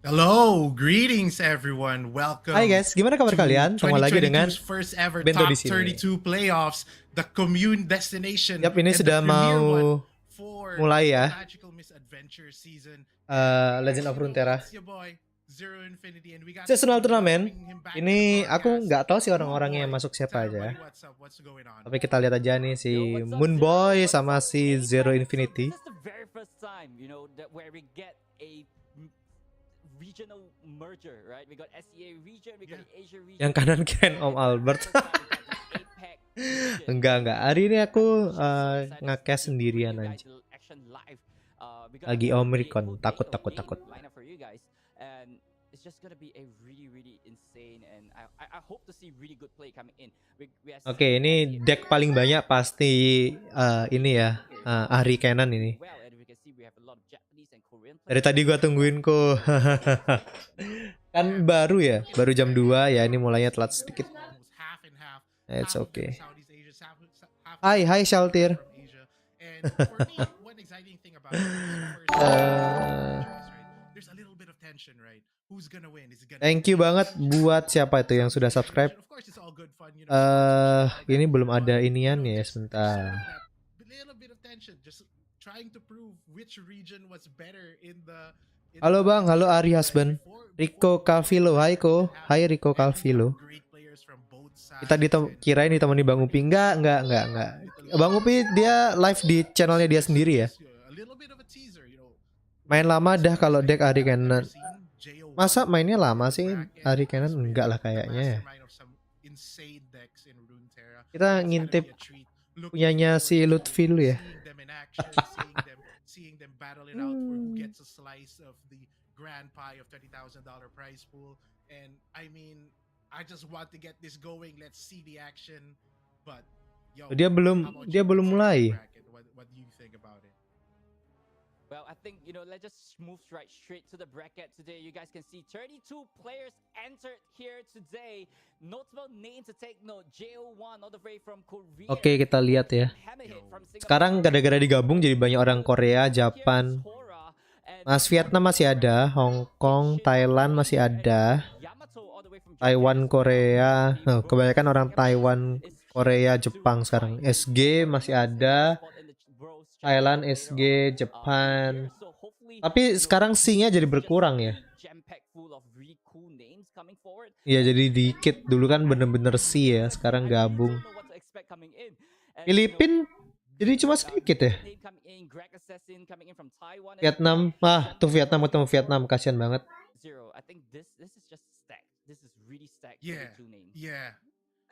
Hello, greetings everyone. Hai Welcome guys, gimana kabar to kalian? Ketemu lagi dengan 2022's first ever Bento top di sini. 32 playoffs, the commune destination Yap, ini and sudah the premier mau one for mulai the ya. Magical Misadventure season. Legend of Runeterra. It's your boy, Zero Infinity, and we got Seasonal turnamen. welcoming him back to Ini the aku broadcast. nggak tahu sih Moon orang-orangnya yang Boy, masuk tell siapa aja. everybody what's up, what's going on. Tapi kita lihat aja nih si Yo, what's up, Moon Zero? Boy What's sama up, si Zero Apex? Infinity. This is the very first time, where we get a regional merger, right? We got SEA region, we got Asia region. Yang kanan Ken Om Albert. Enggak. Hari ini aku nge-cast sendirian aja. Lagi Omicron, takut. It's just gonna be a really insane, and I hope to see really good play coming in. Oke, ini deck paling banyak pasti ini ya, Ahri Kenan ini. Dari tadi gua tungguin kok. Kan baru jam 2 ya, ini mulainya telat sedikit. It's okay. Hai Shaltir. Thank you banget buat siapa itu yang sudah subscribe. Ini belum ada inian ya, sebentar. Halo Bang, halo Ari Husband. Rico Calvilo, hai Ko. Hai Rico Calvilo. Kita kirain ditemani Bang Upi. Enggak. Bang Upi dia live di channelnya dia sendiri ya. Main lama dah kalau deck Ari Kenan. Masa mainnya lama sih Ari Kenan? Enggak lah kayaknya. Kita ngintip punyanya si Lutfi dulu ya. Seeing them battle it out for who gets a slice of the grand pie of $30,000 prize pool, and I mean, I just want to get this going. Let's see the action. But yo, dia belum mulai. What do you think about it? Well, I think, let's just move straight to the bracket today. You guys can see 32 players entered here today. Notable name to take note, JO1 all the way from Korea. Oke, kita lihat ya. Sekarang gara-gara digabung jadi banyak orang Korea, Japan. Mas Vietnam masih ada, Hong Kong, Thailand masih ada. Taiwan, Korea. Kebanyakan orang Taiwan, Korea, Jepang sekarang. SG masih ada. Thailand, SG, Jepang. Tapi sekarang C-nya jadi berkurang ya. Iya, jadi dikit. Dulu kan bener-bener C ya, sekarang gabung. Filipin jadi cuma sedikit ya. Vietnam, tuh Vietnam ketemu Vietnam, kasihan banget. Yeah.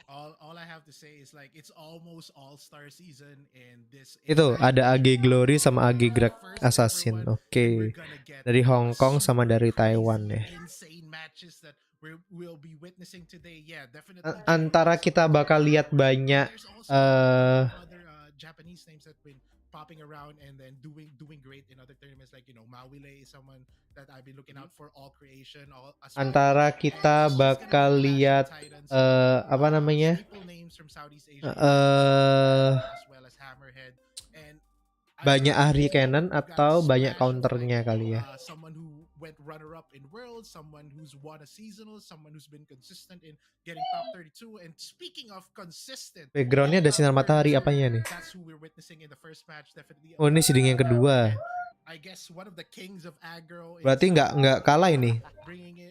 All I have to say is like it's almost all-star season and this. Itu ada AG Glory sama AG Greg Assassin. Oke. Dari Hong Kong sama dari Taiwan ya. Antara kita bakal lihat banyak Japanese names that been popping around and then doing great in other tournaments, like Mawile is someone that I've been looking out for all creation. Antara kita bakal lihat apa namanya? Banyak Ahri Kenan atau banyak counternya kali ya. Went runner-up in Worlds, someone who's won a seasonal, someone who's been consistent in getting top 32. And speaking of consistent, backgroundnya ada sinar matahari apanya nih? That's who we're witnessing in the first match, definitely. Oh, ini seeding yang kedua. I guess one of the kings of aggro. Berarti nggak kalah ini.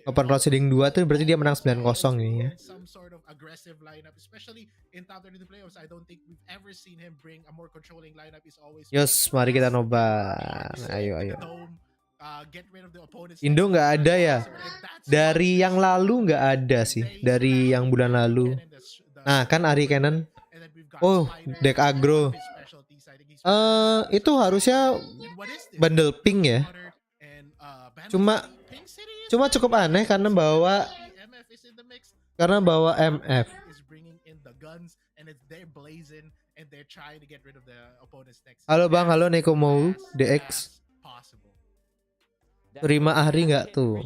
Open road seeding 2 tuh berarti dia menang 9-0 ini ya. Some sort of aggressive lineup, especially in top 32 playoffs. I don't think we've ever seen him bring a more controlling lineup. Is always. Yos, mari kita nobar. Ayo. Indo nggak ada ya. Dari yang lalu nggak ada sih. Dari yang bulan lalu. Nah kan Ahri Kenan. Oh, deck aggro. Itu harusnya bundle pink ya. Cuma cukup aneh karena bawa MF. Halo Bang, halo Neko mau DX. Terima Ahri nggak tuh?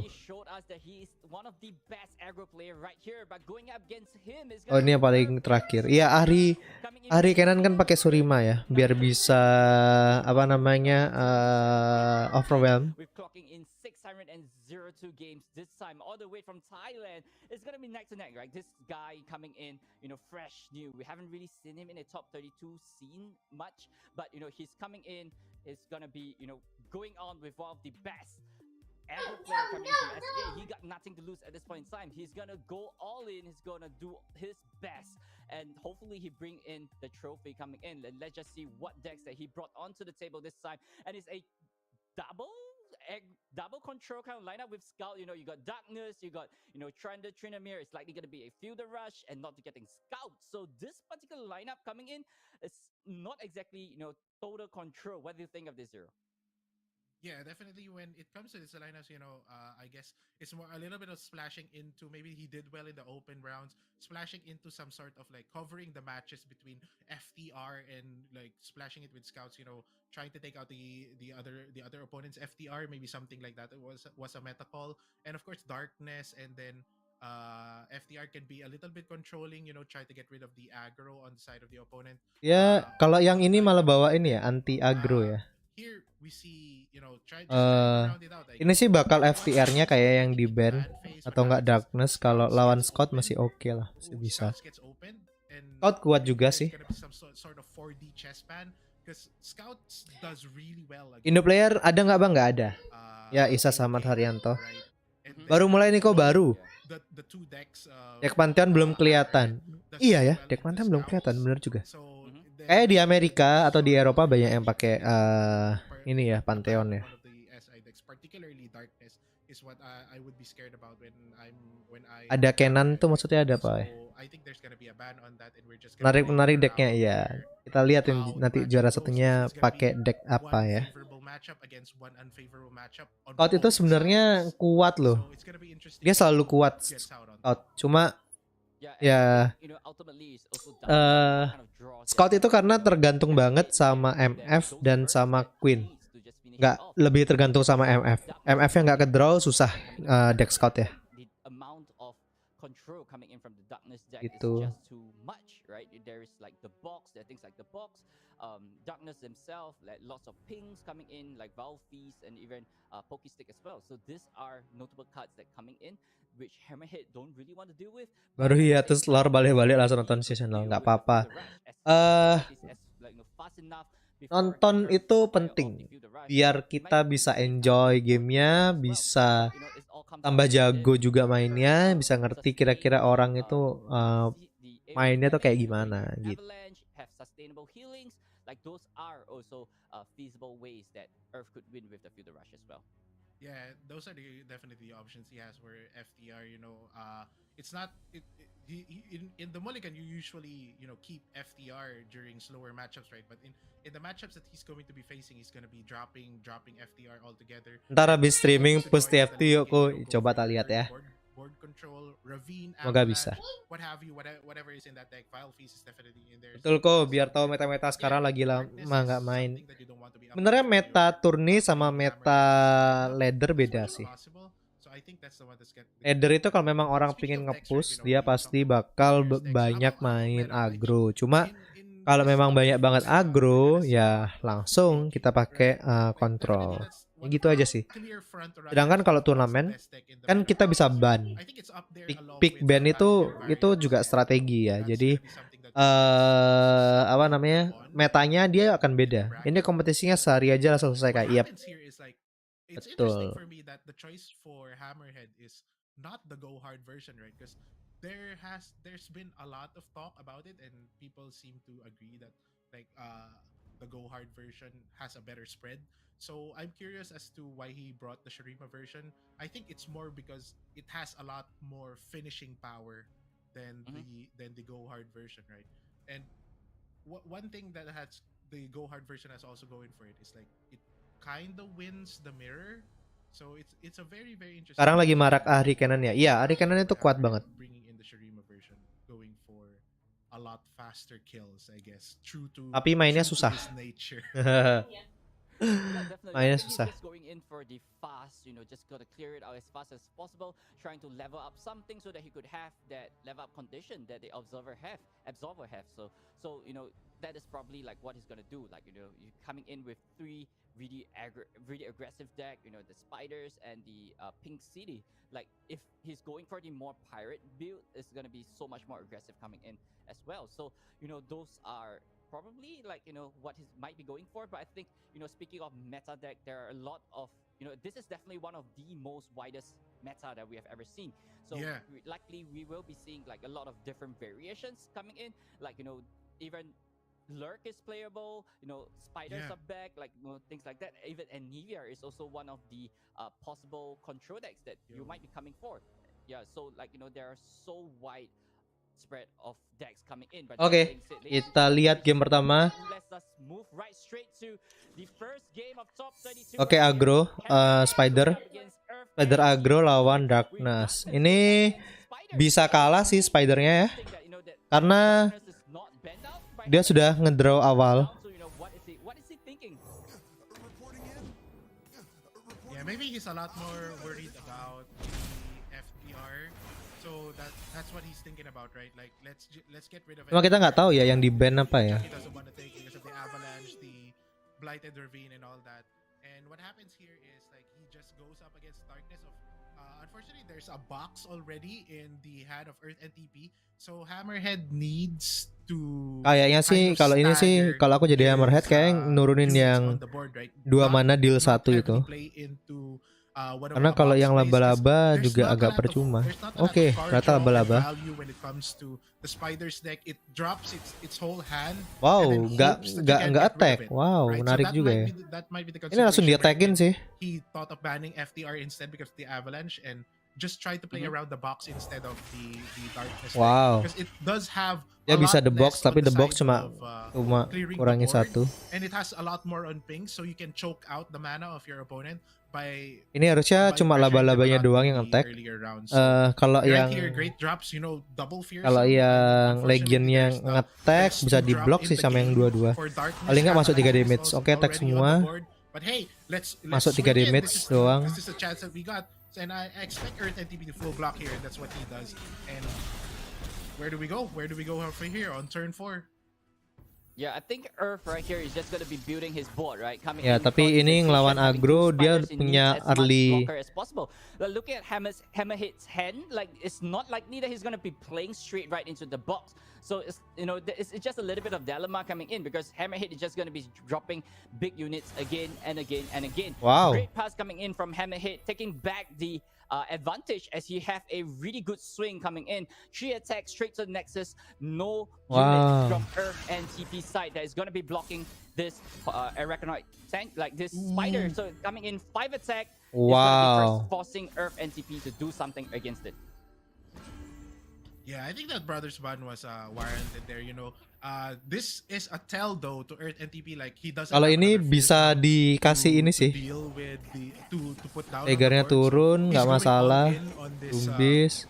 Oh, ini yang paling terakhir. Iya, Ahri Kenan kan pakai Surima ya, biar bisa apa namanya overwhelm. 602 games this time, all the way from Thailand. It's gonna be neck to neck, right? This guy coming in, fresh, new. We haven't really seen him in a top 32 scene much, but he's coming in. Is gonna be, going on with one of the best ever player coming in from SEA. He got nothing to lose at this point in time. He's gonna go all in. He's gonna do his best, and hopefully he bring in the trophy coming in. And let's just see what decks that he brought onto the table this time. And it's a double control kind of lineup with Scout. You got Darkness, you got Trender, Trinamir. It's likely gonna be a Fielder Rush and not getting Scout. So this particular lineup coming in is not exactly total control. What do you think of this, Zero? Yeah, definitely. When it comes to this lineups, I guess it's more a little bit of splashing into. Maybe he did well in the open rounds, splashing into some sort of like covering the matches between FTR and like splashing it with scouts. Trying to take out the other opponent's FTR, maybe something like that. It was a meta call, and of course darkness, and then FTR can be a little bit controlling. Try to get rid of the aggro on the side of the opponent. Ya, kalau yang ini malah bawa ini ya anti aggro ya. Here we see, try to round it out. Ini sih bakal FTR-nya kayak yang di ban atau enggak Darkness. Kalau lawan Scout masih oke lah, masih bisa. Scout kuat juga sih. Indo player ada nggak bang? Nggak ada. Ya Isa sama Haryanto. Baru mulai nih kok baru. Deck Pantheon belum kelihatan. Iya ya, deck Pantheon belum kelihatan, bener juga. Kayak di Amerika atau di Eropa banyak yang pakai ini ya Pantheon ya. Ada Kenan tuh maksudnya ada apa ya? Menarik decknya iya. Kita lihat nanti juara satunya pakai deck apa ya. Scout itu sebenarnya kuat loh. Dia selalu kuat Scout. Cuma ya Scout itu karena tergantung banget sama MF dan sama Queen. Nggak lebih tergantung sama MF. MF-nya nggak ke draw susah deck Scout ya. Gitu. Darkness themselves, like lots of pings coming in, like Valve Feast and even Pokestick as well. So these are notable cards that coming in, which Hammerhead don't really want to deal with. Baru ya terus lor balik-balik langsung nonton seasonal, nggak apa-apa. Nonton itu penting biar kita bisa enjoy gamenya, bisa tambah jago juga mainnya, bisa ngerti kira-kira orang itu mainnya tuh kayak gimana gitu. Like those are also feasible ways that Earth could win with the Fielder Rush as well. Yeah, those are definitely the options he has. Where FTR, it's not in the Mulligan you usually keep FTR during slower matchups, right? But in the matchups that he's going to be facing, he's going to be dropping FTR altogether. Ntar habis streaming push TFT yuk kok coba tak lihat ya. Board control, Ravine, semoga bisa. What have you, whatever is in that deck, File Feast is definitely in there. Betul kok, biar tahu meta-meta sekarang lagi lama nggak main. Sebenarnya meta turni sama meta ladder beda sih. Ladder itu kalau memang orang pingin nge-push, dia pasti bakal banyak main aggro. Cuma kalau memang banyak banget aggro, ya langsung kita pakai kontrol. Ya gitu aja sih. Sedangkan kalau turnamen kan kita bisa ban. Pick ban itu juga strategi ya. Jadi apa namanya? Metanya dia akan beda. Ini kompetisinya sehari aja langsung selesai kayak. Yep. Betul. There's been a lot of talk about it and people seem to agree that the go hard version has a better spread. So I'm curious as to why he brought the Shurima version. I think it's more because it has a lot more finishing power than the go hard version, right? And one thing that has the go hard version has also going for it is like it kind of wins the mirror. So it's a very interesting. Sekarang lagi marak Ahri Kanan ya. Iya, Ahri Kanan itu kuat banget. Bringing in the Shurima version, going for a lot faster kills, I guess. Tapi mainnya susah. Mainnya susah. Just going in for the fast, just gotta clear it out as fast as possible, trying to level up something so that he could have that level up condition that the Absolver have. So that is probably like what he's gonna do. Like you're coming in with 3 really aggressive deck. You know, the spiders and the pink city. Like if he's going for the more pirate build, it's gonna be so much more aggressive coming in as well. So you know, those are probably like what he might be going for. But I think speaking of meta deck, there are a lot of this is definitely one of the most widest meta that we have ever seen. So Yeah. likely we will be seeing like a lot of different variations coming in, like even lurk is playable, spiders Yeah. are back, like things like that. Even Anivia is also one of the possible control decks that you might be coming for. Yeah, so like there are so wide spread of decks coming in. But Oke, kita lihat game pertama. Let's just move right straight to the first game of top 32. Oke, agro Spider agro lawan Darkness. Ini bisa kalah sih Spidernya ya, karena dia sudah ngedraw awal. Yeah, maybe he's a lot more worried about the FTR. So that's what he's thinking about, right? Like let's get rid of it. Cuma kita nggak tahu ya yang di ban apa ya. He doesn't want to take because of the avalanche, the blighted ravine, and all that. And what happens here is like he just goes up against darkness of. Unfortunately, there's a box already in the hand of Earth and TP. So Hammerhead needs to. Kayaknya sih kalau ini sih kalau aku jadi Hammerhead kayak nurunin yang 2 mana deal 1 itu. Karena kalau yang laba-laba juga agak percuma. Oke, ternyata laba-laba. Wow, nggak attack. Wow, menarik juga ya. Ini langsung di attackin sih. He thought of banning FTR instead because of the avalanche and just try to play around the box instead of the darkness. Wow. Because it does have ya bisa the box, tapi the box cuma kurangin 1. And it has a lot more on ping, so you can choke out the mana of your opponent by. Ini harusnya cuma laba-labanya doang yang attack. Kalau yang Legion yang nge-attack bisa di block sih sama yang 2-2. Paling nggak masuk 3 damage. Oke, attack semua. Masuk 3 damage doang. And I expect Earth and TP to full block here, and that's what he does. And where do we go? Where do we go from here on turn 4? Yeah, I think Earth right here is just gonna be building his board, right? Coming ya, tapi ini ngelawan agro dia punya early. Look at Hammerhead's hand. Like it's not likely that he's gonna be playing straight right into the box. So it's it's just a little bit of dilemma coming in because Hammerhead is just gonna be dropping big units again and again and again. Wow. Great pass coming in from Hammerhead, taking back the advantage as he have a really good swing coming in. 3 attacks straight to the Nexus. No unit from Earth and TP side that is going to be blocking this Arachnoid tank, like this spider. So coming in 5 attack. Wow. Forcing Earth and TP to do something against it. Yeah, I think that Brothers Ban was warranted there. This is a tell though to Earth and TP, like he doesn't. Kalau ini bisa dikasih ini sih. Triggernya turun, nggak masalah. Zumbis.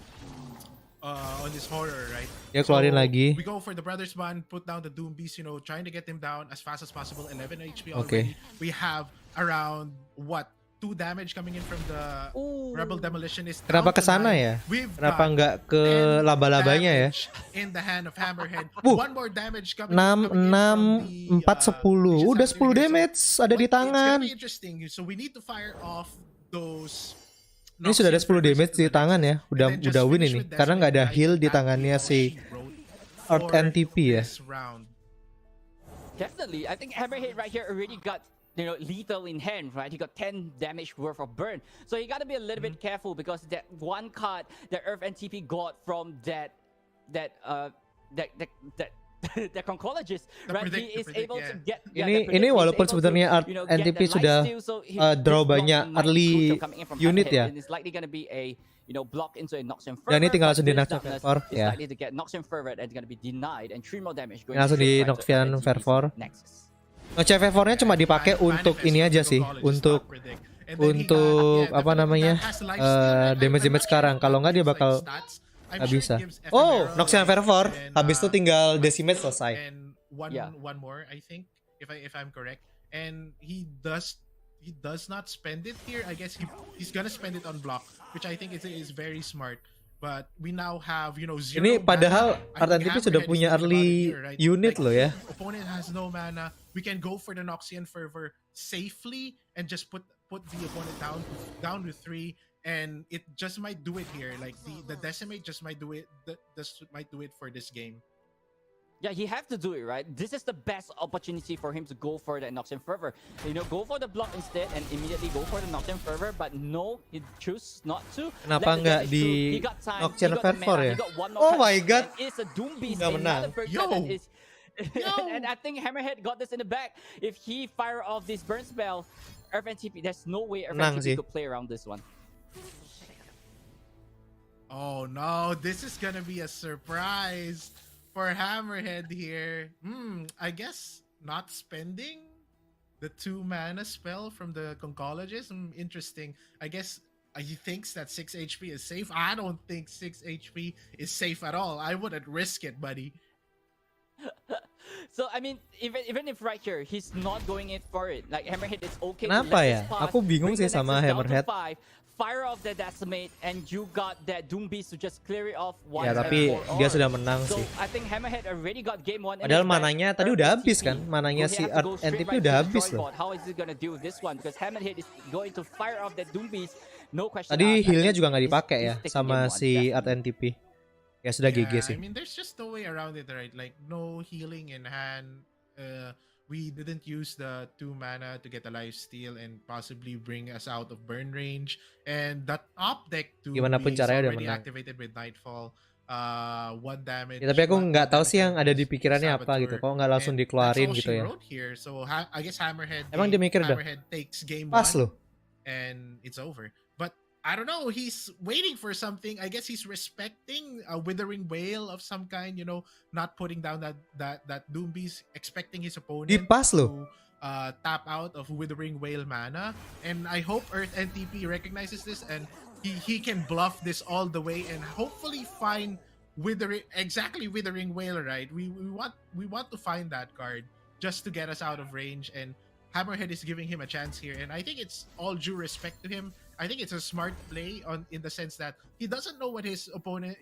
On this horror, right? Dia keluarin lagi. We go for the Brothers Ban, put down the Doom Beast, trying to get him down as fast as possible. 11 HP already. We have around 2 damage coming in from the Rebel Demolitionist. Kenapa ke sana ya? Kenapa nggak ke laba-labanya ya? In the hand of Hammerhead. 1 more damage coming 6, 4, 10. Udah 10 damage ada di tangan. So we need to fire off those. Ini sudah ada 10 damage di tangan ya. Udah win ini. Karena nggak ada heal di tangannya si Earth NTP ya. Definitely. I think Hammerhead right here already got lethal in hand, right? He got 10 damage worth of burn. So you got to be a little bit careful because that one card that Earth and TP got from that conchologist, right? He is able to get. Ini walaupun sebenarnya Earth and TP sudah draw banyak early unit ya. Block into a Noxian Fervor. Dan ini tinggal langsung di Noxian Fervor ya. Langsung di Noxian Fervor. Noxian Fervor-nya cuma dipakai untuk ini aja sih, untuk apa namanya damage sekarang. Kalau nggak dia bakal nggak bisa. Oh, Noxian Fervor, habis itu tinggal decimate selesai. One more, I think, if I'm correct. And he does not spend it here. I guess he's gonna spend it on block, which I think is very smart. but we now have, zero Ini padahal mana. I think RNTP sudah Hammerhead is punya thinking about it early here, right? unit Like, loh ya. if opponent has no mana, we can go for the Noxian Fervor safely and just put the opponent down to 3, and it just might do it here. Like the decimate just might do it. Might do it for this game. Yeah, he have to do it, right? This is the best opportunity for him to go for the Noxian Fervor. Go for the block instead and immediately go for the Noxian Fervor. But no, he choose not to. Kenapa nggak di Noxian Fervor ya? Oh my god. It's a Doom Beast. Nggak menang. And I think Hammerhead got this in the back. If he fire off this burn spell, Earth NTP, there's no way Earth NTP could play around this one. Oh no, this is gonna be a surprise for Hammerhead here. I guess not spending the 2 mana spell from the Conchologist. Interesting. I guess he thinks that 6 HP is safe. I don't think 6 HP is safe at all. I wouldn't risk it, buddy. So I mean, even if right here he's not going in for it, like Hammerhead is okay. Kenapa ya? Aku bingung sih sama Hammerhead. Fire off the decimate and you got that Doom Beast to just clear it off. Ya tapi dia sudah menang sih. I think Hammerhead already got game 1. Padahal mananya tadi udah habis kan? Mananya si RNTP udah habis loh. How is he gonna deal with this one? Because Hammerhead is going to fire off that Doom Beast. No question. Tadi healnya juga nggak dipakai ya sama si RNTP. Ya sudah GG sih. I mean, there's just no way around it, right? Like no healing in hand. We didn't use the 2 mana to get a lifesteal and possibly bring us out of burn range. And that top deck to Gimana pun caranya udah already menang. activated with Nightfall. 1 damage. Ya, tapi aku nggak tahu sih yang ada di pikirannya apa gitu. Kok nggak langsung dikeluarin gitu ya. So I guess Hammerhead. Emang dia mikir dah. Hammerhead takes game Pas 1 loh. and it's over. But I don't know. He's waiting for something. I guess he's respecting a Withering Wail of some kind. Not putting down that Doom Beast, expecting his opponent Di pas loh. to tap out of Withering Wail mana. And I hope Earth NTP recognizes this and he can bluff this all the way and hopefully find Withering Wail. Right? We want to find that card just to get us out of range, and Hammerhead is giving him a chance here, and I think it's all due respect to him. I think it's a smart play in the sense that he doesn't know what his opponent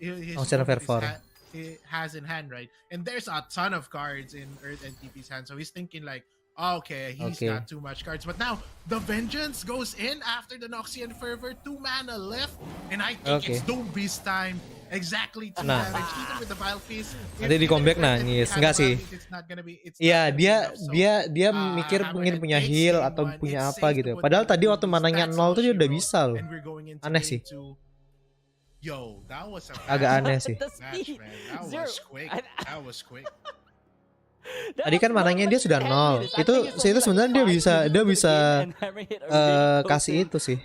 has in hand, right? And there's a ton of cards in Earth NTP's hand, so he's thinking like, okay, he's got too much cards. But now the Vengeance goes in after the Noxian Fervor, 2 mana left, and I think it's Doom Beast time. Exactly 2 damage, even with the Vile Feast. Nanti di comeback nangis, enggak sih? Iya, dia mikir mungkin punya heal atau punya apa gitu. Padahal tadi waktu mananya 0 tuh dia udah bisa loh. Aneh sih. Agak aneh sih. Tadi kan mananya dia sudah 0. Itu sebenarnya dia bisa kasih itu sih.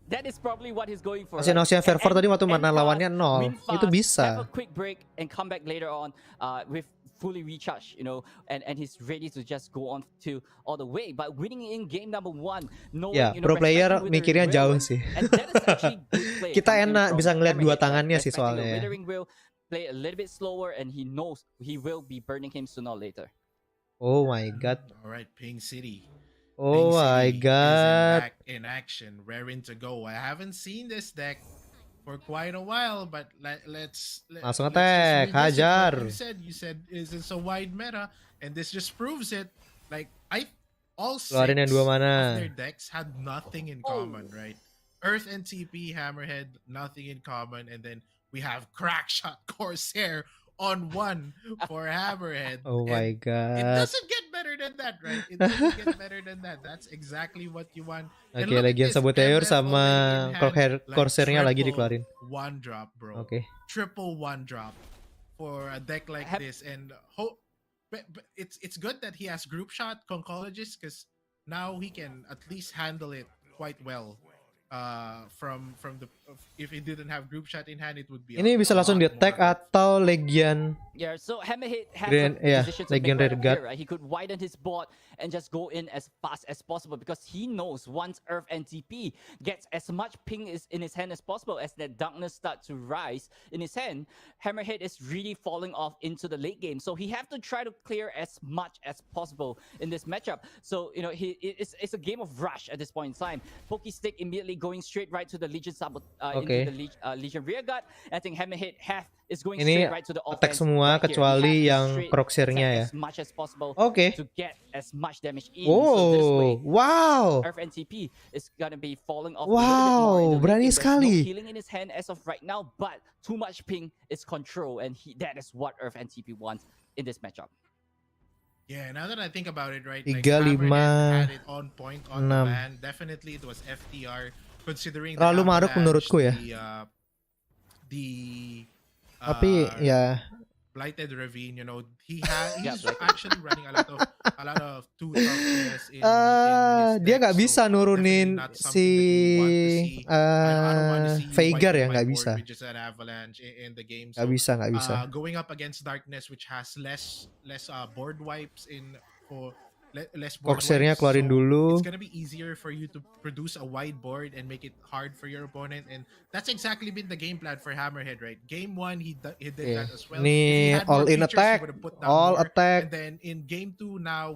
That is probably what he's going for. Noxian Fervor tadi waktu mana lawannya 0, itu bisa. Have a quick break and come back later on with fully recharged, and he's ready to just go on to all the way. But winning in game number 1, pro player mikirnya jauh sih. Kita enak bisa ngeliat dua tangannya sih soalnya. Play a little bit slower, and he knows he will be burning him sooner or later. Oh my god. All right, Ping City. Oh my god. In action, raring to go. I haven't seen this deck for quite a while, but let's langsung attack, hajar. You said is it's a wide meta, and this just proves it. Like all 6 keluarin yang 2 mana. of their decks had nothing in common, right? Earth and TP, Hammerhead, nothing in common, and then we have Crackshot Corsair on 1 for Hammerhead. Oh my god. It doesn't get better than that, right? It doesn't get better than that. That's exactly what you want. Oke, Legion Saboteur sama Corsairnya lagi dikeluarin. 1 drop, bro. Oke. Triple 1 drop for a deck like this, and but it's good that he has Group Shot Conchologist, because now he can at least handle it quite well. From the if he didn't have Group Shot in hand, it would be. Ini bisa langsung di attack atau Legion Yeah, so Hammerhead has Grand, a yeah, decision to make Legendary right up here, God. right? He could widen his board and just go in as fast as possible because he knows once Earth and TP gets as much ping is in his hand as possible, as that darkness start to rise in his hand, Hammerhead is really falling off into the late game. So he have to try to clear as much as possible in this matchup. So, you know, it's a game of rush at this point in time. Pokestick immediately going straight right to the Legion into Oke. the Legion rearguard. I think Hammerhead is going Ini straight right to the attack offense semua right here. He has kecuali to yang straight proxirnya attack ya. as much as possible Oke. to get as much damage in. So this Wow. way, Wow. Earth NTP is gonna be falling off a little bit more in the late Berani game. There's sekali. no healing in his hand as of right now, but too much ping is control, and that is what Earth NTP wants in this matchup. Yeah, now that I think about it, right, 3, like Hammerhead 5, had it on point on the 6. ban. Definitely it was FTR, considering Terlalu the maruk menurutku ya. the Tapi ya Blighted Ravine, you know, he's actually running a lot of two toughness in his dia deck, nggak bisa so nurunin definitely not si something that you want to see. I don't want to see you Veigar ya, wiping my nggak board bisa. with just an avalanche in the game. Nggak So bisa, nggak bisa. going up against Darkness, which has less board wipes for less board Coxernya wipes, keluarin so dulu. it's gonna be easier for you to produce a wide board and make it hard for your opponent, and that's exactly been the game plan for Hammerhead, right? Game 1 he did that as well. Ini If he had more all in features, he attack, would have put down all more. attack. And then in game 2 now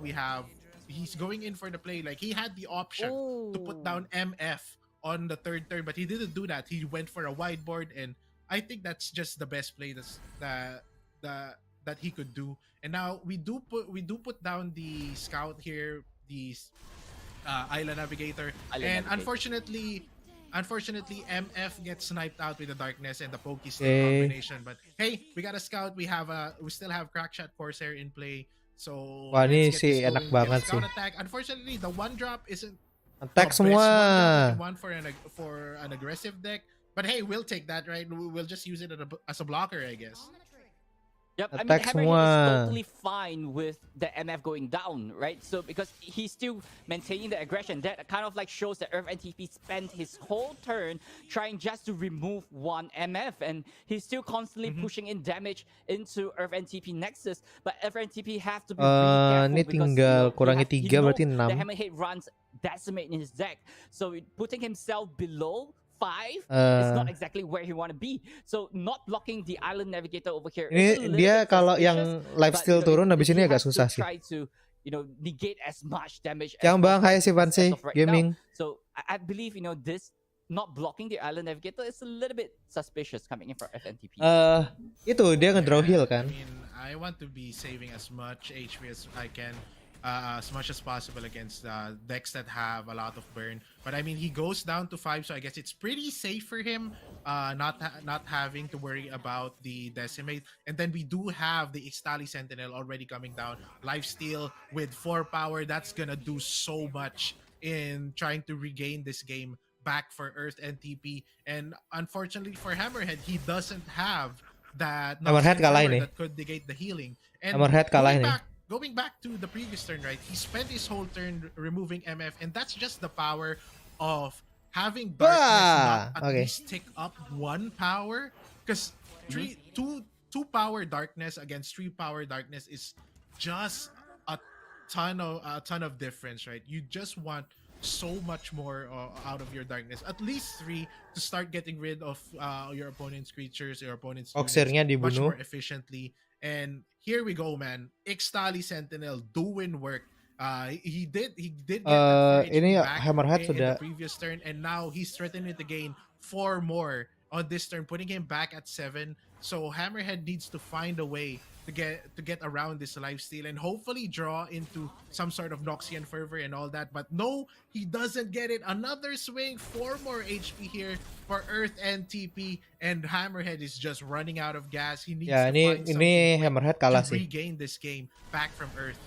he's going in for the play. Like, he had the option to put down MF on the third turn, but he didn't do that. He went for a wide board, and I think that's just the best play that he could do. And now we do put down the scout here, the Island Navigator, unfortunately MF gets sniped out with the Darkness and the Pokestick combination. But hey, we got a scout. We still have Crackshot Corsair in play. So wah, ini let's get sih this enak going. banget Scout sih. attack. Unfortunately, the one drop isn't Attack the best semua. one drop that you want for an aggressive deck. But hey, we'll take that, right? We'll just use it as a blocker, I guess. Yep, I mean, Attack Hammerhead is semua. totally fine with the MF going down, right? So because he's still maintaining the aggression, that kind of like shows that Earth NTP spent his whole turn trying just to remove one MF, and he's still constantly pushing in damage into Earth NTP Nexus. But Earth NTP have to be really careful Ini because tinggal kurangi he 3 berarti knows 6. the Hammerhead runs Decimate in his deck, so putting himself below 5 is not exactly where he want to be. So not blocking the Island Navigator over here. Ini dia kalau yang lifesteal turun habis ini agak susah sih. Try to, negate as much damage. Yang bang, hai si Vansi Gaming. So I believe this not blocking the Island Navigator is a little bit suspicious coming in for FNTP. Itu dia ngedraw heal kan. I mean, I want to be saving as much HP as I can. As much as possible against decks that have a lot of burn. But I mean, he goes down to 5, so I guess it's pretty safe for him, not having to worry about the Decimate. And then we do have the Ixtali Sentinel already coming down. Lifesteal with 4 power, that's gonna do so much in trying to regain this game back for Earth NTP. And unfortunately for Hammerhead, he doesn't have that Hammerhead kalah ini. that could negate the healing. And Hammerhead kalah ini. Going back to the previous turn, right? He spent his whole turn removing MF, and that's just the power of having Darkness not at least tick up 1 power. Because two power Darkness against 3 power Darkness is just a ton of difference, right? You just want so much more out of your Darkness. At least 3 to start getting rid of your opponent's creatures, your opponent's units much more efficiently. And here we go, man. Ixtali Sentinel doing work. He did get that 4 ini HP back Hammerhead in sudah the previous turn, and now he's threatening to gain 4 more on this turn, putting him back at 7. So Hammerhead needs to find a way to get around this lifesteal and hopefully draw into some sort of Noxian Fervor and all that. But no, he doesn't get it. Another swing, 4 more HP here for Earth and TP, and Hammerhead is just running out of gas. He needs to find something Hammerhead kalah to sih. regain this game back from Earth.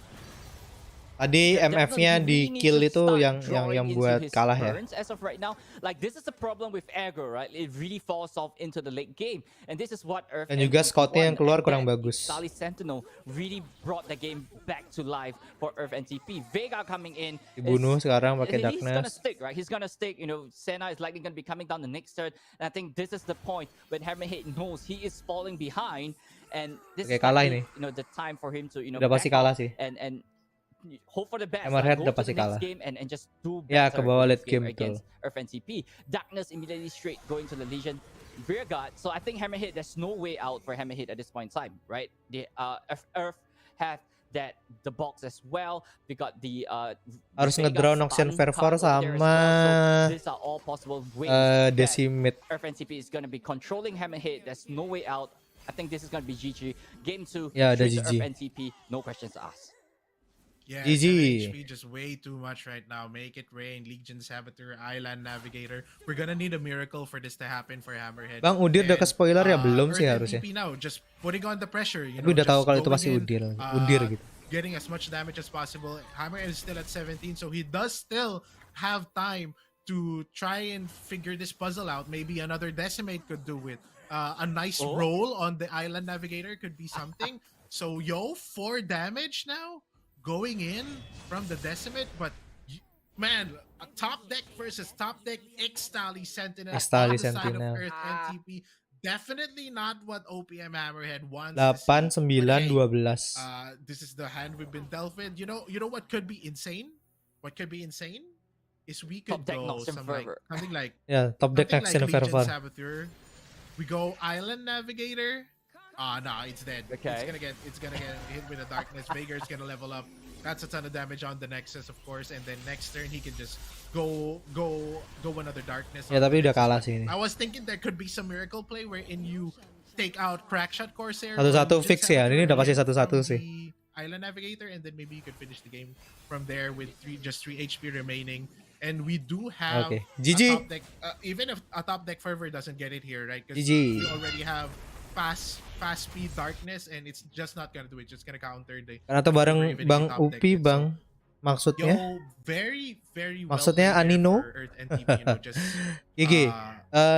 Tadi MF-nya di kill itu yang buat kalah ya. As of right now, like this is the problem with aggro, right? It really falls off into the late game, and this is what Earth. Dan juga scoutnya yang keluar kurang bagus. Ixtali Sentinel really brought the game back to life for Earth NTP. Vega coming in. Dibunuh sekarang pakai Darkness. He's gonna stick, right? He's gonna stick. Senna is likely gonna be coming down the next turn, and I think this is the point when Hammerhead knows he is falling behind. and this Oke, is kalah likely, ini. the time for him to Udah pasti back kalah up sih. and hope for the best. Hammerhead Go udah to pasti the next kalah. game and just do Ya, ke better bawah in late this game game, betul. against Earth NTP. Darkness immediately straight going to the Legion rear guard. So I think Hammerhead, there's no way out for Hammerhead at this point in time, right? The Earth have that the box as well. We got the Harus Vega ngedraw Noxian stun Fervor card over there as sama well. So these are all possible ways that Decimate. Earth NTP is going to be controlling Hammerhead. There's no way out. I think this is going to be GG. Game 2, Ya, udah straight to GG. Earth NTP. No questions asked. Yeah, GG. 7 HP just way too much right now. Make it rain, Legion Saboteur, Island Navigator. We're gonna need a miracle for this to happen for Hammerhead. Bang, Udir udah ke spoiler ya? Belum Earth sih harusnya. NTP now, just putting on the pressure. Tapi udah tahu kalau itu pasti Udir gitu. Getting as much damage as possible. Hammerhead is still at 17, so he does still have time to try and figure this puzzle out. Maybe another Decimate could do it. A nice roll on the Island Navigator could be something. So, 4 damage now going in from the Decimate, but man, a top deck versus top deck X-Tally Sentinel on the side of Earth NTP. Definitely not what OPM Hammerhead wants. 8, 9, 12. This is the hand we've been dealt with. You know what could be insane? What could be insane is we could go something like top deck Noxian Fervor. Saboteur. We go Island Navigator. No, it's dead. Okay. It's gonna get hit with the darkness. Vagar's gonna level up. That's a ton of damage on the Nexus, of course. And then next turn he can just go another darkness. Ya, tapi udah kalah sih ini. I was thinking there could be some miracle play wherein you take out Crackshot Corsair. Satu-satu fix ya. Ini udah pasti satu-satu sih. Island Navigator, and then maybe you could finish the game from there with just 3 HP remaining. And we do have GG. a top deck, even if a top deck Fervor doesn't get it here, right? Because GG. we already have fast speed darkness, and it's just not gonna do it. Just gonna counter the. Karena tuh bareng Bang Upi, Bang. Maksudnya? Very Maksudnya Anino? GG.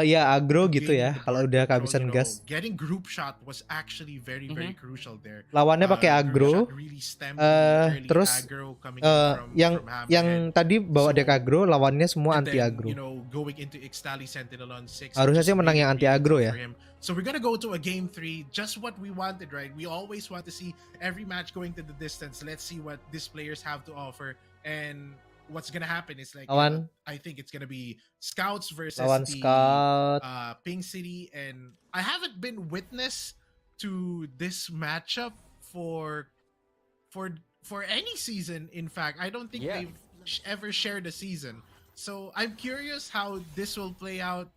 Ya agro gitu ya. Kalau udah kehabisan gas. Getting group shot was actually very crucial there. Lawannya pakai agro. Terus yang tadi bawa deck agro, lawannya semua anti agro. Harusnya sih menang yang anti agro ya. So we're gonna go to a game 3, just what we wanted, right? We always want to see every match going to the distance. Let's see what these players have to offer, and what's gonna happen is like I think it's gonna be Scouts versus the Pink City, and I haven't been witness to this matchup for any season. In fact, I don't think they've ever shared a season, so I'm curious how this will play out.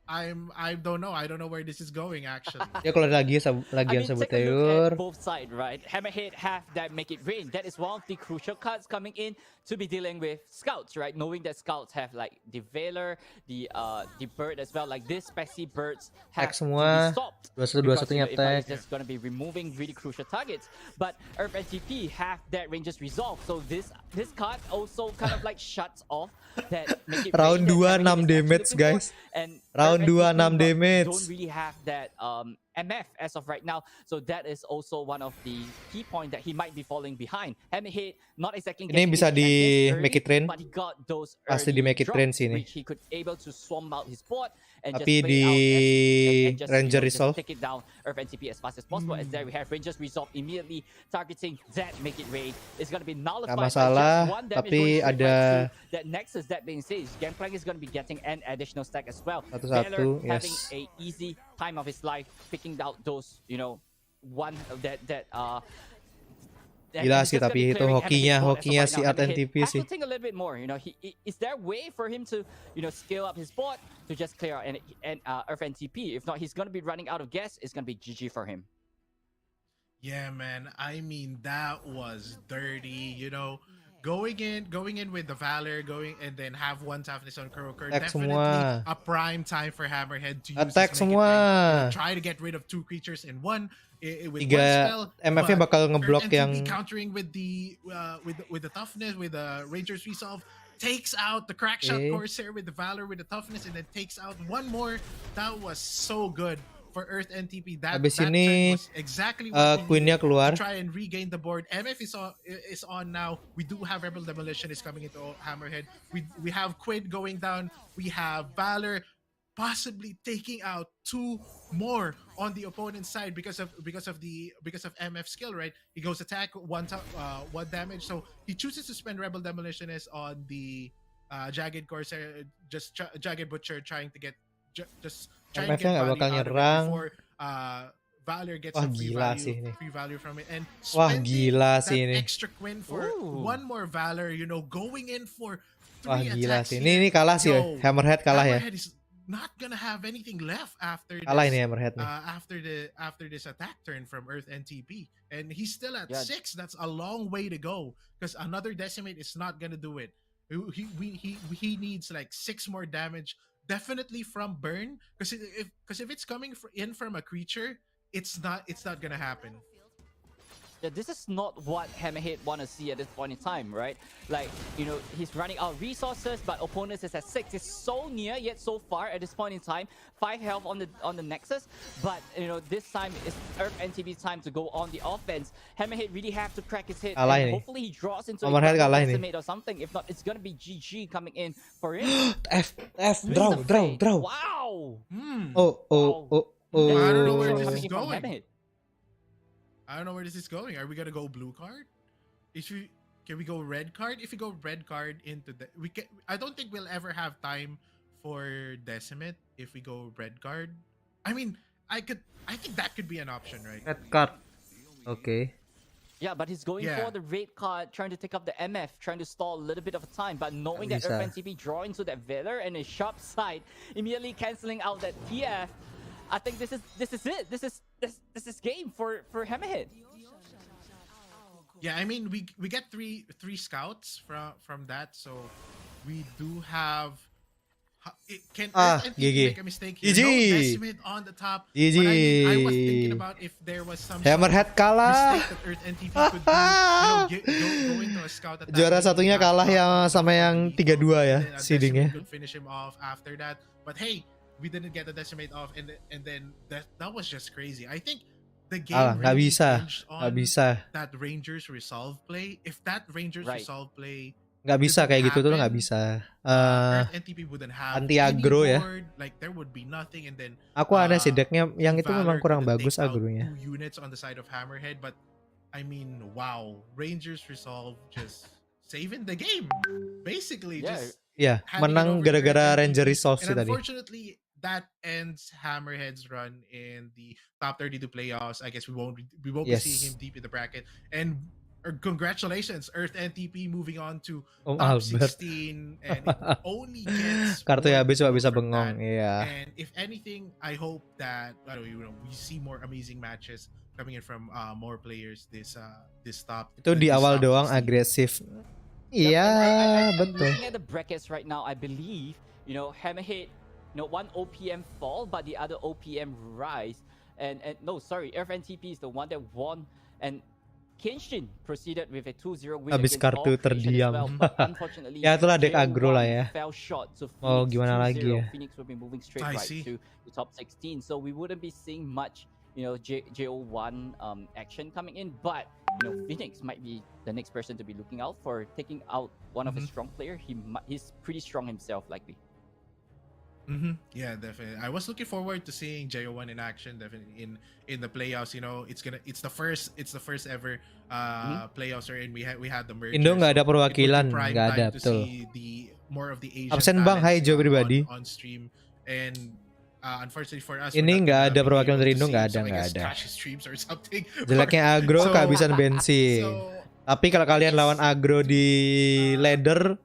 I don't know. I don't know where this is going actually. Ya kalau lagi Saboteur. Both sides, right? Hammerhead have that make it rain. That is one of the crucial cards coming in to be dealing with Scouts, right? Knowing that Scouts have like the Veiler, the bird as well. Like this spicy birds have to be stopped. Because it's just gonna be removing really crucial targets. But Earth NTP have that ranges resolve. So this card also kind of like shuts off that make it Round 2 6 damage guys. And Round 2 6 damage. Don't really have that MF as of right now, so that is also one of the key points that he might be falling behind. Hammerhead not exactly. Ini bisa di make it rain. But he got those pasti di make it rain sini. Which he could able to swamp out his board and tapi just di out just, Ranger Resolve just take it down Earth NTP as fast as possible. As there we have Rangers Resolve immediately targeting that make it rain. It's gonna be nullified. Gak masalah, tapi ada that Nexus. That being said, Gangplank is gonna be getting an additional stack as well. Satu-satu, having a easy time of his life picking out those, one that gila sih, tapi itu hokinya si RNTP sih. Has to think a little bit more, is there a way for him to, scale up his board to just clear out and Earth NTP? If not, he's gonna be running out of gas. It's gonna be GG for him. Yeah, man. I mean, that was dirty. Going in with the Valor, and then have one toughness on Kroker. Definitely a prime time for Hammerhead to use attack semua. Try to get rid of 2 creatures in one. With 3 one spell, MF-nya bakal ngeblok yang countering with the toughness with the Rangers Resolve, takes out the Crackshot Corsair with the Valor with the toughness, and then takes out one more. That was so good for Earth NTP. Habis ini exactly what Queen-nya keluar. Try and regain the board. MF is on now. We do have Rebel Demolition is coming into Hammerhead. We have Quid going down. We have Valor. possibly taking out 2 more on the opponent's side because of MF skill, right? He goes attack one damage, so he chooses to spend Rebel Demolitionist on the Jagged Corsair, Jagged Butcher, trying to get just trying to MF-nya get nggak value bakal out of it nyerang. before Valor gets Wah, some free value from it, and Wah, spending gila that sih ini. extra Quinn for one more Valor, going in for 3 Wah, gila attacks sih. here. Ini kalah sih. Yo, Hammerhead kalah ya. Hammerhead is not gonna have anything left after Kalah this, ini Hammerhead nih. after this attack turn from Earth NTP, and he's still at Yeah. 6. That's a long way to go because another decimate is not gonna do it. He needs like 6 more damage, definitely from burn, because if it's coming in from a creature, it's not gonna happen. Yeah, this is not what Hammerhead want to see at this point in time, right? Like, he's running out of resources, but opponents is at 6. It's so near, yet so far at this point in time. 5 health on the Nexus, but this time it's Earth NTB's time to go on the offense. Hammerhead really have to crack his head, Kalah and ini. hopefully he draws into Hammerhead kalah ini. or something. If not, it's gonna be GG coming in for him. Draw. Wow. Oh. I don't know where this Coming is in from going. Hammerhead. I don't know where this is going. Are we gonna go blue card? Can we go red card? If we go red card into I don't think we'll ever have time for Decimate if we go red card. I mean, I think that could be an option, right? Red card. Okay. Yeah, but he's going for the red card, trying to take up the MF, trying to stall a little bit of time, but knowing that Earth NTP draw into that Valor and a sharp side, immediately cancelling out that TF. I think this is it. This is game for Hammerhead. Yeah, I mean we get three scouts from that, so we do have. Can NTP make a mistake here? No Decimate on the top. But I was thinking about if there was some Hammerhead kalah. mistake that Earth NTP could do, go into a scout attack. Juara satunya kalah yang sama yang 3-2 ya seedingnya. Could finish him off after that, but hey, we didn't get the Decimate off, and then that was just crazy. I think the game Nggak really bisa, hinged on nggak bisa, that Rangers resolve play. If that Rangers resolve play nggak bisa kayak gitu tuh nggak bisa. Earth NTP wouldn't have Anti aggro ya. board, like there would be nothing, and then Aku ada sih decknya yang itu memang Valor kurang couldn't bagus take out agronya. 2 units on the side of Hammerhead, but I mean, wow, Rangers resolve just saving the game, basically. Just Ya, handing it menang over to gara-gara Earth Ranger NTP. resolve sih And tadi. unfortunately, that ends Hammerhead's run in the top 32 playoffs. I guess we won't be seeing him deep in the bracket. And congratulations, Earth NTP moving on to top Albert. 16, and it only gets Kartu ya habis cuma bisa from bengong, that. iya. And if anything, I hope that we see more amazing matches coming in from more players this top. Itu di this awal top doang 16. agresif. Iya, betul. Looking at the brackets right now, I believe Hammerhead, one OPM fall, but the other OPM rise. And no, sorry, Earth NTP is the one that won, and Kenshin proceeded with a 2-0 win Habis against kartu all Creation terdiam. as well, but unfortunately, Ya itulah deck JO1 aggro lah ya. fell short to Mau Phoenix gimana 2-0. lagi ya. Phoenix will be moving straight I right see. to the top 16, so we wouldn't be seeing much JO1 action coming in, but Phoenix might be the next person to be looking out for, taking out one of his strong player. He's pretty strong himself, likely. Yeah, definitely. I was looking forward to seeing JO1 in action, definitely in the playoffs. It's the first ever playoffs wherein we had the merger. Indo nggak ada So it would be perwakilan, prime nggak ada, time to betul. see more of the Asian Absen Bang, hai talents, Jo pribadi. on stream, and unfortunately for us, Ini we're not nggak gonna ada be perwakilan able dari to Indo, see nggak him, ada, so I nggak guess ada. catch his streams or something. Jeleknya agro kehabisan bensin. Tapi kalau kalian lawan agro di ladder,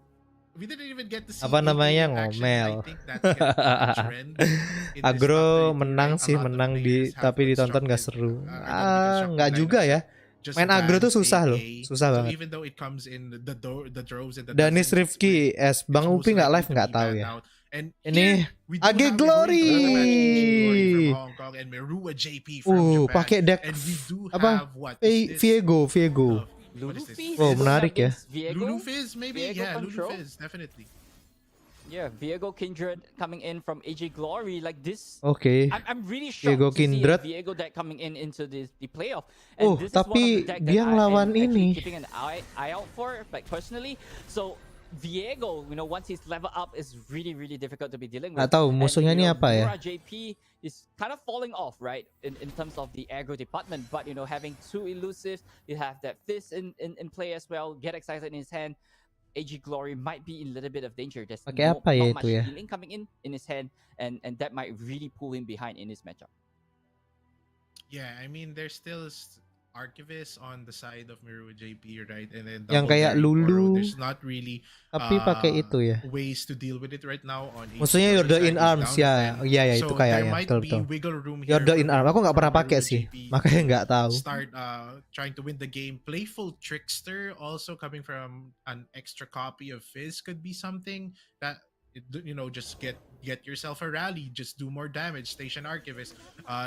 We didn't even get to see apa namanya, in action, ngomel. and I think that's gonna be a trend in this agro top 30, menang right? A sih, lot of menang players have tapi ditonton nggak constructed, seru. are gonna be constructing Nggak juga lineups ya. just Main to agro ban tuh susah loh, AA. susah So banget. even though it comes in the droves and the Danis dozens, Rifki S, Bang it's Upi most nggak likely live to nggak be tahu banned ya. out. And Ini here, we do AG have Glory. another match, AG Glory from Hong Kong and Merua JP from Japan. Pakai deck And we do apa? have what? Is this, Viego. what is this? Oh, menarik ya. Lulu Fizz maybe? Viego Yeah, control? Lulu Fizz definitely. Yeah, Viego Kindred coming in from AJ Glory like this. Oke. I'm really shocked Viego to see a Kindred. Viego deck coming into the playoff. Oh, this is one of tapi the deck that dia I am ngelawan actually ini. keeping an eye out for, like personally. So Viego, once he's level up, is really, really difficult to be dealing with. Nggak tahu musuhnya ini apa ya. Mura JP is kind of falling off, right, in terms of the aggro department. But having two elusives, you have that fist in play as well. Get excited in his hand. AG Glory might be in a little bit of danger. There's Pakai apa ya not much itu ya? healing coming in his hand, and that might really pull him behind in this matchup. Yeah, I mean, there's still Archivist on the side of Miru JP, right? And then Yang kayak Daring Lulu, Poro. There's not really tapi pakai itu ya. ways to deal with it right now on Musuhnya Yordle in Arms ya. Iya so itu kayaknya betul. Yordle in Arms. Aku nggak pernah pakai sih. Makanya nggak tahu. Start trying to win the game. Playful Trickster also coming from an extra copy of Fizz could be something that just get yourself a rally, just do more damage. Station Archivist,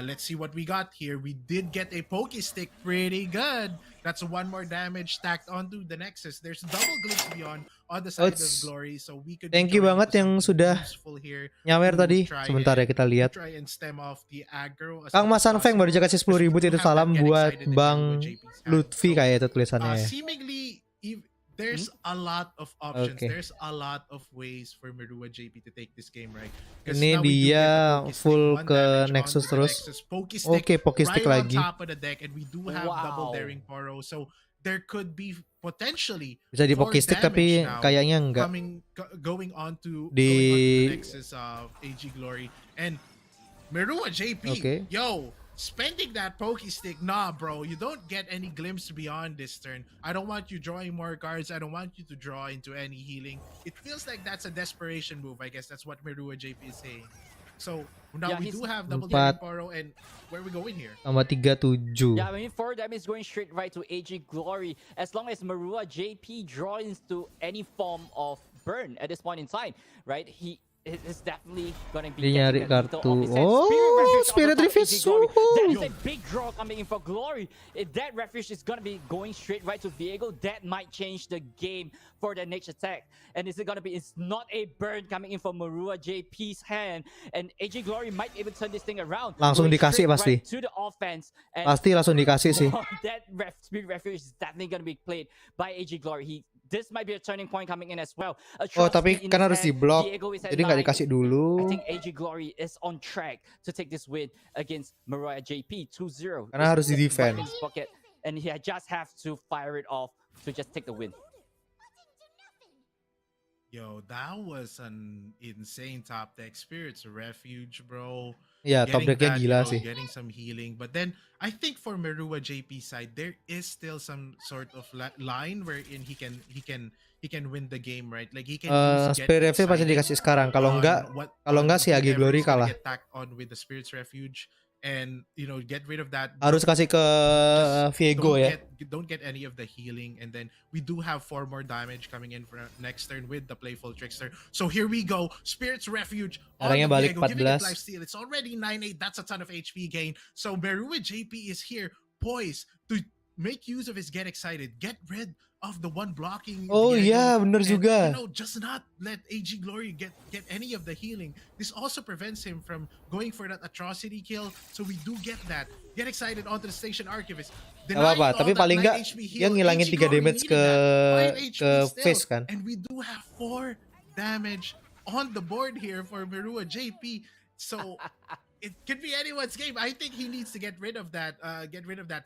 let's see what we got here. We did get a Poke Stick, pretty good. That's one more damage stacked onto the Nexus. There's double Glitch Beyond on the side of Glory, so we could thank you banget yang sudah nyawer tadi. Sebentar ya kita lihat. Try and stem off the aggro. Kang Mas Anfeng baru kasih 10.000 itu salam buat Bang Lutfi kayak itu tulisannya ya. Seemingly there's a lot of options. There's a lot of ways for Mirua JP to take this game, right? Ini dia full ke Nexus terus. Oke, Poke Stick lagi. On top of the deck, and we do have double Daring Poro, so there could be potentially bisa di Poke Stick tapi kayaknya enggak. Going on to the Nexus of AG Glory and Mirua JP. Yo, spending that Poke Stick, nah, bro. You don't get any glimpse beyond this turn. I don't want you drawing more cards. I don't want you to draw into any healing. It feels like that's a desperation move. I guess that's what Mirua JP is saying. So now we do have double Daring Poro, and where are we going here? Sama 37. Yeah, I mean 4 damage going straight right to AG Glory. As long as Mirua JP draws to any form of burn at this point in time, right? It's definitely gonna be nyari kartu. Spirit Refuge. That is a big draw coming in for Glory. If that Refuge is gonna be going straight right to Viego, that might change the game for the next attack. And is it gonna be? It's not a burn coming in from Mirua JP's hand, and AG Glory might even turn this thing around. Langsung dikasih pasti. Right to the offense. And pasti langsung dikasih sih. That Spirit Refuge is definitely gonna be played by AG Glory. This might be a turning point coming in as well. Tapi kan harus di-block. Jadi nggak dikasih dulu. I think AG Glory is on track to take this win against Mariah JP 2-0. Karena harus di-defend. And he just have to fire it off to just take the win. Yo, that was an insane top deck. Spirit's Refuge, bro. Yeah, top decknya gila sih. Getting some healing, but then I think for Mirua JP side there is still some sort of line wherein he can win the game, right? Like he can Spirit Refuge pasti dikasih sekarang. Kalau enggak si AG Glory kalah. Get tacked on with the Spirit's Refuge and get rid of that. Harus kasih ke Viego ya. Don't get any of the healing, and then we do have 4 more damage coming in for next turn with the Playful Trickster. So here we go, Spirit's Refuge on the balik Viego, giving it 14. lifesteal. It's already 9-8. That's a ton of HP gain. So Mirua JP is here, poised to make use of his Get Excited, get rid of the one blocking. Oh yeah, bener juga. Just not let AG Glory get any of the healing. This also prevents him from going for that atrocity kill. So we do get that. Get Excited onto the Station Archivist. Apa-apa, tapi paling nggak dia ngilangin 3 damage ke face kan. And we do have 4 damage on the board here for Mirua JP. So it could be anyone's game. I think he needs to get rid of that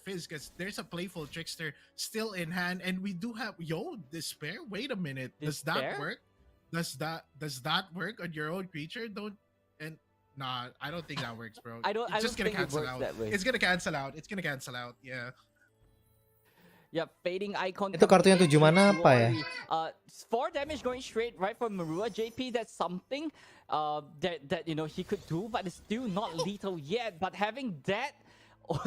Fizz, because there's a Playful Trickster still in hand, and we do have Despair. Wait a minute, does that work? Does that work on your own creature? Nah, I don't think that works, bro. It's just gonna cancel out. It's gonna cancel out. It's gonna cancel out. Yeah. Yeah, Fading Icon. Itu kartunya 7 mana apa ya? 4 damage going straight right from Mirua JP. That's something that he could do, but it's still not lethal yet. But having that,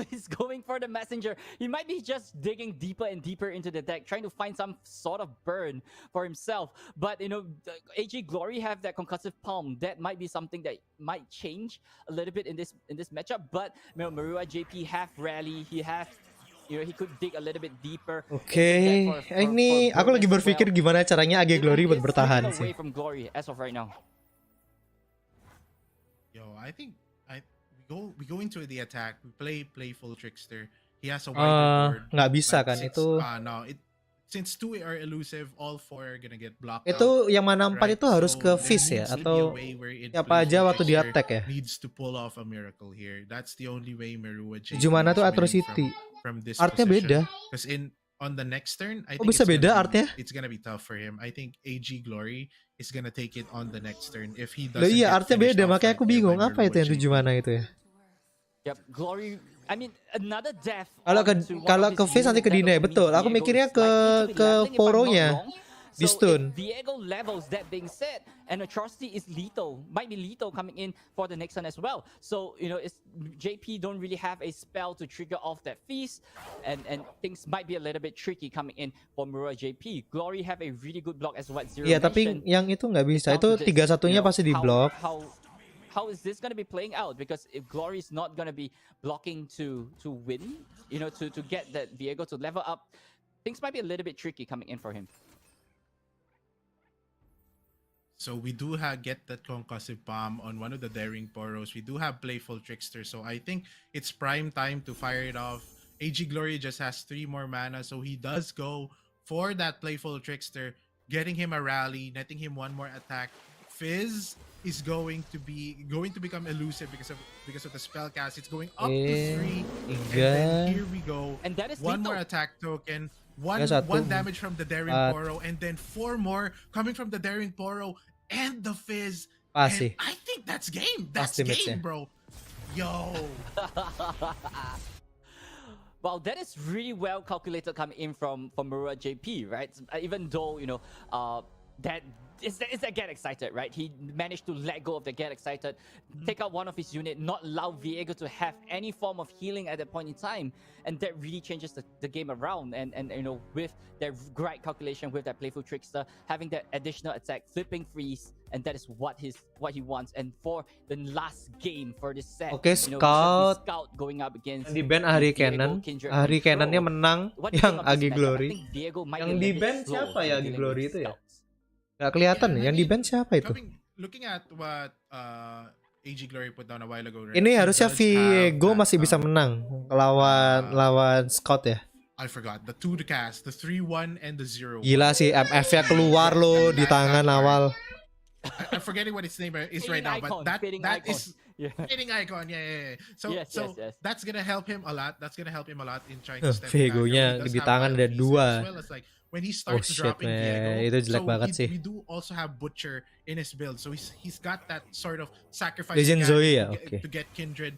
he's going for the messenger. He might be just digging deeper and deeper into the deck, trying to find some sort of burn for himself. But AG Glory have that concussive palm. That might be something that might change a little bit in this matchup. But Mirua JP have rally. He could dig a little bit deeper. Oke, ini aku lagi berpikir gimana caranya AG Glory buat bertahan sih. From Glory as of right now. Yo, I think we go into the attack. We play Playful Trickster. He has a white board. Nggak bisa kan itu. No, it since 2 are elusive, all 4 are gonna get blocked out. Itu yang mana 4 Right, itu harus ke so there Fizz ya? needs to be a Atau way wherein siapa aja Playful waktu di Trickster attack ya? needs to pull off a miracle here. That's the only way Marua 7 JP mana tuh is winning Atrocity. from this Artnya beda. position. Because on the next turn, I Kok think bisa beda artnya? it's gonna be tough for him. I think AG Glory is gonna take it on the next turn if he Loh doesn't iya, get artnya finished beda. off Makanya right aku here by bingung. Apa itu Marua yang 7 JP. mana itu ya? Yep, Glory. I mean, another death. Kalau ke Fizz nanti ke Dina ya. Betul. Aku mikirnya ke Poronya. Di stun. Viego levels, that being said, and Atrocity is lethal, might be lethal coming in for the next one as well. So, you know, it's JP don't really have a spell to trigger off that feast, and things might be a little bit tricky coming in for Mura JP. Glory have a really good block as what Zero Iya, tapi yang itu nggak bisa. Itu 3-1-nya pasti di block. How is this going to be playing out? Because if Glory is not going to be blocking to win, you know, to get that Viego to level up, things might be a little bit tricky coming in for him. So we do get that concussive bomb on one of the daring poros. We do have Playful Trickster. So I think it's prime time to fire it off. AG Glory just has 3 more mana. So he does go for that Playful Trickster, getting him a rally, netting him 1 more attack. Fizz is going to become elusive because of the spell cast. It's going up to 3. And then here we go. And that is 1 more lethal. attack token. One damage from the Daring Poro, and then 4 more coming from the Daring Poro and the Fizz. Pasti. And I think that's game. That's Pasti game, bro. Yo. Well, that is really well calculated coming in from Marua JP, right? Even though, you know, that is that get excited, right? He managed to let go of the get excited, take out one of his unit, not allow Viego to have any form of healing at that point in time, and that really changes the game around. And you know, with that great calculation, with that Playful Trickster having that additional attack, flipping freeze, and that is what he wants. And for the last game for this set, Oke, you know, Scout going up against di ban Hari Cannon. Hari Cannonnya menang yang Agi Glory. Yang di ban siapa ya Agi Glory itu ya? Gak kelihatan ya, yang di ban siapa itu? Looking at what AG Glory put down a while ago, right? Ini harusnya Viego masih bisa menang lawan Scout ya. I forgot the 2 to cast, the 3-1 and the 0. Gila sih, MF-nya keluar loh di tangan awal. I'm forgetting what its name is right now, but that is fading icon. Yeah. So that's gonna help him a lot. That's gonna help him a lot in trying to step back. Viego-nya di tangan ada 2. As well as like when he starts dropping Viego, itu jelek banget sih. We do also have Butcher in his build, so he's got that sort of sacrifice Legend Zoe, yeah, to get Kindred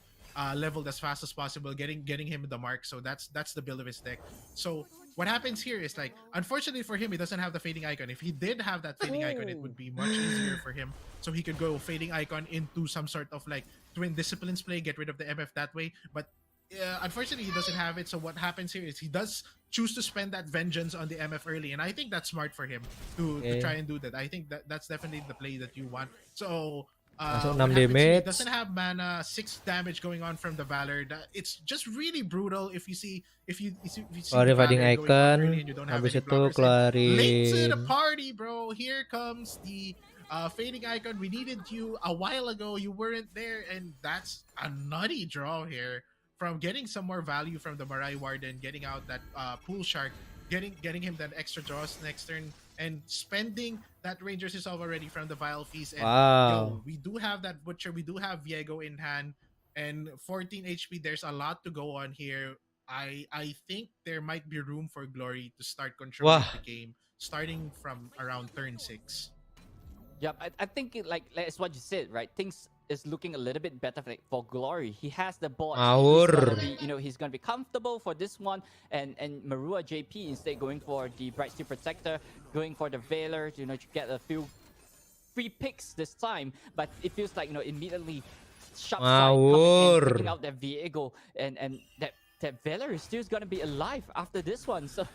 leveled as fast as possible, getting him the mark. So that's the build of his deck. So what happens here is like, unfortunately for him, he doesn't have the fading icon. If he did have that fading icon, it would be much easier for him. So he could go fading icon into some sort of like twin disciplines play, get rid of the MF that way. But unfortunately, he doesn't have it. So what happens here is he does choose to spend that vengeance on the MF early, and I think that's smart for him to try and do that. I think that's definitely the play that you want. So Masuk 6 he damage. doesn't have mana, 6 damage going on from the Valor. It's just really brutal if you see Keluarin fading icon, habis itu keluarin late to the party, bro. Here comes the fading icon. We needed you a while ago. You weren't there, and that's a nutty draw here. From getting some more value from the Marai Warden, getting out that Pool Shark, getting him that extra draws next turn, and spending that Ranger's Resolve already from the Vile Feast. And yo, we do have that Butcher, we do have Viego in hand, and 14 HP. There's a lot to go on here. I think there might be room for Glory to start controlling the game, starting from around turn 6. Yep, I think like it's what you said, right? Things is looking a little bit better for Glory. He has the board. He's gonna be comfortable for this one, and Marua JP instead going for the Bright Steel Protector, going for the Veiler, to get a few free picks this time. But it feels like immediately sharp side coming in, picking out that Viego, and that Veiler is still gonna be alive after this one. So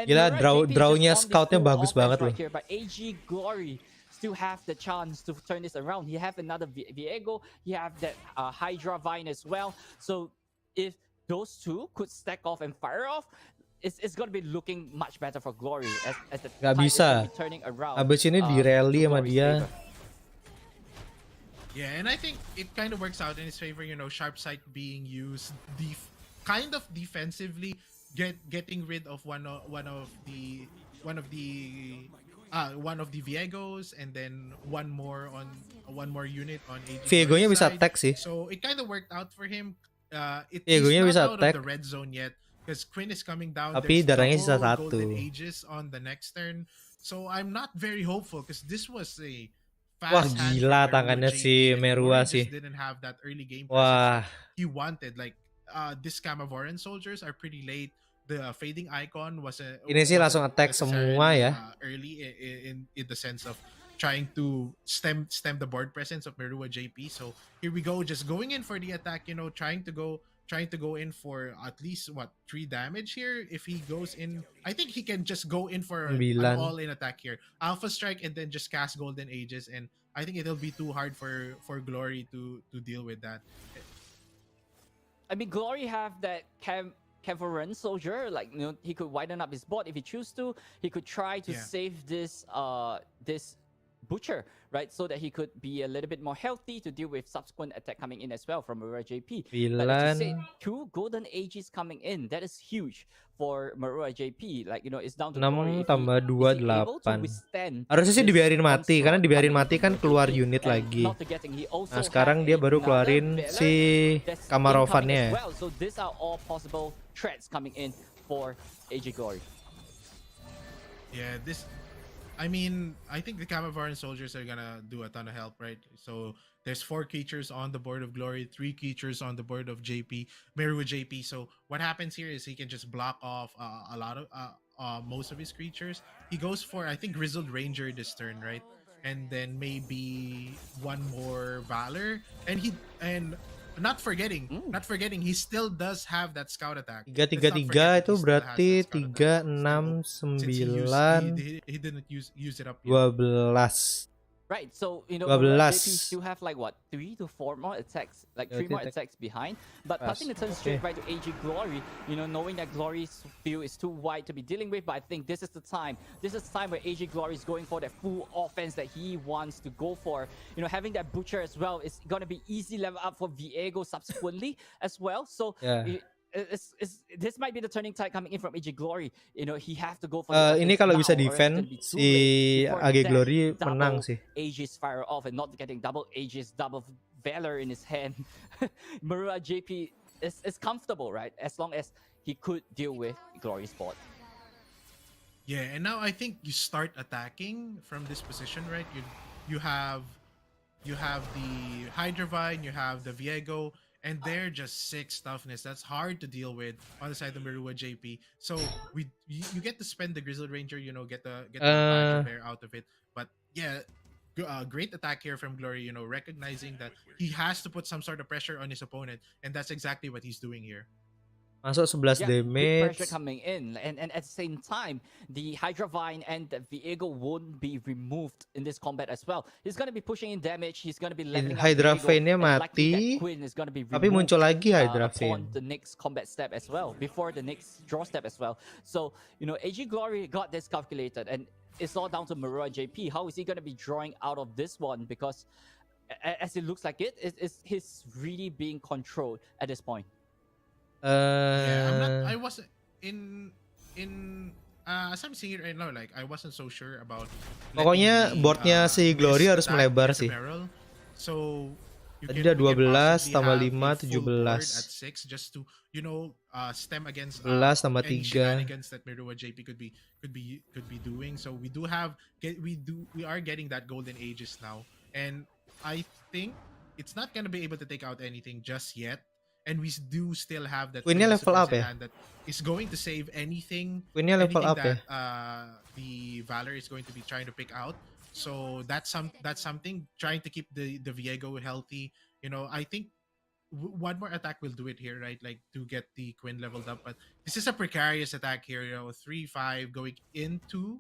gila, drawnya Scoutnya bagus banget loh. But AG Glory still have the chance to turn this around. He have another Viego, he have that Hydra Vine as well. So if those two could stack off and fire off, it's gonna be looking much better for Glory as the gak bisa turning around. Abis ini di rally sama dia. Yeah, and I think it kind of works out in his favor. Sharp sight being used kind of defensively getting rid of one of the Viegos, and then one more unit on AG Viegonya Glory's bisa side. attack sih. So it kind of worked out for him. He's Viegonya not bisa out of the attack, red zone yet because Quinn is coming down. tapi There's darahnya sisa double golden 1. ages on the next turn. So I'm not very hopeful because this was a Wah fast hand gila from Merua tangannya si JP, and Merua Glory sih. just didn't have that early game presence Wah, that he wanted. Like this Camavoran soldiers are pretty late. The fading icon ini sih langsung wasn't attack semua necessarily ya. early in the sense of trying to stem the board presence of Merua JP. So here we go, just going in for the attack. Trying to go in for at least 3 damage here. If he goes in, I think he can just go in for an 9. all-in attack here. Alpha strike and then just cast Golden Ages, and I think it'll be too hard for Glory to deal with that. I mean, Glory have that Cavaran soldier, like he could widen up his board if he choose to. He could try to save this butcher, right, so that he could be a little bit more healthy to deal with subsequent attack coming in as well from Marua JP. But as you said, 2 golden ages coming in, that is huge for Marua JP. Like it's down to 6 Glory tambah 2 is he able to 8. withstand Harusnya sih this dibiarin mati, onslaught karena dibiarin coming mati in kan from keluar JP. unit And lagi. not forgetting, he also Nah sekarang have dia baru another keluarin Valor si that's incoming Kamarovannya. as well. So these are all possible threats coming in for AG Glory. Yeah, I think the Camavoran soldiers are gonna do a ton of help, right? So there's 4 creatures on the board of Glory, 3 creatures on the board of JP, Merua JP. So what happens here is he can just block off a lot of most of his creatures. He goes for, I think, Grizzled Ranger this turn, right? And then maybe one more Valor, and not forgetting, he still does have that scout attack. 3-3-3 itu berarti 3, 6, 9, He didn't use it up yet. 12. Right, so Marua JP still have like 3 to 4 more attacks, like 3 more attacks behind. But passing the turn straight right to AG Glory, knowing that Glory's field is too wide to be dealing with. But I think this is the time. This is the time where AG Glory is going for that full offense that he wants to go for. Having that butcher as well is gonna be easy level up for Viego subsequently as well. So. Yeah. This might be the turning tide coming in from AG Glory. He have to go for ini kalau bisa defend si AG Glory menang sih. Aegis fire off and not getting double Aegis, double Valor in his hand. Marua JP is comfortable, right? As long as he could deal with Glory's board. Yeah, and now I think you start attacking from this position, right? You have the Hydravine, you have the Viego, and they're just 6 toughness. That's hard to deal with on the side of Merua JP. So you get to spend the Grizzled Ranger, get the Badger Bear out of it. But yeah, great attack here from Glory, recognizing that he has to put some sort of pressure on his opponent, and that's exactly what he's doing here. Masuk 11 big damage. pressure coming in, and at the same time, the Hydravine and the Viego won't be removed in this combat as well. He's gonna be pushing in damage. He's gonna be leveling up Hydravine-nya Viego, and likely mati. that Quinn is gonna be Tapi removed, muncul lagi upon Hydravine. the next combat step as well, before the next draw step as well. So AG Glory got this calculated, and it's all down to Marua JP. How is he gonna be drawing out of this one? Because as it looks like he's really being controlled at this point. Yeah, I wasn't as I'm seeing it right now, like I wasn't so sure about. Pokoknya boardnya si Glory harus melebar sih. So tadi udah 12 tambah 5 17. At 6 just to stem against 11 tambah any 3. shenanigans that Merua JP could be doing. So we are getting that golden ages now, and I think it's not gonna be able to take out anything just yet. And we do still have that Queen-nya level up ya? that is going to save anything. Queen-nya level up that, ya? The Valor is going to be trying to pick out. So that's something, trying to keep the Viego healthy. I think one more attack will do it here, right? Like to get the Quinn leveled up. But this is a precarious attack here. 3-5 going into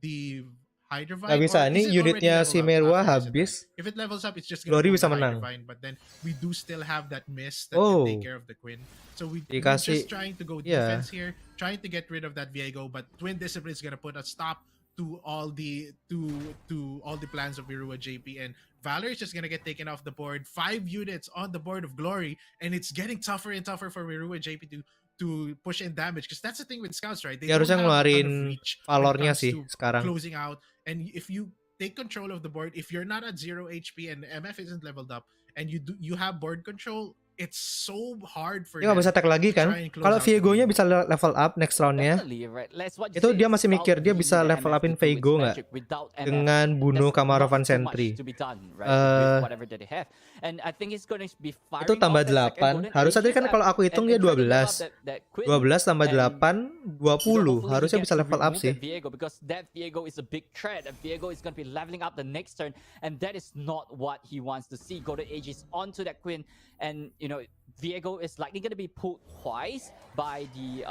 the Hydravine. Gak bisa, nih unitnya si Merua habis. If it levels up, it's just Glory bisa menang. But then we do still have that miss that can take care of the Quinn. So we're just trying to go defense here, trying to get rid of that Viego. But Twin Discipline is gonna put a stop to all the plans of Merua JP, and Valor is just gonna get taken off the board. 5 units on the board of Glory, and it's getting tougher and tougher for Merua JP to push in damage, because that's the thing with scouts, right? They Dia don't harusnya have a ton of ngeluarin reach when it valornya comes sih to sekarang. closing out. And if you take control of the board, if you're not at 0 HP and MF isn't leveled up, and you have board control, it's so hard for Dia nggak them bisa attack lagi to kan? try and close Kalau out the Viego-nya game. bisa level up next roundnya, Definitely, right. Let's watch itu this. dia masih Scout mikir dia really bisa need level MF upin to do its Viego nggak magic. Without MF, dengan bunuh there's Kamarovan not too much Sentry. to be done, right, with whatever that they have. And I think he's going to be firing Itu tambah off that second 8. golden Harusnya tadi aegis kan kalau aku hitung and dia try to level 12. up that queen. 12 tambah And 8, 20. Harusnya bisa level up sih. Viego, because that Viego is a big threat. That Viego is going to be leveling up the next turn, and that is not what he wants to see. Golden Aegis onto that queen, and you know Viego is likely going to be pulled twice by the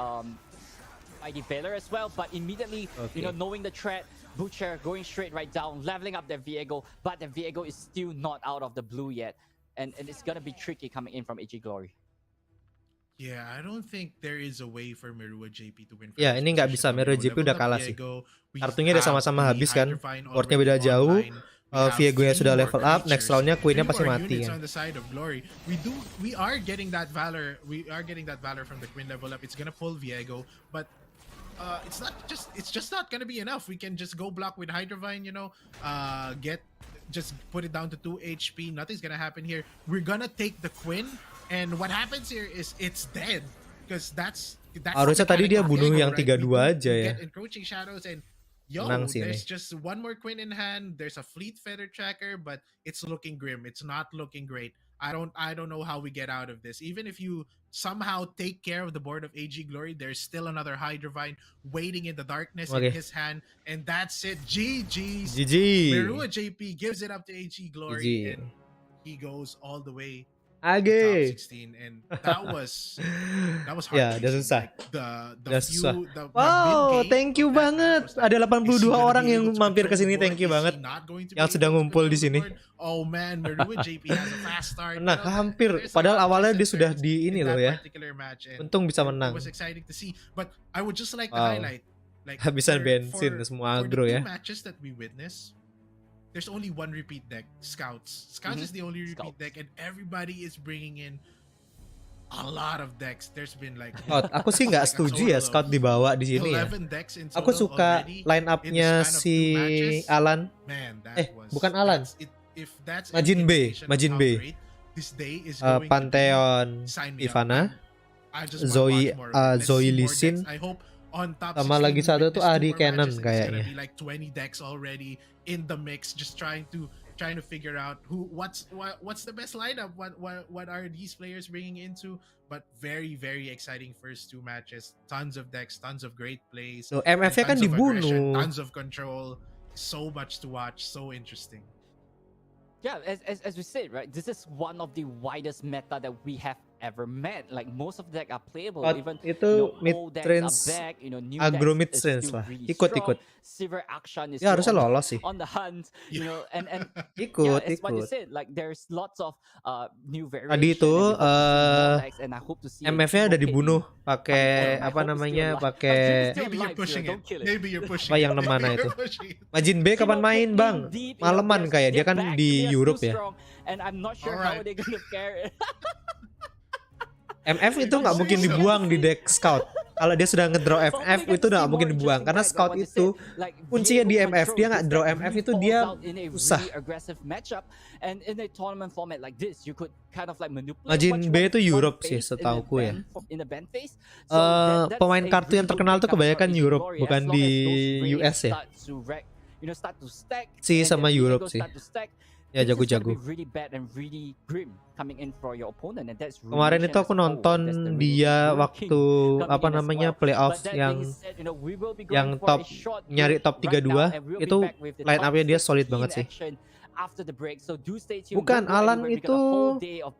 Valor as well. But immediately, you know, knowing the threat, Butcher going straight right down, leveling up their Viego, but the Viego is still not out of the blue yet, and it's going to be tricky coming in from AG Glory. Yeah, I don't think there is a way for Merua JP to win. Ya, ini nggak bisa. Merua JP udah kalah sih. Kartunya udah sama-sama habis kan. Boardnya beda jauh. Viego-nya sudah level up. Next roundnya Queen-nya pasti mati kan. We are getting that valor. We are getting that valor from the Queen level up. It's gonna pull Viego, but it's just not gonna be enough. We can just go block with Hydrovine, you know, just put it down to 2 HP. Nothing's gonna happen here. We're gonna take the Queen, and what happens here is it's dead, because that's harusnya tadi dia bunuh Viego, yang 3-2 aja ya. Get encroaching shadows, and there's just one more Queen in hand. There's a fleet feather tracker, but it's looking grim. It's not looking great. I don't know how we get out of this. Even if you somehow take care of the board of AG Glory, there's still another Hydrovine waiting in the darkness in his hand, and that's it. GG's. Merua JP gives it up to AG Glory, and he goes all the way top 16, and that was hard. Ya, udah susah. The wow, thank you banget. Ada 82 orang yang mampir ke sini. Thank you banget. Yang sudah ngumpul di sini. Oh man, Merua JP has a fast start. Nah, hampir. Padahal awalnya dia sudah di ini loh ya. Untung bisa menang. It was exciting to see, but I would just like to highlight, like, habisan bensin semua agro ya. Matches that we witness, there's only one repeat deck, Scouts. Scouts is the only repeat deck, and everybody is bringing in a lot of decks. There's been like aku sih nggak setuju ya Scout dibawa di sini ya. Aku suka line up-nya si Alan. Bukan Alan. Majin B. Pantheon Ivana, Zoe Lisin, sama lagi satu tuh Ari Cannon kayaknya. Like 20 decks already in the mix, just trying to figure out what's the best lineup, what are these players bringing into. But very, very exciting first two matches. Tons of decks, tons of great plays. So MF-nya kan dibunuh. Tons of control. So much to watch. So interesting. Yeah, as we said, right, this is one of the widest meta that we have ever met. Like most of the deck are playable. But even itu mid-range, agro mid-range lah. Really ikut. Silver Action is ya harusnya lolos sih. On the hunt, you know, and ikut. What you said, like there's lots of new variations. Tadi itu and I hope to see MF-nya udah dibunuh pakai apa namanya? Pakai Maybe you're pushing apa yang mana itu? Majin B kapan main, Bang? Maleman kayak dia kan di Europe ya. And I'm not sure how they gonna pair it. MF itu nggak mungkin dibuang di deck Scout. Kalau dia sudah ngedraw FF itu nggak mungkin dibuang, karena Scout itu kuncinya di MF. Dia nggak draw MF itu dia susah. Majin B itu Europe sih setauku ya. Pemain kartu yang terkenal tuh kebanyakan Europe, bukan di US ya. Si sama Europe sih. Ya jago-jago. Kemarin itu aku nonton dia waktu apa namanya playoff yang top nyari top 32 itu line up-nya dia solid banget sih. Bukan Alan itu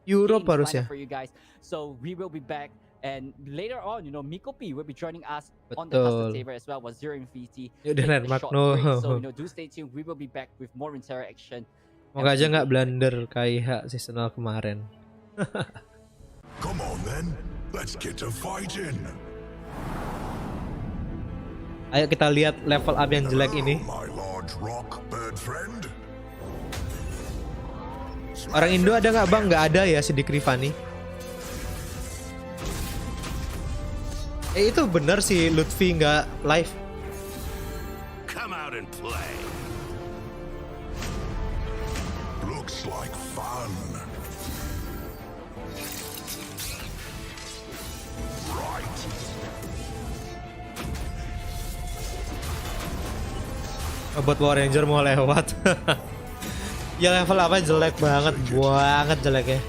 Europe harusnya. And later on, you know, Miko P will be joining us Betul. on the custom saver as well. Was Zero Infinity. Dan Magno. So you know, do stay tuned. We will be back with more RUNETERRA action. Moga aja nggak blunder kayak seasonal kemarin. Come on then, let's get to fighting. Ayo kita lihat level up yang jelek ini. Orang Indo ada nggak Bang? Nggak ada ya, Sidik Rifani. Itu bener sih Lutfi nggak live. Come out and play. Looks like fun. Right. Buat Power Ranger mau lewat. Ya level apa jelek banget jeleknya.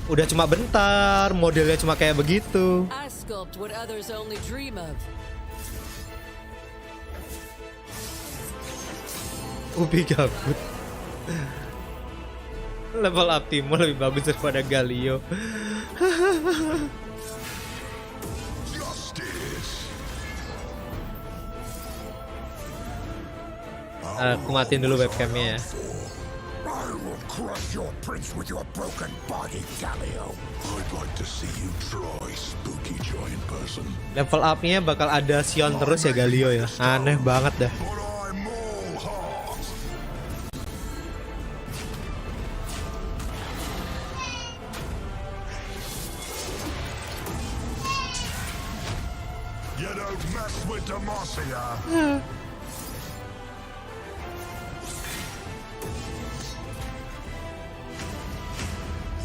Udah cuma bentar, modelnya cuma kayak begitu. I sculpt what others only dream of. Ubi gabut. Level up Timo lebih bagus daripada Galio. Aku matiin dulu webcamnya ya. I will crush your prince with your broken body, Galio. I'd like to see you try spooky giant person. Level up-nya bakal ada Sion terus ya Galio ya. Aneh banget dah. But I'm all heart. You don't mess with Demacia.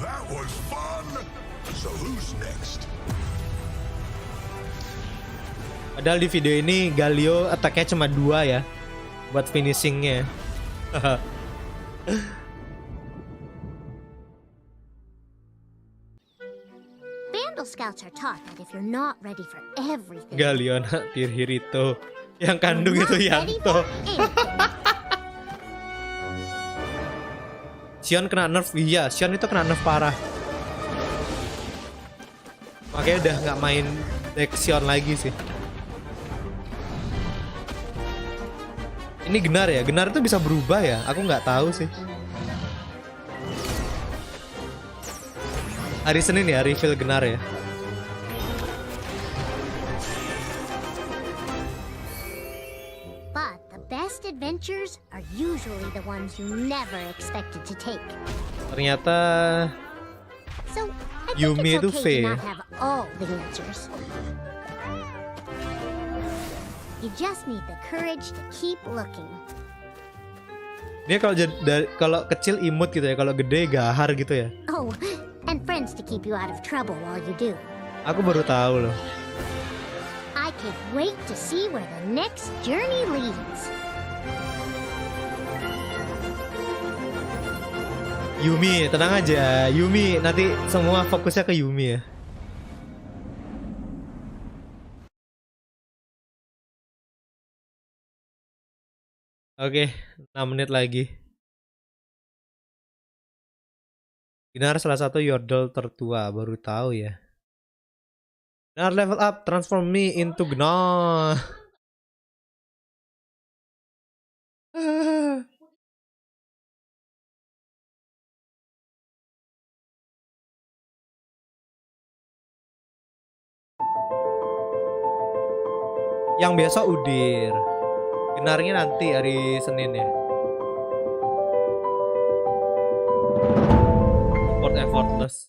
That was fun. So who's next? Padahal di video ini Galio attack-nya cuma 2 ya. Buat finishingnya. Vandal scouts are taught that if you're not ready for everything, Galio anak Tirhirito. Yang kandung you're itu not ready Yanto. for anything. Sion kena nerf, iya Sion itu kena nerf parah. Makanya udah nggak main deck Sion lagi sih. Ini Genar ya, Genar itu bisa berubah ya, aku nggak tahu sih. Hari Senin ya, reveal Genar ya. But the best adventures are usually the ones you never expected to take. Ternyata So I think Yumi itu it's okay V. to not have all the answers. You just need the courage to keep looking. dia kalau kecil imut gitu ya, kalau gede gahar gitu ya. Oh, and friends to keep you out of trouble while you do. Aku baru tahu loh. I can't wait to see where the next journey leads. Yumi, tenang aja. Yumi, nanti semua fokusnya ke Yumi ya. Oke, 6 menit lagi. Dinar salah satu yordle tertua, baru tahu ya. Dinar level up, transform me into Gnar. Yang besok Udir. Gnarnya nanti hari Senin ya. Support effortless.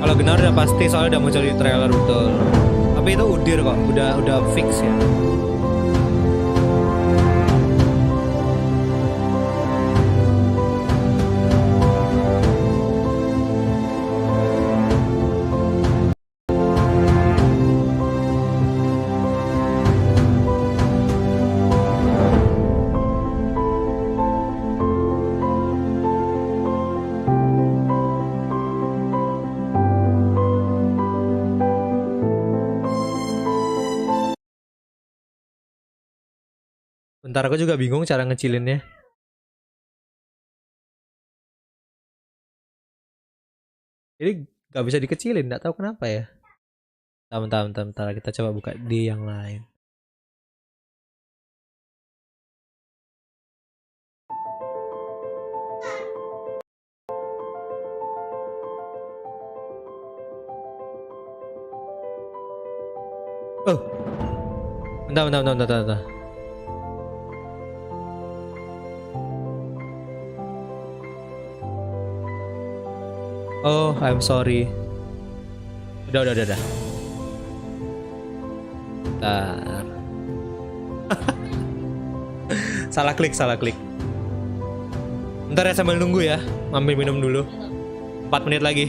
Kalau Genar udah pasti, soalnya udah muncul di trailer betul. Tapi itu Udir kok, udah fix ya. Bentar, aku juga bingung cara ngecilinnya. Jadi gak bisa dikecilin, gak tahu kenapa ya. Bentar, kita coba buka di yang lain. Oh, bentar. Oh, I'm sorry. Udah. Bentar. Salah klik. Bentar ya, sambil nunggu ya. Ambil minum dulu. 4 menit lagi.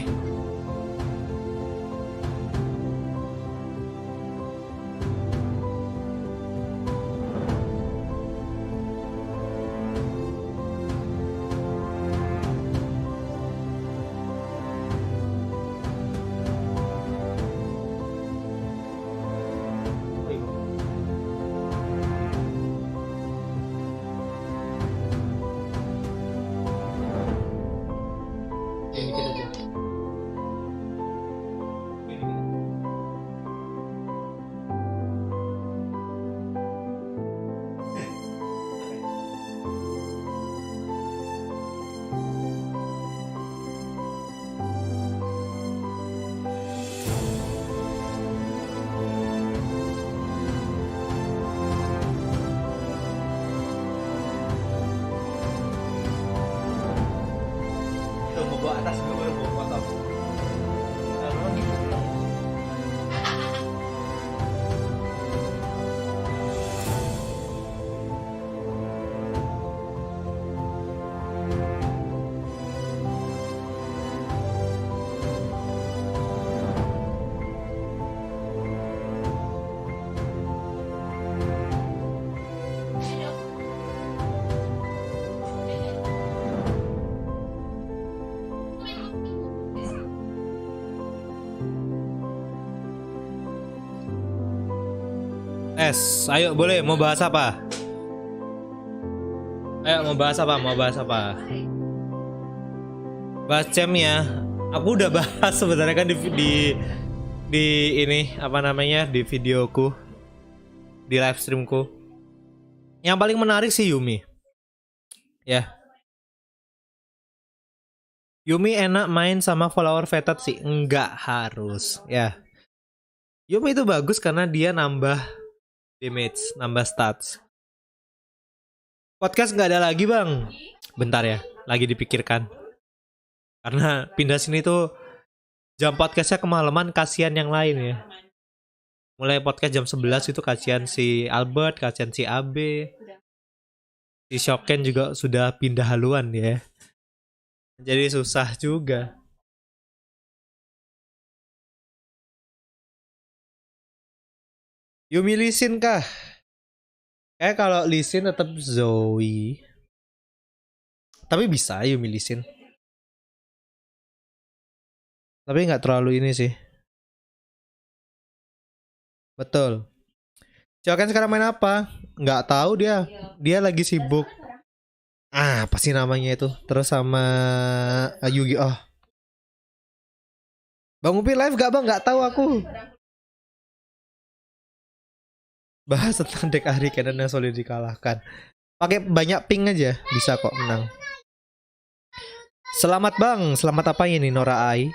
Ayo boleh, mau bahas apa? Bahas cem ya. Aku udah bahas sebenarnya kan di ini apa namanya, di videoku, di live streamku. Yang paling menarik sih Yumi. Ya. Yumi enak main sama follower vetted sih, enggak harus ya. Yumi itu bagus karena dia nambah damage, nambah stats. Podcast nggak ada lagi bang. Bentar ya, lagi dipikirkan. Karena pindah sini tuh jam podcastnya kemalaman, kasihan yang lain ya. Mulai podcast jam 11 itu kasihan si Albert, kasihan si AB. Si Shoken juga sudah pindah haluan ya. Jadi susah juga. Yumi Lisin kah? Kalau Lisin tetap Zoe. Tapi bisa Yumi Lisin. Tapi nggak terlalu ini sih. Betul. Shoken sekarang main apa? Nggak tahu dia. Dia lagi sibuk. Apa sih namanya itu? Terus sama Yugi. Oh. Bang Upi live gak bang? Nggak tahu aku. Bahas tentang deck Ahri Cannon yang solid dikalahkan. Pakai banyak ping aja bisa kok menang. Selamat bang. Selamat apa ini Nora Ai?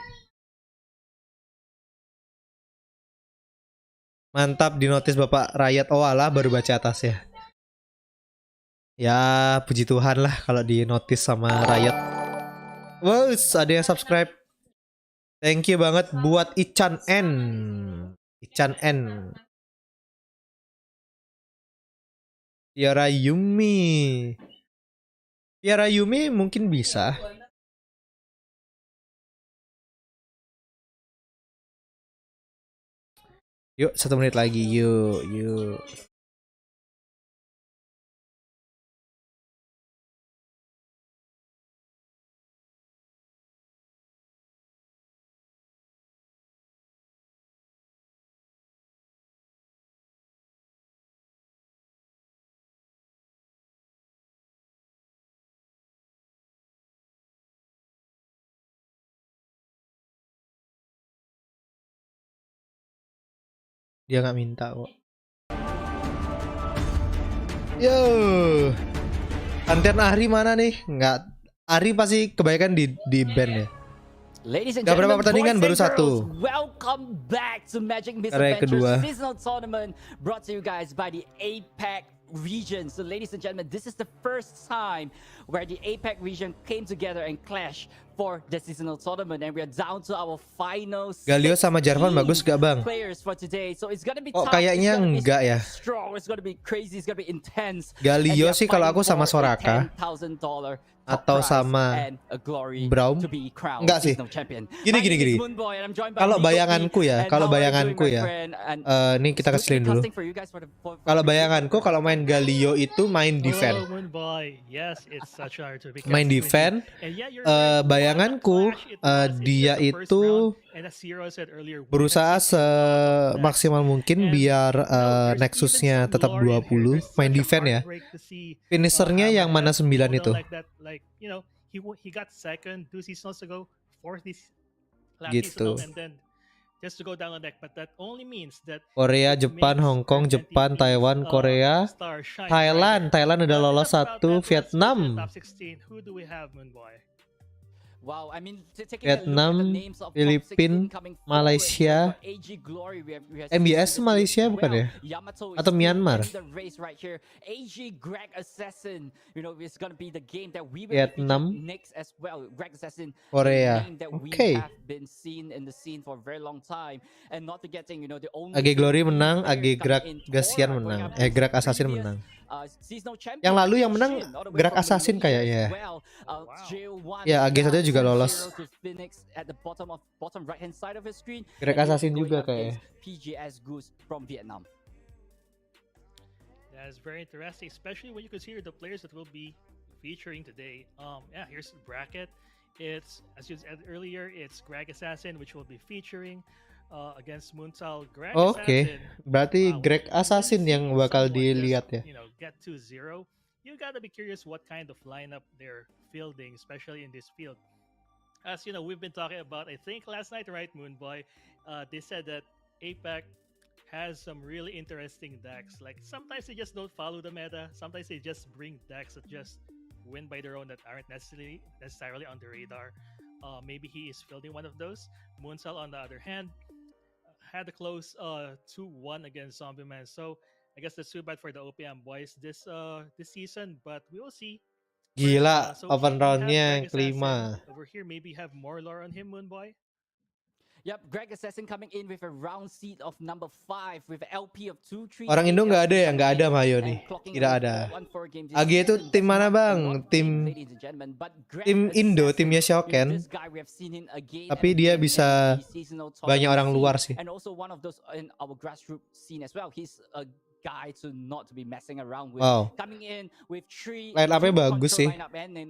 Mantap, di notice Bapak Rakyat. Oh alah, baru baca atas ya. Ya puji Tuhan lah kalau di notice sama Rakyat. Wow, ada yang subscribe. Thank you banget buat Ican N. Tiara Yumi mungkin bisa. Yuk 1 menit lagi. Yuk. Dia nggak minta kok. Yo, Antian Ahri mana nih? Nggak, Ahri pasti kebanyakan di band ya. Ladies and Gak berapa gentlemen, pertandingan, boys baru and satu. girls, welcome back to Magic Miss Karya Adventures kedua. seasonal tournament brought to you guys by the APAC region. So ladies and gentlemen, this is the first time where the APAC region came together and clashed for the seasonal tournament, and we are down to our final Galio sama Jarvan bagus gak bang? players for today. So it's gonna be Oh tough, kayaknya it's gonna be enggak ya. strong, it's gonna be crazy, it's gonna be intense. Galio sih kalau aku sama Soraka atau sama Braum. Enggak sih. Gini. Kalau bayanganku ya, ini kita kecilin dulu. Kalau bayanganku kalau main Galio itu main defense. Main defense. Bayanganku dia itu berusaha semaksimal mungkin biar Nexusnya tetap 20, main defense ya. Finishernya yang mana 9 itu. Gitu. Korea, Jepang, Hong Kong, Jepang, Taiwan, Korea, Thailand udah lolos 1, Vietnam. Wow, I mean, Vietnam, Filipina, Malaysia, MBS Malaysia bukan ya? Atau Myanmar? Vietnam, Korea. Oke. AG Glory menang, AG Gasian menang, Gerak Assassin menang. Yang lalu yang menang Gerak Assassin kayaknya. Ya, AG saja juga lolos. Gerak Assassin juga kayaknya. That's very interesting, especially when you consider the players that will be featuring today. Yeah, here's the bracket. It's, as you said earlier, it's Greg Assassin, which will be featuring against Muntal. Oke, berarti Greg Assassin yang bakal dilihat ya. Get to 0. You gotta be curious what kind of lineup they're fielding, especially in this field. As you know, we've been talking about, I think last night, right, Moonboy? They said that APAC has some really interesting decks. Like sometimes they just don't follow the meta. Sometimes they just bring decks that just win by their own that aren't necessarily on the radar. Maybe he is fielding one of those. Moonsal, on the other hand, had a close 2-1 against Zombie Man. So I guess that's too bad for the OPM boys this season, but we will see. Gila, open roundnya yang kelima. Over here, maybe have more lore on him, Moonboy. Yep, Greg Assassin coming in with a round seat of number 5 with LP of 2-3. Orang Indo nggak ada ya, nggak ada Mayo nih, tidak ada. AG itu tim mana bang? Tim Indo, timnya Shoken. Tapi dia bisa banyak orang luar sih. And also one of those in our grassroots scene as well. He's a guy to not to be messing around with. Wow. Coming in with 3 line up-nya bagus sih.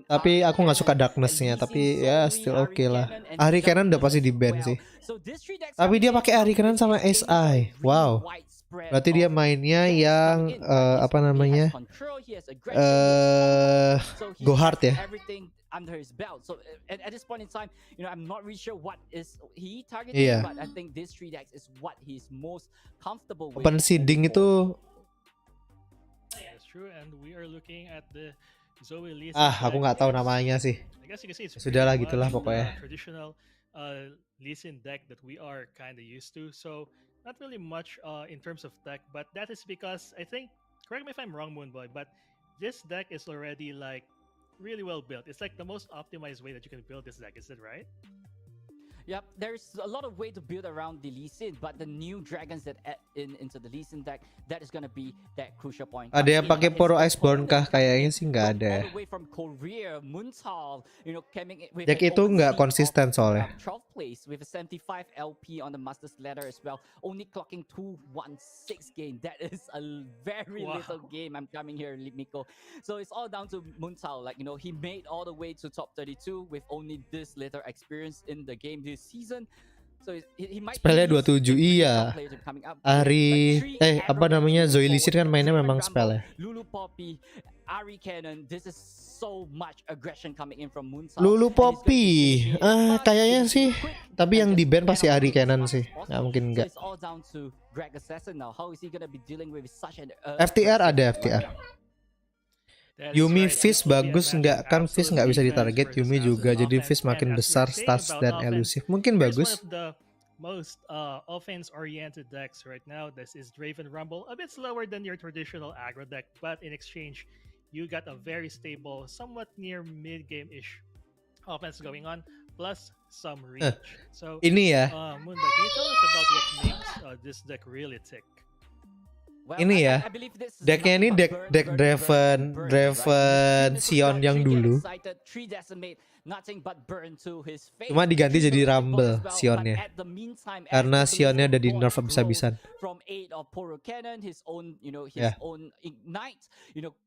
Tapi aku nggak suka darkness-nya, tapi ya still oke lah. Ari Cannon udah pasti di ban sih. Tapi dia pakai Ari Cannon sama SI. Wow. Berarti dia mainnya yang apa namanya? Go hard ya. Under his belt. So at this point in time, I'm not really sure what is he targeting, but I think this 3 decks is what he's most comfortable with. Open seeding itu That's true, and we are looking at the Zoe Lee. aku nggak tahu namanya sih. Sudahlah gitulah pokoknya. Traditional Lee Sin deck that we are kind of used to. So not really much in terms of deck, but that is because I think, correct me if I'm wrong, Moonboy, but this deck is already like really well built. It's like the most optimized way that you can build this deck, is it right? Yep, there's a lot of way to build around the Lee Sin, but the new dragons that add into the Lee Sin deck, that is gonna be that crucial point. Ada yang pakai Poro Iceborne kah? Kayaknya sih nggak ada. Deck itu nggak konsisten soalnya. 12th place with a 75 LP on the Master's Ladder as well, only clocking 216 game. That is a very little game. I'm coming here, Miko. So it's all down to Muntal. Like he made all the way to top 32 with only this little experience in the game this season. So he might spellnya 27 iya. Ari apa namanya, Zoe Lee Sin kan mainnya memang spell ya. Lulu Poppy, Ari Cannon, this is so much aggression coming in from Moonsal. Lulu Poppy, kayaknya sih. Tapi yang di ban pasti Ari Cannon sih. Nggak mungkin enggak. FTR ada FTR. That is Yumi right. Fizz This will be a bagus match nggak? of Kan Fizz absolute nggak bisa defense ditarget, versus Yumi juga. absolute Jadi offense. Fizz makin And as we besar were saying stats about dan offense, elusif. Mungkin here's one bagus. of the most offense-oriented decks right now. This is Draven Rumble, a bit slower than your traditional aggro deck, but in exchange, you got a very stable, somewhat near mid-game-ish offense going on, plus some reach. So, Ini ya. Moonboy, can you tell us about what makes this deck really tick? Well, Ini ya. I believe this is Decknya ini nothing but deck Draven right? Sion yang dulu. Three decimate, nothing but burn to his face. Cuma diganti jadi Triple Rumble as well, Sionnya. but at the meantime, as Karena the Sionnya udah di ballistic nerf bot habis-habisan. grows from 8 of Poro Cannon, his own, his Yeah. own ignite,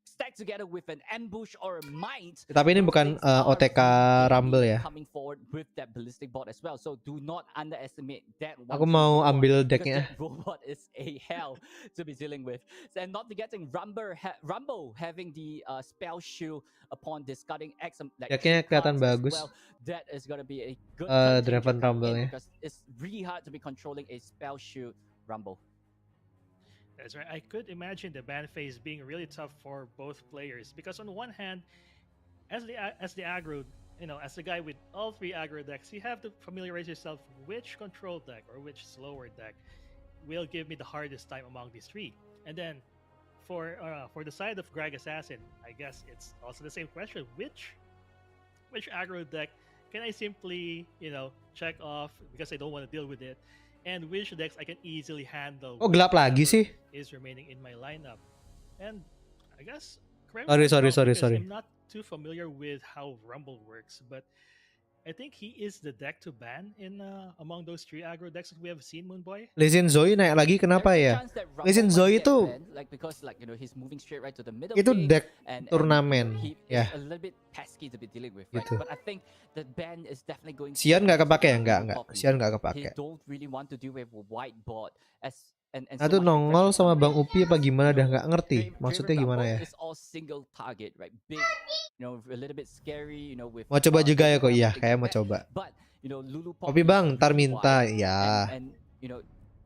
stacked together with an ambush or a might. Tapi ini those bukan things are OTK really Rumble ya. coming forward with that ballistic bot as well. So do not underestimate that one. Aku mau robot, ambil because decknya. that robot is a hell to be dealing with. And not forgetting Rumble having the spell shield upon discarding X like Decknya kelihatan cards as bagus. well. That is gonna be a good Draven contingent coming Rumble in ya. because it's really hard to be controlling a spell shield Rumble. That's right. I could imagine the ban phase being really tough for both players because on the one hand, as the aggro, as the guy with all three aggro decks, you have to familiarize yourself which control deck or which slower deck will give me the hardest time among these three. And then for the side of Greg Assassin, I guess it's also the same question: which aggro deck can I simply check off because I don't want to deal with it? And which decks I can easily handle. Oh, gelap lagi sih. Is remaining in my lineup. And I guess Sorry. I'm not too familiar with how Rumble works, but I think he is the deck to ban in among those three aggro decks that we have seen, Moonboy. Legend Zoe naik lagi kenapa ya? Legend Zoe itu itu deck turnamen ya. Gitu. Sion nggak kepake ya? Nggak. Sion nggak kepake. Nah tuh nongol sama Bang Upi apa gimana dah nggak ngerti maksudnya gimana ya? Mau coba juga ya kok, iya kayak mau coba. Upi Bang ntar minta ya.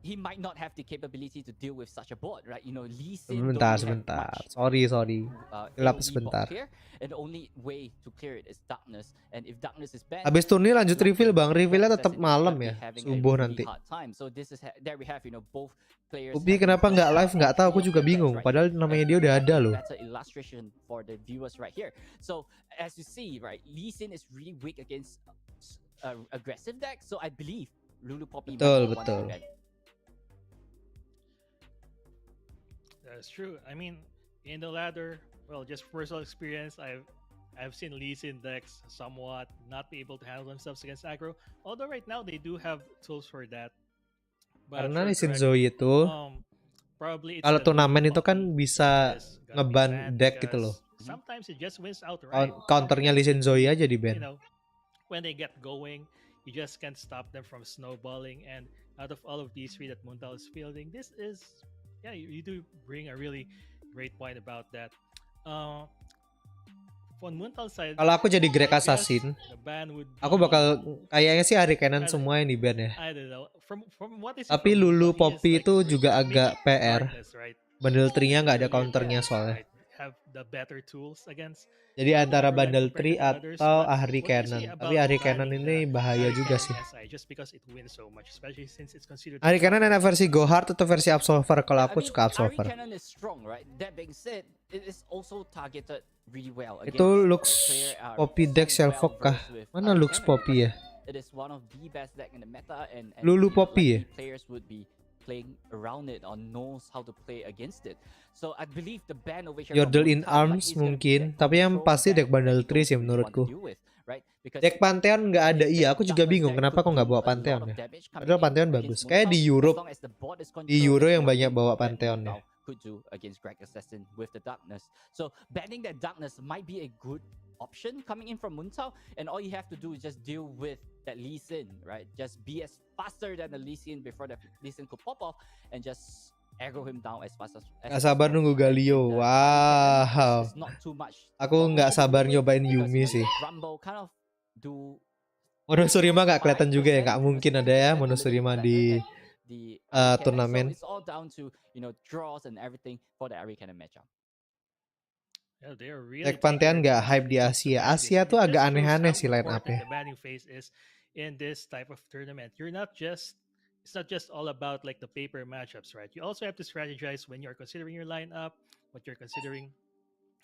He might not have the capability to deal with such a board, right? Lee Sin Sebentar. Sorry. Gelap sebentar. And the only way to clear it is darkness. And if darkness is banned, habis turni lanjut reveal Bang. Revealnya tetap malam ya, subuh nanti. So this is there we have, both players. Upi kenapa nggak live nggak tahu, aku juga bingung. Padahal namanya dia udah ada loh. That's an illustration for the viewers right here. So as you see, right, Lee Sin is really weak against aggressive deck. So I believe Lulu Poppy. Betul. That's true. I mean, in the ladder, well, just personal experience, I've seen Lee Sin decks somewhat not be able to handle themselves against aggro. Although right now they do have tools for that. Karena Lee Sin Zoe itu kalau turnamen itu kan bisa ngeban deck gitu loh. Sometimes it just wins outright. Counternya Lee Sin Zoe aja di ban. When they get going, you just can't stop them from snowballing. And out of all of these three that Muntal is fielding, this is. Yeah, you do bring a really great point about that. On Muntal side, kalau aku jadi Greg Assassin, aku bakal kayaknya sih Ari Cannon semua yang di ban ya. Tapi Lulu Poppy itu juga agak PR. Bundle tree-nya nggak ada counternya soalnya. Jadi antara bundle tree atau Ahri Cannon. Tapi Ahri Cannon ini bahaya juga sih. Ahri Cannon enak versi Go Hard atau versi Absolver? Kalau aku suka Absolver. Itu Lux Poppy deck Selfok kah? Mana Lux Poppy ya? Lulu Poppy ya? Playing around it or knows how to play against it. So I believe the ban over here Yordle in Arms mungkin, tapi yang pasti deck Bundle Tree sih menurutku. Deck Pantheon nggak ada, iya aku juga bingung kenapa kok nggak bawa Pantheon ya. Padahal Pantheon bagus. Kayak di Euro yang banyak bawa Pantheon ya. Could do against Greg Assassin with the darkness. So banning that darkness might be a good option coming in from Muntao, and all you have to do is just deal with that Lee Sin, right? Just be as faster than the Lee Sin before the Lee Sin could pop off, and just aggro him down as fast as. Gak sabar nunggu Galio, wow. Aku nggak sabar nyobain Yumi sih. Monosurima nggak kelihatan juga ya, nggak mungkin ada ya Monosurima di turnamen. So it's all down to draws and everything for the Ari Cannon matchup. Yeah, they are really Deck Pantheon taking nggak their hype time di to Asia. ban this, Asia and tuh it agak just shows aneh-aneh how sih line important up-nya. the banning phase is in this type of tournament. It's not just all about like the paper matchups, right? You also have to strategize when you're considering your lineup, what you're considering,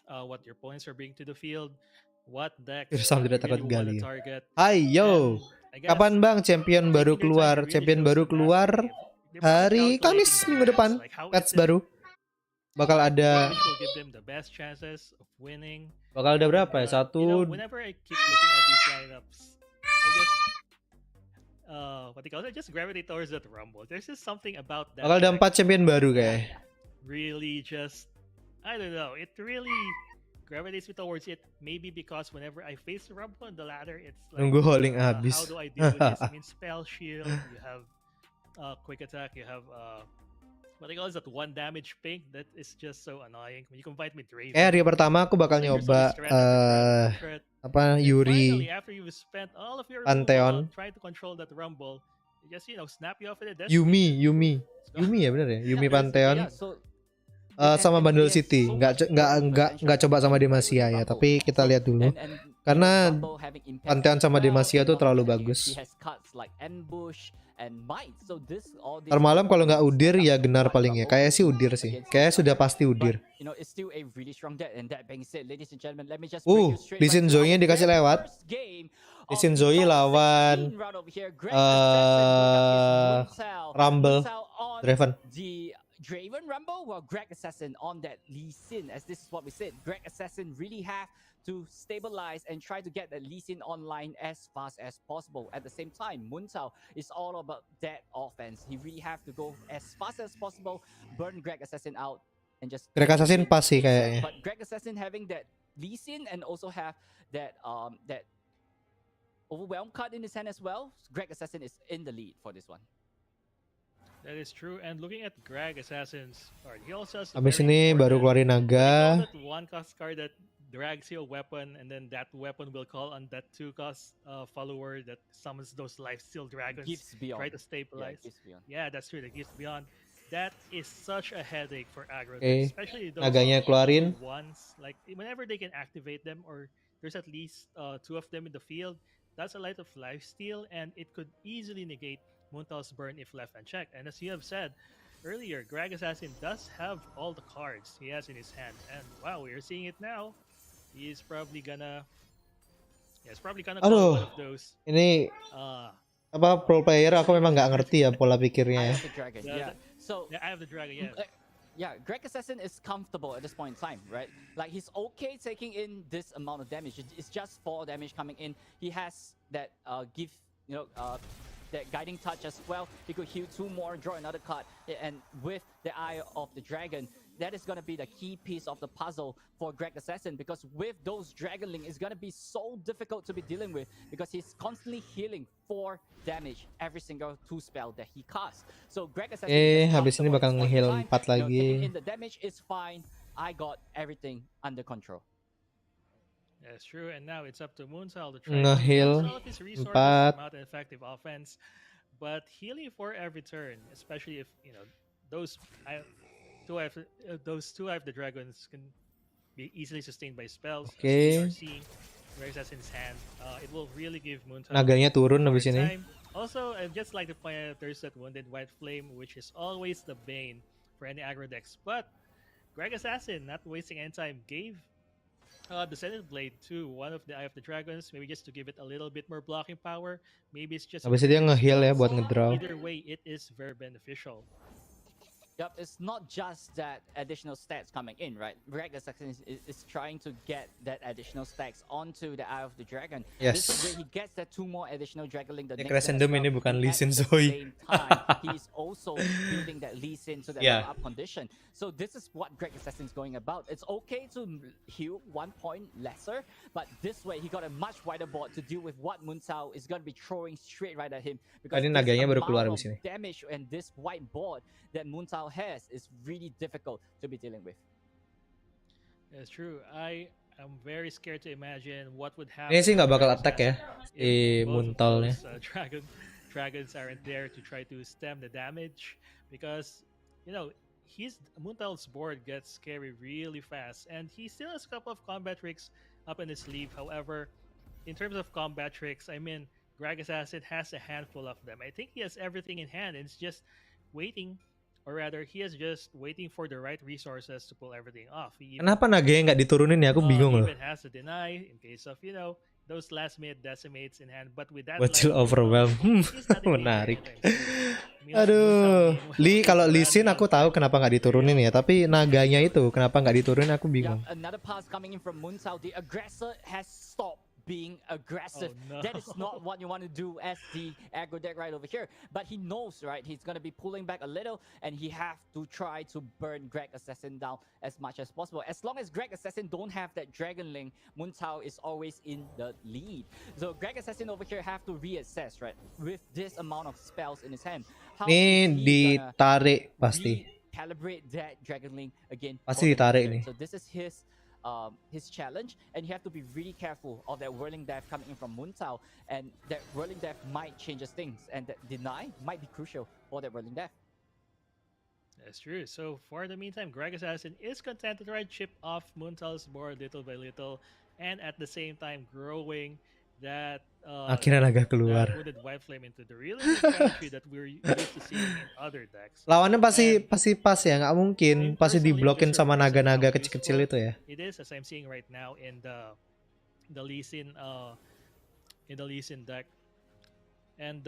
what your opponents are bringing to the field, what decks Sam you tidak takut really want to gali ya. target. Hai yo. And I Kapan guess bang champion baru taking their time keluar? really Champion shows baru the keluar mastery of they're probably hari calculating Kamis the minggu maths, depan. like how Patch is it baru bakal ada. which will give them the best chances of winning. Bakal ada berapa ya? But you know, Satu. whenever I keep looking at these lineups, I just what do you call it? I just gravitate towards that rumble. There's just something about that Bakal ada deck 4 champion baru kayak. really just I don't know. It really gravitates me towards it. Maybe because whenever I face the rumble on the ladder, it's like Nunggu holding how habis. do I deal with this? I mean, spell shield. You have quick attack. You have what do you call it? That one damage ping that is just so annoying. When you combine it with Draven. Hari pertama aku bakal so there's nyoba always threat after threat. apa And Yuri finally, after you've spent all of your Pantheon. removal trying to control that rumble, you just snap you off with it. Yumi ya bener ya, Yumi Pantheon. Yeah, so Sama Bundle City, nggak coba sama Demacia ya, tapi kita lihat dulu. Karena Pantheon sama Demacia tuh terlalu bagus. Ntar malam kalau nggak Udir ya Genar palingnya. Kayak sih Udir sih. Kayak sudah pasti Udir. Lee Sin Zoe-nya dikasih lewat. Lee Sin Zoe lawan Rumble Draven. Draven Rumble, well, Greg Assassin on that Lee Sin, as this is what we said. Greg Assassin really have to stabilize and try to get that Lee Sin online as fast as possible. At the same time, Muntao is all about that offense. He really have to go as fast as possible, burn Greg Assassin out, and just... Greg Assassin pas sih kayaknya. But Greg Assassin having that Lee Sin and also have that that overwhelm card in his hand as well, Greg Assassin is in the lead for this one. That is true. And looking at Greg Assassin's card, he also has Abis ini baru keluarin naga. That one cost card that drags you a weapon, and then that weapon will call on that 2-cost follower that summons those lifesteal dragons. Gifts Beyond. Try to stabilize. Yeah, that's true. The Gifts Beyond. That is such a headache for aggro, especially those naganya keluarin. ones. Like whenever they can activate them, or there's at least 2 of them in the field. That's a lot of lifesteal, and it could easily negate Muntao's burn if left unchecked. And as you have said earlier, Greg Assassin does have all the cards he has in his hand. And wow, we're seeing it now. He's probably gonna call one of those. Ini apa pro player aku memang nggak ngerti ya pola pikirnya ya. I have the dragon, yeah. Yeah, Greg Assassin is comfortable at this point in time, right? Like he's okay taking in this amount of damage. It's just 4 damage coming in. He has that that guiding touch as well. He could heal 2 more, draw another card, and with the Eye of the Dragon, that is going to be the key piece of the puzzle for Greg Assassin, because with those Dragonling, it's going to be so difficult to be dealing with because he's constantly healing 4 damage every single 2 spell that he casts. So Greg Assassin habis ini bakal nge-heal 4 lagi. The damage is fine. I got everything under control. That's true, and now it's up to Moonsal to try nge-heal all of his resources out an effective offense. But healing for every turn, especially if those two have the dragons can be easily sustained by spells. Okay. Seeing Greg Assassin's hand, it will really give Moonsal naganya turun habis ini. Also, I'd just like to point out there's that Wounded White Flame, which is always the bane for any aggro decks. But Greg Assassin, not wasting any time, gave the Senate Blade to one of the Eye of the Dragons, maybe just to give it a little bit more blocking power. Maybe it's just habis itu dia nge-heal ya buat ngedraw. Either way, it is very beneficial. Yep, it's not just that additional stats coming in, right? Greg Assassin is trying to get that additional stacks onto the Eye of the Dragon. Yes. This is where he gets that 2 more additional Dragonling. The next Crescendo ini bukan Lee Sin Zoe. He's also building that Lee Sin to that up condition. So this is what Greg Assassin is going about. It's okay to heal 1 point lesser, but this way he got a much wider board to deal with what Muntao is going to be throwing straight right at him. Because ini naganya baru keluar di sini. Damage and this white board that Muntao has is really difficult to be dealing with. That's true. I am very scared to imagine what would happen. Ini sih nggak bakal attack ya si Muntalnya. Dragons aren't there to try to stem the damage, because Muntal's board gets scary really fast, and he still has a couple of combat tricks up in his sleeve. However, in terms of combat tricks, I mean, Greg Assassin has a handful of them. I think he has everything in hand, and it's just waiting, or rather, he is just waiting for the right resources to pull everything off. Kenapa naganya nggak diturunin ya? Aku bingung he loh. even has to deny in case of those last minute decimates in hand. But with that, Bocil line, overwhelm. he's not in danger Menarik. anytime soon. Aduh, Lee kalau Lee Sin Ramping aku up tahu for kenapa nggak diturunin ya, tapi naganya itu kenapa nggak diturunin aku Yeah, bingung. another pass coming in from Muntao. The aggressor has stopped being aggressive. Oh, no. That is not what you want to do as the aggro deck right over here. But he knows, right? He's going to be pulling back a little, and he have to try to burn Greg Assassin down as much as possible. As long as Greg Assassin don't have that Dragon Link, Muntao is always in the lead. So Greg Assassin over here have to reassess, right? With this amount of spells in his hand. How Ini is he gonna ditarik pasti. recalibrate that Dragon Link again? Pasti for the ditarik next turn? nih. So this is his challenge, and you have to be really careful of that whirling death coming in from Muntao, and that whirling death might change things, and that deny might be crucial for that whirling death. That's true. So for the meantime, Greg Assassin is content to try to chip off Muntal's board little by little, and at the same time growing that Akhirnya naga keluar. that wounded white flame into the really good strategy that we're used to seeing in other decks. Lawannya pasti And pas ya, nggak mungkin I'm pasti personally diblokin just sama surprised at naga-naga how kecil-kecil useful itu ya. it is, as I'm seeing right now in the Lee Sin deck. And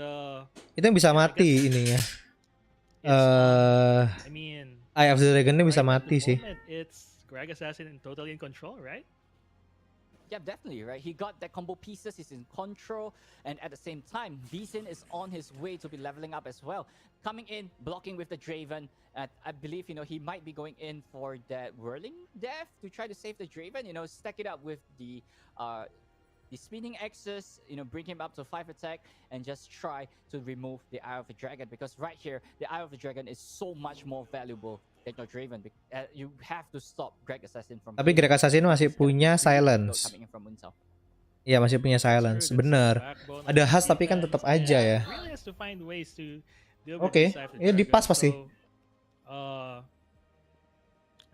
Itu yang bisa yeah, I mati guess ininya. it's I mean, Eye of the Dragon-nya bisa right at mati the sih. moment, it's Greg Assassin totally in control, right? Yeah, definitely, right? He got that combo pieces, he's in control, and at the same time, Lee Sin is on his way to be leveling up as well. Coming in, blocking with the Draven, I believe, he might be going in for that Whirling Death to try to save the Draven, stack it up with the spinning X's, bring him up to 5 attack, and just try to remove the Eye of the Dragon, because right here, the Eye of the Dragon is so much more valuable than your Draven. You have to stop Greg Assassin from... Tapi Greg Assassin masih punya silence. coming in from Muntao. Iya, masih punya silence. True, that's the Bener. backbone of Ada his khas tapi kan defense, tetap aja and ya. really has to find ways to deal with Oke, this Eye of the ya Dragon. dipas pasti. So,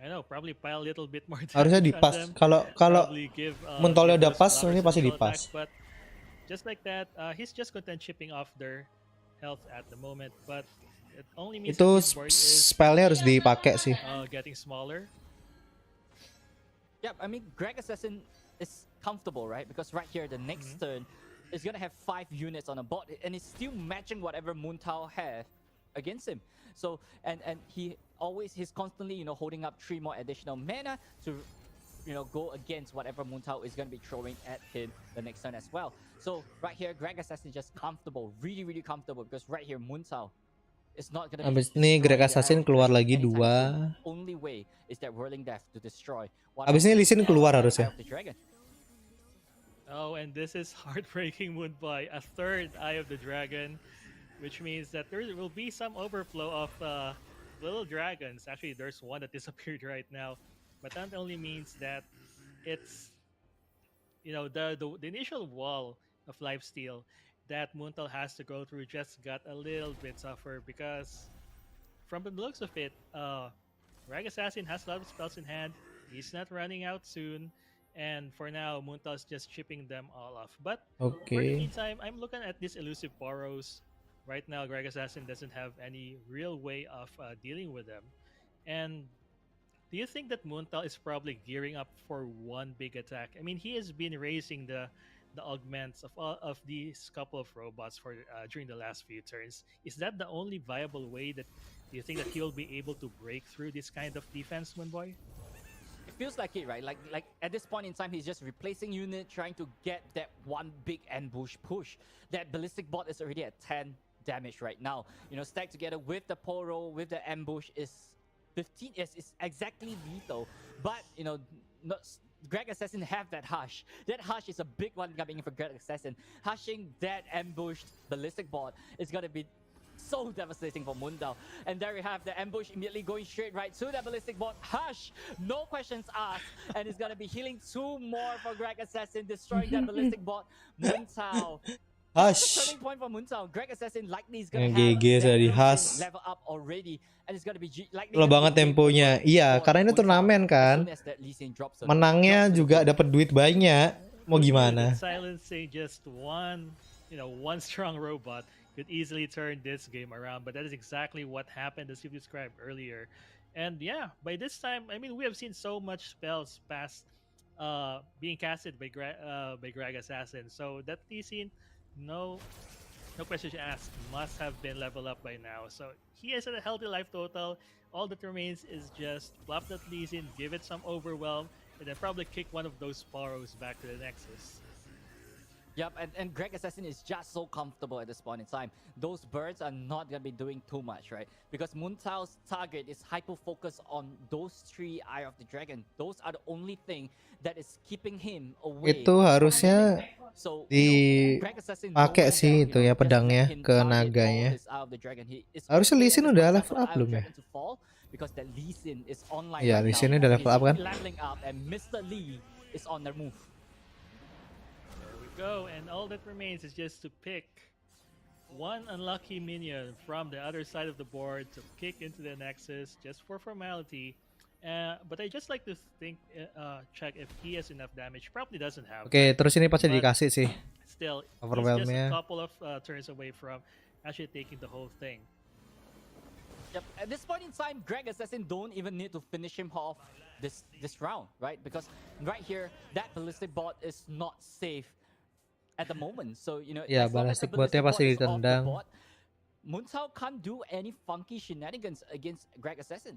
I know, probably pile a little bit more Harusnya damage on dipas. them. Kalau Probably give Muntolnya give udah those pas, flowers ini pasti physical dipas. attack, but just like that, he's just content chipping off their health at the moment, but it only means Itu that his board is spellnya harus dipakai sih. getting smaller. Yeah, I mean, Greg Assassin is comfortable, right? Because right here, the next turn is going to have 5 units on a board, and it's still matching whatever Muntao has against him. So, and he's constantly, holding up 3 more additional mana to, go against whatever Muntao is going to be throwing at him the next turn as well. So, right here, Greg Assassin is just comfortable, really, really comfortable, because right here, Muntao is not going to Abis ini Greg Assassin keluar lagi 2. Only way is that Whirling Death to destroy. Abis ini Lee Sin keluar harusnya. Oh, and this is heartbreaking wound by a third Eye of the Dragon, which means that there will be some overflow of little dragons. Actually, there's one that disappeared right now, but that only means that it's the initial wall of lifesteal that Muntal has to go through just got a little bit tougher, because from the looks of it, Rag Assassin has a lot of spells in hand. He's not running out soon, and for now, Muntal's just chipping them all off. But for the Oke. meantime, I'm looking at these elusive Boros. Right now, Greg Assassin doesn't have any real way of dealing with them. And do you think that Muntal is probably gearing up for one big attack? I mean, he has been raising the augments of these couple of robots for during the last few turns. Is that the only viable way that you think that he will be able to break through this kind of defense, Moonboy? It feels like it, right? Like at this point in time, he's just replacing unit, trying to get that one big ambush push. That ballistic bot is already at 10 damage right now. Stacked together with the poro, with the ambush is 15. Yes, it's exactly lethal. But Greg Assassin have that hush. That hush is a big one coming in for Greg Assassin. Hushing that ambushed ballistic bot is gonna be so devastating for Muntao. And there we have the ambush immediately going straight right to that ballistic bot. Hush! No questions asked. And it's gonna be healing 2 more for Greg Assassin, destroying that ballistic bot. Muntao Hush. turning point for Muntao. Greg Assassin likely is gonna have GG that tadi Lee Sin Has. level up already, and it's gonna be likely Slow gonna banget be game temponya. over Iya, for karena ini Muntao turnamen as kan. soon as that Lee Sin drops Menangnya to the juga board. dapat duit banyak. Mau Who knew that gimana? silencing just one strong robot could easily turn this game around, but that is exactly what happened as you described earlier. And yeah, by this time, I mean, we have seen so much spells past being casted by Greg Assassin. So that Lee Sin, no question asked, must have been leveled up by now. So he is at a healthy life total. All that remains is just plop that Lee Sin, give it some overwhelm, and then probably kick one of those Sporos back to the Nexus. Yep, and Greg Assassin is just so comfortable at this point in time. Those birds are not going to be doing too much, right? Because Muntao's target is hyper-focused on those 3 Eye of the Dragon. Those are the only thing that is keeping him away. Itu harusnya So, Greg Assassin dipakai knowing sih that, itu ya just let pedangnya him ke target all naganya. his Eye of the Dragon. He is Harusnya okay Lee at Sin this udah point in time level for the up Eye of belum ya? Dragon to fall, because that Lee Sin is online Iya, right Lee now. Sin udah level up kan? He's leveling up, and Mr. Lee is on the move. Go, and all that remains is just to pick one unlucky minion from the other side of the board to kick into the Nexus just for formality. But I just like to check if he has enough damage. Probably doesn't have. Oke, terus ini pasti dikasih sih. Still, he's just a Overwhelm-nya. couple of turns away from actually taking the whole thing. Yep. At this point in time, Greg Assassin don't even need to finish him off this round, right? Because right here, that ballistic bot is not safe at the moment. So, Ya, as long as the ballistic botnya ballistic pasti bot is off the ditendang. board, Muntao can't do any funky shenanigans against Greg Assassin.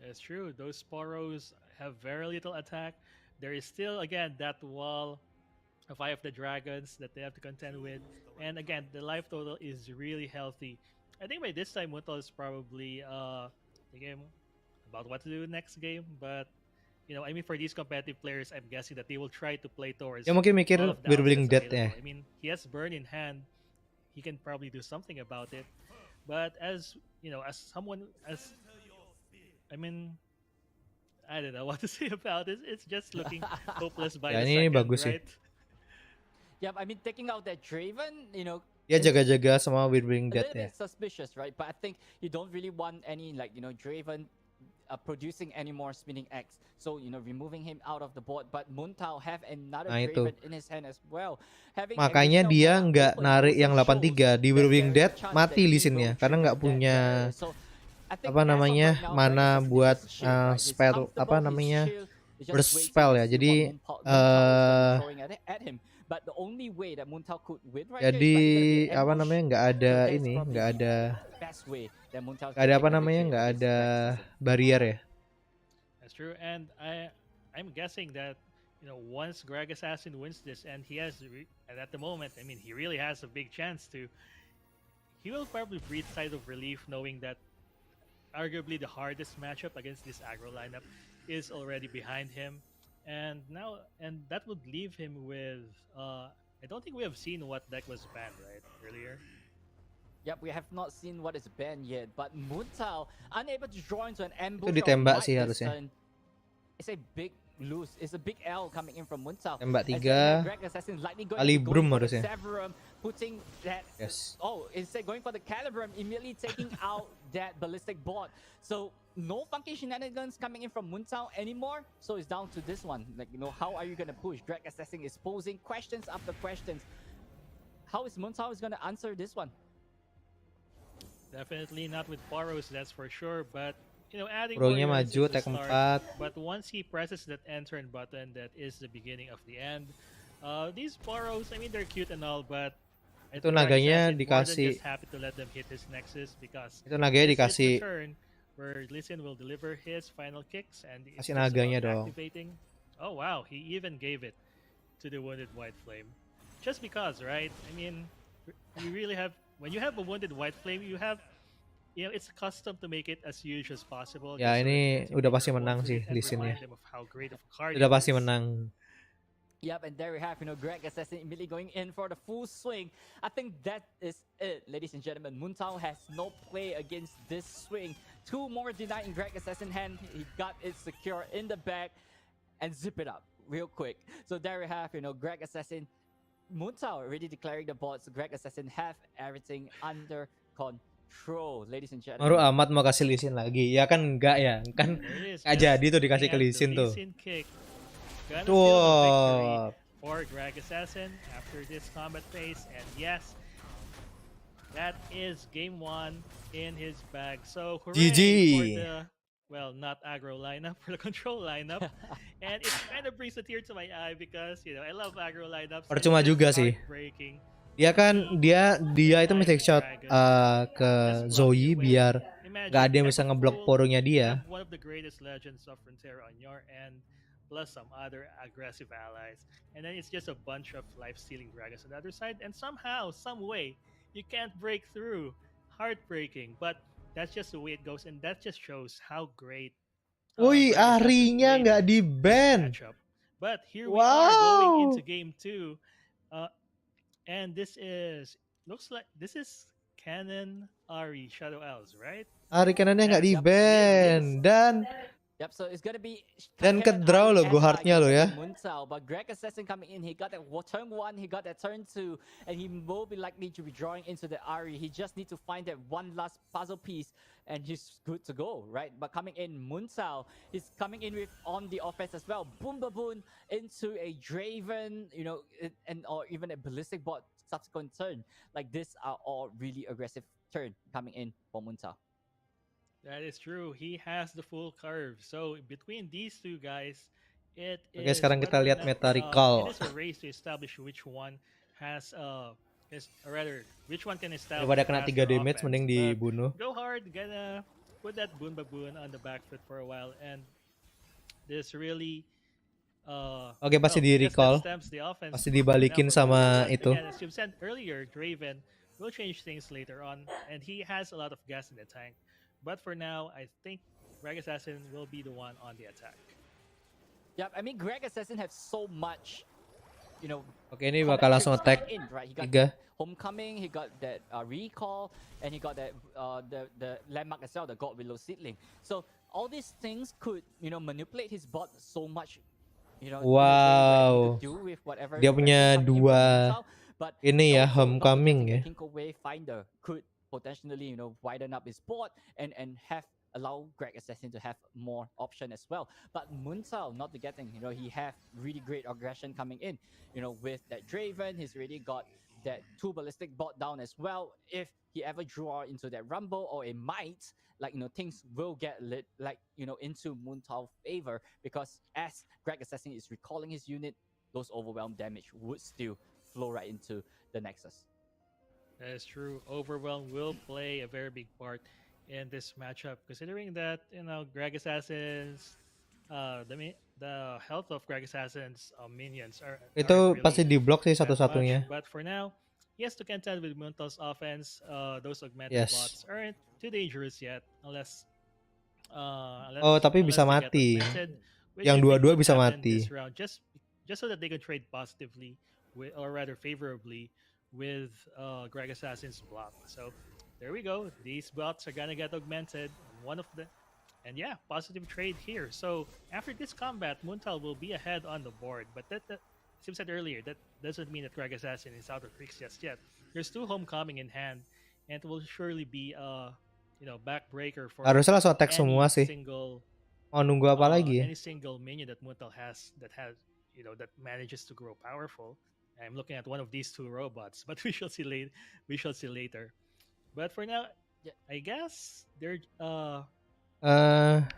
That's true. Those Sporos have very little attack. There is still, again, that wall of Eye of the Dragons that they have to contend with. And again, the life total is really healthy. I think by this time, Muntao is probably thinking about what to do next game. But, I mean, for these competitive players, I'm guessing that they will try to play towards Ya mungkin mikir all of the Wirbling outfits Death ya. available. I mean, he has Burn in hand. He can probably do something about it. But as someone, I mean, I don't know what to say about it. It's just looking hopeless by Ya, the ini second, bagus sih. right? Yeah, I mean, taking out that Draven, Dia is jaga-jaga sama Wirbling a Death little ya. bit suspicious, right? But I think you don't really want any, Draven producing any more spinning X. So, removing him out of the board. But Muntao have another Nah, itu. Draven in his hand as well. Having Makanya additional dia mana nggak open narik also yang shows 83 di that Wirbling there is a Death chance mati that he Lisinnya will karena nggak trigger that punya barrier. So, I think apa as of namanya right now, mana Greg Assassin buat is shield, right? He's spell comfortable, apa he's namanya chill, he's just burst waiting spell to ya. see Jadi what Muntao is gonna be throwing at him. But the only way that Muntao could win right here is jadi by gonna be apa ambush. namanya nggak ada So that's ini probably nggak the ada best way that Muntao nggak ada can apa take a namanya victory nggak against ada Greg Assassin. barrier ya. That's true. And I'm guessing that once Greg Assassin wins this, and he has, and at the moment, I mean, he really has a big chance to. He will probably breathe sigh of relief knowing that arguably the hardest matchup against this aggro lineup is already behind him, and that would leave him with. I don't think we have seen what deck was banned right earlier. Yep, we have not seen what is banned yet, but Muntao unable to draw into an ambush. Itu ditembak or sih might this harusnya. turn. It's a big lose. It's a big L coming in from Muntao. Tembak As 3 Greg Assassin likely going Calibrum for the harusnya. Severum, putting that. Yes. Oh, instead going for the Calibrum, immediately taking out that ballistic bot. So no funky shenanigans coming in from Muntao anymore. So it's down to this one. How are you gonna push? Greg Assassin is posing questions after questions. How is Muntao is gonna answer this one? Definitely not with Boros, that's for sure. But adding Pro-nya warriors maju is the attack start. 4. But once he presses that enter button, that is the beginning of the end. These Boros, I mean, they're cute and all, but I Itu think Greg naganya Assassin more than dikasih. just happy to let them hit his Nexus because Itu naganya this is dikasih. the turn where Lee Sin will deliver his final kicks and it's Kasih just naganya about dong. activating. Oh wow, he even gave it to the wounded White Flame. Just because, right? I mean, you really have when you have a wounded White Flame, you have it's custom to make it as huge as possible. Ya, just so ini that you udah can pasti make menang your own sih fleet and Lee Sin-nya. remind them of how great of a card Udah it pasti is. menang. Yep, and there we have, Greg Assassin immediately going in for the full swing. I think that is it, ladies and gentlemen. Muntao has no play against this swing. 2 more denied in Greg Assassin hand. He got it secure in the back and zip it up real quick. So there we have, Greg Assassin Muntao already declaring the bots. Greg Assassin have everything under control, ladies and Baru gentlemen. amat mau kasih Lee Sin lagi. Ya kan enggak ya. Kan There it is. nggak Just jadi tuh dikasih looking ke at Lee the Sin Lee tuh. Sin kick. Gonna seal the victory Tuh. for Greg Assassin after this combat phase. And yes, that is game 1 in his bag. So hooray GG. for the, well, not aggro lineup, for the control lineup. And it kind of brings a tear to my eye because, you know, I love aggro lineups. Percuma It's just juga sih. heartbreaking. Dia kan dia itu mesti shot ke Zoe biar nggak ada yang bisa ngeblok poronya dia. Have one of the greatest legends of Runeterra on your end, plus some other aggressive allies, and then it's just a bunch of life-stealing dragons on the other side, and somehow, some way, you can't break through. Heartbreaking, but that's just the way it goes, and that just shows how great. Wih, Arinya nggak di ban. But here we are going into game 2. And this is, looks like this is Canon Ari Shadow Owls, right? Ari kanannya nggak di ban dan Yep, so it's gonna be dan ke draw loh go hardnya loh ya. Muntao, but Greg Assassin coming in, he got that turn 1, he got that turn 2, and he will be likely to be drawing into the Ari. He just need to find that one last puzzle piece, and he's good to go, right? But coming in, Muntao, he's coming in with on the offense as well. Boom baboon into a Draven, you know, and or even a ballistic bot subsequent turn. Like this are all really aggressive turn coming in for Muntao. That is true. He has the full curve. So between these two guys, it Oke, is sekarang kita lihat meta recall. it is a race to establish which one has which one can establish. Daripada kena 3 damage mending dibunuh. Go hard, gonna put that boon baboon on the back foot for a while, and this really Oke, pasti di recall. Pasti dibalikin sama itu. Again, as you said earlier, Draven will change things later on, and he has a lot of gas in the tank. But for now, I think Greg Assassin will be the one on the attack. Yeah, I mean Greg Assassin has so much, you know. Oke, ini bakal langsung attack. Right? He got 3. Homecoming, he got that recall, and he got that the landmark as well, the God Willow Seedling. So all these things could, you know, manipulate his bot so much, you know. Wow. Do with whatever Dia punya 2 but ini ya, Homecoming ya. Away Finder could potentially, you know, widen up his board and allow Greg Assassin to have more option as well. But Muntao not getting, you know, he have really great aggression coming in, you know, with that Draven. He's really got that 2 ballistic bot down as well. If he ever draw into that rumble or a might, like, you know, things will get lit, like, you know, into Muntao favor, because as Greg Assassin is recalling his unit, those overwhelm damage would still flow right into the Nexus. That is true. Overwhelm will play a very big part in this matchup, considering that, you know, Greg Assassin's the health of Greg Assassin's minions are Itu really pasti di block sih satu-satunya. But for now, he has to contend with Muntal's offense. Those augmented bots aren't too dangerous yet, unless tapi bisa mati. Yang dua-dua bisa mati. Just so that they can trade positively or rather favorably with Greg Assassin's block. So there we go. These bots are gonna get augmented. And yeah, positive trade here. So after this combat, Muntal will be ahead on the board. But that as I said earlier, that doesn't mean that Greg Assassin is out of tricks just yet. There's 2 Homecoming in hand, and it will surely be you know, backbreaker for harusnya langsung attack semua sih. Mau nunggu apa lagi? Any single minion that Muntal has that manages to grow powerful. I'm looking at one of these 2 robots, but we shall see later. But for now, I guess they're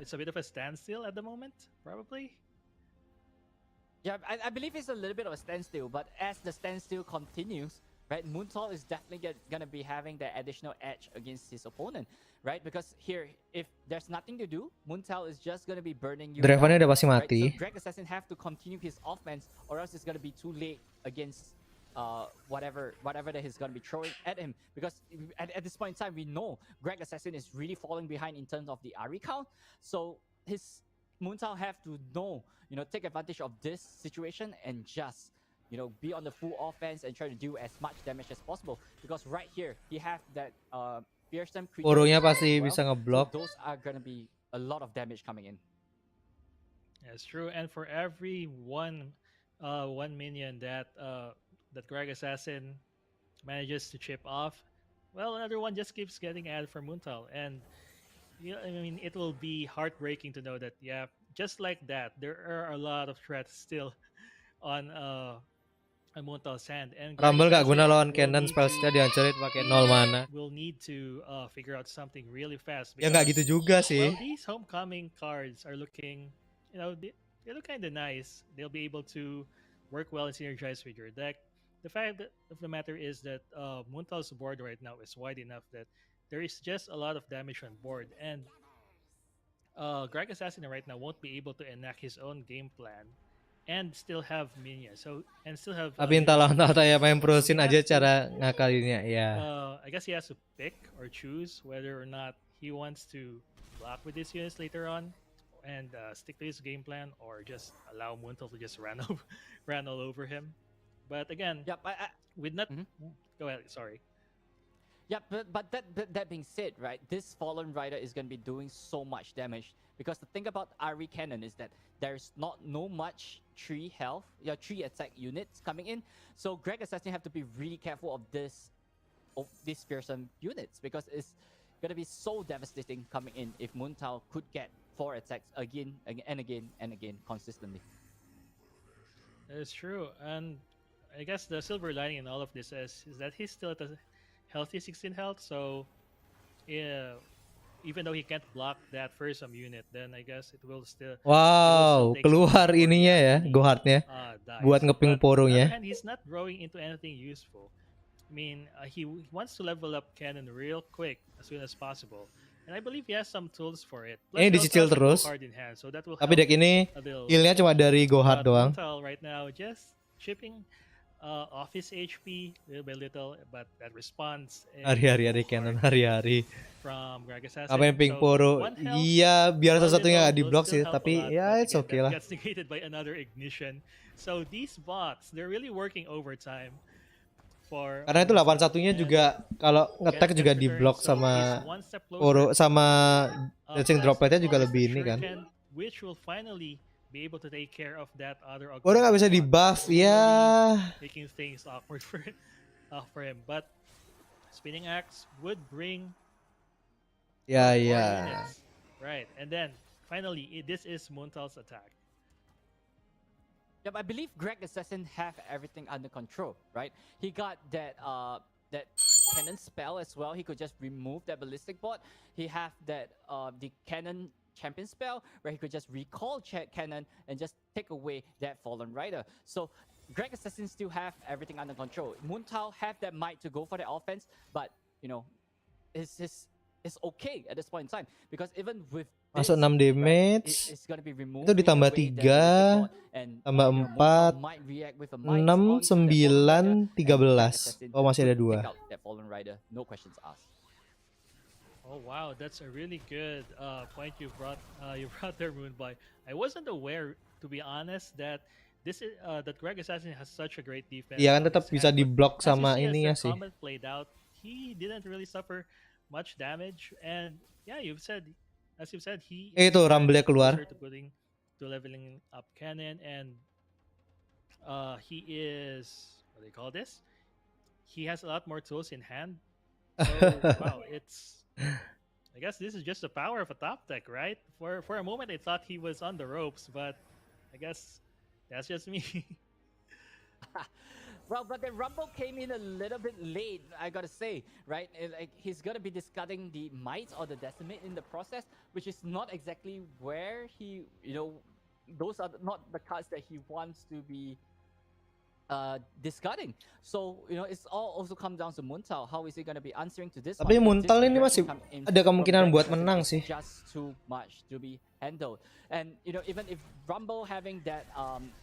it's a bit of a standstill at the moment, probably. Yeah, I believe it's a little bit of a standstill, but as the standstill continues, right, Muntao is definitely gonna be having that additional edge against his opponent, right? Because here, if there's nothing to do, Muntao is just gonna be burning you. Dravennya udah pasti mati. Right? So Greg Assassin have to continue his offense, or else it's gonna be too late against whatever that he's gonna be throwing at him. Because at this point in time, we know Greg Assassin is really falling behind in terms of the Ari count. So his Muntao have to know, you know, take advantage of this situation and just, you know, be on the full offense and try to do as much damage as possible. Because right here, he have that fearsome creature. Oronya pasti bisa ngeblock. So those are gonna be a lot of damage coming in. That's true. And for every one minion that that Greg Assassin manages to chip off, well, another one just keeps getting added for Muntal. And I mean, it will be heartbreaking to know that, yeah, just like that, there are a lot of threats still on Muntal's hand. And Greg Rumble gak guna Assassin lawan will Canon, need spellsnya to dihancurin pakai 0 mana. will need to figure out something really fast. Ya nggak gitu juga sih. Well, these homecoming cards are looking, they look kind of nice. They'll be able to work well and synergize with your deck. The fact of the matter is that Muntal's board right now is wide enough that there is just a lot of damage on board, and Greg Assassin right now won't be able to enact his own game plan and still have minions. Tapi entah lawan ya main prosin aja cara ngakalinnya ya. I guess he has to pick or choose whether or not he wants to block with his units later on and stick to his game plan, or just allow Muntal to just run all over him. But again, Yep. with not go ahead. Sorry. Yeah, but that being said, right, this Fallen Rider is going to be doing so much damage, because the thing about RE Cannon is that there's no much 3 health, 3 attack units coming in. So Greg Assassin have to be really careful of these fearsome units, because it's going to be so devastating coming in if Muntal could get 4 attacks again and again consistently. That is true, and I guess the silver lining in all of this is that he's still at a healthy 16 health. So, yeah, even though he can't block that fearsome unit, then I guess it will still. Wow, keluar ininya ya, gohardnya buat ngeping porongnya. And he's not growing into anything useful. I mean, he wants to level up Cannon real quick as soon as possible, and I believe he has some tools for it. Ini dicicil terus. So that will Tapi deck ini healnya cuma dari gohard doang. Right now, just chipping off his HP little by little, but that response Hari-hari ada Canon hari-hari. From Greg Assassin. Apa yang ping poro? Iya, biar salah satunya nggak di block sih, tapi ya it's okay lah. Gets negated by another ignition. So these bots, they're really working overtime. Karena itu 81-nya juga kalau ngetek juga di block sama poro sama dancing dropletnya juga lebih ini kan. Which will finally be able to take care of that other. Poro nggak bisa di buff ya. Making things awkward for him, but spinning axe would bring. Ya. Right, and then finally, this is Muntal's attack. Yep, I believe Greg Assassin have everything under control, right? He got that cannon spell as well. He could just remove that ballistic bot. He have that the cannon champion spell where he could just recall cannon and just take away that Fallen Rider. So Greg Assassin still have everything under control. Muntal have that might to go for the offense, but it's okay at this point in time, because even with masuk 6 damage, itu ditambah 3, tambah 4, 6, 9, 13. Oh, masih ada 2. Oh wow, that's a really good point you brought there, Moonboy. I wasn't aware, to be honest, that that Greg Assassin has such a great defense. Iya kan tetap bisa di block sama ini ya sih. Played out, he didn't really suffer much damage, and yeah, as you've said, he itu rumble keluar to leveling up cannon, and he is, what do they call this? He has a lot more tools in hand. So, wow, I guess this is just the power of a top deck, right? For a moment, I thought he was on the ropes, but I guess that's just me. Well, but the Rumble came in a little bit late, I gotta say, right? Like, he's gonna be discarding the Might or the Decimate in the process, which is not exactly where he, those are not the cards that he wants to be discarding. So, it's all also come down to Muntal. How is he gonna be answering to this? Tapi Muntal ini masih ada kemungkinan buat menang sih. Just too much to be handled. And, even if Rumble having that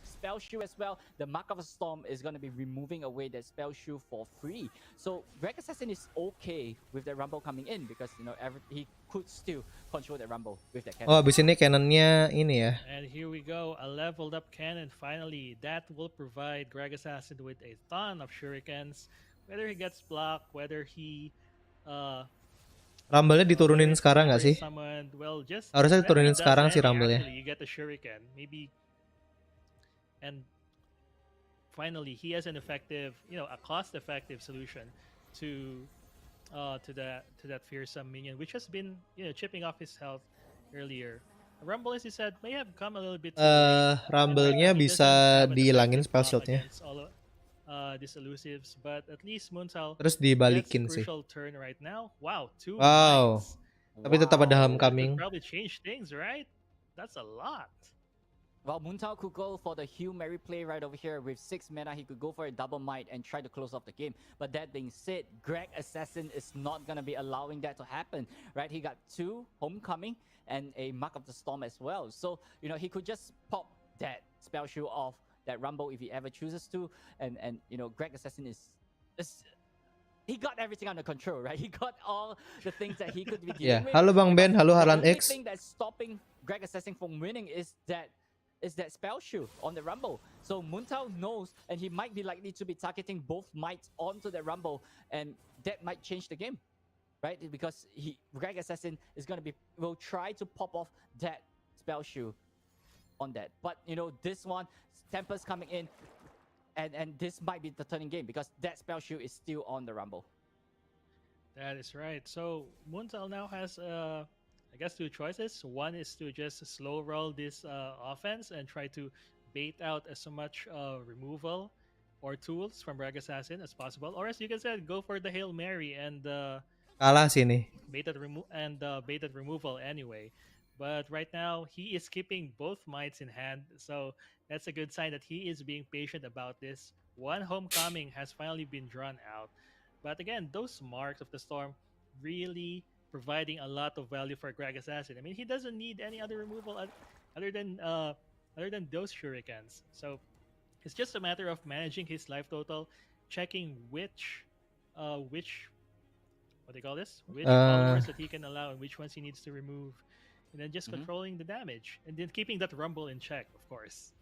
spell shoe as well, the Mark of a Storm is going to be removing away that spell shoe for free. So Greg Assassin is okay with that Rumble coming in, because he could still control that Rumble with that cannon. Oh, abis ini cannonnya ini ya. And here we go, a leveled up cannon finally. That will provide Greg Assassin with a ton of shurikens. Whether he gets blocked, whether he Rumble-nya diturunin sekarang nggak sih? Well, harusnya diturunin sekarang sih Rumble-nya. You get the shuriken, maybe. And finally he has an effective, a cost-effective solution to that fearsome minion, which has been chipping off his health earlier. Rumble, as you said, may have come a little bit too late. And right Rumble-nya now he bisa doesn't have an dihilangin effective spell buff shieldnya. against all these elusives, but at least Moontal Terus gets a dibalikin sih. crucial turn right now. Wow, 2 Wow. mites. Tapi tetap ada That homecoming. could probably change things, right? That's a lot. Well, Muntao could go for the Hail Mary play right over here. With 6 mana, he could go for a double might and try to close off the game. But that being said, Greg Assassin is not going to be allowing that to happen, right? He got 2 Homecoming and a Mark of the Storm as well. So, he could just pop that spell shield off that Rumble if he ever chooses to. And Greg Assassin is he got everything under control, right? He got all the things that he could be dealing with. Halo Bang Ben, halo The Harlan only X. thing that's stopping Greg Assassin from winning is that spell shield on the Rumble. So Muntao knows, and he might be likely to be targeting both mites onto the Rumble, and that might change the game, right? Because Greg Assassin will try to pop off that spell shield on that. But this one, Tempest coming in, and this might be the turning game because that spell shield is still on the Rumble. That is right. So Muntao now has I guess 2 choices. One is to just slow roll this offense and try to bait out as much removal or tools from Rag Assassin as possible, or as you can say, go for the Hail Mary and Kalah sini. baited removal anyway. But right now he is keeping both mites in hand, so that's a good sign that he is being patient about this. One homecoming has finally been drawn out, but again, those marks of the storm really providing a lot of value for Greg Assassin. I mean, he doesn't need any other removal other than those shurikens. So it's just a matter of managing his life total, checking which what do you call this? Which followers that he can allow and which ones he needs to remove, and then just controlling the damage and then keeping that Rumble in check, of course.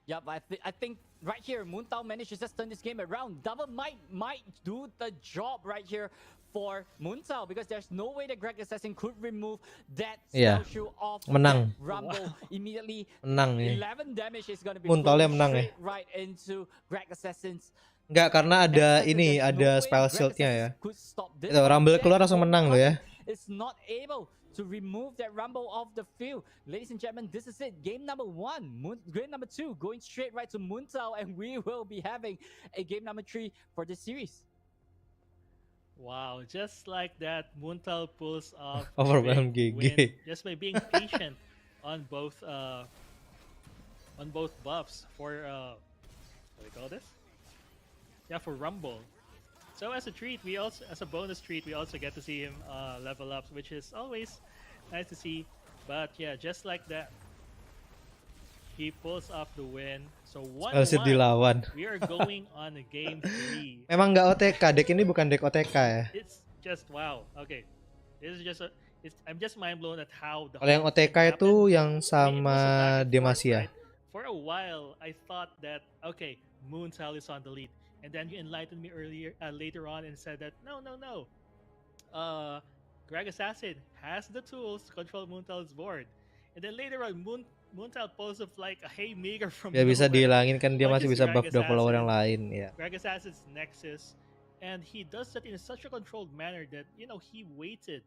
Yeah, but I think right here, Muntao managed to just turn this game around. Double might do the job right here for Muntao because there's no way that Greg Assassin could remove that spell shield off Menang. Rumble immediately. Menang nih. 11 damage is going to be Muntao-nya going menang straight right into Greg Assassin's. Enggak, karena ada ini, ada spell shieldnya ya. Itu Rumble keluar langsung menang loh ya. It's not able to remove that Rumble off the field. Ladies and gentlemen, this is it. Game number 1. Game number 2 going straight right to Muntao, and we will be having a game number 3 for this series. Wow, just like that, Muntao pulls off Overwhelm big GG. win just by being patient on both buffs for what do you call this? Yeah, for Rumble. So as a bonus treat, we also get to see him level up, which is always nice to see. But yeah, just like that, he pulls off the win. So 1-1. Dilawan. We are going on a game 3. Memang nggak OTK, deck ini bukan deck OTK ya. It's just wow. Okay, this is just I'm just mind blown at how the. Kalau yang OTK itu yang sama Demacia. Right? For a while, I thought that okay, Muntao is on the lead, and then you enlightened me later on and said that no. Greg Assassin has the tools to control Muntao's board, and then later on Muntao pulls up like a haymaker from Ya bisa nowhere. dihilangin kan dia masih bisa buff dua follower yang lain ya. Greg Assassin's Nexus, and he does that in such a controlled manner that he waited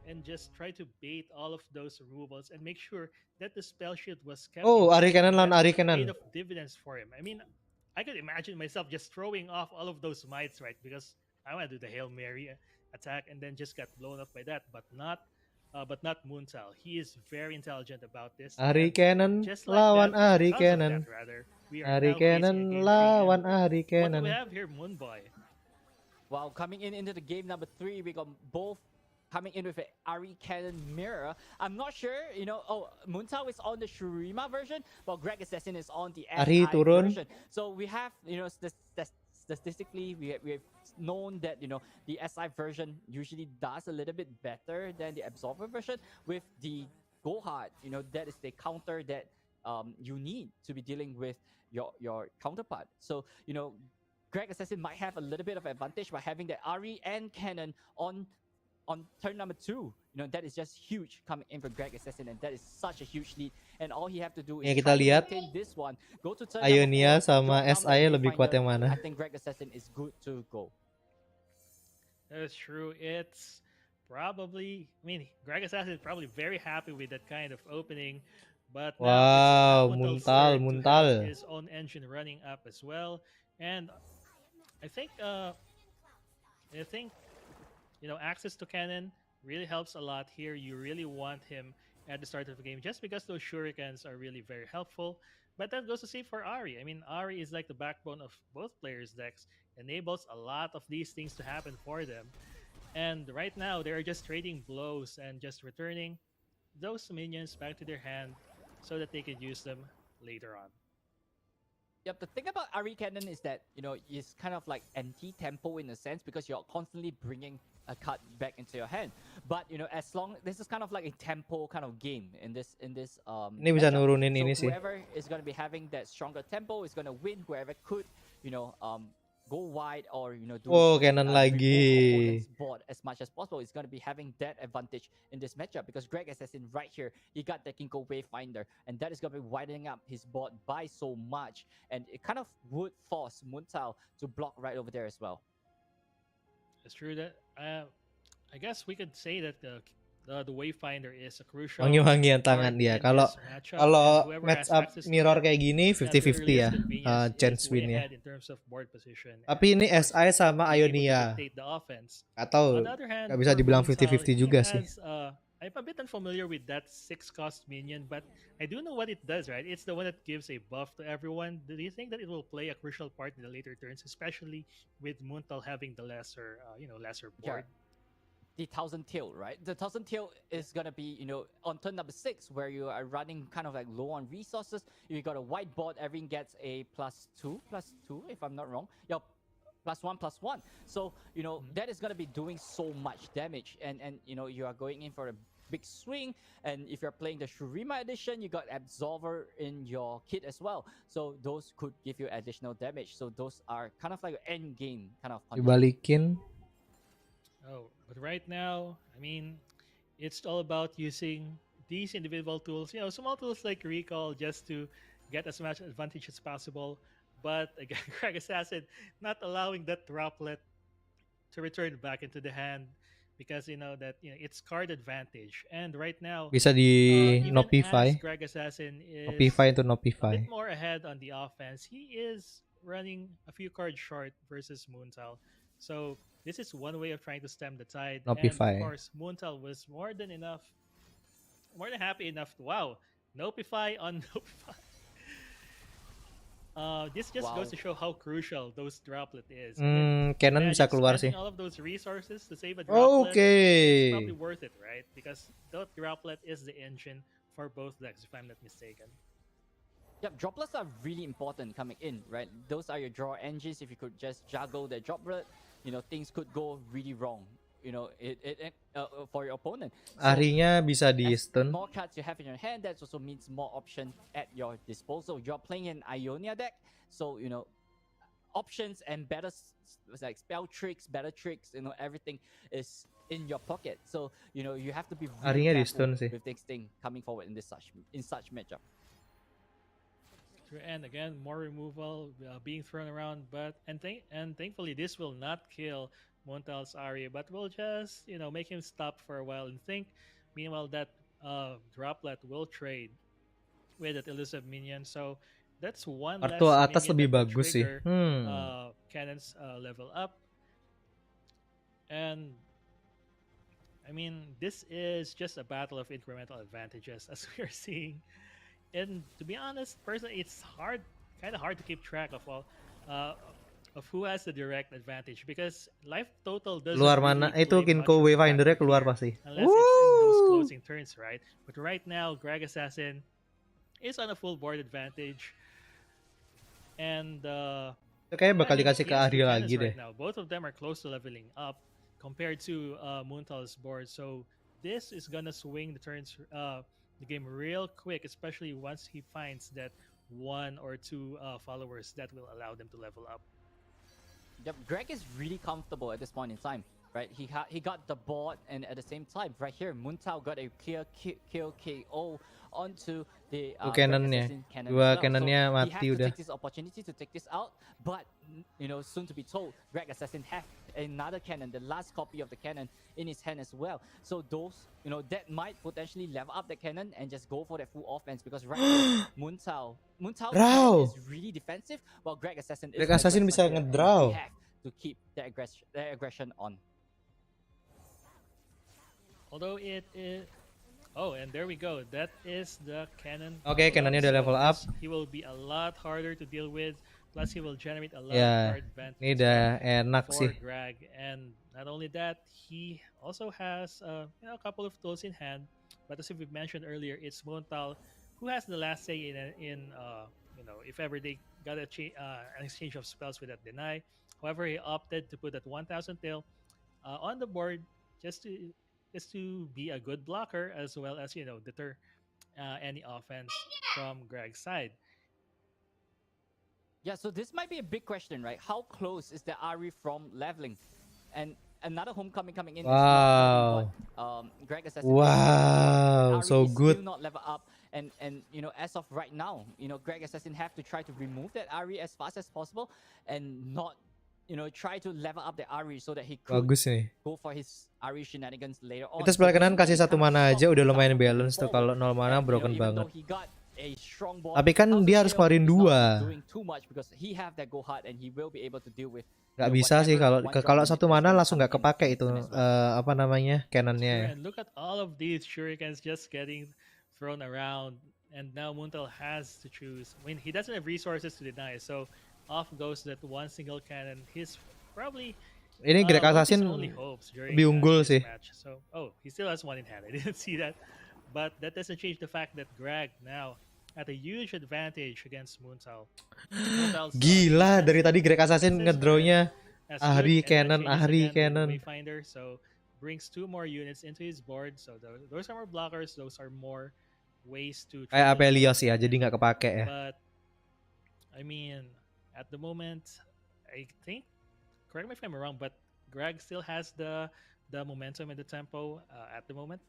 and just tried to bait all of those removals and make sure that the spell shield was kept. Oh, Ari Cannon lawan Ari Cannon. Paid of dividends for him. I mean, I could imagine myself just throwing off all of those mites, right? Because I want to do the Hail Mary attack and then just got blown up by that, but not Muntao. He is very intelligent about this. Ari Cannon lawan Ari Cannon. Ari Cannon lawan Ari Cannon. What do we have here, Moonboy? Well, coming into the game number 3, we got both coming in with an Ari Cannon mirror. I'm not sure, Muntao is on the Shurima version, while Greg Assassin is on the SI version. So we have, statistically, we have known that the SI version usually does a little bit better than the Absorber version. With the Go Hard, that is the counter that you need to be dealing with your counterpart. So Greg Assassin might have a little bit of advantage by having the Ari and Cannon on turn number 2. That is just huge coming in for Greg Assassin, and that is such a huge lead and all he have to do is Ya, kita try to lihat maintain this one, go to turn Ionia number 4, sama drop down SI that lebih kuat Wayfinder. yang mana? I think Greg Assassin is good to go. That's true. It's probably, I mean, Greg Assassin is probably very happy with that kind of opening, but now Wow, it's Muntal's muntal, turn to muntal. have his own engine running up as well, and I think, uh, I think, access to cannon really helps a lot here. You really want him at the start of the game just because those shurikens are really very helpful. But that goes to same for Ari. I mean, Ari is like the backbone of both players' decks, enables a lot of these things to happen for them. And right now, they're just trading blows and just returning those minions back to their hand so that they can use them later on. Yep, the thing about Ari Cannon is that, it's kind of like anti-tempo in a sense because you're constantly bringing a card back into your hand. But, as long, this is kind of like a tempo kind of game in this Ini bisa matchup. nurunin So ini sih. whoever is going to be having that stronger tempo is going to win. Whoever could, go wide or do Oh, Cannon remove lagi. opponent's board as much as possible is going to be having that advantage in this matchup because Greg Assassin right here, he got the Kinko Wayfinder, and that is going to be widening up his board by so much, and it kind of would force Muntal to block right over there as well. It's true that I guess we could say that the Wayfinder is a crucial Wangi-wangi yang part tangan dia. in Kalau this matchup, kalau and whoever match has up access to mirror it kayak gini at the 50-50 ya, earliest convenience chance is way winnya. ahead in terms of board position. Tapi And ini of course, SI sama being able to Ionia. dictate the offense. Atau On the other hand, nggak bisa for dibilang Muntal, 50-50 he juga sih. has, I'm a bit unfamiliar with that 6-cost minion, but I do know what it does, right? It's the one that gives a buff to everyone. Do you think that it will play a crucial part in the later turns, especially with Muntal having the lesser, lesser board? Yeah. The Thousand Tail, right? The Thousand Tail is gonna be, on turn number 6 where you are running kind of like low on resources. You got a white board, everyone gets a +2 if I'm not wrong. Yeah, +1. So that is gonna be doing so much damage, and you are going in for a big swing. And if you're playing the Shurima edition, you got Absolver in your kit as well. So those could give you additional damage. So those are kind of like an end game kind of condition. Dibalikin. Oh, but right now, I mean, it's all about using these individual tools. Small tools like recall just to get as much advantage as possible. But again, Greg Assassin not allowing that droplet to return back into the hand because that it's card advantage. And right now, Bisa di even Nopify. as Greg Assassin is Nopify to a Nopify. bit more ahead on the offense, he is running a few cards short versus Moontal. So this is one way of trying to stem the tide. Nopify. And of course, Moontal was more than happy enough to, wow, Nopify on Nopify. This just goes to show how crucial those droplet is. Cannon bisa keluar sih. Spending all of those resources to save a droplet, it's probably Oke. worth it, right? Because that droplet is the engine for both decks, if I'm not mistaken. Yep, droplets are really important coming in, right? Those are your draw engines. If you could just juggle the droplet, things could go really wrong. For your opponent. Arinya bisa di As stun. more cards you have in your hand, that also means more options at your disposal. You're playing an Ionia deck, so options and better like spell tricks, better tricks, everything is in your pocket. So you have to be really Arinya di careful stun sih. with this thing coming forward in such matchup. And again, more removal being thrown around, but thankfully this will not kill Montal's Ari, but will just make him stop for a while and think. Meanwhile, that droplet will trade with that elusive minion, so that's one less Kartu atas minion lebih that will bagus sih. trigger, Cannon's level up. And I mean, this is just a battle of incremental advantages, as we are seeing. And to be honest, personally, it's kind of hard to keep track of of who has the direct advantage because life total doesn't Keluar really mana? play Itu much Kinko of a Wayfinder factor keluar here, pasti. unless it's in those Woo! closing turns, right? But right now, Greg Assassin is on a full board advantage, and Itu kayaknya bakal I mean, dikasih he ke has Ari two lagi cannons deh. right now. Both of them are close to leveling up compared to Muntal's board, so this is gonna swing the game real quick, especially once he finds that one or two followers that will allow them to level up. Yep, Greg is really comfortable at this point in time. right? He got the board, and at the same time, right here, Muntao got a clear kill KO onto the Tuh Greg cannonnya. Assassin cannon Dua as well. So cannonnya he mati had to udah. take this opportunity to take this out, but you know, soon to be told, Greg Assassin have another cannon, the last copy of the cannon in his hand as well. So those, you know, that might potentially level up the cannon and just go for that full offense, because right here, Muntao's cannon is really defensive, while Greg Assassin is Greg an Assassin aggressor bisa here, and ngedraw. he have to keep the aggression on. Although it is... Oh, and there we go. That is the cannon. Oke, cannonnya udah level up. He will be a lot harder to deal with. Plus, he will generate a lot Ya, of card advantage ini udah enak for sih. Greg. And not only that, he also has you know, a couple of tools in hand. But as we mentioned earlier, it's Montal who has the last say in you know, if ever they got an exchange of spells with that deny. However, he opted to put that 1000 tail on the board just to be a good blocker, as well as, you know, deter any offense from Greg's side. Yeah, so this might be a big question, right? How close is the Ari from leveling? And another homecoming coming in. Wow. Is not Greg Assassin. Wow, so is good. Still not level up, and you know, as of right now, you know, Greg Assassin have to try to remove that Ari as fast as possible, and not, you know, try to level up the Ari so that he could Bagus nih. go for his Ari shenanigans later on. Kita sebelah kanan kasih 1 mana aja udah lumayan balance tuh. Kalau 0 mana And, broken you know, banget. he got a strong ball, Tapi kan dia harus keluarin 2. doing too much because he have that go hard and he will be able to deal with. Gak bisa sih kalau 1 mana langsung gak kepake itu apa namanya cannonnya. And look at all of these shurikens just getting thrown around, and now Muntal has to choose. I mean, he doesn't have resources to deny, so off goes that one single cannon. He's probably Ini Greg Assassin lebih unggul sih. Match. So, oh, he still has one in hand. I didn't see that, but that doesn't change the fact that Greg now at a huge advantage against Muntal. Gila, dari tadi Greg Assassin ngedrawnya Ahri Cannon. Wayfinder, so brings 2 more units into his board. So those are more blockers. Those are more ways to. Kayak Apelios ya, jadi nggak kepake ya. But I mean, at the moment, I think, correct me if I'm wrong, but Greg still has the momentum and the tempo at the moment.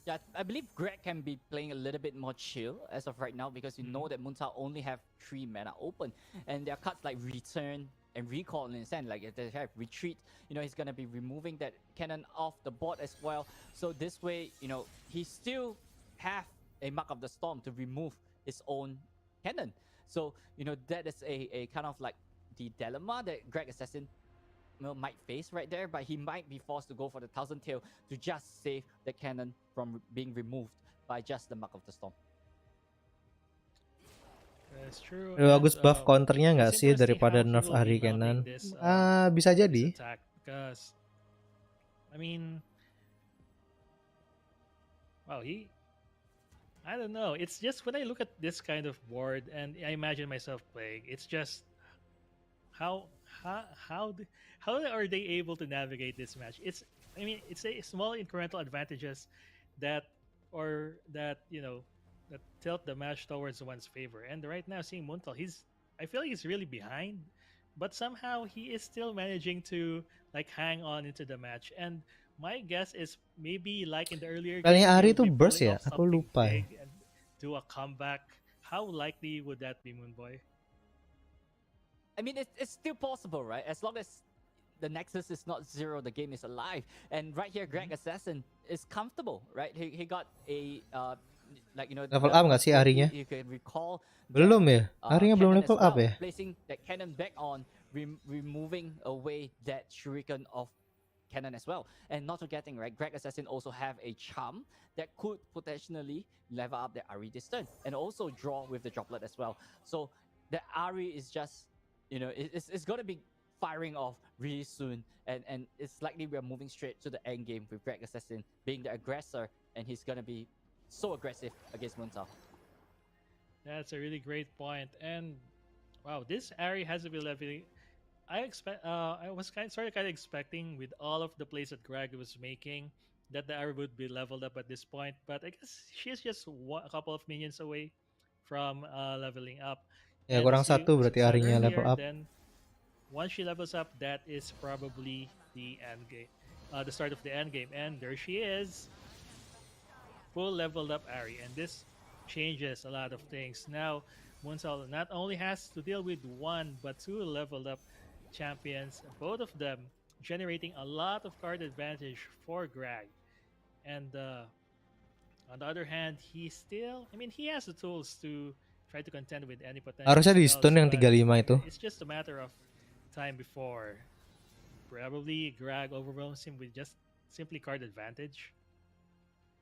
Yeah, I believe Greg can be playing a little bit more chill as of right now, because you know that Munta only have 3 mana open, and there are cards like Return and Recall in his hand, like if they have Retreat, you know, he's gonna be removing that cannon off the board as well. So this way, you know, he still have a Mark of the Storm to remove his own cannon. So, you know, that is a kind of like the dilemma that Greg Assassin might face right there, but he might be forced to go for the 1000 tail to just save the cannon from being removed by just the Mark of the Storm. That's true. Lebih bagus buff counternya nggak sih daripada nerf Ahri Cannon? Bisa jadi. Because, I mean, wow, I don't know. It's just when I look at this kind of board and I imagine myself playing, it's just how are they able to navigate this match? I mean, it's a small incremental advantages that you know, that tilt the match towards one's favor. And right now, seeing Muntal, I feel like he's really behind, but somehow he is still managing to like hang on into the match. And my guess is maybe like in the earlier game, Ahri he'll itu be burst pulling ya? off Aku something lupa. big and do a comeback. How likely would that be, Moonboy? I mean, it's still possible, right? As long as the Nexus is not 0, the game is alive. And right here, Greg Assassin is comfortable, right? He got a like, you know, Level up nggak sih Ahrinya? You can recall Belum ya? Ahrinya belum level up ya? Placing that cannon back on, removing away that shuriken of cannon as well. And not forgetting, right, Greg Assassin also have a charm that could potentially level up the Ahri this turn, and also draw with the droplet as well. So the Ahri is just, you know, it's going to be firing off really soon, and it's likely we're moving straight to the end game with Greg Assassin being the aggressor, and he's going to be so aggressive against Muntal. That's a really great point. And wow, this Ahri has to be leveling. I was kind of expecting, with all of the plays that Greg was making, that the Ahri would be leveled up at this point, but I guess she's just a couple of minions away from leveling up. Ya, kurang 1 berarti Ahrinya level up. Then once she levels up, that is probably the end game, the start of the end game, and there she is, full leveled up Ari, and this changes a lot of things. Now, Munsal not only has to deal with one but two leveled up champions, both of them generating a lot of card advantage for Greg. And on the other hand, he still, I mean, he has the tools to try to contend with any potential Harusnya di spells, stun yang but 35 itu. it's just a matter of time before probably Greg overwhelms him with just simply card advantage.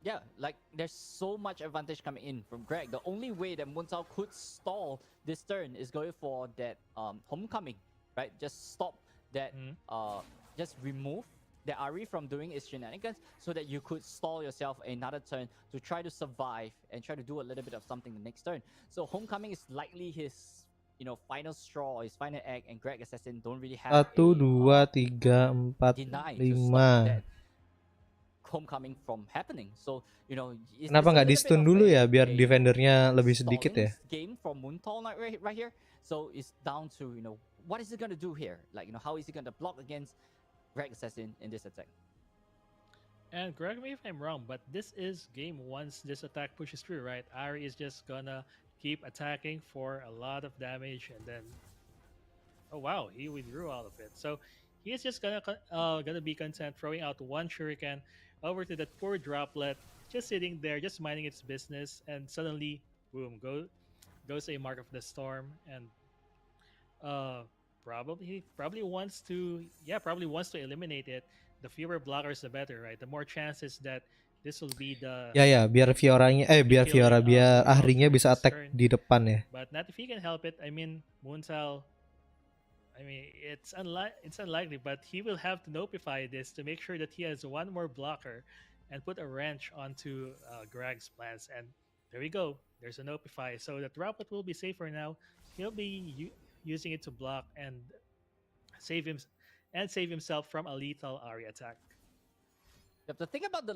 Yeah, like there's so much advantage coming in from Greg. The only way that Muntao could stall this turn is going for that homecoming, right? Just stop that, just remove the Ari from doing his shenanigans so that you could stall yourself another turn to try to survive and try to do a little bit of something the next turn. So homecoming is likely his, you know, final straw, his final egg, and Greg Assassin don't really have 1, 2, 3, 4, deny to stop 5. that homecoming from happening. So, you know, Kenapa nggak di stun dulu ya biar defendernya lebih sedikit ya? Game from Muntao right here. So it's down to, you know, what is he gonna do here? Like, you know, how is he gonna block against Greg Assassin in this attack? And correct me if I'm wrong, but this is game once this attack pushes through, right? Ari is just gonna keep attacking for a lot of damage, and then, oh wow, he withdrew all of it. So he is just gonna be content throwing out one shuriken over to that poor droplet, just sitting there, just minding its business, and suddenly, boom, goes a mark of the storm, and probably wants to eliminate it. The fewer blockers, the better, right? The more chances that this will be the biar Ahrinya bisa attack di depan ya. But not if he can help it. I mean, Muntao, I mean, it's unlikely, but he will have to notify this to make sure that he has one more blocker and put a wrench onto Greg's plans. And there we go. There's a notify. So the droplet will be safer now. He'll be using it to block and save himself from a lethal Ari attack. The thing about the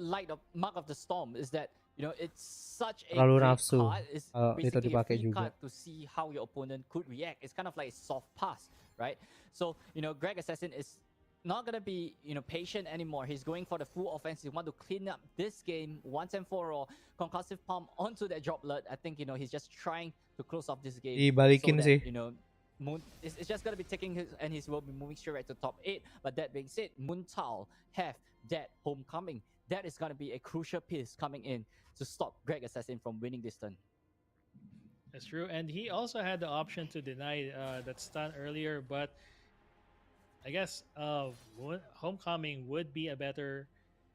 Mark of the Storm is that, you know, it's such a Terlalu great nafsu card. It's itu basically a dipakai free juga. card to see how your opponent could react. It's kind of like a soft pass, right? So, you know, Greg Assassin is not going to be, you know, patient anymore. He's going for the full offense. He want to clean up this game once and for all. Concussive pump onto that droplet. I think, you know, he's just trying to close off this game. Dibalikin so that, sih. you know, it's just going to be taking his, and he will be moving straight right to top 8. But that being said, Muntao have that homecoming. That is going to be a crucial piece coming in to stop Greg Assassin from winning this turn. That's true. And he also had the option to deny that stun earlier, but I guess homecoming would be a better,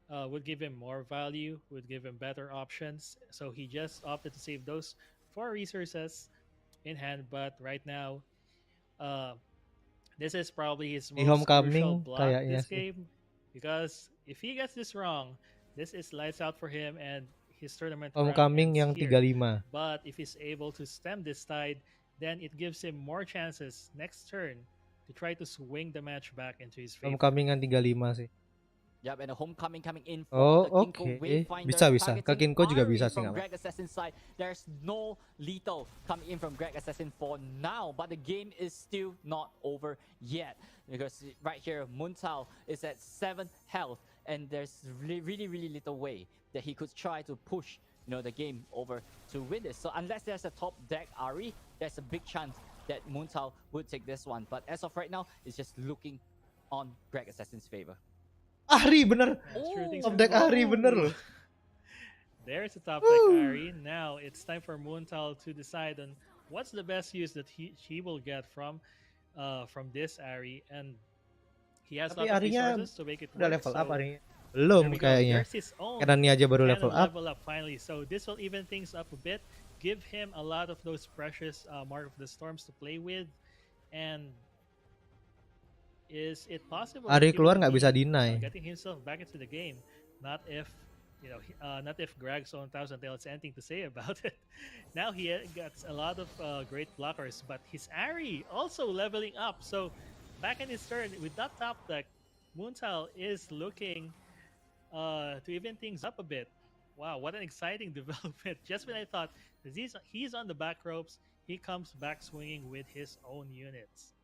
would give him more value, would give him better options. So he just opted to save those 4 resources in hand. But right now, this is probably his most crucial block this game, because if he gets this wrong, this is lights out for him and his tournament Homecoming yang here. 35. But if he's able to stem this tide, then it gives him more chances next turn to try to swing the match back into his favor. Homecoming yang 35 sih. Yep, and the homecoming coming in from the Kinko Wayfinder. Bisa. Ke Kinko juga bisa sih. From Greg Assassin side, there's no lethal coming in from Greg Assassin for now, but the game is still not over yet, because right here Muntao is at 7 health, and there's really little way that he could try to push, you know, the game over to win this. So unless there's a top deck Ari, there's a big chance that Muntao would take this one. But as of right now, it's just looking on Greg Assassin's favor. Ahri bener. Top deck Ahri bener loh. There's a top deck Ahri. Now it's time for Muntao to decide on what's the best use that he will get from this Ahri, and he has lots of resources to make it udah work. level up Ahrinya. Belum kayaknya. Karena aja baru level up. Finally. So this will even things up a bit, give him a lot of those precious Mark of the Storms to play with, and is it possible Ahri keluar nggak bisa deny. Getting himself back into the game? Not if, you know, not if Greg's own Thousand Tail has anything to say about it. Now he gets a lot of great blockers, but his Ahri also leveling up. So back in his turn with that top deck, Muntao is looking to even things up a bit. Wow, what an exciting development! Just when I thought he's on the back ropes, he comes back swinging with his own units.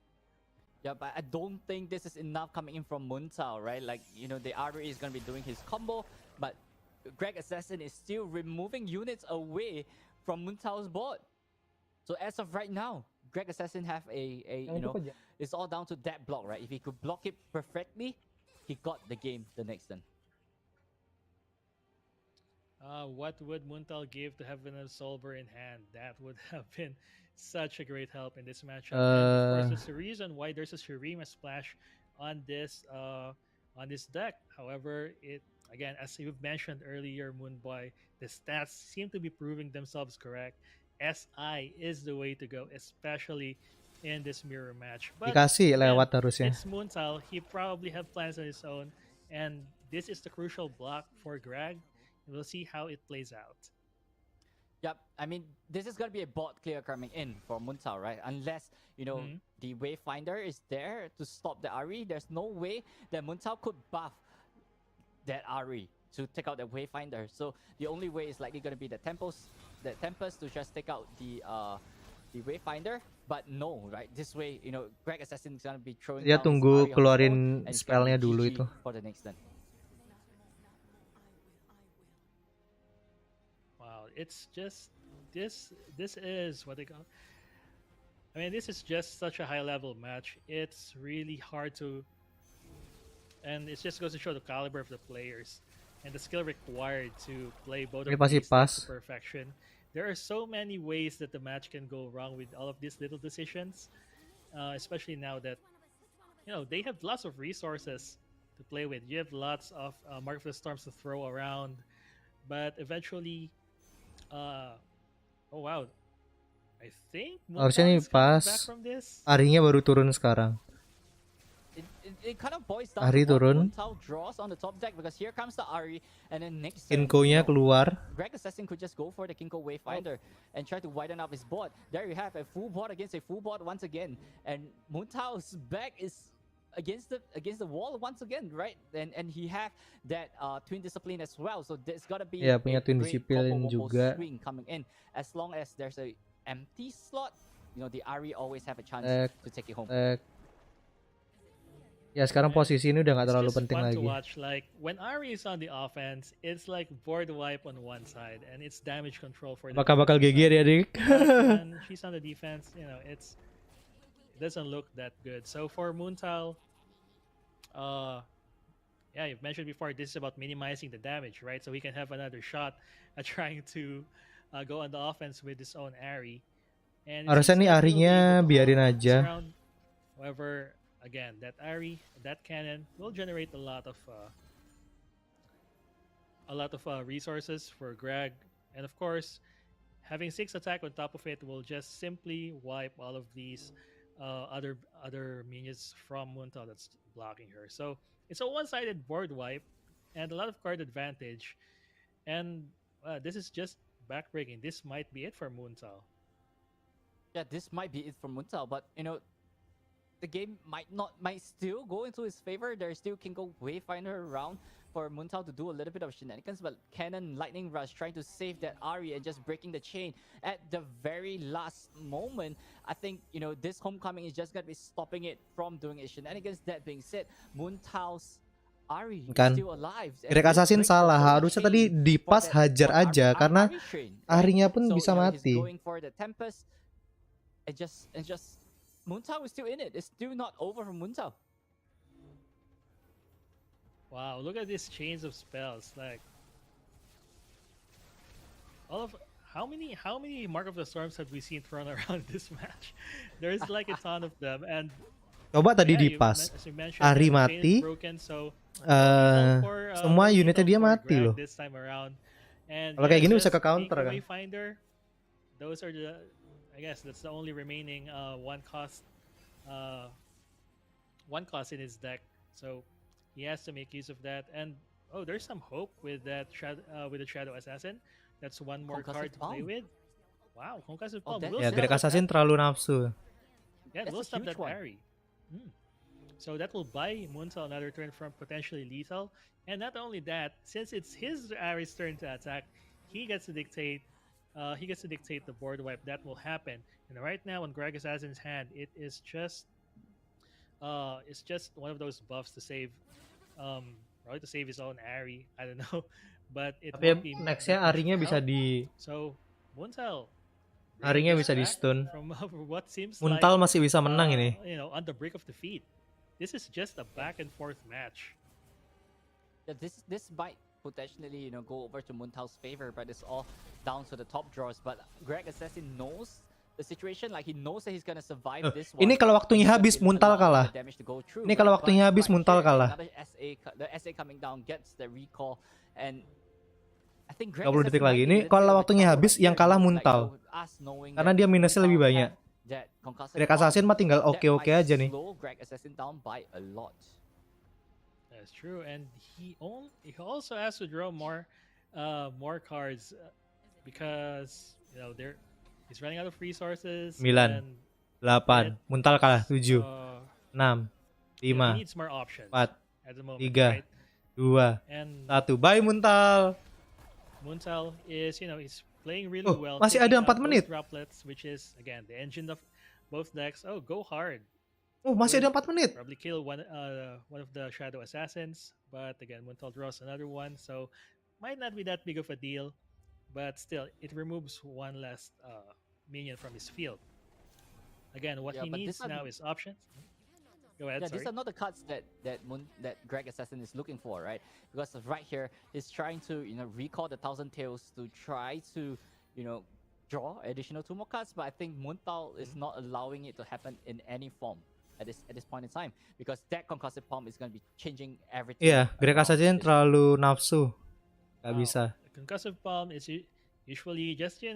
Yeah, but I don't think this is enough coming in from Muntao, right? Like, you know, the RE is going to be doing his combo, but Greg Assassin is still removing units away from Muntao's board. So as of right now, Greg Assassin have you know, it's all down to that block, right? If he could block it perfectly, he got the game the next turn. What would Muntal give to have an Solver in hand? That would have been such a great help in this matchup. And of course, it's the reason why there's a Shurima splash on this deck. However, it again, as you've mentioned earlier, Moonboy, the stats seem to be proving themselves correct. SI is the way to go, especially in this mirror match. But Dikasih again, lewat harusnya. it's Moontal. He probably have plans on his own, and this is the crucial block for Greg. We'll see how it plays out. Yep, I mean, this is going to be a bot clear coming in for Muntao, right? Unless, you know, the Wayfinder is there to stop the RE. There's no way that Muntao could buff that RE to take out the Wayfinder. So the only way is likely going to be the Tempest to just take out the Wayfinder. But no, right? This way, you know, Greg Assassin is going to be throwing Dia down tunggu his RE keluarin on his board, and it's gonna spellnya be dulu GG itu. for the next turn. Wow, it's just this is what they call. I mean, this is just such a high level match. It's really hard to, and it just goes to show the caliber of the players and the skill required to play both Ini of pasti these decks pas. to perfection. There are so many ways that the match can go wrong with all of these little decisions, especially now that you know they have lots of resources to play with. You have lots of Mark of the Storms to throw around, but eventually, oh wow, I think Harusnya Moontal nih is coming back pas. from this. Arinya baru turun sekarang. It kind of boils down Ari to what turun. Muntao draws on the top deck, because here comes the Ari, and then next turn, Kinko-nya keluar. Greg Assassin could just go for the Kinko Wayfinder and try to widen up his board. There you have a full board against a full board once again, and Muntao's back is against the wall once again, right? And he have that twin discipline as well, so there's gotta be Ya, punya a twin great discipline combo juga. swing coming in. As long as there's a empty slot, you know, the Ari always have a chance to take it home. Ya sekarang posisi ini udah nggak It's terlalu just penting fun to lagi. watch. Like when Ari is on the offense, it's like board wipe on one side, and it's damage control for the Apakah bakal GG defensive ya, Dik? side. When she's on the defense, you know, it doesn't look that good. So for Moontal, yeah, you've mentioned before, this is about minimizing the damage, right? So he can have another shot at trying to go on the offense with his own Ari. And it Harusnya seems nih like he'll be Arinya able to biarin hold this aja. round. However, again, that Ari, that cannon will generate a lot of resources for Greg, and of course, having 6 attack on top of it will just simply wipe all of these other minions from Muntal that's blocking her. So it's a one-sided board wipe and a lot of card advantage, and this is just backbreaking. This might be it for Muntal. Yeah, this might be it for Muntao, but you know, the game might still go into his favor. There's still Kinko Wayfinder around for Muntao to do a little bit of shenanigans, but Cannon Lightning Rush trying to save that Ari and just breaking the chain at the very last moment. I think, you know, this homecoming is just gonna be stopping it from doing its shenanigans. That being said, Muntao's Ari Kan. still alive. Greg Assassin salah, harusnya tadi di pas hajar aja karena Arinya pun bisa mati. Going for the Tempest and just Muntao is still in it. It's still not over for Muntao. Wow, look at these chains of spells. Like all of how many Mark of the Storms have we seen thrown around this match? There's like a ton of them, and Coba tadi di pas Ari mati, semua unitnya dia mati loh. Kalau kayak gini bisa ke counter kan? Those are the, I guess that's the only remaining one cost in his deck, so he has to make use of that. And oh, there's some hope with that with the Shadow Assassin. That's one more card to play with. Wow, Concussive Palm. Ya, Greg Assassin terlalu nafsu. Yeah, we'll stop that parry. So that will buy Muntal another turn from potentially lethal. And not only that, since it's his Ari's turn to attack, he gets to dictate the board wipe that will happen. And right now on Greg Assassin's hand, it is just It's just one of those buffs to save, probably to save his own Ari. I don't know, but it Tapi won't be nextnya that much Arinya bisa help. di So Muntal, Arinya bisa di stun. from what seems Muntal like, masih bisa menang ini. on the brink of defeat. This is just a back and forth match. Yeah, this might potentially go over to Muntal's favor, but it's all down to the top drawers. But Greg Assassin knows the situation, like he knows that he's gonna survive this one. Ini kalau waktunya habis Muntal kalah. Ini kalau waktunya habis Muntal kalah. The SA coming down gets the recall, and I think 30 detik lagi. Ini kalau waktunya habis yang kalah Muntal. Karena dia minusnya lebih banyak. Greg Assassin mah tinggal oke-oke aja nih. That's true, and he also has to draw more cards because he's running out of resources. 9, 8, Muntal kalah 7, 6, 5, He needs more options 4, at the moment, 3, right? 2, And 1. Bye Muntal. Muntal is he's playing really well. Masih taking ada 4 out those menit. droplets, which is again the engine of both decks. Oh, go hard. Oh, masih ada 4 menit. Probably kill one of the Shadow Assassins, but again, Muntal draws another one, so might not be that big of a deal, but still, it removes one last minion from his field. Again, what he needs now is options. Go ahead. Yeah, these are not the cards that Greg Assassin is looking for, right? Because right here, he's trying to recall the Thousand Tails to try to draw additional 2 more cards, but I think Muntal is not allowing it to happen in any form at this point in time, because that concussive palm is going to be changing everything. Iya, Greg Assassin terlalu nafsu. Gak bisa. Concussive palm is usually just you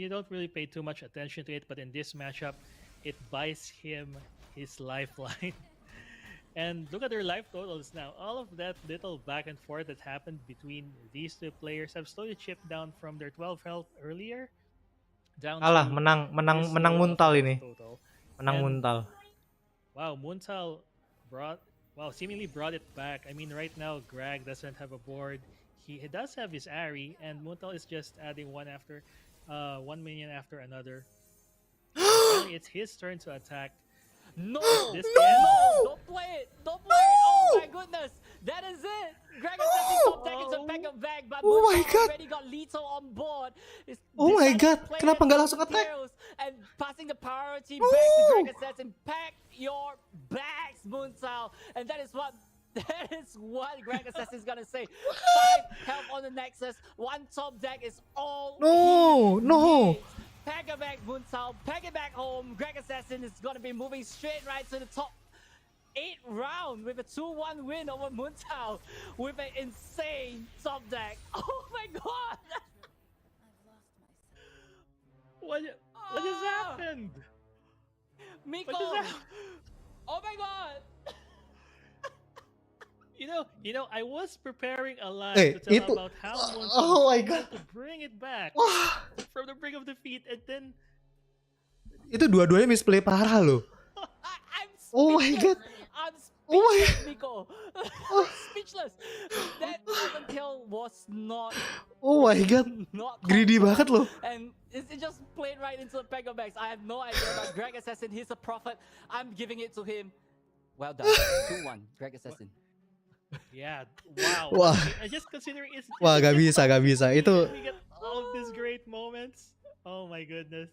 don't really pay too much attention to it, but in this matchup, it buys him his lifeline. And look at their life totals now. All of that little back and forth that happened between these two players have slowly chipped down from their 12 health earlier down Kalah, to menang Muntal ini. total. Menang And Muntal. wow, Muntal seemingly brought it back. I mean, right now Greg doesn't have a board. He does have his Ari, and Muntal is just adding one minion after another. Finally, it's his turn to attack. No! This Don't play it! Don't play it! Oh my goodness! That is it! Greg Assassin top deck into back and back, but Oh my Muntal God. already got Lito on board. Oh my God, Play kenapa it nggak langsung for attack? Tails and passing the priority back to Greg Assassin. Pack your bags, Muntal, and that is what Greg Assassin is gonna say. 5 health on the Nexus, 1 top deck is all. No. Pack it back, Muntal. Pack it back home. Greg Assassin is gonna be moving straight right to the top 8 round with a 2-1 win over Muntal with an insane top deck. Oh my god! What just happened? Miko! What just happened? Oh my god! I was preparing a line Eh, to tell itu- about how Muntal oh my was God. able to bring it back Wah, from the brink of defeat, and then itu dua-duanya misplay parah loh. I'm Oh my speechless. God. I'm Oh my speechless, Miko. Speechless. That Thousand Tail was not Oh my God. Greedy banget loh. and it just played right into the pack of bags. I have no idea about Greg Assassin. He's a prophet. I'm giving it to him. Well done. 2-1, Greg Assassin. yeah, wow. Wah. I just considering it's Wah, gak just bisa, gak bisa. Itu we get all of these great moments. Oh my goodness.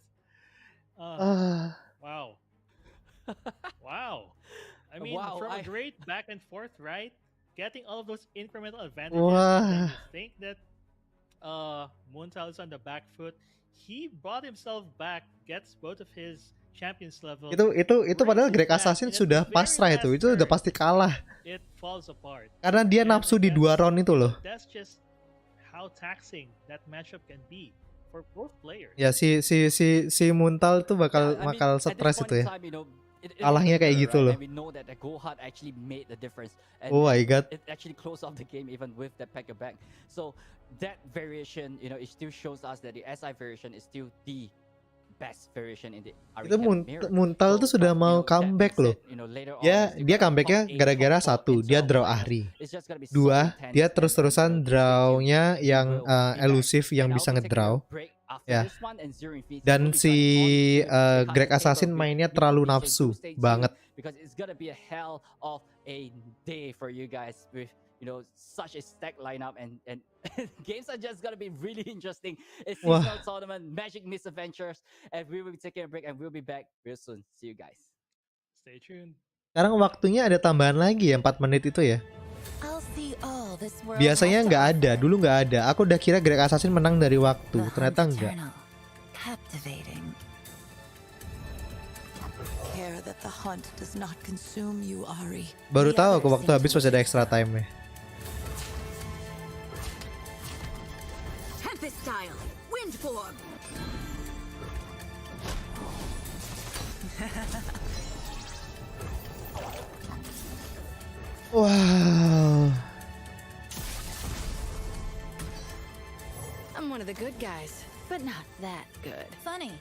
Wow. Wow. I mean, Wow, from a I- great back and forth, right? Getting all of those incremental advantages. Wah. And you think that Muntal is on the back foot. He brought himself back, gets both of his champions level. itu padahal Greg Assassin sudah pasrah itu udah pasti kalah. It falls apart. Karena dia nafsu di 2 round itu loh. That's just how taxing that matchup can be for both players. Ya si Muntal tuh bakal stres itu ya. Kalahnya kayak gitu loh. And we know that the go hard actually made the difference. And Oh my God. it actually closed off the game even with that pack back. So that variation, it still shows us that the SI variation is still the best variation in the Itu mirror. Muntal tuh sudah mau that comeback being loh. said, later on, Dia if you dia got comebacknya top eight, gara-gara top 4 1 dia itself, draw Ahri. it's just gonna be so 2 intense dia and, terus-terusan drawnya yang will be back. elusif yang And bisa I'll be taking a ngedraw. break after Ya. this one, and Zero Infinity Dan will be si joining on to Greg the Assassin table mainnya with terlalu Visual nafsu Doomsday Team, banget. because it's gonna be a hell of a day for you guys with such a stacked lineup, and games are just gonna be really interesting. It's Wah. seasonal tournament, Magic Misadventures, and we will be taking a break and we'll be back real soon. See you guys. Stay tuned. Sekarang waktunya ada tambahan lagi ya, 4 menit itu ya. I'll see all this world Biasanya has to nggak ada, offer. dulu nggak ada. Aku udah kira Greg Assassin menang dari waktu, The ternyata hunt enggak. eternal, captivating. Care that the hunt does not consume you, Ari. Baru The tahu others aku waktu seem habis to masih ada be extra time nya. Tempest style, wind form. Wow. I'm one of the good guys, but not that good. funny.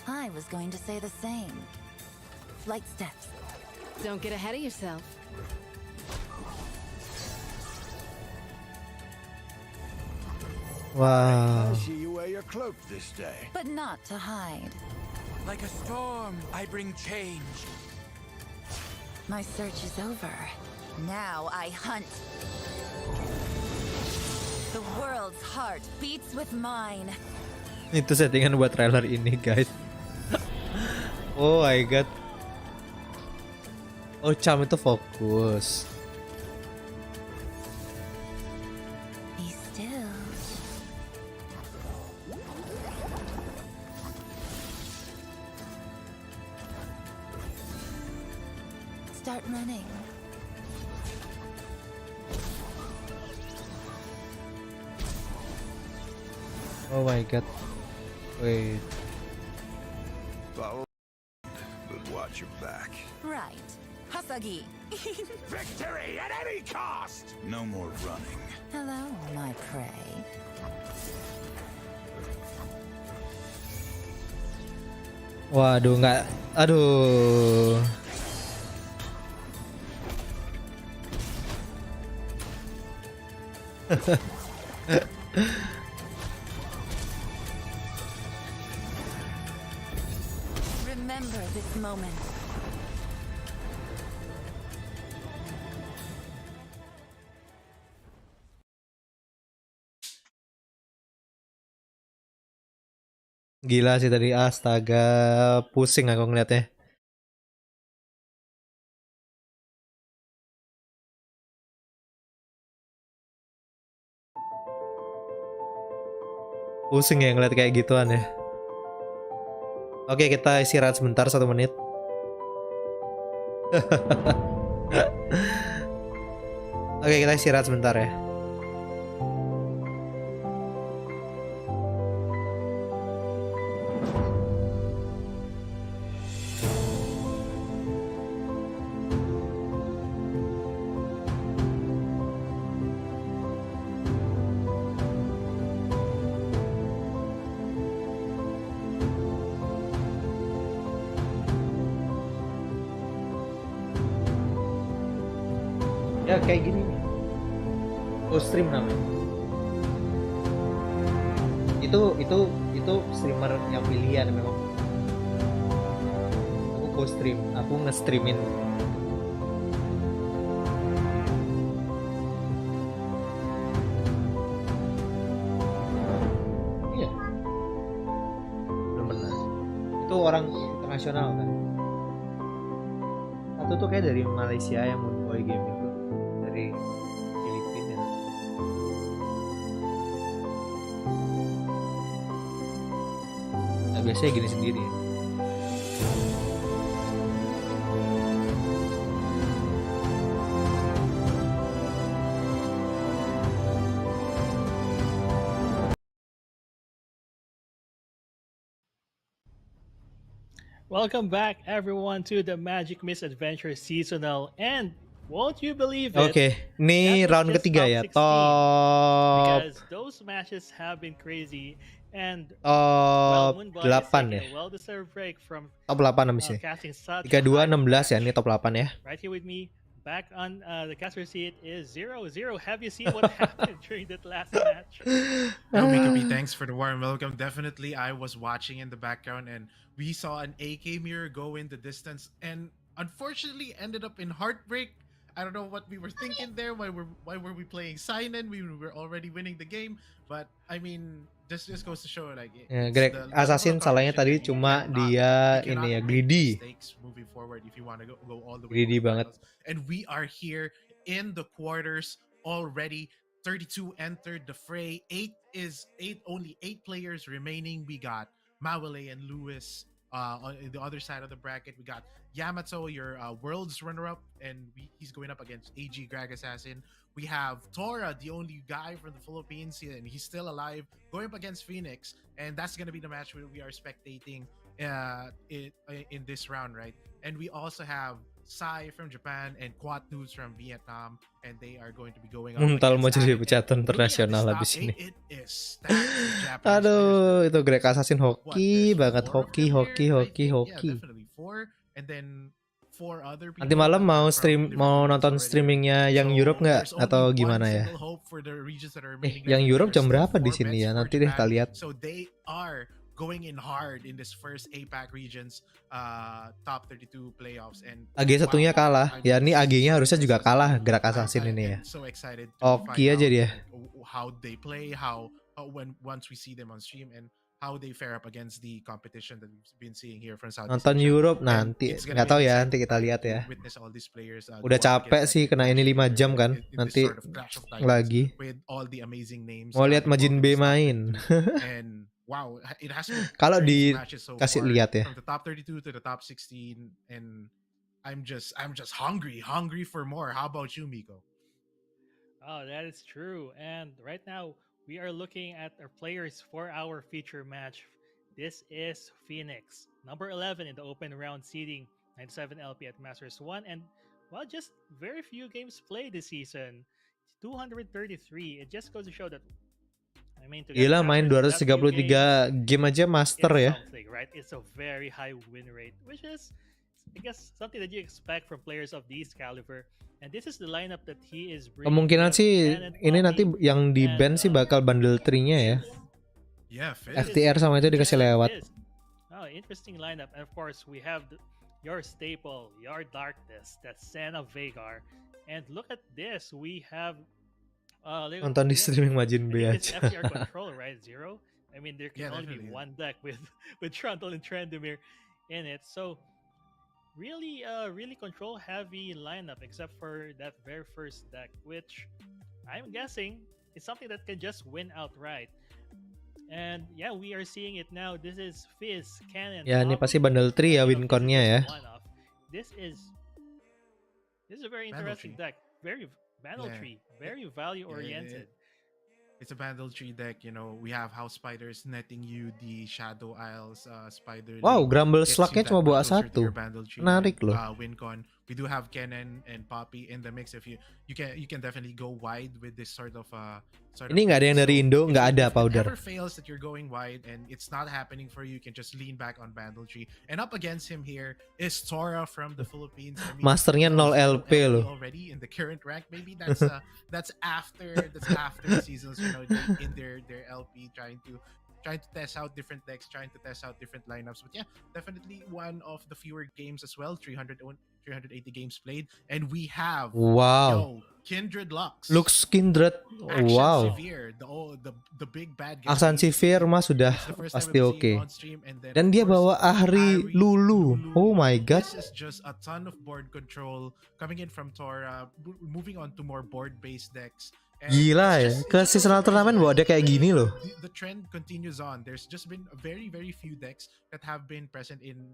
I was going to say the same. Flight steps. Don't get ahead of yourself. Wow. I see you wear your cloak this day. But not to hide. Like a storm, I bring change. My search is over. Now I hunt. The world's heart beats with mine. Itu settingan buat trailer ini, guys. Oh my god. Oh, Charm itu fokus. Be still. Start running. Oh my god. Wait. Follow, but watch your back. Right. Hasagi. Victory at any cost! No more running. Hello, my prey. Waduh, nggak. Aduh. Remember this moment. Gila sih tadi, astaga, pusing aku ngeliatnya. Pusing ya ngeliat kayak gituan ya. Oke, kita istirahat sebentar 1 menit. Oke, kita istirahat sebentar ya. Ya kayak gini nih. Stream namanya. Itu streamer yang pilihan memang. Aku stream, aku nge-streamin. Iya. Belum pernah. Itu orang internasional kan. Satu tuh kayak dari Malaysia yang mau boy game itu. Dari Filipina. Nah, biasanya gini sendiri. Welcome back, everyone, to the Magic Misadventure Seasonal. And won't you believe it? Oke, ini That was round just ketiga top ya. 16, Top Because those matches have been crazy. And well, top Moonbug is 8 taking ya. a well-deserved break from Top 8 habis ya. casting such 32 high 16 ya, ini top 8 ya. Right here with me, back on the caster seat is 0-0. Have you seen what happened during that last match? No, Mikabi, thanks for the warm welcome. Definitely, I was watching in the background and we saw an AK mirror go in the distance and unfortunately ended up in heartbreak. I don't know what we were thinking there. Why were we playing Sign-In? We were already winning the game. But I mean, just goes to show like Ya, it's Greg the level Assassin of salahnya competition tadi that cuma dia you ini cannot ya make greedy. mistakes moving forward if you want to go all the way Greedy to the banget. finals. And we are here in the quarters already. 32 entered the fray. Only eight players remaining. We got Mawale and Lewis. On the other side of the bracket, we got Yamato, your world's runner-up, and he's going up against AG Greg Assassin. We have Tora, the only guy from the Philippines, and he's still alive, going up against Phoenix, and that's gonna be the match we are spectating in this round, right? And we also have Sai from Japan and Quat News from Vietnam, and they are going to be going up Muntal mau against jadi Alec. pecatur And looking at this internasional top habis ini. eight, it is stacked with Japanese Aduh, players. itu Greg Assassin What, hoki there's banget, four of hoki, them hoki, here, I hoki, think. Yeah, hoki. definitely four, and then four other people Nanti malam that mau are from stream, different mau regions nonton already. streamingnya yang So Europe nggak there's only atau one gimana ya? single hope for the regions that are remaining Yang left, Europe and jam there's berapa still di four sini bets ya? for Nanti deh Japan. kita lihat. So they are going in hard in this first APAC regions top 32 playoffs, and AG satunya wow, kalah. Ya ini AG-nya harusnya juga kalah Greg I Assassin ini ya. am so excited to Oke find aja out dia. how they play, once we see them on stream, and how they fare up against the competition that we've been seeing here from Southeast Nonton Asia. Europe And nanti. it's gonna Nggak be tahu an ya, exciting nanti kita time lihat to ya. witness all these players, Udah go up capek against sih that kena ini 5 jam kan. in this Nanti sort of clash of titans lagi. with all the amazing names. Mau lihat Majin involved in B this top main. 32. And wow, it has been Kalau crazy matches so dikasih far, lihat ya. from the top 32 to the top 16, and I'm just hungry for more. How about you, Miko? Oh, that is true. And right now, we are looking at our players for our feature match. This is Phoenix, number 11 in the open round seeding, 97 LP at Masters 1. And, well, just very few games played this season. 233. It just goes to show that, I mean, to get Gila main Masters in that few 233 game aja master it's ya. something, right? It's a very high win rate, which is, I guess, something that you expect from players of this caliber. And this is the lineup that he is bringing. Kemungkinan sih ini nanti yang di ban sih bakal bundle tree-nya ya. Yeah, FTR sama itu dikasih lewat. Oh, interesting lineup. And of course, we have your staple, your darkness, that's Senna Vagar. And look at this, we have Nonton di streaming Majin B it's aja. FTR control, right? Zero. I mean, there can Yeah, only be definitely. one deck with Trundle and Trendemir in it. So really control heavy lineup, except for that very first deck, which I'm guessing is something that can just win outright. And yeah, we are seeing it now. This is Fizz, Cannon. Ya ini Pablo. pasti bundle tree ya Fizz win is con-nya ya. one-off. This is a very Bundle interesting tree. deck. Very battle Yeah. tree, very value oriented. It's a bundle tree deck, you know. We have House Spiders netting you the Shadow Isles Spider. Wow, League. Grumble Gets you slugnya that cuma bawa much closer to your 1. bundle tree Menarik and, loh. WinCon. We do have Kennen and Poppy in the mix. If you can definitely go wide with this sort of Ini nggak ada yang dari Indo, nggak ada if powder. it ever fails that you're going wide and it's not happening for you, you can just lean back on bundle tree. And up against him here is Tora from the Philippines. I mean, Masternya 0 LP loh. already in the current rank. Maybe that's after the seasons, you know, in their LP trying to test out different decks, trying to test out different lineups. But yeah, definitely one of the fewer games as well. 380 games played, and we have Wow. Kindred Lux. Lux Kindred. Action Wow. Severe, the big bad guy. Aksan Sivir mah sudah It's the first pasti time we've oke. seen on stream, and then, Dan of dia course, bawa Ahri Lulu. Oh my god. This is just a ton of board control coming in from Tora, moving on to more board-based decks. And Gila ya. it's just- Ke it's just seasonal so turnamen bawa deck kayak gini loh. The trend continues on. There's just been very few decks that have been present in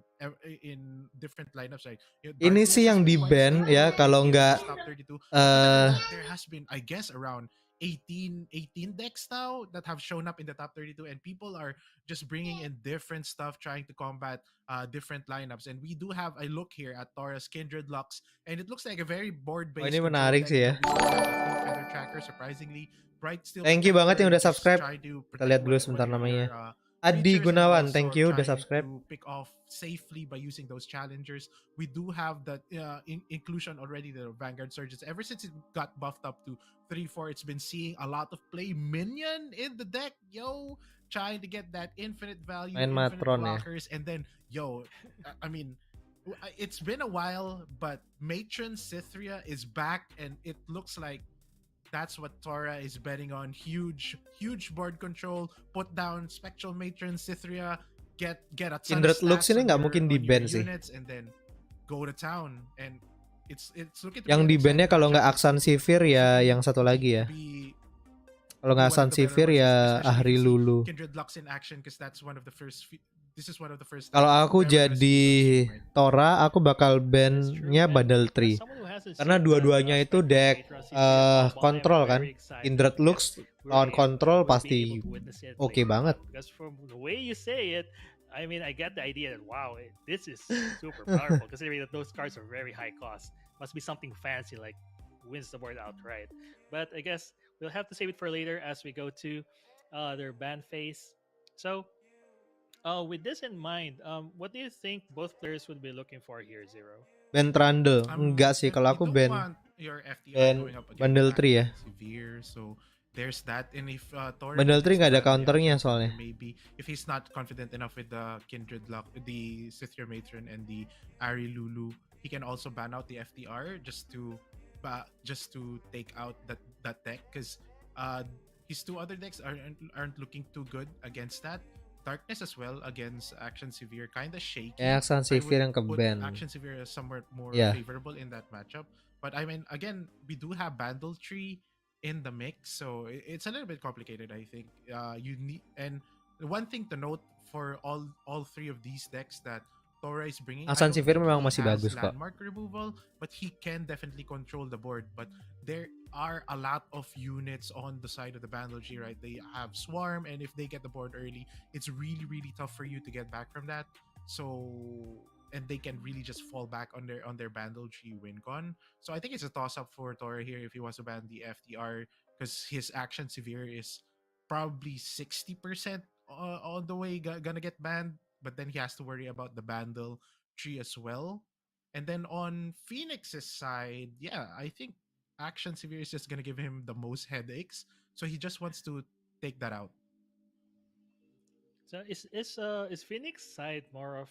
different lineups. Like, you know, Ini Dark sih Moon yang has di been quite ban strong ya, in kalau this nggak, top 32. eh, There has been, I guess, around 18 decks now that have shown up in the top 32, and people are just bringing in different stuff, trying to combat different lineups. And we do have a look here at Taurus Kindred Lux, and it looks like a very board-based. Oh, ini control menarik deck. sih ya. We saw a Feather Tracker, surprisingly. Bright still Thank you banget yang udah just subscribe. try to Kita lihat dulu protect sebentar whatever namanya. your, Adi creatures and Gunawan, also thank you udah trying subscribe. to pick off safely by using those challengers. We do have that inclusion already, the Vanguard Surges. Ever since it got buffed up to 3-4, it's been seeing a lot of play minion in the deck, yo, trying to get that infinite value, Main infinite Matron ya. blockers, and then, yo, I mean, it's been a while, but Matron Cythria is back, and it looks like that's what Tora is betting on. Huge board control. Put down Spectral Matron, Cythria, get a ton Kindred of Lux stats ini on nggak your, mungkin on di your ban sih. units, and then go to town. And it's looking to Yang be an di bannya exciting kalau nggak matchup. Aksan Sivir ya yang satu lagi ya. Kalau nggak Aksan Sivir ya Ahri Lulu. Kindred Lux in action, because that's one of the first. This is one of the first. Kalau aku jadi Tora, aku bakal ban-nya Bundle Tree. Karena dua-duanya itu deck kontrol kan. Kindred Lux lawan kontrol pasti oke banget. Because from the way you say it, I mean, I get the idea that wow, this is super powerful considering that those cards are very high cost. Must be something fancy like wins the board outright. But I guess we'll have to save it for later as we go to their ban phase. So, with this in mind, what do you think both players would be looking for here, Zero? Ban Trundle. Enggak sih, kalau aku ban Bundle Tree ya. Severe, so there's that. And if Bundle Tree nggak ada counternya soalnya. Maybe if he's not confident enough with the Kindred Lock, the Cythria Matron and the Ari Lulu, he can also ban out the FTR just to take out that deck, because his two other decks aren't looking too good against that. Darkness as well against Action Severe, kind of shaky. Action Severe yang ke-ban. Action Severe is somewhat more favorable in that matchup. But I mean, again, we do have Bandle Tree in the mix, so it's a little bit complicated, I think. You need, and one thing to note for all three of these decks that Tora is bringing, Action Severe memang masih bagus kok. Landmark removal, but he can definitely control the board. But there are a lot of units on the side of the Bandlegy, right? They have Swarm, and if they get the board early, it's really tough for you to get back from that. So, and they can really just fall back on their Bandlegy win con. So I think it's a toss up for Tora here if he wants to ban the FTR, because his Action Severe is probably 60% on the way gonna get banned. But then he has to worry about the Bandle tree as well. And then on Phoenix's side, yeah, I think Action Severe is just gonna give him the most headaches. So he just wants to take that out. So is Phoenix side more of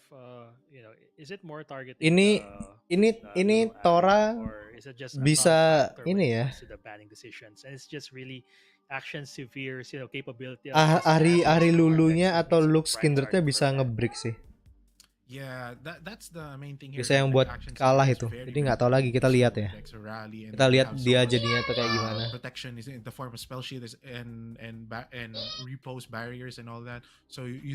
is it more targeting ini Tora or is it just bisa ini ya. To the banning decisions, and it's just really Action Severe's capability. Ari Lulunya atau Lux Kindrednya bisa nge-break sih. Yeah, that's the main thing here. Bisa yang buat kalah itu. Jadi nggak tahu lagi, kita lihat ya. Kita lihat dia jadinya tuh kayak gimana. Protection is in the form of spell shield and repose barriers and all that. So you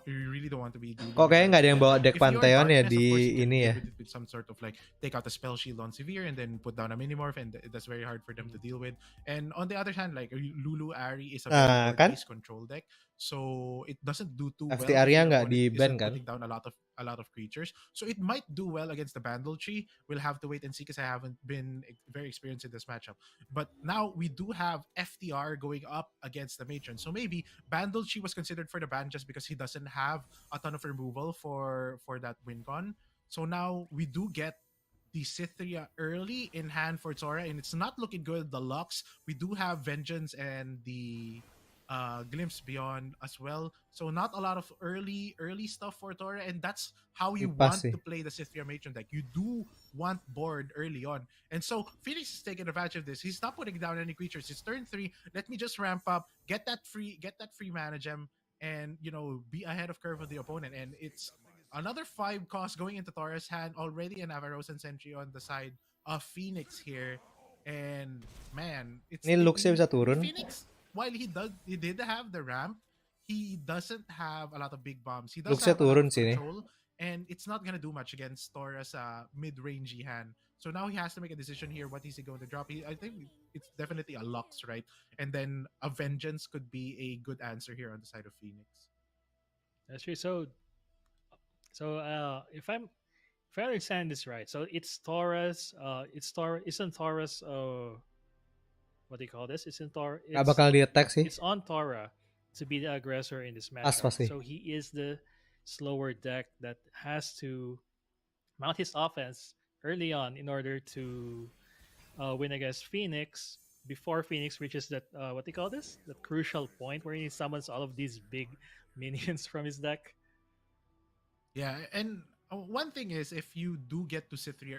really don't want to be. Kok kayaknya nggak ada yang bawa deck Pantheon ya di ini ya. With some sort of like take out the spell shield on Severe and then put down a Minimorph, and that's very hard for them to deal with. And on the other hand, like Lulu Ari is a very base control deck, so it doesn't do too well. FTR-nya nggak di ban kan? Putting down a lot of creatures, so it might do well against the Bandle tree. We'll have to wait and see, because I haven't been very experienced in this matchup. But now we do have FTR going up against the Matron, so maybe Bandle tree was considered for the ban just because he doesn't have a ton of removal for that win con. So now we do get the Cythria early in hand for Tora, and it's not looking good. The Lux, we do have Vengeance and the Glimpse Beyond as well, so not a lot of early stuff for Tora, and that's how you want to play the Cythria Matron deck. You do want board early on, and so Phoenix is taking advantage of this. He's not putting down any creatures. It's turn 3. Let me just ramp up, get that free mana gem, and be ahead of curve of the opponent. And it's another 5 cost going into Tora's hand already, an Avarosan Sentry on the side of Phoenix here, and man, it's ini Luxnya bisa turun. Phoenix, while he did have the ramp, he doesn't have a lot of big bombs. He does have turun control, and it's not gonna do much against Tora's mid-rangey hand. So now he has to make a decision here. What is he going to drop? I think it's definitely a Lux, right? And then a Vengeance could be a good answer here on the side of Phoenix. That's true. So if I understand this right, so it's Taurus. Isn't Taurus what do you call this? Isn't Taurus? Gak bakal di-attack sih. It's on Tora, to be the aggressor in this Pas matchup. pasti. So he is the slower deck that has to mount his offense early on in order to win against Phoenix before Phoenix reaches that what they call this, the crucial point where he summons all of these big minions from his deck. Yeah, and one thing is, if you do get to Cithria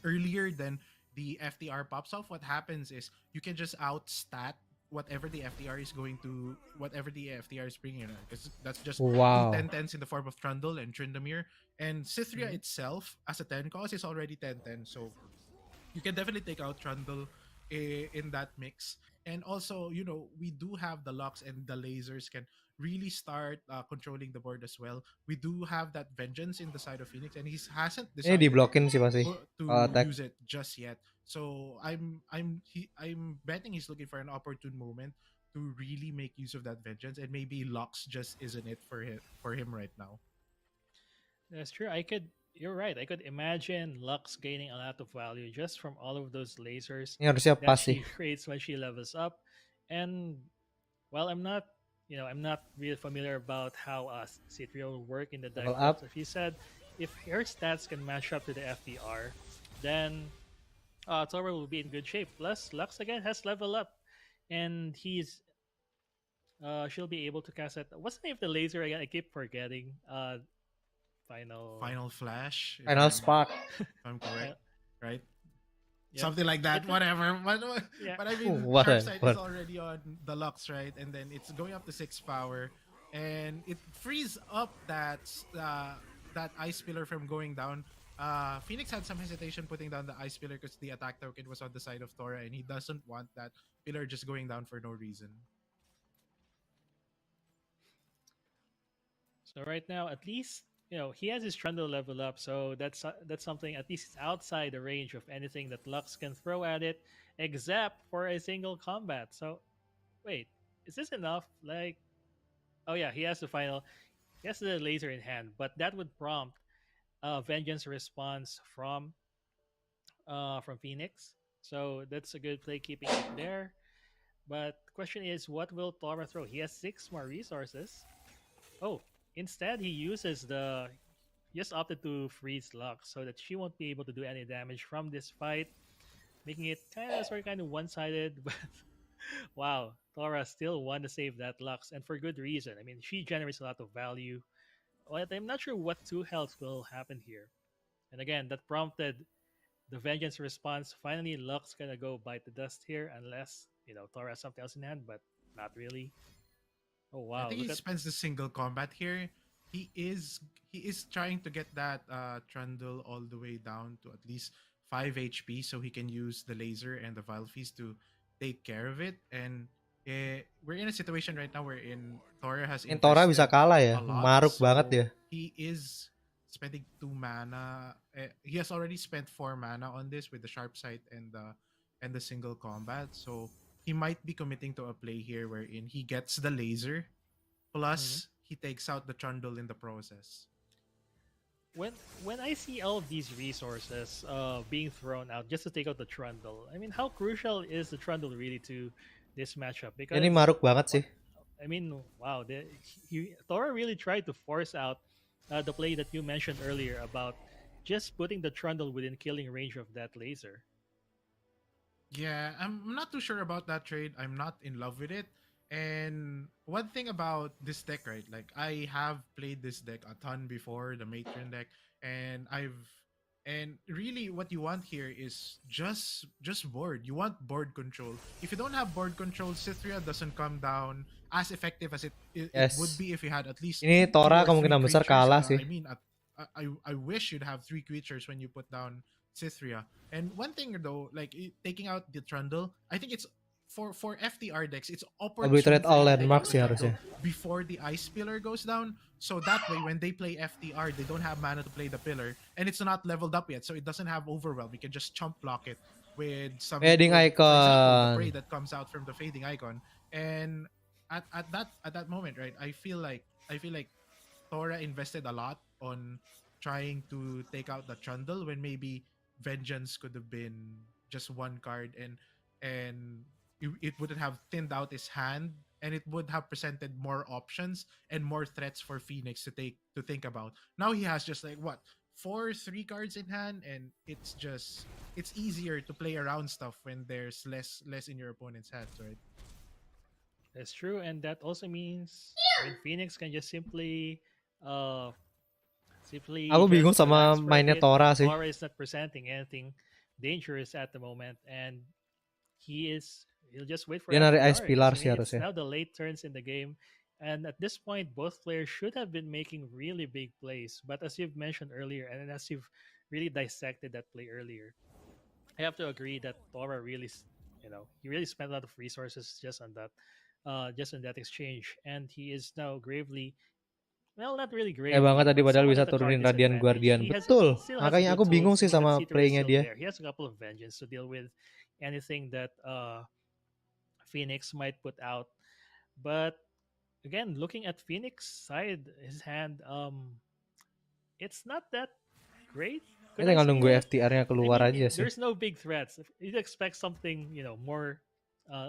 earlier than the FTR pops off, what happens is you can just outstat whatever the FTR is going to, whatever the FTR is bringing in, because that's just two Wow. 10-10s in the form of Trundle and Tryndamere, and Cithria Mhm. itself as a 10 cost is already 10-10, so you can definitely take out Trundle in that mix. And also, we do have the locks and the lasers can really start controlling the board as well. We do have that vengeance in the side of Phoenix, and he hasn't Ini decided diblokin sih pasti. Kalau to attack. use it just yet. So I'm betting he's looking for an opportune moment to really make use of that vengeance, and maybe locks just isn't it for him right now. That's true. You're right. I could imagine Lux gaining a lot of value just from all of those lasers Ini harusnya that pas sih. she creates when she levels up. And well, I'm not really familiar about how Citria will work in the deck. Level But up. if you said if her stats can match up to the FDR, then Tora will be in good shape. Plus, Lux again has level up, and she'll be able to cast it. What's the name of the laser again? I keep forgetting. Final flash, Final spark. if I'm correct, right? Yep. Something like that, whatever. Yeah. But I mean, What a- Sharpsight what? is already on the Lux, right? And then it's going up to 6 power, and it frees up that ice pillar from going down. Phoenix had some hesitation putting down the ice pillar because the attack token was on the side of Tora, and he doesn't want that pillar just going down for no reason. So right now, at least he has his Trundle level up, so that's something at least it's outside the range of anything that Lux can throw at it, except for a single combat. So wait, is this enough? Like, oh yeah, he has the laser in hand, but that would prompt a vengeance response from Phoenix. So that's a good play keeping it there. But the question is, what will Tora throw? He has 6 more resources. Oh, instead he just opted to freeze Lux so that she won't be able to do any damage from this fight, making it kind of one-sided. But wow, Tora still won to save that Lux, and for good reason. I mean, she generates a lot of value. But I'm not sure what 2 health will happen here. And again, that prompted the vengeance response. Finally, Lux gonna go bite the dust here, unless Tora has something else in hand, but not really. Oh I wow, think he look at spends the single combat here. He is trying to get that Trundle all the way down to at least 5 HP so he can use the laser and the Vile Feast to take care of it. And we're in a situation right now wherein Tora has Ini Tora bisa invested kalah ya. a lot, Maruk banget so dia. he is spending 2 mana. He has already spent 4 mana on this with the sharp sight and the single combat. So he might be committing to a play here wherein he gets the laser plus he takes out the Trundle in the process. when I see all of these resources being thrown out just to take out the Trundle. I mean, how crucial is the Trundle really to this matchup? Because Ini maruk banget sih. I mean, wow, Thora really tried to force out the play that you mentioned earlier about just putting the Trundle within killing range of that laser. Yeah, I'm not too sure about that trade. I'm not in love with it. And one thing about this deck, right? Like I have played this deck a ton before, the Matron deck, and really what you want here is just board. You want board control. If you don't have board control, Cithria doesn't come down as effective as it Yes. would be if you had at least Ini 2 Tora or 3 kemungkinan besar creatures. kalah sih. I mean, I wish you'd have 3 creatures when you put down Cithria. And one thing though, like taking out the Trundle, I think it's for FTR decks, it's opportune Obliterate all for you to take landmarks out sih the harusnya. Trundle before the ice pillar goes down. So that way, when they play FTR, they don't have mana to play the pillar, and it's not leveled up yet, so it doesn't have overwhelm. You can just chump block it with some Fading with, for example, the icon. prey that comes out from the fading icon. And at that moment, right, I feel like Tora invested a lot on trying to take out the Trundle when maybe Vengeance could have been just one card, and it wouldn't have thinned out his hand and it would have presented more options and more threats for Phoenix to think about. Now he has just like what 4 3 cards in hand, and it's easier to play around stuff when there's less in your opponent's hands, right? That's true, and that also means Phoenix can just uh, simply Aku bingung just sama relax for a mainnya bit. Tora sih. Tora is not presenting anything dangerous at the moment, and he'll just wait for Dia narik Ice FTR. Pillar I sih mean, it's harusnya. now the late turns in the game, and at this point, both players should have been making really big plays. But as you've mentioned earlier, and as you've really dissected that play earlier, I have to agree that Tora really, he really spent a lot of resources just on that exchange, and he is now gravely, well, not really Kayak banget gravely, tadi but padahal somewhat bisa at a card turunin Radiant disadvantage. Guardian. He Betul. still has Makanya good aku bingung tools. sih You know, that sama C3 is playnya still dia. there. He has a couple of vengeance to deal with anything that Phoenix might put out. But again, looking at Phoenix side, his hand, it's not that great. Ini Could I tinggal say nunggu that? FTR-nya I keluar mean, aja sih. there's no big threats. You'd expect something, more,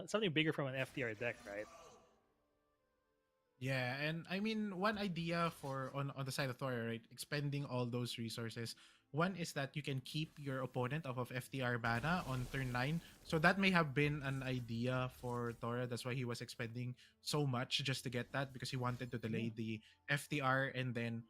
something bigger from an FTR deck, right? Yeah, and I mean one idea for on the side of Thor, right? Expending all those resources. One is that you can keep your opponent off of FTR mana on turn 9. So that may have been an idea for Tora. That's why he was expending so much just to get that, because he wanted to delay the FTR and then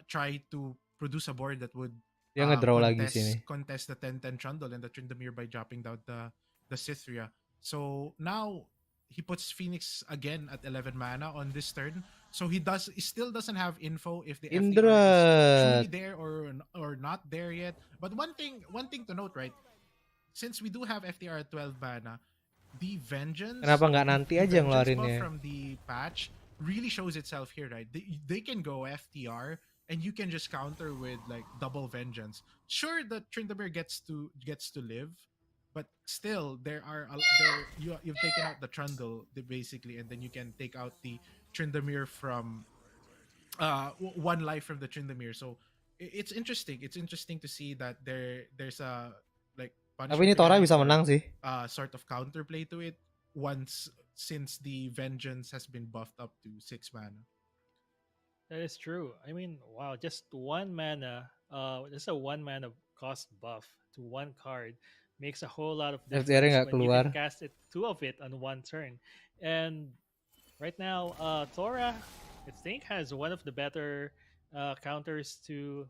try to produce a board that would Dia ngedraw lagi sini. contest the 10-10 Trundle and the Tryndamere by dropping down the Sithria. So now he puts Phoenix again at 11 mana on this turn. So he still doesn't have info if the FTR is truly Indra. there or not there yet. But one thing to note, right? Since we do have FTR at 12 mana, the vengeance Kenapa nggak nanti the aja vengeance buff ngeluarinnya? from the patch really shows itself here, right? They can go FTR and you can just counter with like double vengeance. Sure, the Tryndamere gets to live, but still you've taken out the Trundle basically, and then you can take out the Tryndamere from one life from the Tryndamere. So it's interesting. It's interesting to see that there's a like Tapi ini Tora bisa menang sih. sort of counterplay to it since the vengeance has been buffed up to 6 mana. That is true. I mean, wow, just 1 mana, just a 1 mana cost buff to one card makes a whole lot of difference FTR nggak when you keluar. can cast it 2 of it on one turn. And right now, Tora, I think, has one of the better counters to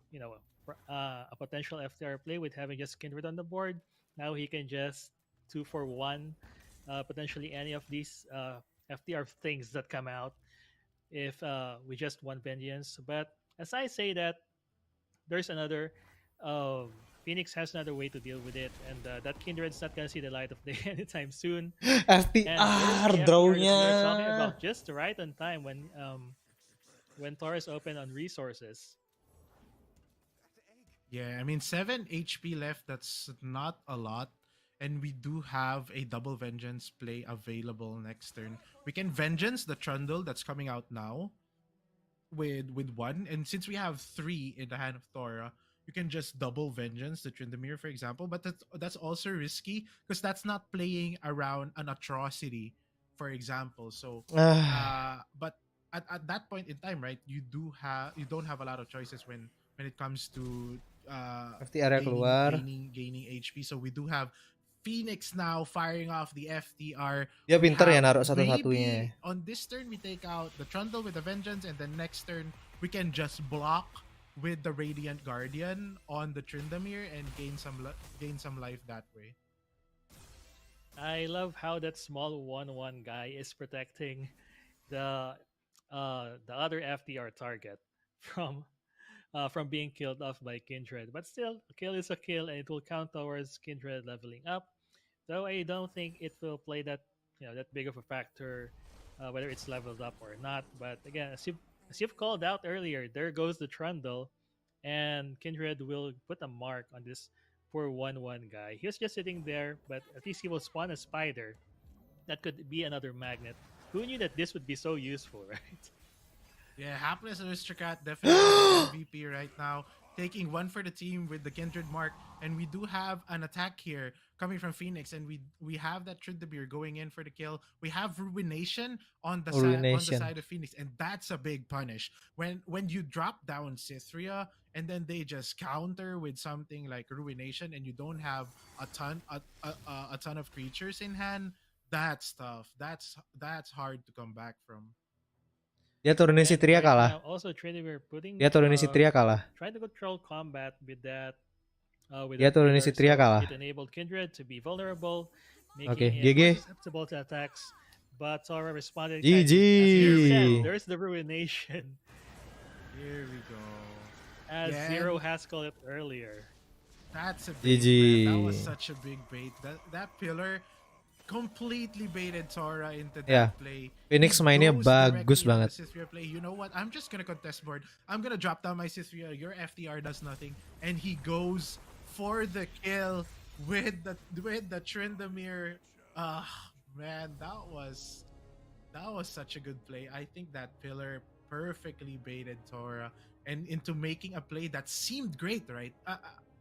a potential FTR play with having just Kindred on the board. Now he can just 2 for 1, potentially any of these FTR things that come out if we just want vengeance. But as I say that, there's another. Phoenix has another way to deal with it, and that Kindred's not gonna see the light of day anytime soon. FTR We're draw-nya. talking about just right on time when Taurus open on resources. Yeah, I mean 7 HP left. That's not a lot. And we do have a double vengeance play available next turn. We can vengeance the Trundle that's coming out now with 1. And since we have 3 in the hand of Tora, you can just double vengeance the Tryndamere, for example. But that's also risky because that's not playing around an atrocity, for example. So but at that point in time, right, you don't have a lot of choices when it comes to FTR keluar. gaining HP. So we do have Phoenix now firing off the FTR. Dia pinter ya naruh Maybe satu-satunya. on this turn we take out the Trundle with the vengeance, and then next turn we can just block with the Radiant Guardian on the Tryndamere and gain some life that way. I love how that small 1/1 guy is protecting the other FTR target from being killed off by Kindred. But still, a kill is a kill, and it will count towards Kindred leveling up. Though I don't think it will play that that big of a factor, whether it's leveled up or not. But again, as you've called out earlier, there goes the Trundle, and Kindred will put a mark on this poor 1/1 guy. He was just sitting there, but at least he will spawn a spider. That could be another magnet. Who knew that this would be so useful, right? Yeah, Hapless Aristocrat definitely MVP right now. taking one for the team with the Kindred mark, and we do have an attack here coming from Phoenix, and we have that Tryndamere going in for the kill. We have Ruination on the Ruination. side of Phoenix, and that's a big punish. When you drop down Cythria and then they just counter with something like Ruination, and you don't have a ton of creatures in hand, that's tough. That's hard to come back from. Dia turunin si And Tria right kalah. now, also Trinity putting Dia turunin si Tria kalah. trying to control combat with that with Dia that turunin pillar, si Tria so kalah. it enabled Kindred to be vulnerable, Okay, making it more GG. susceptible to attacks. But Tora responded. GG. As you said, there's the Ruination, Here we go. as Yeah, Zero and has called it earlier. that's a big GG. man. That was such a big bait. That pillar completely baited Tora into that Yeah. play. Phoenix He mainnya goes bagus directly into banget. the Cythria play. You know what? I'm just gonna contest board. I'm gonna drop down my Cythria. Your FTR does nothing, and he goes for the kill with the Tryndamere. Man, that was such a good play. I think that pillar perfectly baited Tora and into making a play that seemed great, right?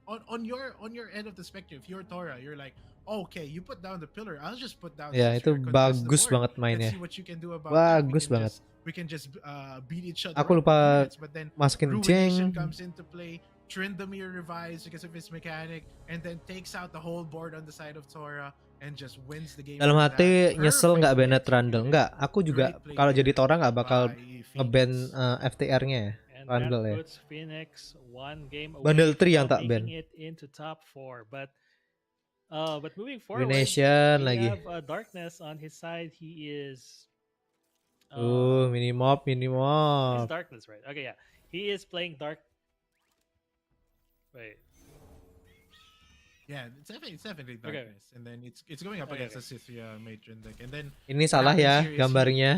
On your end of the spectrum, if you're Tora, you're like, okay, you put down the pillar, I'll just put down Ya, itu Cythria, contest the bagus board. banget Let's mainnya. see what you can do about that. Bagus banget. We can just beat each other Aku up lupa with units, but then masukin Ruination Jeng. comes into play. Tryndamere revives because of his mechanic, and then takes out the whole board on the side of Tora and just wins the game. Dalam with hati that. nyesel nggak Perfectly banned Randall. executed. Nggak, aku juga Great play kalau jadi here Tora nggak bakal by ngeban Phoenix. FTR-nya ya. And Randall that ya. puts Phoenix one game away Bundle 3 yang from tak ban. making it into top 4. But moving forward, Ruination we lagi. have Darkness on his side. He is Minimob. It's Darkness, right? Okay, yeah. He is playing Dark. Wait. Yeah, it's definitely Darkness, and then it's going up Okay, against the Cythria matron deck, and then Ini what salah happens ya here is gambarnya.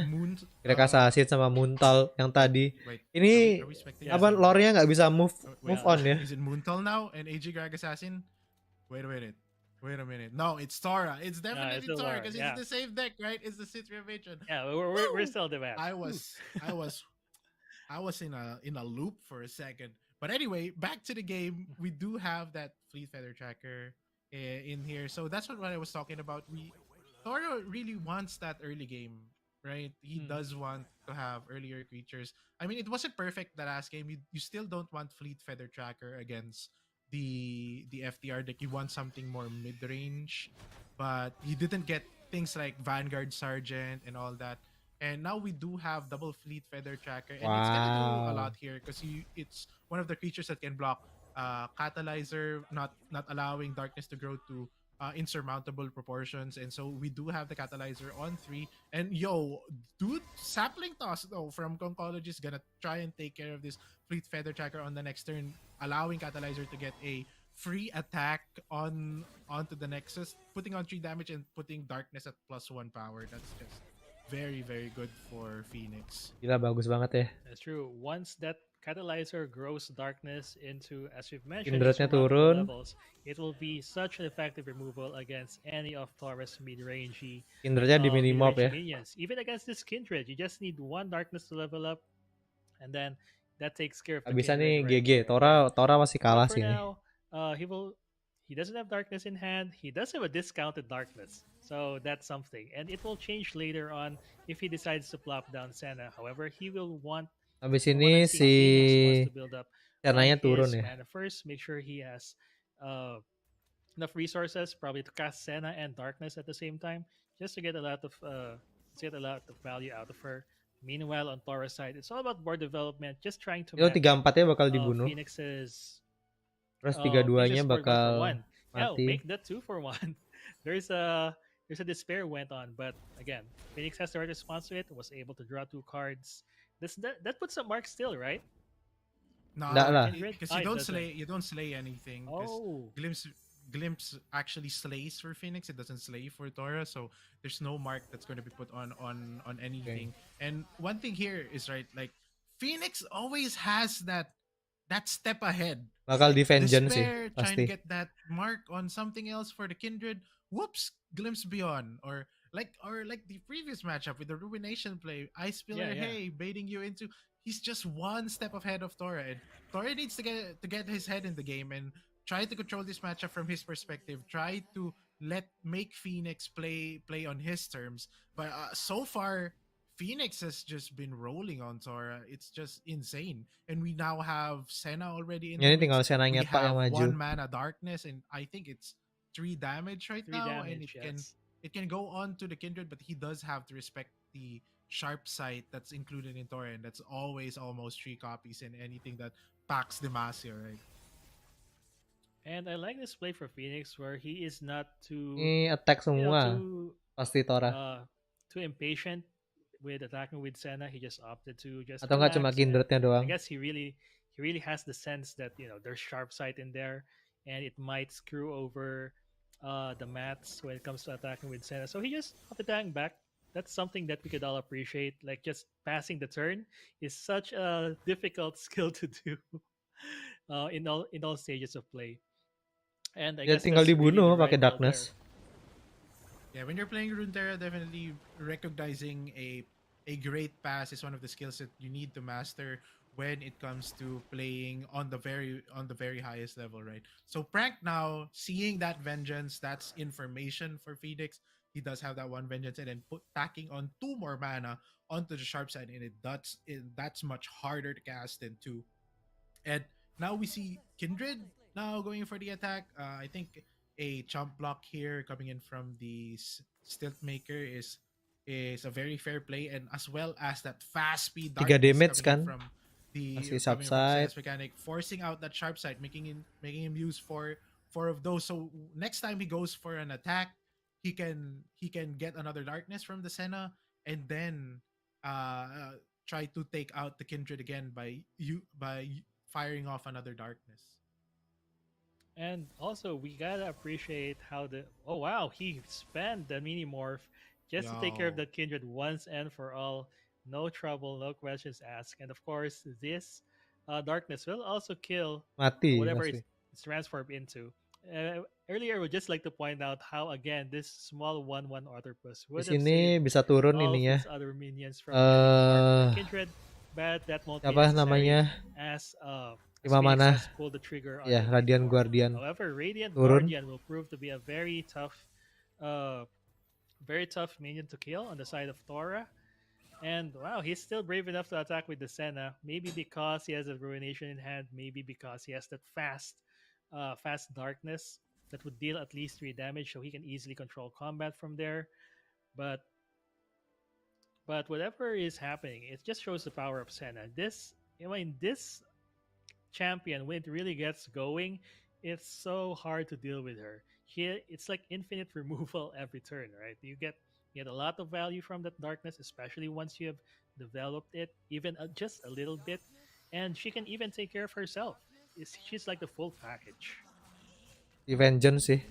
Kira Assassin sama Muntal yang tadi. Wait, Ini are we expecting apa Assassin? lore-nya nggak bisa move Wait, on ya. Is it Moontal now and AG Greg Assassin? Wait a minute. No, it's Tora. It's definitely still Tora Tora, because yeah. it's the same deck, right? It's the Cythria matron. Yeah, we're still the match. I was in a loop for a second. But anyway, back to the game. We do have that Fleet Feather Tracker in here. So that's what I was talking about. Tora really wants that early game, right? He does want to have earlier creatures. I mean, it wasn't perfect the last game. You still don't want Fleet Feather Tracker against the FTR deck. You want something more mid-range, but you didn't get things like Vanguard Sergeant and all that. And now we do have double Fleet Feather Tracker, and it's gonna do a Wow. lot here because it's one of the creatures that can block Catalyzer, not allowing Darkness to grow to insurmountable proportions. And so we do have the Catalyzer on 3. And dude, Sapling Toss though from Conchology is gonna try and take care of this Fleet Feather Tracker on the next turn, allowing Catalyzer to get a free attack onto the Nexus, putting on 3 damage and putting Darkness at +1 power. That's just very, very good for Phoenix. Gila bagus banget ya. That's true. Once that Catalyzer grows Darkness into, as we've mentioned, Kindrednya insurmountable turun. levels, it will be such an effective removal against any of Taurus mid-rangey Kindrednya di minimob ya. minions. Even against this Kindred, you just need 1 Darkness to level up, and then that takes care of the Abisnya nih Kindred GG. Tora masih kalah for sih ini. now, he doesn't have Darkness in hand. He does have a discounted Darkness, so that's something. And it will change later on if he decides to plop down Senna. However, he will want. Habis from what ini I si think, Phoenix wants to build up Senanya his turun ya. mana first. Make sure he has enough resources, probably to cast Senna and Darkness at the same time, just to get a lot of value out of her. Meanwhile, on Taurus side, it's all about board development, just trying to Itu match 3-4-nya bakal dibunuh. Phoenix's Terus 3-2-nya Phoenix's board 1 for bakal 1. Yeah, mati. make that 2 for 1. There's a despair went on, but again, Phoenix has the right response to it. Was able to draw 2 cards. That puts a mark still, right? No, Nggak lah. because Ah, it doesn't. you don't slay anything. 'Cause Oh, Glimpse actually slays for Phoenix. It doesn't slay for Tora, so there's no mark that's going to be put on anything. And one thing here is right, like Phoenix always has that step ahead. Bakal di vengeance sih Despair trying pasti. to get that mark on something else for the Kindred. Whoops, Glimpse Beyond, or like the previous matchup with the Ruination play, Ice Pillar, Yeah, yeah. hey, baiting you into. he's just one step ahead of Tora, and Tora needs to get his head in the game and try to control this matchup from his perspective. Try to make Phoenix play on his terms. But so far, Phoenix has just been rolling on Tora. It's just insane. And we now have Senna already in Ya, the ini tinggal mix. Senanya We tok yang have maju. one mana darkness, and I think it's 3 damage right 3 now. And damage, yes. it can go on to the Kindred, but he does have to respect the sharp sight that's included in Tora, and that's always almost 3 copies in anything that packs Demacia, right? And I like this play for Phoenix where he is not too, Ini attack you know, semua. Pasti Tora. too impatient with attacking with Senna. He just opted to just Atau nggak cuma relax, and Kindrednya doang. I guess he really has the sense that, you know, there's sharp sight in there and it might screw over the mats when it comes to attacking with Senna. So he just opted to hang back. That's something that we could all appreciate. Like, just passing the turn is such a difficult skill to do in all stages of play. And I Dia guess tinggal that's really dibunuh the right pakai call darkness. there. Yeah, when you're playing Runeterra, definitely recognizing a great pass is one of the skills that you need to master when it comes to playing on the very highest level, right? So Prank now seeing that vengeance, that's information for Phoenix. He does have that one vengeance, and then packing on 2 more mana onto the sharp side, and that's much harder to cast than 2. And now we see Kindred now going for the attack. I think a chump block here coming in from the Stilt Maker is a very fair play, and as well as that fast speed 3 damage coming in kan. from the Masih coming from subside. Senna's mechanic, forcing out that sharp side, making him use four of those. So next time he goes for an attack, he can get another darkness from the Senna, and then try to take out the Kindred again by firing off another darkness. And also, we gotta appreciate how oh wow, he spent the mini morph just to take care of Yo. the Kindred once and for all. No trouble, no questions asked. And of course, this darkness will also kill Mati whatever pasti. it's transformed into. Earlier, I would just like to point out how, again, this small 1/1 Octopus Di would have sini saved bisa turun all of ininya. his other minions from getting marked by Kindred, but that won't be Apa necessary namanya? as 5 Phoenix mana? has pulled the trigger on Ya, the Radiant Windform. Guardian. However, Radiant Turun. Guardian will prove to be a very tough minion to kill on the side of Tora. And wow, he's still brave enough to attack with the Senna. Maybe because he has a Ruination in hand. Maybe because he has that fast darkness that would deal at least 3 damage, so he can easily control combat from there. But whatever is happening, it just shows the power of Senna. This champion, when it really gets going, it's so hard to deal with her. It's like infinite removal every turn, right? You get a lot of value from that darkness, especially once you have developed it even just a little bit, and she can even take care of herself. She's like the full package. Di Vengeance sih.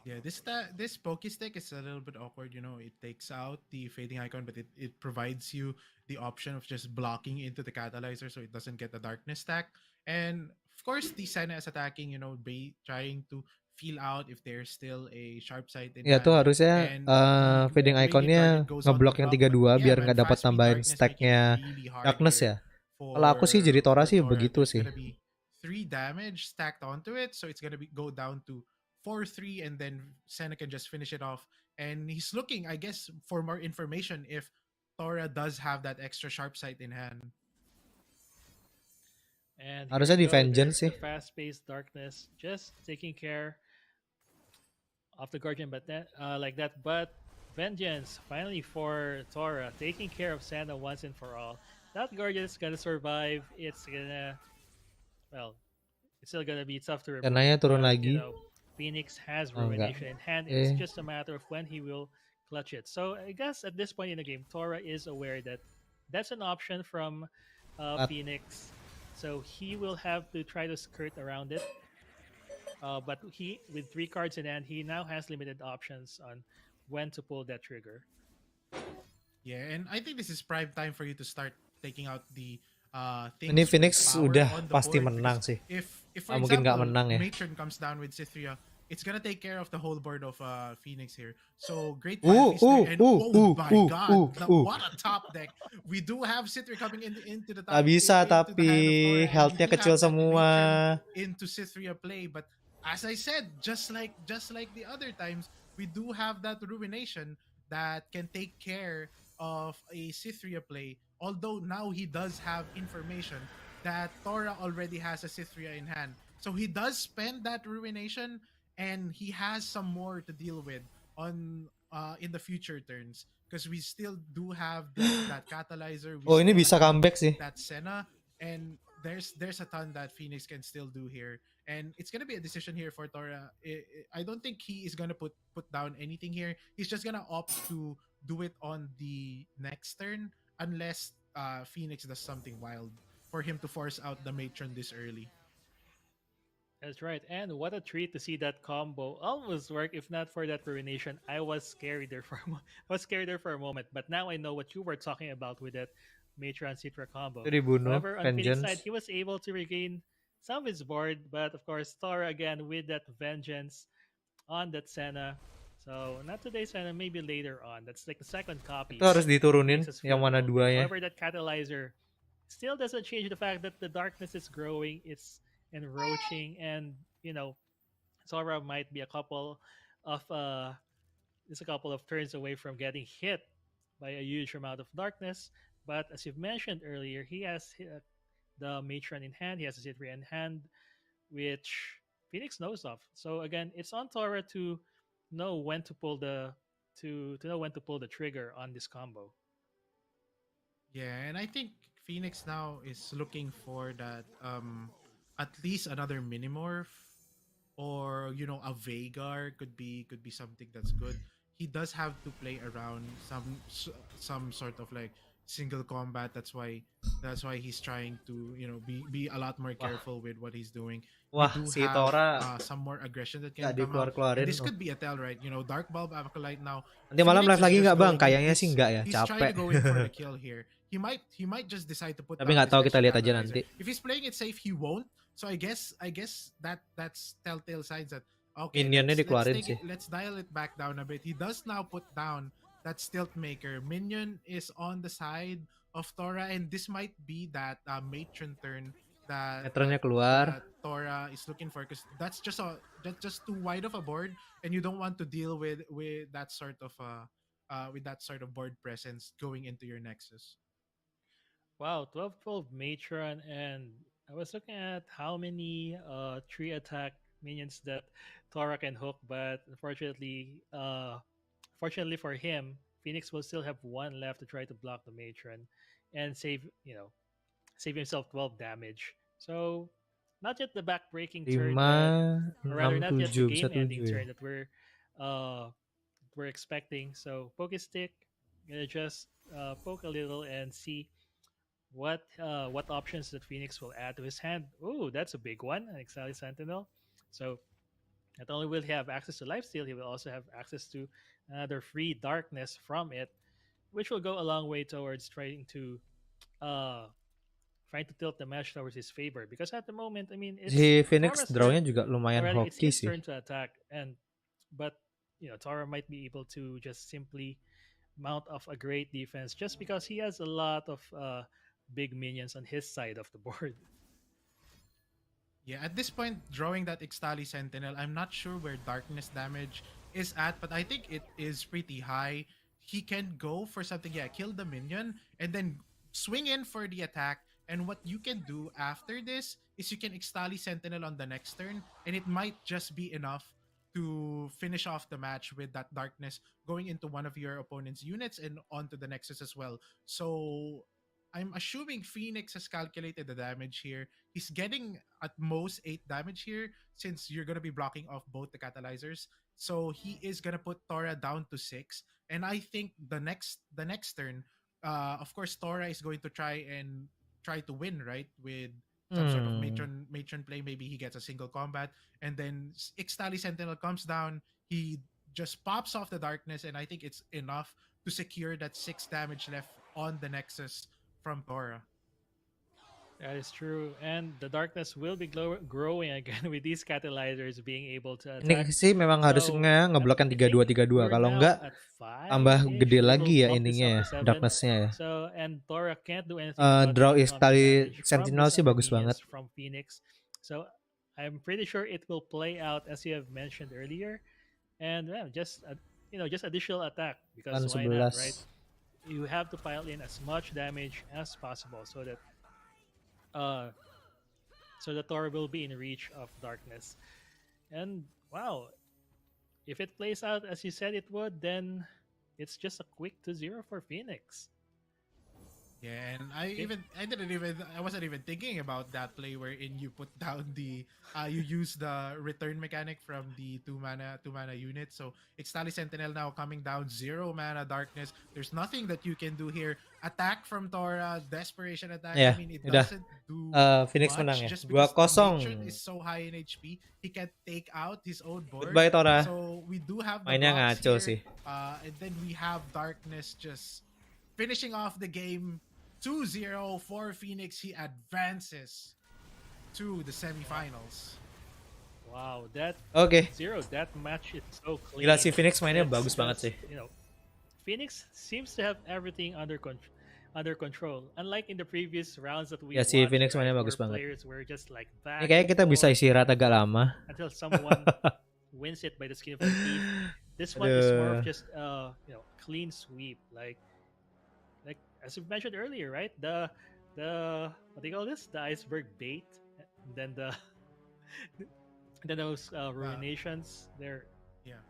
Yeah, this Pokestick is a little bit awkward. You know, it takes out the fading icon, but it provides you the option of just blocking into the catalyzer, so it doesn't get the darkness stack. And of course, the Senna is attacking. You know, trying to feel out if there's still a sharp sight in Ya hand. tuh harusnya And fading Radiant iconnya Guardian goes on to ngeblok yang block, but 32 yeah, biar man, nggak dapat fast speed tambahin darkness making stacknya it really hard darkness here ya. Kalau aku sih jadi Tora sih for begitu there's sih. gonna be 3 damage stacked onto it, so it's gonna go down to 4-3, and then Senna can just finish it off. And he's looking, I guess, for more information if Tora does have that extra sharp sight in hand. And Harusnya di Vengeance sih. the fast-paced darkness, just taking care of the Guardian, but like that. But Vengeance finally for Tora, taking care of Senna once and for all. That Guardian is gonna survive. It's still gonna be tough to remove. Senanya turun but, lagi. You know, Phoenix has Oh, enggak. Ruination in hand. It's Eh. just a matter of when he will clutch it. So I guess at this point in the game, Tora is aware that that's an option from Phoenix. So he will have to try to skirt around it. But with 3 cards in hand, he now has limited options on when to pull that trigger. Yeah, and I think this is prime time for you to start taking out the things Ini with Phoenix power udah on the pasti board, menang because sih. If for Mungkin nggak example, menang ya. Matron comes down with Cythria, it's gonna take care of the whole board of Phoenix here. So great file feast there, and oh my god, what a top deck! We do have Citri coming into the Gak top bisa into the tapi hand of Tora, and we healthnya do kecil have that semua. matron into Cithria play. But as I said, just like the other times, we do have that ruination that can take care of a Cithria play. Although now he does have information that Tora already has a Cithria in hand. So he does spend that ruination, and he has some more to deal with on in the future turns, because we still do have that catalyzer. We Oh, ini still bisa have comeback sih. that Senna, and there's a ton that Phoenix can still do here, and it's gonna be a decision here for Tora. I don't think he is gonna put down anything here. He's just gonna opt to do it on the next turn, unless Phoenix does something wild for him to force out the matron this early. That's right. And what a treat to see that combo almost work. If not for that ruination, I was scared there for I was scared there for a moment. But now I know what you were talking about with that Matron Citra combo. Itu dibunuh, However, on Phoenix side, vengeance. he was able to regain some of his board, but of course, Thor again with that vengeance on that Senna. So not today, Senna, maybe later on. That's like the second copy. Itu harus diturunin Phoenix has yang filled mana the board. duanya. However, that catalyzer still doesn't change the fact that the darkness is growing, it's encroaching, and Sora might be a couple of just a couple of turns away from getting hit by a huge amount of darkness. But as you've mentioned earlier, he has the Matron in hand, he has the Citri in hand, which Phoenix knows of. So again, it's on Tora to know when to pull the to know when to pull the trigger on this combo. Yeah, and I think Phoenix now is looking for that at least another Minimorph, or a Vagar could be something that's good. He does have to play around some sort of like single combat. That's why he's trying to be a lot more careful with what he's doing. We Wah, do si have Tora some more aggression that gak can come out, and dikeluar-keluarin. this Oh. could be a tell, right? Dark Bulb Acolyte now. Nanti malam Phoenix live is lagi just nggak bang? going in. Kayaknya sih nggak ya, He's trying capek. to go in for the kill here. He might just decide to put Tapi down nggak this tahu, kita extra lihat aja catalyzer. nanti. If he's playing it safe, he won't. So I guess that's telltale signs that okay, Minionnya dikeluarin take sih. let's dial it back down a bit. He does now put down that Stilt Maker. Minion is on the side of Tora, and this might be that matron turn that Metronnya keluar. Tora is looking for, because that's just too wide of a board, and you don't want to deal with that sort of board presence going into your Nexus. Wow, 12 Matron, and I was looking at how many 3 attack minions that Tora can hook, but fortunately for him, Phoenix will still have one left to try to block the Matron and save himself 12 damage. So not yet the back-breaking turn, 5, or rather 6, not yet the 7, bisa game-ending 7 turn ya. that we're expecting. So Pokestick, gonna just poke a little and see what options that Phoenix will add to his hand. Ooh, that's a big one, an Exile Sentinel. So not only will he have access to lifesteal, he will also have access to another free darkness from it, which will go a long way towards trying to tilt the match towards his favor. Because at the moment, I mean, it's Si Phoenix Tora's drawnya turn juga lumayan already. It's hoki his sih. turn to attack, but Tora might be able to just simply mount off a great defense just because he has a lot of big minions on his side of the board. Yeah, at this point, drawing that Ixtali Sentinel, I'm not sure where darkness damage is at, but I think it is pretty high. He can go for something, kill the minion, and then swing in for the attack. And what you can do after this is you can Ixtali Sentinel on the next turn, and it might just be enough to finish off the match with that darkness going into one of your opponent's units and onto the Nexus as well. So I'm assuming Phoenix has calculated the damage here. He's getting at most 8 damage here, since you're gonna be blocking off both the catalyzers. So he is gonna put Tora down to 6. And I think the next turn, of course, Tora is going to try to win, right? With some sort of matron play. Maybe he gets a single combat, and then Ixtali Sentinel comes down. He just pops off the darkness, and I think it's enough to secure that 6 damage left on the Nexus from Tora. That is true, and the darkness will be growing again with these catalyzers being able to Ini attack. sih memang harusnya ngeblok yang I think 3-2-3-2. we're Kalau now enggak at tambah 5-ish. gede It will lagi ya block this up ininya ya, to 7. darkness-nya ya. So, and Tora can't do anything about Draw the is counter tali damage from Sentinel this sih bagus banget. Armenians from Phoenix. So, I'm pretty sure it will play out as you have mentioned earlier, and just just additional attack, because why not, right? 11. You have to pile in as much damage as possible so that Tora will be in reach of darkness. And wow, if it plays out as you said it would, then it's just a quick 2-0 for Phoenix. Yeah, and I wasn't even thinking about that play wherein you put down the you use the return mechanic from the two mana unit. So it's Tali Sentinel now coming down, 0 mana darkness. There's nothing that you can do here. Attack from Tora, desperation attack. Yeah, I mean, it udah. doesn't do Phoenix much menang ya. just because 2-0. the matron is so high in HP. He can take out his own board. Goodbye Tora. So we do have the Mainnya blocks ngaco here. sih. And then we have darkness just finishing off the game. 2-0 for Phoenix. He advances to the semifinals. Wow, that Oke. 0, that match is so clean. Gila sih Phoenix mainnya bagus banget sih. Phoenix seems to have everything under control. Unlike in the previous rounds that we Ya sih watched, Phoenix mainnya right, bagus where banget. players were just like Ini kayaknya kita bisa istirahat agak lama. until someone wins it by the skin of their teeth. This one is more of just clean sweep, like as we mentioned earlier, right? The what do you call this? The iceberg bait, and then those ruinations. There, Yeah.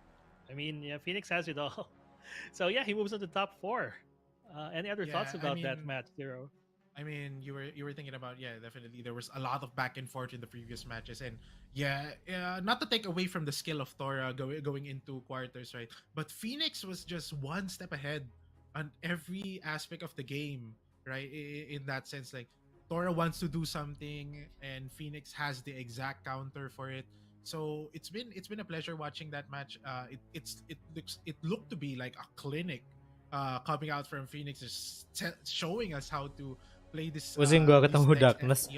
I mean, Phoenix has it all. So yeah, he moves on to top 4. Any other thoughts about that match, Zero? I mean, you were thinking about, definitely there was a lot of back and forth in the previous matches, and not to take away from the skill of Tora going into quarters, right? But Phoenix was just one step ahead on every aspect of the game, right? In that sense, like Tora wants to do something, and Phoenix has the exact counter for it. So it's been a pleasure watching that match. It looked to be like a clinic coming out from Phoenix, just showing us how to play this. Pusing gua ketemu Darkness.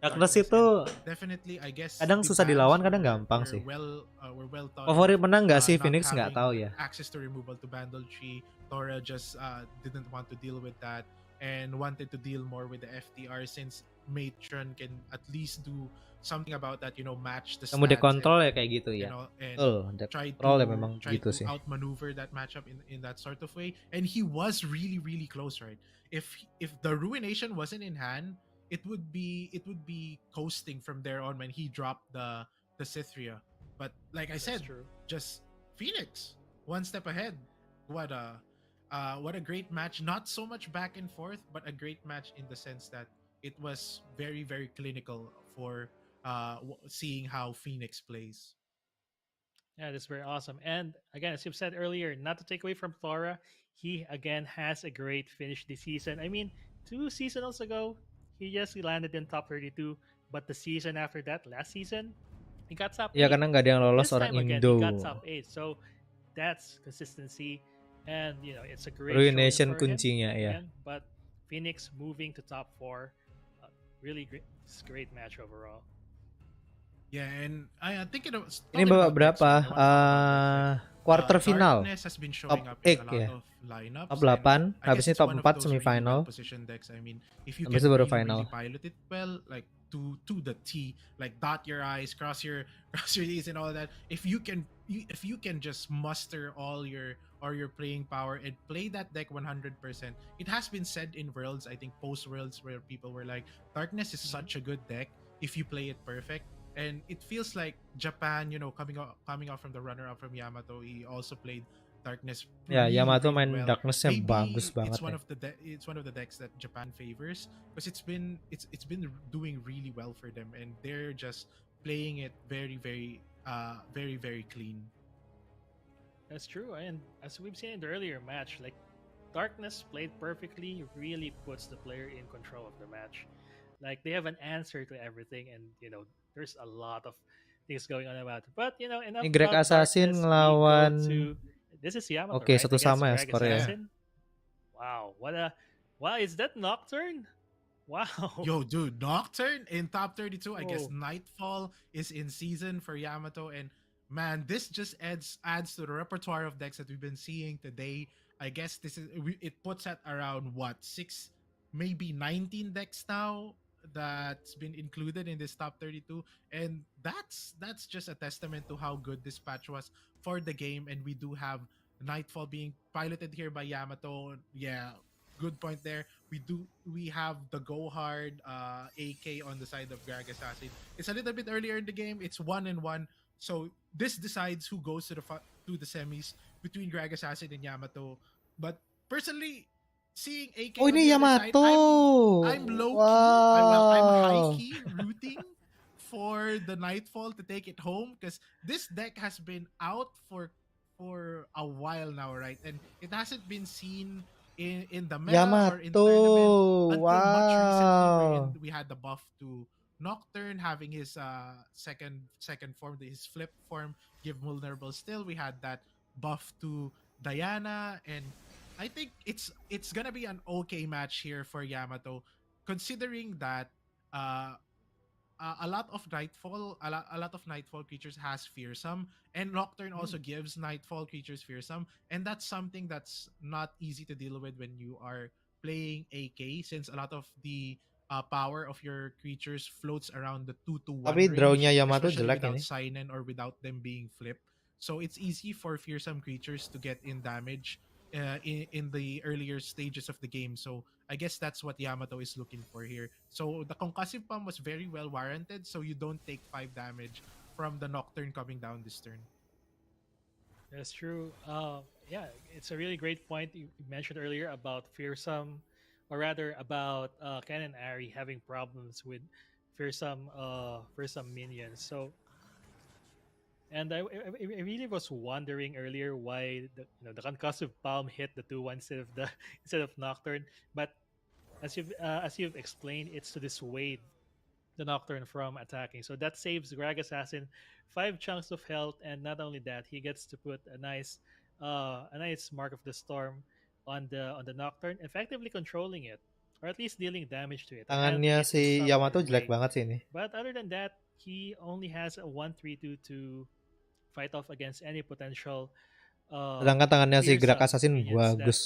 Darkness itu definitely, I guess, kadang susah dilawan, kadang gampang sih. We're well taught. Favorit menang nggak sih Phoenix, nggak tahu ya. Access to removal to Bandle Tree. Tora just didn't want to deal with that and wanted to deal more with the FTR, since Matron can at least do something about that, match the Kamu stats dekontrol and, ya kayak gitu ya. try Dekontrol ya to memang gitu sih. outmaneuver that matchup in that sort of way, and he was really really close, right? If the Ruination wasn't in hand, it would be coasting from there on when he dropped the Cythria. But like I said, just Phoenix one step ahead. What a great match. Not so much back and forth, but a great match in the sense that it was very very clinical for seeing how Phoenix plays. Yeah, that's very awesome. And again, as you've said earlier, not to take away from Tora, he again has a great finish this season. I mean, 2 seasons ago, he just landed in top 32, but the season after that, last season, he got top 8. Ya karena nggak ada yang lolos This orang time again, Indo. he got top 8. So that's consistency, and it's a great Ruination showing for him kuncinya ya. again. But Phoenix moving to top 4, really great match overall. Yeah, and I think Ini babak berapa? Quarter final. Top 8 ya. Top 8, habis ini top 4 semifinal. Habis itu baru final. Pilot it well, like to the T, like dot your I's, cross your T's and all that. If you can just muster all your playing power and play that deck 100%. It has been said in Worlds, I think post Worlds, where people were like, Darkness is such a good deck if you play it perfect. And it feels like Japan, coming off from the runner-up from Yamato, he also played Darkness. Ya, Yamato really main well. Darkness-nya Maybe bagus banget. It's one of the decks that Japan favors, because it's been doing really well for them, and they're just playing it very very very clean. That's true, and as we've seen in the earlier match, like Darkness played perfectly, really puts the player in control of the match. Like they have an answer to everything, and there's a lot of things going on about it. But enough. Ini Greg Assassin ngelawan. This is Yamato. Oke, right? satu sama ya Greg skornya. Assassin. Wow, wow! Is that Nocturne? Wow. Yo, dude, Nocturne in top 32. I guess Oh, Nightfall is in season for Yamato, and man, this just adds to the repertoire of decks that we've been seeing today. I guess it puts at around what, six, maybe 19 decks now that's been included in this top 32, and that's just a testament to how good this patch was for the game. And we do have Nightfall being piloted here by Yamato. Yeah, good point there. We have the go hard AK on the side of Greg Assassin. It's a little bit earlier in the game. It's 1-1, so this decides who goes to the semis between Greg Assassin and Yamato. But personally, seeing AK Oh, on ini the other side, Yamato. I'm low key. I'm high Wow. key rooting for the Nightfall to take it home, because this deck has been out for a while now, right? And it hasn't been seen in the meta or in Yamato. tournament until much recently, wherein Wow. we had the buff to Nocturne having his second form, his flip form, give vulnerable. Still, we had that buff to Diana, and I think it's gonna be an okay match here for Yamato, considering that uh a lot of Nightfall creatures has fearsome, and Nocturne also gives Nightfall creatures fearsome, and that's something that's not easy to deal with when you are playing AK, since a lot of the power of your creatures floats around the 2 to 1 Tapi drawnya range, Yamato especially jelek without ini. sign-in or without them being flipped. So it's easy for fearsome creatures to get in damage in the earlier stages of the game. So I guess that's what Yamato is looking for here. So the concussive pump was very well warranted, so you don't take 5 damage from the Nocturne coming down this turn. that's true. Yeah, it's a really great point you mentioned earlier about fearsome, or rather about Ken and Ari having problems with fearsome minions. So, and I really was wondering earlier why the concussive palm hit the 2-1 instead of the instead of Nocturne. But as you've explained, it's to dissuade the Nocturne from attacking. So that saves Greg Assassin 5 chunks of health, and not only that, he gets to put a nice Mark of the Storm on the Nocturne, effectively controlling it, or at least dealing damage to it, and Tangannya getting si some Yamato either jelek way. banget sih ini. But other than that, he only has a 1-3-2 to fight off against any potential Sedangkan tangannya si Gerak fearsome Assassin minions bagus.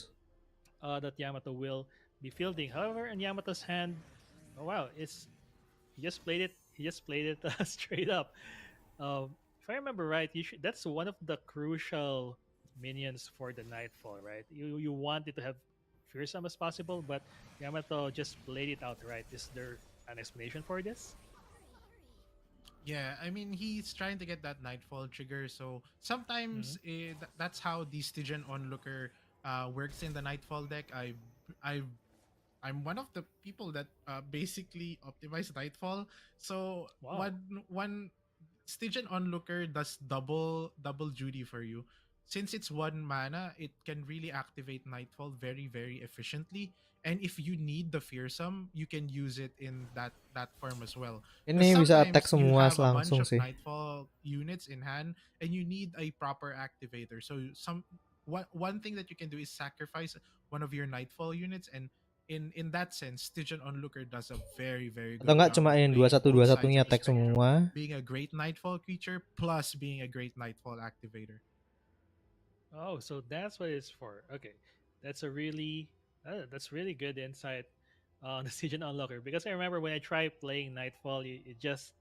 that Yamato will be fielding. However, in Yamato's hand, oh wow, it's he just played it. He just played it straight up. If I remember right, that's one of the crucial minions for the Nightfall, right? You want it to have fearsome as possible, but Yamato just played it outright. Is there an explanation for this? Yeah, I mean, he's trying to get that Nightfall trigger. So Mm-hmm. sometimes that's how the Stygian Onlooker works in the Nightfall deck. I I'm one of the people that basically optimize Nightfall. So Wow. one Stygian Onlooker does double duty for you. Since it's 1 mana, it can really activate Nightfall very very efficiently. And if you need the fearsome, you can use it in that form as well. Because Ini bisa attack sometimes you semua have a bunch langsung of sih. Nightfall units in hand, and you need a proper activator. So one thing that you can do is sacrifice one of your Nightfall units, and in that sense, Stygian Onlooker does a very very Atau good enggak job cuma of yang playing both 2121 sides nya of the attack spectrum, semua. being a great Nightfall creature plus being a great Nightfall activator. Oh, so that's what it's for. Okay, that's that's really good insight on the Stygian Unlocker, because I remember when I tried playing Nightfall, it just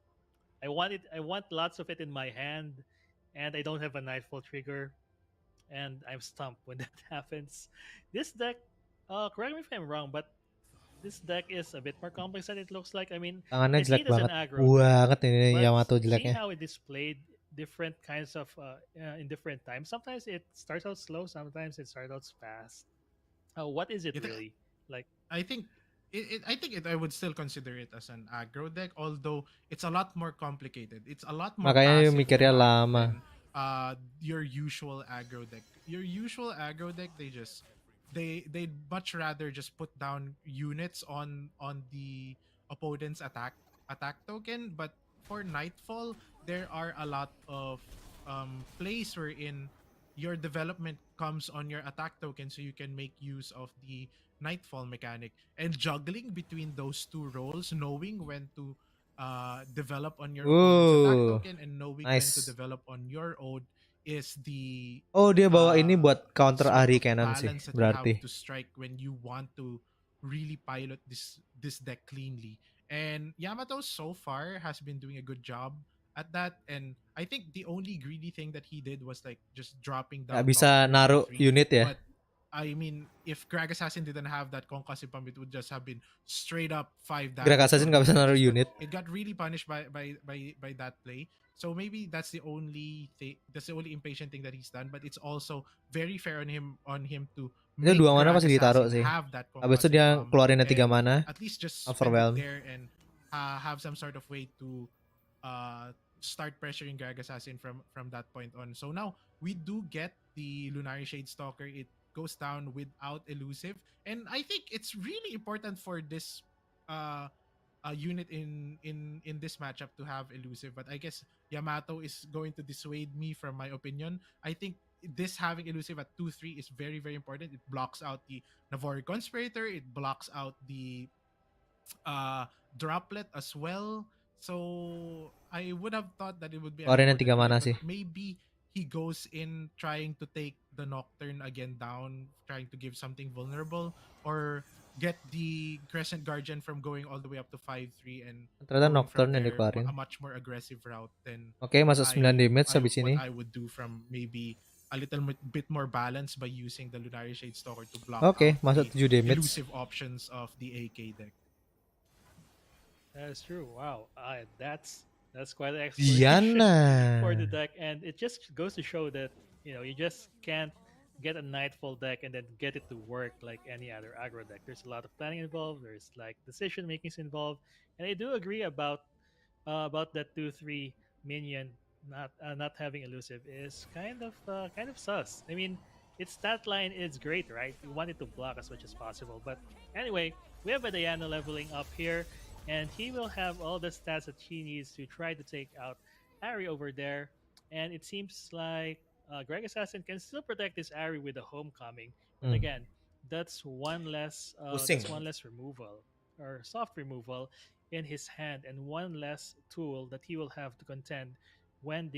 I want lots of it in my hand, and I don't have a Nightfall trigger, and I'm stumped when that happens. This deck, correct me if I'm wrong, but this deck is a bit more complex than it looks like. I mean, Tangannya I see jelek it as an banget. aggro deck, Banget ini but Yamato seeing jeleknya. how it displayed different kinds of in different times, sometimes it starts out slow, sometimes it starts out fast. What is it It, really like? I think I would still consider it as an aggro deck, although it's a lot more complicated. It's a lot more Makanya passive mikirnya lama. than your usual aggro deck. Your usual aggro deck, they'd much rather just put down units on the opponent's attack token. But for Nightfall, there are a lot of plays wherein your development comes on your attack token, so you can make use of the Nightfall mechanic. And juggling between those two roles, knowing when to develop on your opponent's attack Ooh, token and knowing when to nice. develop on your own is the Oh, dia bawa ini uh, buat counter sort Ari of Cannon sih, balance that you have berarti. to strike when you want to really pilot this deck cleanly. And Yamato so far has been doing a good job at that. And I think the only greedy thing that he did was like just dropping Nggak down bisa Nocturne at naruh 2-3. unit ya. But I mean, if Greg Assassin didn't have that concussive pump, it would just have been straight up 5 Gerak damage assassin from nggak bisa naruh Lunarish. But unit. it got really punished by that play. So maybe that's the only thing, that's the only impatient thing that he's done. But it's also very fair on him to Itu make 2 mana Greg masih ditaruh Assassin sih. have that Habis itu concussive dia pump keluarin yang 3 and mana. at least just spend it Overwhelm. there and have some sort of way to start pressuring Greg Assassin from that point on. So now we do get the Lunari Shade Stalker. It goes down without elusive, and I think it's really important for this unit in this matchup to have elusive. But I guess Yamato is going to dissuade me from my opinion. I think this having elusive at 2-3 is very, very important. It blocks out the Navori Conspirator. It blocks out the droplet as well. So I would have thought that it would be an Keluarin yang 3 important mana unit, but sih. maybe he goes in trying to take the Nocturne again down, trying to give something vulnerable, or get the Crescent Guardian from going all the way up to 5-3 and Ternyata going from Nocturne yang there dikeluarin. a much more aggressive route than Oke, masuk 9 damage habis what ini. I would do from maybe a little bit more balance by using the Lunari Shade Stalker to block Oke, out masuk the 7 damage. elusive options of the AK deck. That's true. Wow, that's quite an explanation for the Diana. deck, and it just goes to show that you just can't get a Nightfall deck and then get it to work like any other aggro deck. There's a lot of planning involved. There's like decision makings involved, and I do agree about that 2-3 minion not having elusive is kind of sus. I mean, its stat line is great, right? You want it to block as much as possible. But anyway, we have a Diana leveling up here, and he will have all the stats that he needs to try to take out Ari over there. And it seems like Greg Assassin can still protect this Ari with the homecoming. But again, that's one less removal or soft removal in his hand, and one less tool that he will have to contend when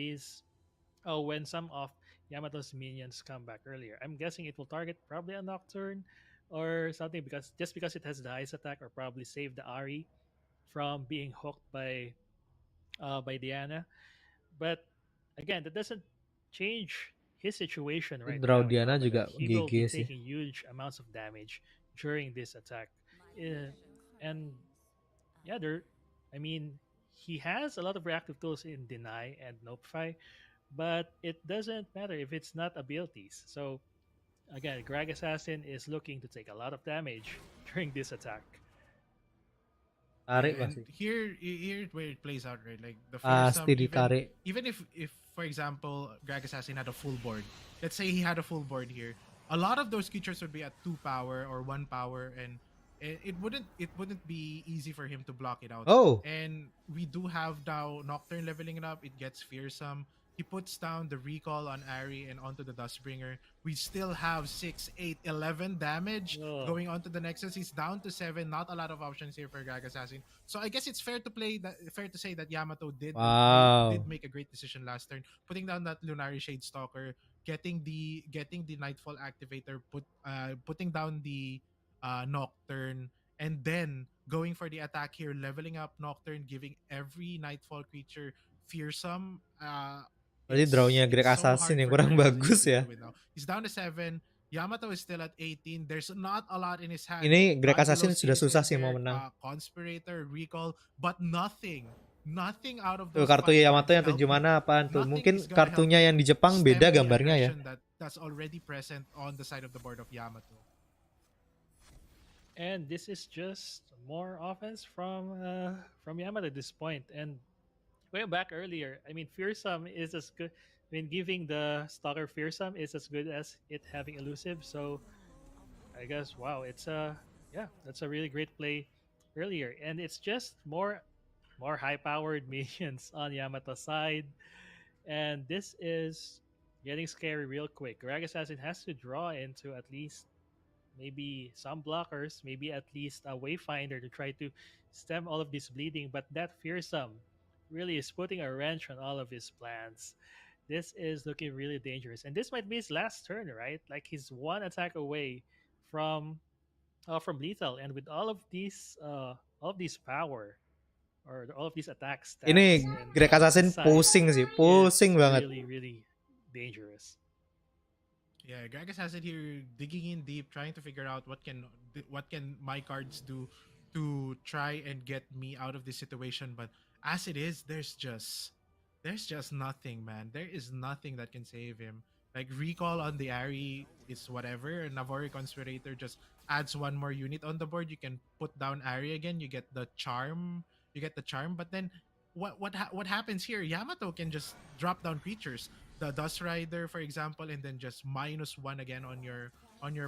when some of Yamato's minions come back earlier. I'm guessing it will target probably a Nocturne or something, because it has the highest attack, or probably save the Ari from being hooked by Diana. But again, that doesn't change his situation right Draw now in Diana Yamato. juga He will GG be sih. taking huge amounts of damage during this attack. And yeah, I mean, he has a lot of reactive tools in Deny and Notify, but it doesn't matter if it's not abilities. So again, Greg Assassin is looking to take a lot of damage during this attack. Tarik And pasti. here's where it plays out, right? Like the first Pasti ditarik. even if for example Greg Assassin had a full board, let's say he had a full board here, a lot of those creatures would be at 2 power or 1 power, and it wouldn't be easy for him to block it out. Oh, And we do have now Nocturne leveling it up. It gets fearsome. He puts down the recall on Ari and onto the Dustbringer. We still have 6, 8, 11 damage Ugh. going on to the Nexus. He's down to 7. Not a lot of options here for Greg Assassin. So I guess it's fair to say that Yamato wow. did make a great decision last turn, putting down that Lunari Shade Stalker, getting the Nightfall Activator, putting down the Nocturne, and then going for the attack here, leveling up Nocturne, giving every Nightfall creature fearsome. Berarti drawnya Greg It's so Assassin hard yang for kurang Greg bagus Assassin ya. to win now. He's down to 7. Yamato is still at 18. There's not a lot in his hand. Ini Greg Assassin Angulos sudah is susah in sih there, mau menang. Conspirator, Recall, but nothing out of Tuh those kartu 5 Yamato cards yang help 7 me. mana apaan tuh? Nothing Mungkin is gonna help kartunya yang di Jepang stem beda the gambarnya ya. aggression that's already present on the side of the board of Yamato. And this is just more offense from Yamato at this point. And going back earlier, I mean, fearsome is as good. I mean, giving the stalker fearsome is as good as it having elusive. So I guess that's a really great play earlier. And it's just more high powered minions on Yamato's side. And this is getting scary real quick. Greg Assassin has to draw into at least maybe some blockers, maybe at least a wayfinder to try to stem all of this bleeding. But that fearsome really is putting a wrench on all of his plans. This is looking really dangerous, and this might be his last turn, right? Like he's one attack away from lethal, and with all of these power or all of these attack stats Ini and Greg Assassin insight, pusing sih, it's pusing banget. really really dangerous. Yeah, Gragas has it here digging in deep, trying to figure out what can my cards do to try and get me out of this situation. But as it is, there's just nothing, man. There is nothing that can save him. Like recall on the Ari is whatever. Navori Conspirator just adds one more unit on the board. You can put down Ari again. You get the charm. But then what happens here? Yamato can just drop down creatures. The Dust Rider, for example, and then just -1 again on your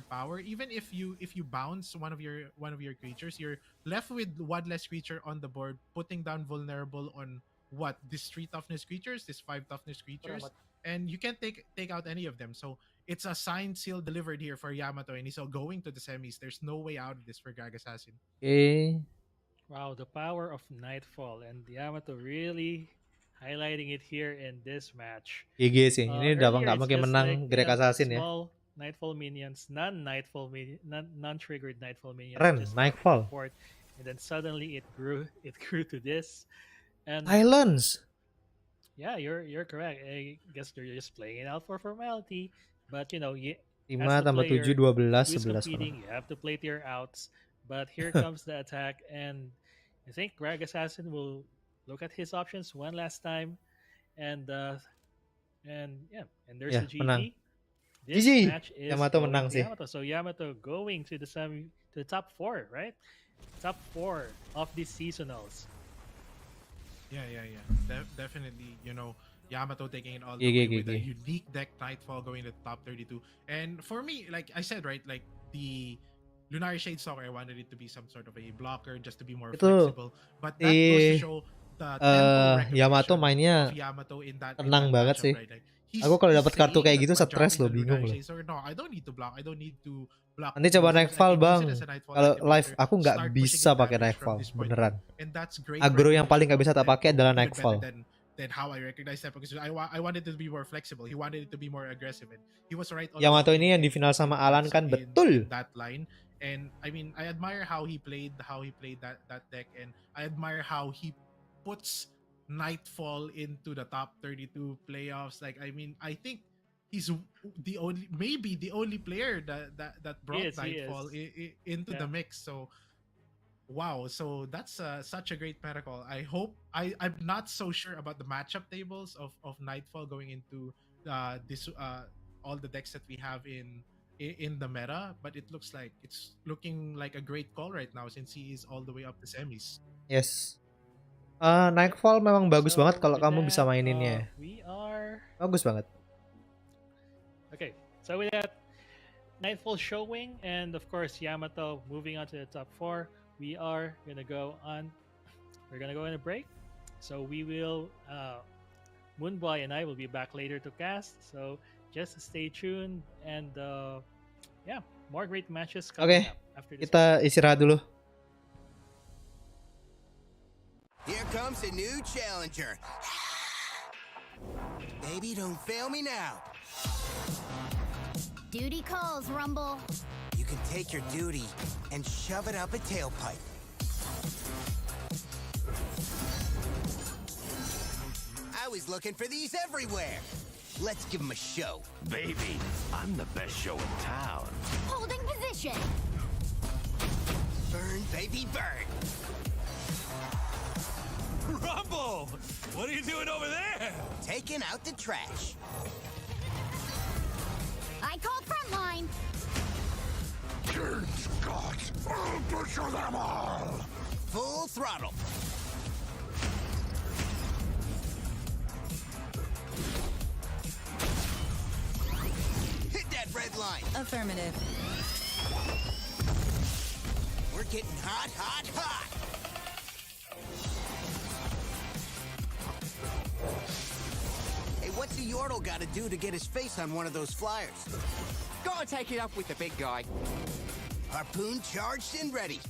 power. Even if you bounce one of your creatures, you're left with one less creature on the board, putting down vulnerable on what these 3 toughness creatures, these 5 toughness creatures, and you can't take out any of them. So it's a signed seal delivered here for Yamato, and he's all going to the semis. There's no way out of this for Gag Assassin. Okay. Wow, the power of Nightfall, and Yamato really highlighting it here in this match. GG sih. Ini udah nggak mungkin menang Greg Assassin ya. Small Nightfall minions, non-triggered Nightfall minions. Keren, just Nightfall. support, and then suddenly it grew to this. And Islands. yeah, you're correct. I guess they're just playing it out for formality, but you know, 5 as the tambah 7, player 12, who's 11. competing, you have to play to your outs. But here comes the attack, and I think Greg Assassin will look at his options one last time, and there's Yeah, the GG. menang. This GG! match is Yamato going menang to sih. Yamato. So Yamato going to the top 4, right? Top 4 of these seasonals. Yeah. Definitely, Yamato taking it all the GG, way with a GG. unique deck Nightfall going to the top 32. And for me, like I said, right, like the Lunari Shade Stalker, I wanted it to be some sort of a blocker just to be more Itu flexible. But that goes to show the tempo Yamato recognition mainnya of Yamato in that tenang banget matchup, sih. right? Like, Aku kalau dapat kartu saying kayak that gitu by stres dropping loh, the bingung Lunari loh. Shade Stalker, no, I don't need to block. I don't need to block. Nanti coba I Nightfall can use bang. it as a Nightfall Kalau live activator, aku nggak start bisa pushing pakai damage from Nightfall, this point beneran. And that's great. Agro yang paling nggak bisa tak recognition pakai of adalah Tempo, even Nightfall. better than how I recognize that, because I wanted it to be more flexible. He wanted it to be more aggressive, and he was right. Yamato ini yang di final sama Alan kan, betul. In that line, and I mean, I admire how he played that deck, and I admire how he puts Nightfall into the top 32 playoffs. Like, I mean, I think he's maybe the only player that brought Nightfall into the mix. So wow, so that's such a great miracle. I'm not so sure about the matchup tables of Nightfall going into this all the decks that we have in the meta, but it looks like it's looking like a great call right now since he is all the way up to semis. Yes. Nightfall memang bagus banget kalau with kamu that, bisa maininnya. Bagus banget. Okay, so with that, Nightfall showing, and of course Yamato moving on to the top 4. We are gonna go on. We're gonna go on a break, so we will. Moonboy and I will be back later to cast. So just stay tuned, and yeah, more great matches coming up after this. Kita istirahat dulu. Here comes a new challenger. Baby, don't fail me now. Duty calls, Rumble. You can take your duty and shove it up a tailpipe. I was looking for these everywhere. Let's give them a show. Baby, I'm the best show in town. Holding position. Burn, baby, burn. Rumble! What are you doing over there? Taking out the trash. I called frontline. Good God, I'll butcher them all! Full throttle. Hit that red line. Affirmative. We're getting hot, hot, hot. Hey, what What's a Yordle gotta do to get his face on one of those flyers? Gotta take it up with the big guy. Harpoon charged and ready.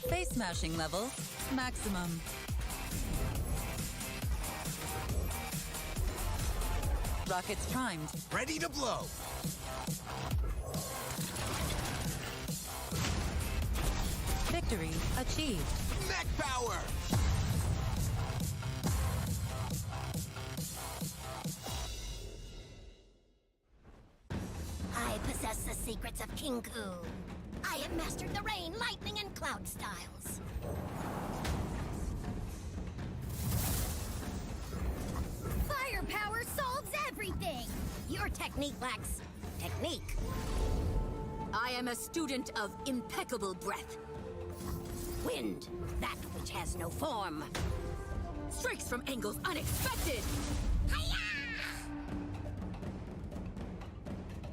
Face smashing level maximum. Rockets primed. Ready to blow. Victory achieved. Mech power! I possess the secrets of Kinku. I have mastered the rain, lightning, and cloud styles. Firepower solves everything! Your technique lacks technique. I am a student of impeccable breath. Wind, that which has no form. Strikes from angles unexpected. Hiya!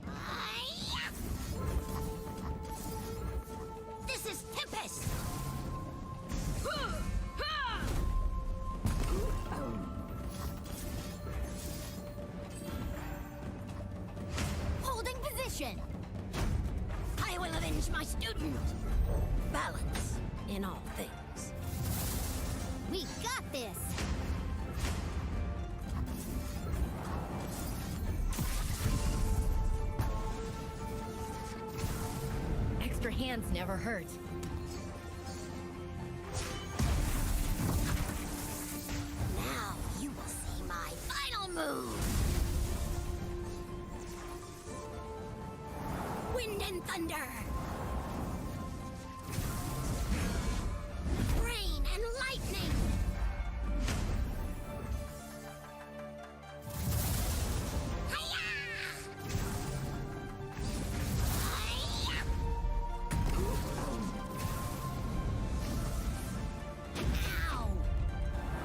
Hiya! This is Tempest. Holding position. I will avenge my student. Balance in all things. We got this! Extra hands never hurt. Now you will see my final move! Wind and thunder! Rain and lightning! Hiya! Hiya! Ow!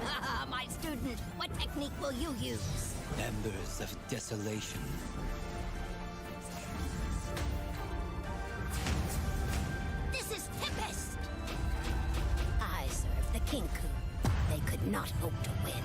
Ah, my student, what technique will you use? Embers of desolation. This is Tempest! I serve the Kinku. They could not hope to win.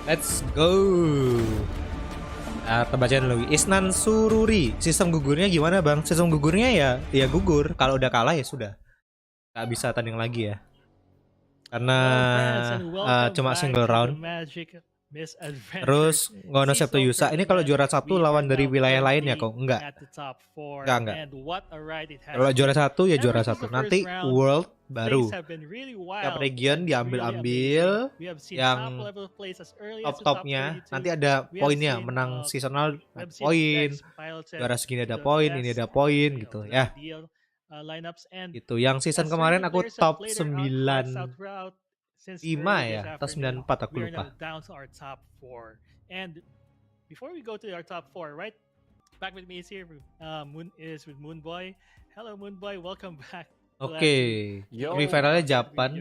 Let's go. Kita bacain dulu. Isnan Sururi, sistem gugurnya gimana bang? Sistem gugurnya ya gugur. Kalau udah kalah ya sudah, nggak bisa tanding lagi ya. Karena cuma single round. Terus Ngono Septo Yusa ini kalau juara 1 lawan dari wilayah lain ya kok? Enggak. Kalau juara 1 ya juara 1. Nanti world baru. Tiap region diambil-ambil yang top-topnya. Nanti ada poinnya, menang seasonal poin, juara segini ada poin, ini ada poin gitu ya. Gitu. Yang season kemarin aku top 95 ya atau 94 aku lupa. And before we go to our top 4, right? Back with me is here. Is with Moonboy. Hello Moonboy, welcome back. Oke. Semifinalnya Japan,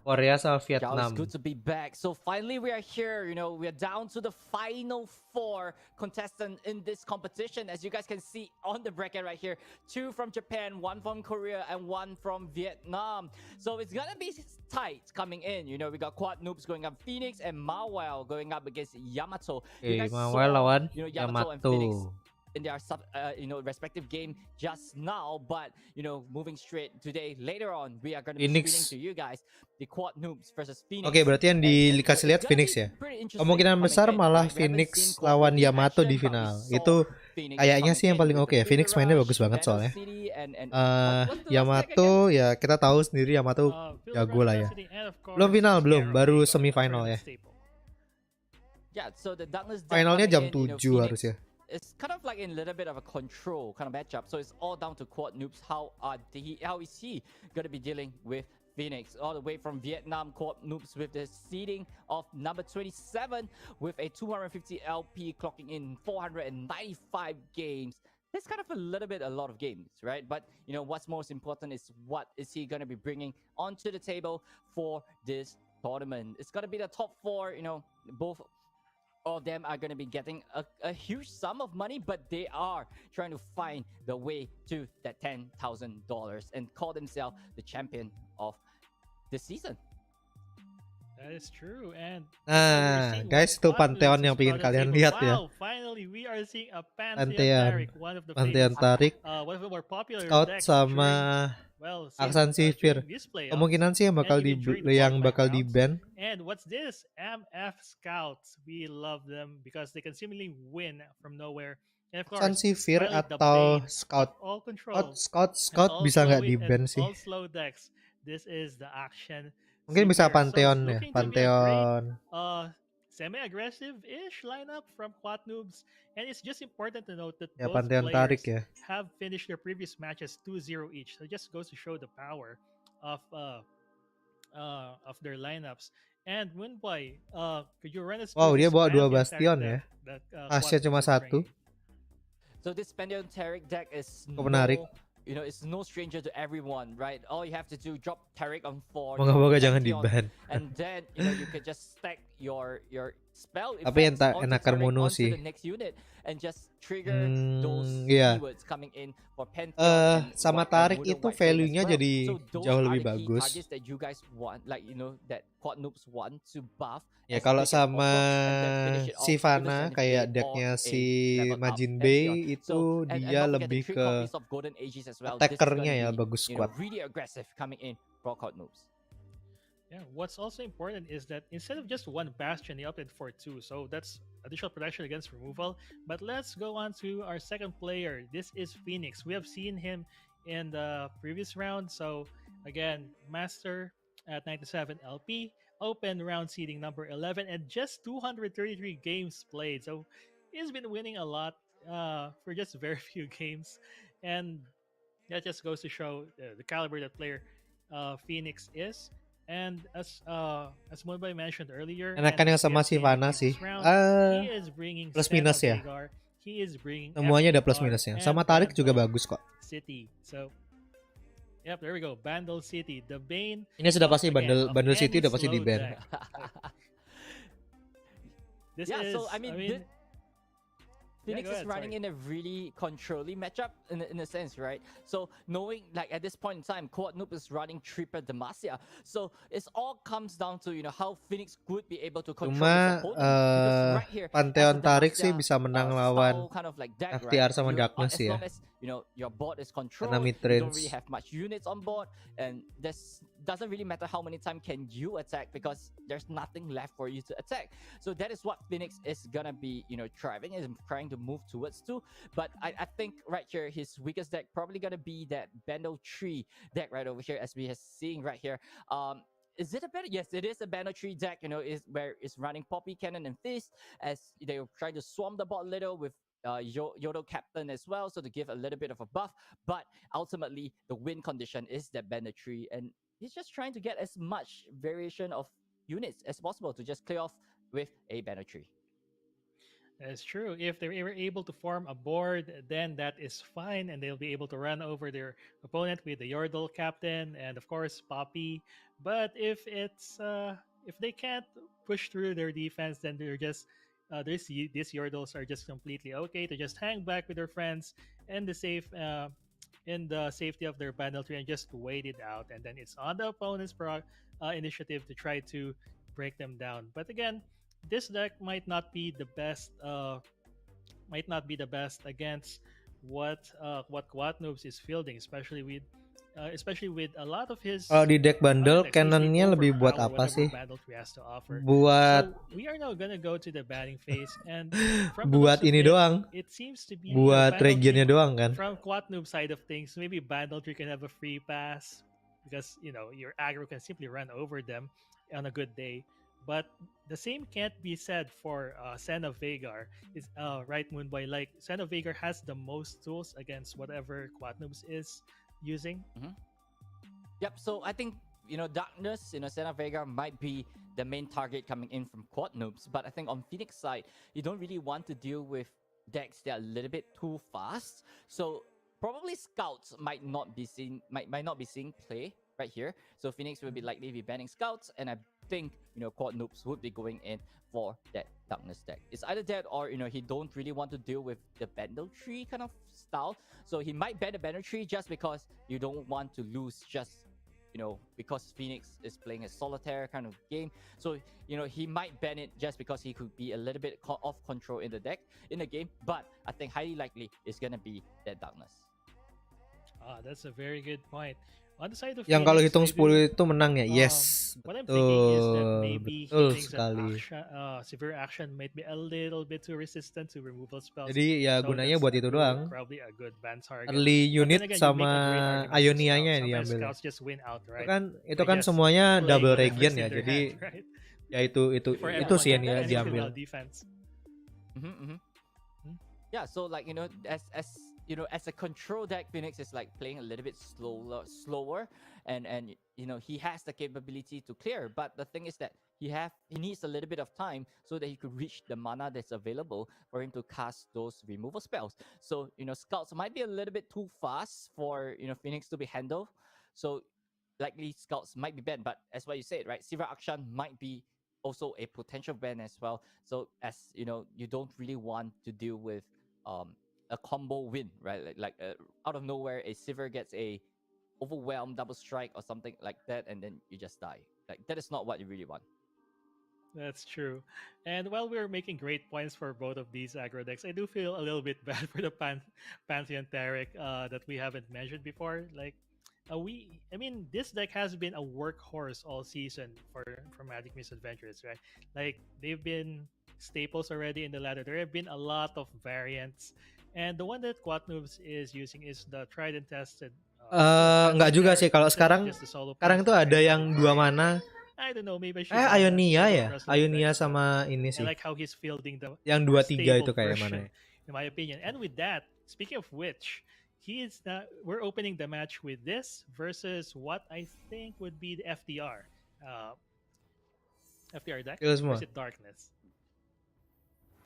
Korea sama Vietnam. It's good to be back. So finally we are here, we are down to the final 4 contestants in this competition. As you guys can see on the bracket right here, 2 from Japan, 1 from Korea, and 1 from Vietnam. So it's gonna be tight coming in. We got Quad Noobs going up Phoenix and Mawel going up against Yamato. Mawel lawan Yamato and Phoenix in their respective game just now, but moving straight today later on we are going to be screening to you guys the Quad Noobs versus Phoenix. Oke, berarti yang dikasih lihat Phoenix ya. Kemungkinan besar malah Phoenix lawan Yamato di final. Itu kayaknya sih yang paling oke ya. Phoenix mainnya bagus banget soalnya. Yamato ya kita tahu sendiri Yamato jago lah ya. Belum final belum, baru semifinal ya. Finalnya jam 7 harusnya. It's kind of like in a little bit of a control kind of matchup. So it's all down to Quad Noobs. How is he going to be dealing with Phoenix? All the way from Vietnam, Quad Noobs with the seeding of number 27 with a 250 LP clocking in 495 games. That's kind of a lot of games, right? But what's most important is what is he going to be bringing onto the table for this tournament. It's going to be the top 4, both of them are going to be getting a huge sum of money, but they are trying to find the way to that $10,000 and call themselves the champion of the season. That is true. And guys, itu pantheon yang pengen kalian lihat ya. Finally, we are seeing a pantheon tarik, Scout sama Aksan Sivir. Kemungkinan sih yang bakal di ban. And what's this? MF Scouts. We love them because they can seemingly win from nowhere. Aksan Sivir atau Scout. Scout bisa nggak di ban sih? This is the action. Mungkin bisa Pantheon ya, Pantheon. Semi-aggressive-ish lineup from Quad Noobs, and it's just important to note that ya, both Pantheon players tarik ya. have finished their previous matches 2-0 each. So it just goes to show the power of their lineups. And Moonboy, could you run us through? Wow, dia bawa 2 Pantheon Bastion ya. Asia cuma 1. So this Pantheon Taric deck is menarik. It's no stranger to everyone, right? All you have to do, drop Taric on 4. Moga-moga jangan di-ban. And then, you can just stack your spell tapi yang enakan mono sih. The next unit and just trigger those keywords coming in for Pantheon. Sama Tarik itu value-nya jadi jauh lebih bagus. That you guys want, like that Quad Noobs want to buff. Ya kalau sama Sivana kayak decknya si Majin Bay itu dia lebih ke attackernya ya, bagus squad. Really aggressive coming in for Quad Noobs. Yeah, what's also important is that instead of just 1 Bastion, they opted for 2. So that's additional protection against removal. But let's go on to our second player. This is Phoenix. We have seen him in the previous round. So again, Master at 97 LP. Open round seeding number 11 and just 233 games played. So he's been winning a lot for just very few games. And that just goes to show the caliber that player Phoenix is. And as Moonboy mentioned earlier, enakan yang sama Sivana sih. Plus minus ya. Semuanya ada plus minusnya. Sama Tarik juga bagus kok. City. So yep, there we go. Bundle City, the Bane. Ini sudah pasti bundle City udah pasti di ban. Phoenix go is ahead, running sorry. in a really controlling matchup in a sense, right? So knowing like at this point in time, Quad Noob is running triple Demacia. So it all comes down to how Phoenix would be able to control his Cuma opponent because right here as a Pantheon Tarik sih Demacia bisa menang lawan style kind of like deck, right? FTR sama You Darkness as ya. long as your board is Karena controlled, mid you don't really range. have much units on board, and this doesn't really matter how many times can you attack because there's nothing left for you to attack. So that is what Phoenix is gonna be thriving and trying to move towards to. But I think right here his weakest deck probably gonna be that Bento tree deck right over here, as we are seeing right here. Is it a better? Yes, it is a Banner Tree deck. Is where it's running Poppy Cannon and Fist as they were trying to swarm the bot a little with Yodo Captain as well, so to give a little bit of a buff. But ultimately, the win condition is that Banner Tree, and he's just trying to get as much variation of units as possible to just clear off with a Banner Tree. That's true. If they were able to form a board, then that is fine, and they'll be able to run over their opponent with the Yordle captain and of course Poppy. But if if they can't push through their defense, then they're just these Yordles are just completely okay to just hang back with their friends and in the safety of their battle tree and just wait it out. And then it's on the opponent's initiative to try to break them down. But again, this deck might not be the best. Might not be the best against what Quatnoobs is fielding, especially with a lot of his. Kalau di deck bundle, decks cannonnya easily lebih buat overpower apa whatever sih? battle tree has to offer. Buat So we are now gonna go to the batting phase, and from the buat looks of ini it, doang. it seems to be Buat Battle regionnya Tree. doang kan. From Quatnoob side of things, maybe Battle Tree can have a free pass because your aggro can simply run over them on a good day. But the same can't be said for Senna Vagar. Is right, Moonboy? Like Senna Vagar has the most tools against whatever Quatnoobs is using. Yep. So I think Darkness, Senna Vega might be the main target coming in from Quad Noobs, but I think on Phoenix side, you don't really want to deal with decks that are a little bit too fast. So probably Scouts might not be seeing play right here. So Phoenix will be likely be banning Scouts, and I think Quad Noobs would be going in for that Darkness deck. It's either that or he don't really want to deal with the Bento tree kind of style. So he might ban the Bento tree just because you don't want to lose just because Phoenix is playing a solitaire kind of game. So he might ban it just because he could be a little bit off control in the game. But I think highly likely it's gonna be that Darkness. That's a very good point. On the side of Yang Phoenix, kalau hitung I do- 10 itu menang ya. Yes. What I'm thinking is that Betul. maybe Betul he thinks that sekali. severe action might be a little bit too resistant to removal spells. Jadi ya So gunanya that's buat itu doang. Probably a good ban target. Early But then unit again, you sama make a great argument for Ionianya Scouts. yang Sometimes diambil. Scouts just win outright. Itu by kan just semuanya playing double whatever's regen in ya. their Jadi hand, right? ya For itu sih yang everyone, diambil. anything defense. Yeah, so like as a control deck, Phoenix is like playing a little bit slower, and he has the capability to clear. But the thing is that he needs a little bit of time so that he could reach the mana that's available for him to cast those removal spells. So Scouts might be a little bit too fast for Phoenix to be handled. So likely Scouts might be banned. But as what you said, right, Silver Akshan might be also a potential ban as well. So as you don't really want to deal with a combo win, right? Like out of nowhere, a Sivir gets a overwhelm double strike or something like that, and then you just die. Like that is not what you really want. That's true. And while we're making great points for both of these aggro decks, I do feel a little bit bad for the Pantheon Taric that we haven't mentioned before. Like this deck has been a workhorse all season for Magic Misadventures, right? Like they've been staples already in the ladder. There have been a lot of variants, and the one that Quatnoobs is using is the tried and tested. Enggak juga sih kalau sekarang itu ada yang 2 mana. I don't know, maybe I should Ionia ya. Ionia sama ini sih. I like how he's fielding the yang 2-3 itu kayak version, mana ya. in my opinion. And with that, speaking of which, we're opening the match with this versus what I think would be the FDR. FDR deck versus Darkness.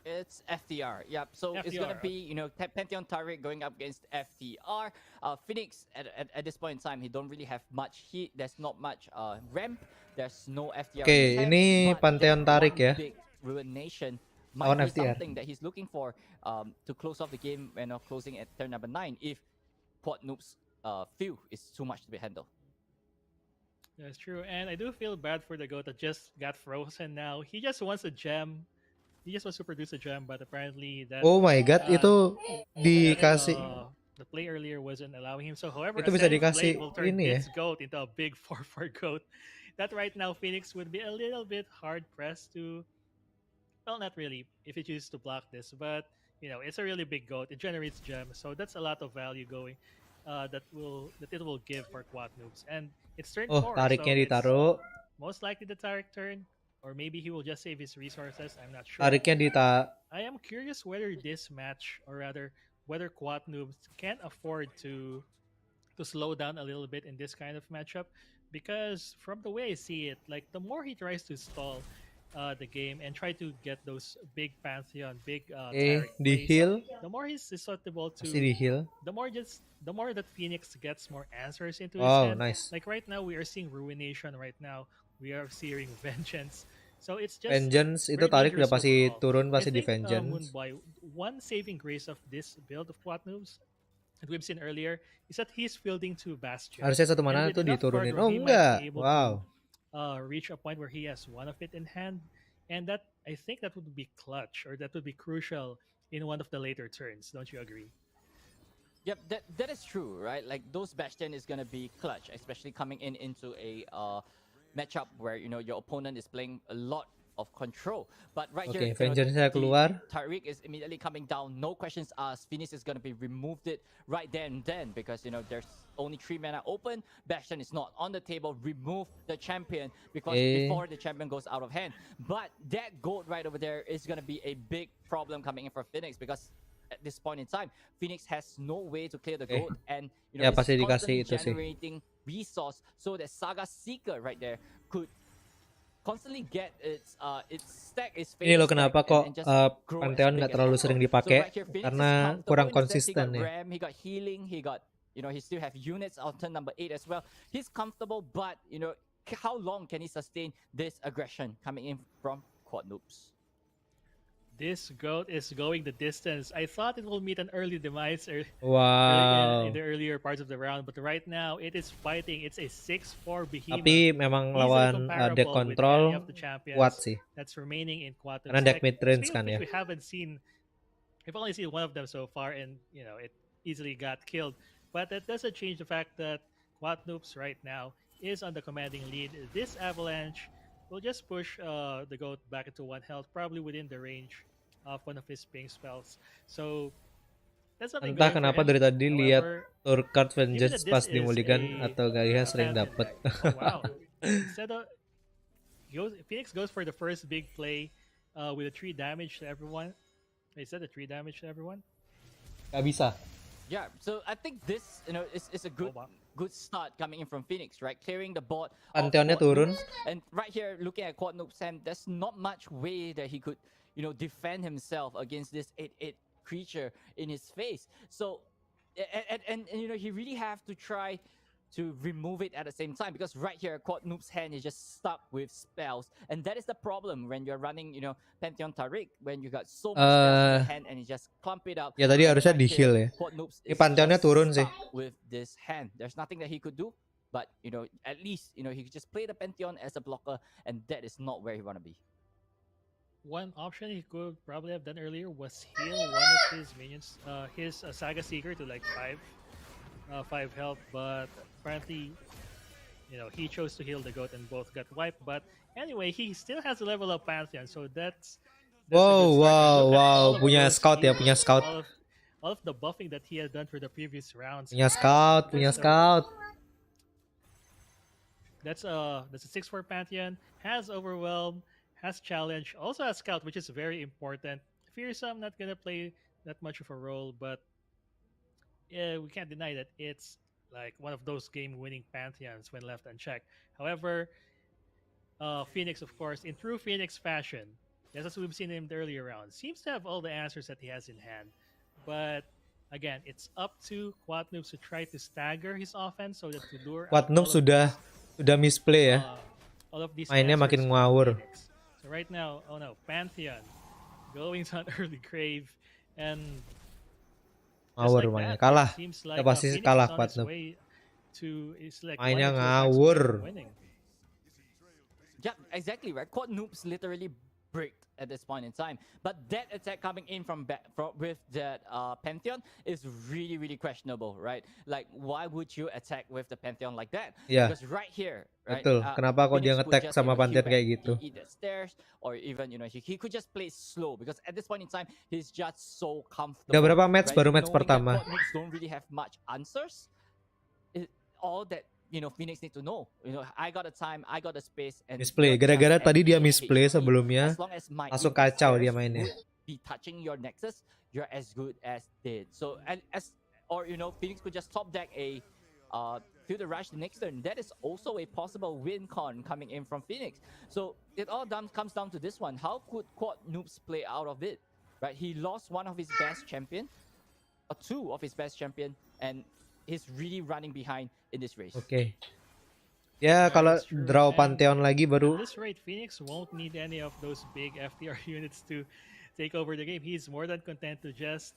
It's FTR. Yep. So it's gonna be Pantheon Taric going up against FTR. Phoenix at this point in time, he don't really have much heat. There's not much ramp. There's no FTR. Oke, ini Pantheon Taric ya. Big Ruination might Lawan be FTR. something that he's looking for to close off the game when closing at turn number 9 if Quad Noob's few is too much to be handled. That's true, and I do feel bad for the goat that just got frozen now. He just wants a gem. He just wants to produce a gem, but apparently that Oh my god, itu dikasih. the play earlier wasn't allowing him. So, however, Itu bisa Ascend's dikasih Blade will turn ini ya. this goat into a big 4/4 goat. That right now Phoenix would be a little bit hard pressed to. Well, not really if he chooses to block this, but it's a really big goat. It generates gems, so that's a lot of value going. That it will give for Quad Noobs, and it's turn 4. Tariknya so ditaruh. most likely the Tarik turn, or maybe he will just save his resources. I'm not sure. Tariknya I am curious whether this match, or rather, whether Quad Noobs can afford to slow down a little bit in this kind of matchup, because from the way I see it, like the more he tries to stall the game and try to get those big Pantheon, big Tarik di plays, heal. the more he's susceptible to. Masih di heal. The more that Phoenix gets more answers into his Wow, hand. nice. Like right now, we are seeing Ruination. Right now, we are seeing Vengeance. So it's just Vengeance itu very Tarik udah dangerous pasti overall. turun pasti I di think, Vengeance. Moonboy, one saving grace of this build of Quad Noobs that we've seen earlier is that he's fielding 2 Bastion. Harusnya satu mana And with tuh enough diturunin. card Oh where he might enggak. be able Wow. to reach a point where he has one of it in hand, and that I think that would be clutch, or that would be crucial in one of the later turns. Don't you agree? Yep, that is true, right? Like those Bastion is gonna be clutch, especially coming into a matchup where your opponent is playing a lot of control. But right here, Vengeance-nya keluar. Tariq is immediately coming down. No questions asked. Phoenix is gonna be removed it right there and then, because there's only 3 mana open. Bastion is not on the table. Remove the champion because before the champion goes out of hand. But that gold right over there is gonna be a big problem coming in for Phoenix, because at this point in time, Phoenix has no way to clear the gold, and Ya, it's pasti dikasih constantly itu sih. generating resource so that Saga Seeker right there could constantly get its stack, its Ini loh kenapa kok grow Pantheon nggak terlalu sering dipakai, karena kurang konsisten ya. He got healing, he got he still have units on turn number 8 as well. He's comfortable, but how long can he sustain this aggression coming in from Quad Noobs? This goat is going the distance. I thought it will meet an early demise Wow. in the earlier parts of the round, but right now it is fighting. It's a 6/4 behemoth. Tapi memang lawan deck control kuat sih. That's remaining in Quad Noobs. Karena deck mid range kan ya. We've only seen one of them so far, and it easily got killed. But that doesn't change the fact that Quad Noobs right now is on the commanding lead. This avalanche will just push the goat back into 1 health, probably within the range of one of his ping spells. So that's something. Entah kenapa dari tadi lihat tour card Vengeance this pas di is Mulligan a atau Gaia sering dapet. Oh, wow. Instead of Phoenix goes for the first big play with a 3 damage to everyone. Is that a 3 damage to everyone? Gak bisa. Yeah, so I think this is a good start coming in from Phoenix, right? Clearing the board. Pantheonnya turun. And right here, looking at Quad Noob Sam, there's not much way that he could, defend himself against this 8/8 creature in his face. So, and he really have to try to remove it at the same time, because right here, Quad Noob's hand is just stuck with spells, and that is the problem when you're running, Pantheon Tariq, when you got so much spells in your hand and you just clump it up. Ya tadi harusnya di heal ya. Ini Pantheonnya turun sih. With this hand, there's nothing that he could do, but at least he could just play the Pantheon as a blocker, and that is not where he wanna be. One option he could probably have done earlier was heal one of his minions, his Saga Seeker to like 5 health, but apparently, he chose to heal the goat and both got wiped. But anyway, he still has a level up Pantheon, so that's wow. Punya scout ya, punya scout. All of the buffing that he has done for the previous rounds. Punya scout. That's a 6/4 Pantheon, has Overwhelm, has Challenge, also has Scout, which is very important. Fearsome not gonna play that much of a role, but we can't deny that it's like one of those game-winning Pantheons when left unchecked. However, Phoenix, of course, in true Phoenix fashion, just as we've seen in the earlier rounds, seems to have all the answers that he has in hand. But again, it's up to Quad Noobs to try to stagger his offense so that to lure Quad Noobs sudah misplay ya. All of these mainnya makin ngawur. So right now, Pantheon going to an early grave, and Ngawur like mainnya. that, Kalah. it seems Kita like pasti Phoenix kalah is on its 4-6. way to it's like Mainnya 1 or 2 attacks away ngawur. from winning. Yeah, exactly, right? Quad noobs literally bricked at this point in time. But that attack coming in from with that Pantheon is really, really questionable, right? Like, why would you attack with the Pantheon like that? Yeah. Because right here, right? Betul. Kenapa kok dia Phoenix could nge-tag just, sama heal Pantheon back, kayak gitu? eat the stairs, or even, he could just play slow. Because at this point in time, he's just so comfortable. Udah berapa match? Right? Baru match Knowing that pertama. quad noobs don't really have much answers. All that Phoenix need to know. I got a time, I got a space, and Misplay. Gara-gara tadi dia misplay sebelumnya, langsung kacau dia mainnya. Be touching your nexus, you're as good as dead. So Phoenix could just top deck a through the rush the next turn. That is also a possible win con coming in from Phoenix. So it all comes down to this one. How could Quad Noobs play out of it? Right? He lost one of his best champion, or two of his best champion, and he's really running behind in this race. Oke. Ya kalau draw Pantheon lagi baru. At this rate, Phoenix won't need any of those big FTR units to take over the game. He's more than content to just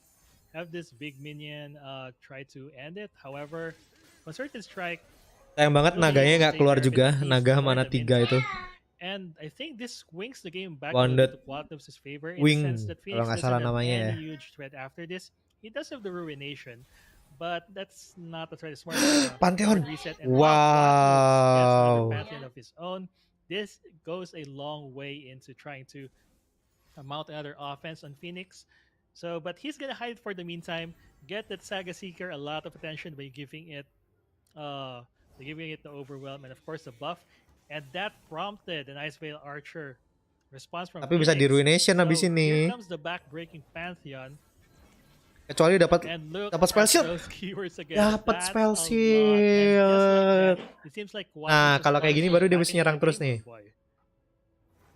have this big minion try to end it. However, Concerted Strike. Sayang banget naganya nggak keluar juga. Naga mana 3 itu. And I think this swings the game back Wounded to Quantum's favor in Wing, the sense that Phoenix kalau nggak doesn't salah have namanya ya. any huge threat after this. He does have the Ruination, but that's not a threat. It's more Pantheon. reset and Wow. Pantheon of his own. This goes a long way into trying to mount another offense on Phoenix. So, but he's gonna hide for the meantime. Get that Saga Seeker a lot of attention by giving it the overwhelm and of course the buff, and that prompted an Ice Veil Archer response from. Tapi bisa di Ruination abis ini. Here comes the back-breaking Pantheon. Kecuali dapat spell shield. Dapat spell shield. Nah, kalau kayak gini baru dia bisa nyerang terus nih.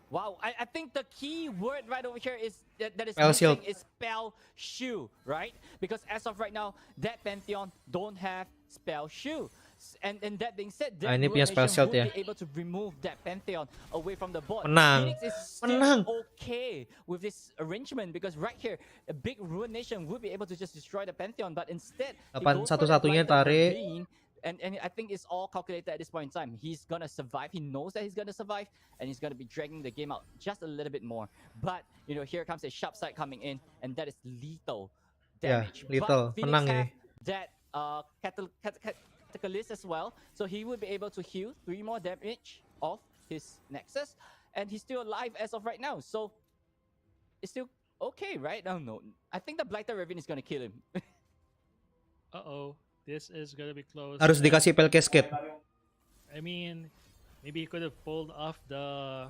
Wow, I think the key word right over here is that is Spell shield. missing is spell shoe, right? Because as of right now, that Pantheon don't have spell shoe. And that being said, that ini punya spell shield ya. be able to remove that Pantheon away from the board. Menang. Phoenix is still okay with this arrangement because right here, a big Ruination would be able to just destroy the Pantheon, but instead, he goes for the satu-satunya blind tarik. green. And I think it's all calculated at this point in time. He's gonna survive. He knows that he's gonna survive, and he's gonna be dragging the game out just a little bit more. But here comes a sharp side coming in, and that is lethal damage. Yeah, lethal. But Phoenix Menang have ini. that Catalyst as well, so he will be able to heal 3 more damage off his Nexus, and he's still alive as of right now. So it's still okay, right? I don't know. I think the Blighter Raven is gonna kill him. This is gonna be close. Harus dikasih pel casket. I mean, maybe he could have pulled off the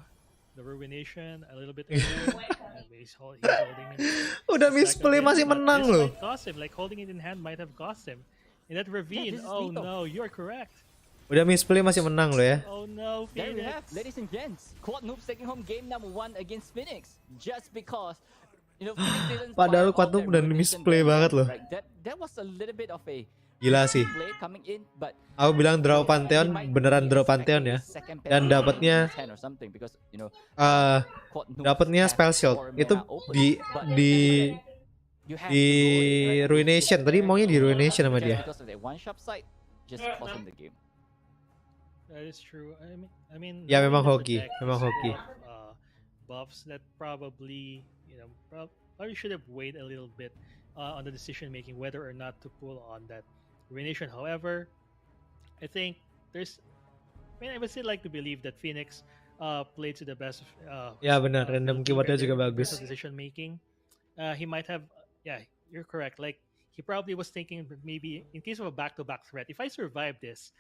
Ruination a little bit earlier. He's holding it. Udah misplay masih menang loh. Cost him, like holding it in hand might have cost him. In that ravine, no, you're correct. Udah misplay masih menang loh ya. Oh no, Phoenix. There we have, ladies and gents, Quad Noobs taking home game number 1 against Phoenix, just because Phoenix didn't. Padahal Quad Noob udah misplay banget loh. Right? That was a little bit of a gila sih. Aku bilang draw Pantheon, beneran draw Pantheon ya. Dan dapatnya dapatnya spell shield. Itu di Ruination. Tadi maunya di Ruination sama dia. That is true. I mean ya memang hoki, memang hoki. Buffs that probably probably should have waited a little bit on the decision making whether or not to pull on that Ruination. However, I think I would still like to believe that Phoenix played to the best. Ya benar, random keywordnya juga bagus. Decision making. He might have. Yeah, you're correct. Like he probably was thinking maybe in case of a back-to-back threat, if I survive this,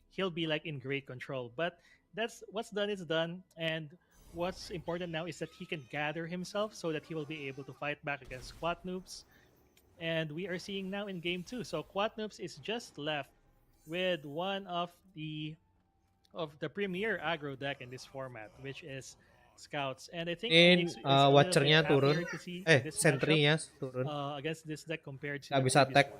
he'll be like in great control. But that's what's done is done, and what's important now is that he can gather himself so that he will be able to fight back against Quad Noobs. And we are seeing now in game 2. So Quad Noobs is just left with one of the premier aggro deck in this format, which is Scouts. And I think Watchernya turun, Sentry-nya turun. Against this deck compared to nggak bisa attack.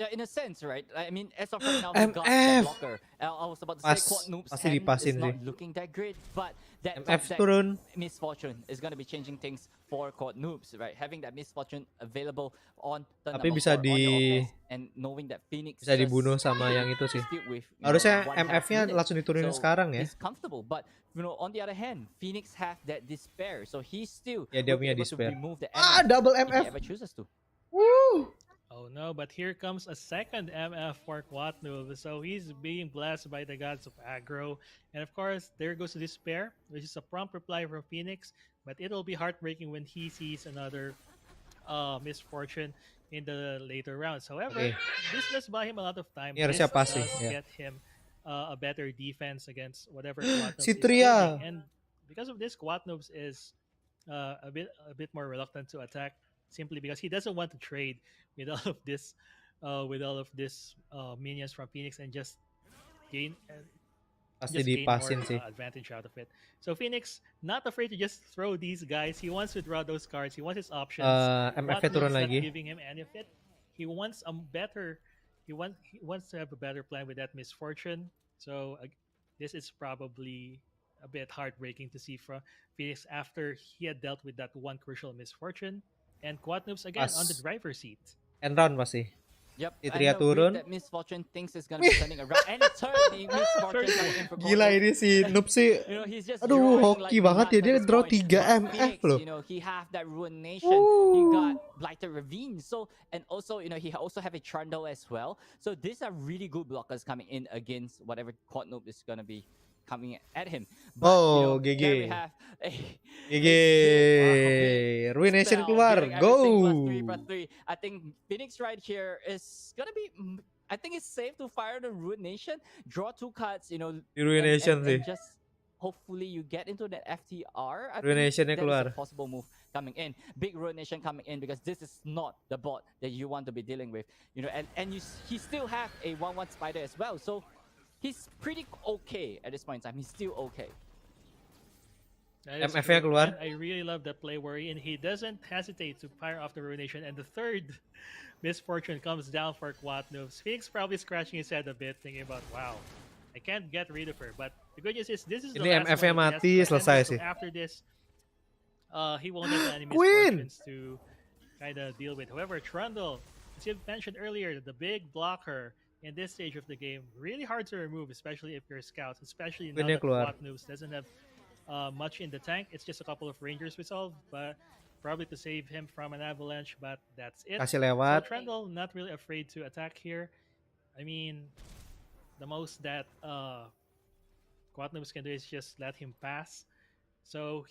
Yeah, in a sense, right? I mean, as of right now, we got that blocker. I was about to say Quad Noob's hand is not looking that great, but that MF top deck turun. misfortune is going to be changing things for Quad Noobs, right? Having that misfortune available on turn Tapi number bisa 4 on your di offense, and knowing that Phoenix bisa dibunuh sama yang itu sih. is filled with Harusnya one half MF-nya unit. langsung diturunin So sekarang ya. he's comfortable, but on the other hand, Phoenix have that despair, so he still Ya dia will be punya able to despair. remove the MF Double if he MF. ever chooses to. Woo! Oh no, but here comes a second MF for Quatnoob. So he's being blessed by the gods of aggro. And of course, there goes Despair, which is a prompt reply from Phoenix. But it'll be heartbreaking when he sees another misfortune in the later rounds. However, this does buy him a lot of time. Ini This harusnya pas sih, does ya. get him a better defense against whatever Quatnoob Si is Tria. building. And because of this, Quatnoob is a bit more reluctant to attack, simply because he doesn't want to trade with all of this minions from Phoenix and just gain Pasti gain dipasin more sih. advantage out of it. So Phoenix not afraid to just throw these guys. He wants to draw those cards. He wants his options. MF-nya Quatnoob's turun not lagi. giving him any of it. He wants a better. He wants to have a better plan with that misfortune. So this is probably a bit heartbreaking to see from Phoenix after he had dealt with that one crucial misfortune. And Quatnoob's again on the driver's seat. End round pasti. Yep, Si Tria turun. that misfortune thinks it's gonna be turning around, and it's turning misfortune coming in for Gila Quatnoob. ini si Noob sih. He's just Aduh, drawing hoki like banget ya, nuts dia at this draw point. 3 But MF Phoenix, loh. he have that ruination. He got blighted ravine. So, and also he also have a trundle as well. So these are really good blockers coming in against whatever Quatnoob is gonna be coming at him. But, GG. there we have GG. Ruination keluar. Go. +3. I think Phoenix right here is gonna be. I think it's safe to fire the Ruination, draw 2 cards, Di Ruination and sih. just hopefully you get into that FTR. I Ruination-nya think that keluar. is a possible move coming in. Big Ruination coming in because this is not the bot that you want to be dealing with. And he still have a 1/1 spider as well, so he's pretty okay at this point in time. He's still okay. MF-nya keluar. I really love that play where he doesn't hesitate to fire off the Ruination, and the third misfortune comes down for Quatnoob. Phoenix probably scratching his head a bit, thinking about, wow, I can't get rid of her. But the good news is this is the Ini last MF-nya one. mati, selesai sih. So after this, he won't have any misfortunes to kind of deal with. However, Trundle, as you mentioned earlier, the big blocker in this stage of the game, really hard to remove, especially if you're scouts, especially now that Quatnoob doesn't have much in the tank. It's just a couple of Rangers resolved, but probably to save him from an avalanche, but that's it. Kasih lewat. So Trundle not really afraid to attack here. I mean, the most that Quatnoob can do is just let him pass. So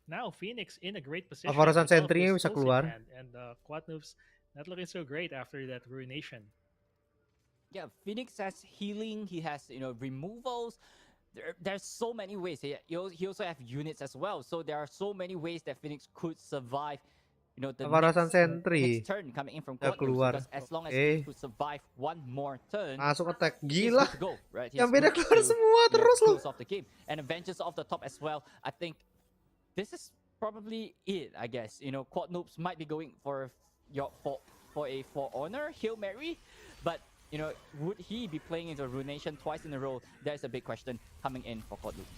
now Phoenix in a great position. Favorisan sentry bisa in keluar. hand, and Quatnoob's not looking so great after that Ruination. Yeah, Phoenix has healing. He has removals. There's so many ways. He also have units as well. So there are so many ways that Phoenix could survive. The next turn coming in from Quatnoob, because as long as he could survive one more turn, masuk attack. he's Gila. good to go, right? Yang beda keluar semua terus loh. Close off the game and Avengers off the top as well. I think this is probably it. I guess Quatnoobs might be going for a For Honor Hail Mary, but would he be playing into Ruination twice in a row? There's a big question coming in for Quatnoob.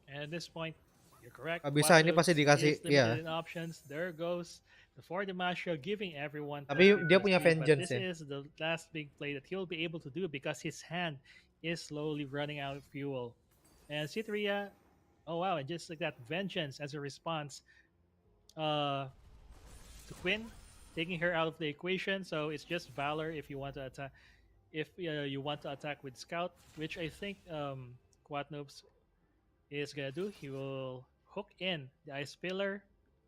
And at this point, you're correct. Bisa ini pasti dikasih, in options. There goes the 4 Demacia, giving everyone. Tapi dia punya speed, vengeance this is the last big play that he'll be able to do because his hand is slowly running out of fuel. And Citria, oh wow, and just like that, vengeance as a response to Quinn, taking her out of the equation. So it's just Valor if you want to attack. If you want to attack with Scout, which I think Quatnoob is gonna do. He will hook in the Ice Pillar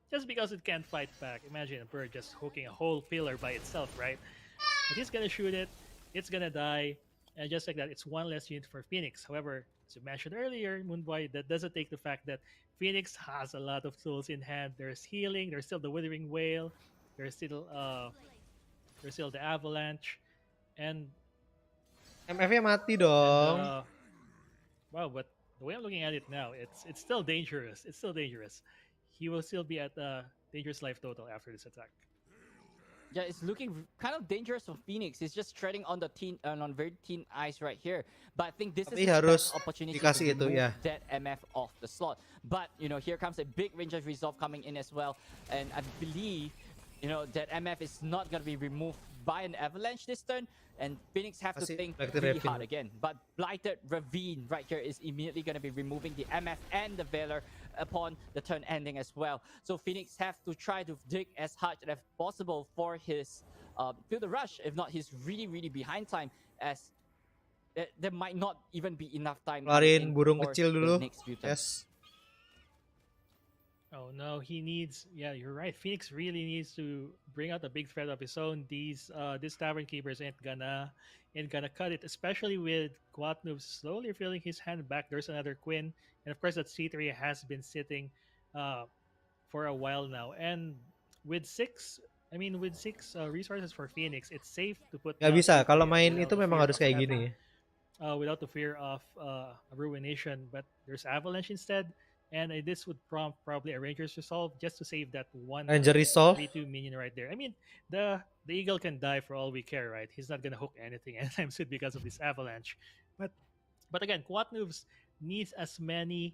just because it can't fight back. Imagine a bird just hooking a whole pillar by itself, right? But he's gonna shoot it. It's gonna die, and just like that, it's one less unit for Phoenix. However, as you mentioned earlier, Moonboy, that doesn't take the fact that Phoenix has a lot of tools in hand. There's healing. There's still the Withering Whale. There's still the Avalanche, and MF-nya mati dong. Wow, but the way I'm looking at it now, it's still dangerous. It's still dangerous. He will still be at dangerous life total after this attack. Yeah, it's looking kind of dangerous for Phoenix. He's just treading on the on very thin ice right here. But I think this is Tapi his harus best opportunity to dikasih itu remove ya. that MF off the slot. But here comes a big Ranger's Resolve coming in as well, and I believe that MF is not gonna be removed by an Avalanche this turn, and Phoenix have to think really hard again. But Blighted Ravine right here is immediately gonna be removing the MF and the Valor upon the turn ending as well. So Phoenix have to try to dig as hard as possible for his feel the rush. If not, he's really behind time, as there might not even be enough time. Keluarin burung kecil dulu. Yes. Oh no, he needs. Yeah, you're right. Phoenix really needs to bring out a big threat of his own. These Tavern Keepers ain't gonna cut it, especially with Quatnoob slowly filling his hand back. There's another Quinn, and of course that C3 has been sitting for a while now. And with six resources for Phoenix, it's safe to put. Gak bisa. Kalau main itu memang harus kayak gini. Without the fear of ruination, but there's Avalanche instead. And this would prompt probably a Ranger's Resolve just to save that one Ranger Resolve 3/2 minion right there. I mean, the Eagle can die for all we care, right? He's not gonna hook anything anytime soon because of this Avalanche. But again, Quatnoobs needs as many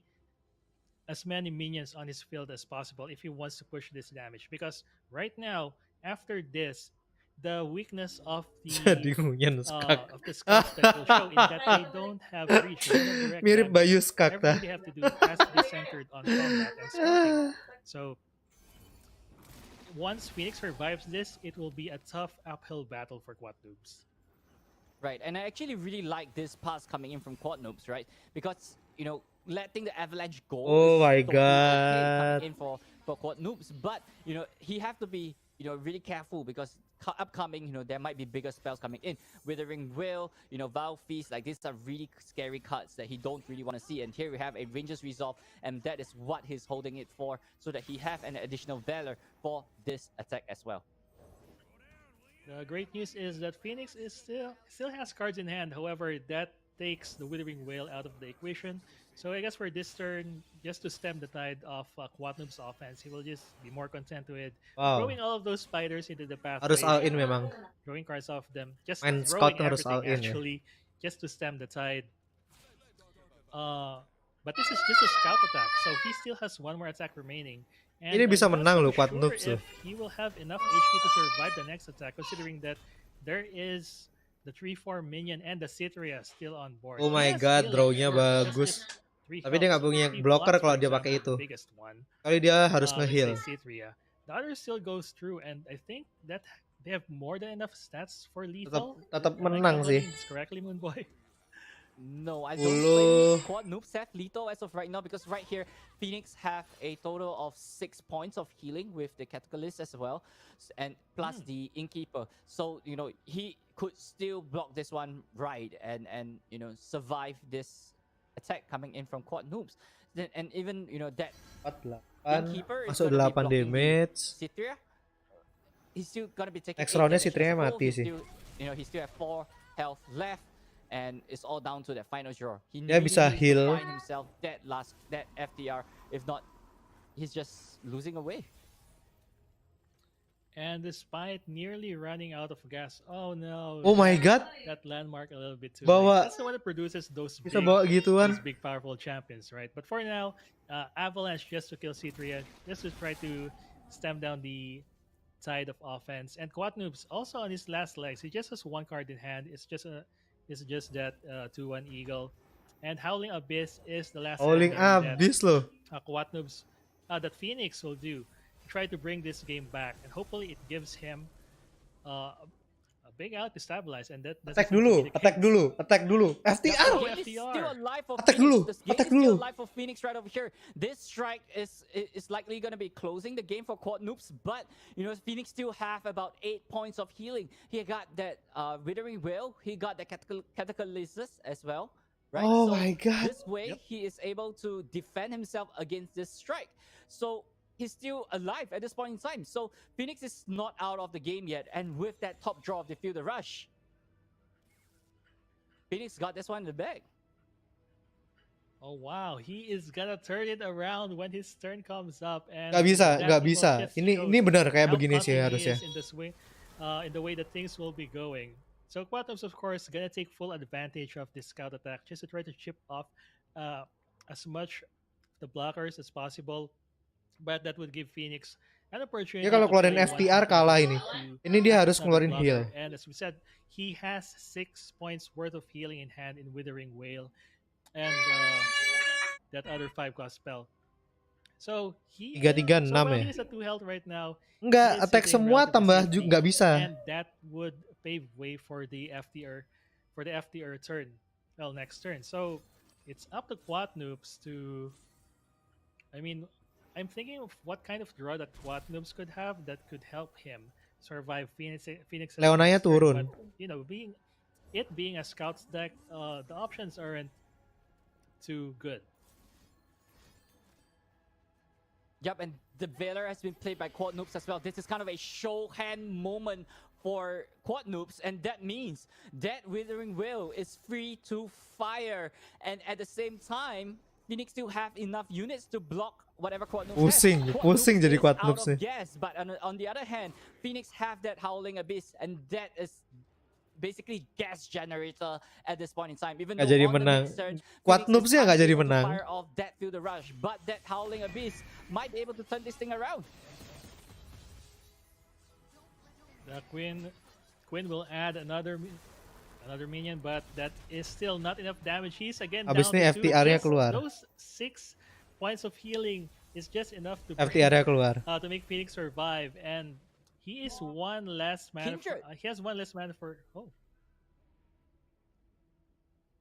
minions on his field as possible if he wants to push this damage. Because right now, after this, the weakness of the Skak that will show is that they don't have reach. Mirip Bayu Skak. Everything they have to do has to be centered on combat and scouting. So once Phoenix survives this, it will be a tough uphill battle for Quatnoobs. Right, and I actually really like this pass coming in from Quatnoobs, right? Because letting the Avalanche go. Oh my god! Coming in for Quatnoobs, but he have to be really careful because upcoming there might be bigger spells coming in. Withering Will, Vow Feast, like these are really scary cards that he don't really want to see. And here we have a Ranger's Resolve, and that is what he's holding it for, so that he have an additional Valor for this attack as well. The great news is that Phoenix is still has cards in hand. However, that takes the Withering Whale out of the equation. So I guess for this turn, just to stem the tide of Quatnoob's offense, he will just be more content with throwing all of those spiders into the pathway. Harus all in memang. Throwing cards off them. Just Main throwing scout harus all everything in, actually, just to stem the tide. But this is just a scout attack, so he still has one more attack remaining. And Ini bisa menang loh sure Quatnoobs. if he will have enough HP to survive the next attack, considering that there is the 3/4 minion and the Citria still on board. Oh my god, drawnya bagus. Tapi dia nggak punya blocker kalau dia pakai itu. Kali dia harus nge-heal. The other still goes through, and I think that they have more than enough stats for lethal. Tetap menang sih. Correctly, Moonboy. No, I don't think Quatnoobs have lethal as of right now, because right here Phoenix have a total of 6 points of healing with the Catalyst as well, and plus the Innkeeper. So he could still block this one right and survive this attack coming in from Quatnoobs. And even that Innkeeper is masuk 8 damage. Citria, he's still gonna be taking next roundnya Citria mati sih. He still have 4 health left, and it's all down to that final draw. Dia bisa heal. Find himself that FDR. If not, he's just losing away. And despite nearly running out of gas, oh no! Oh my god! That landmark a little bit too Bawa. late. That's the one that produces those Bisa bawa gituan. these big powerful champions, right? But for now, Avalanche just to kill C3, just to try to stem down the tide of offense. And Quatnoobs also on his last legs, he just has one card in hand. It's just that 2/1 Eagle, and Howling Abyss is the last. Howling Abyss loh. Quatnoobs, that Phoenix will do. Try to bring this game back, and hopefully it gives him a big out to stabilize. And attack dulu. FTR. Still alive for attack Phoenix. dulu. Attack dulu. Still alive for Phoenix right over here. This strike is likely going to be closing the game for Quatnoobs, but Phoenix still have about 8 points of healing. He got that Withering Will. He got the Cataclysm as well. Right? Oh so my god. This way he is able to defend himself against this strike. So he's still alive at this point in time. So Phoenix is not out of the game yet. And with that top draw of the Feel the Rush, Phoenix got this one in the bag. Oh wow, he is gonna turn it around when his turn comes up. And Gak bisa. Ini benar kayak begini sih harusnya. in the way that things will be going. So Quantum's, of course, gonna take full advantage of this scout attack just to try to chip off uh, as much the blockers as possible. But that would give Phoenix an opportunity Dia kalau to keluarin play FTR one kalah to ini. to Ini dia harus focus on the ngeluarin blocker. heal. And as we said, he has 6 points worth of healing in hand in Withering Wail, and that other 5 cost spell. So he 336 so while ya. he's at 2 health right now, Enggak, he is attack sitting semua relatively tambah safely, juga nggak bisa. and that would pave way for the FTR turn. Well, next turn. So it's up to Quat Noobs to. I mean, I'm thinking of what kind of draw that Quat Noobs could have that could help him survive Phoenix's Leonaya next turn. turun. But you know, being a scouts deck, the options aren't too good. Yep, and the Valor has been played by Quad Noobs as well. This is kind of a show hand moment for Quad Noobs, and that means that Withering Will is free to fire. And at the same time, Phoenix still have enough units to block whatever Quad Noobs Pusing jadi Quad Noobs nih. Yes, but on the other hand, Phoenix have that Howling Abyss, and that is basically gas generator at this point in time. Even Nggak though jadi on the menang. next turn, Quad Phoenix Noobs is ya nggak jadi unable to menang. fire off that Fielder Rush, but that Howling Abyss might be able to turn this thing around. The Quinn will add another minion, but that is still not enough damage. He's again Habis down ini to 2. FTR-nya Just keluar. Those 6 points of healing is just enough to FTR-nya keluar. to make Phoenix survive, and he is one less mana. He has one less mana for. Oh,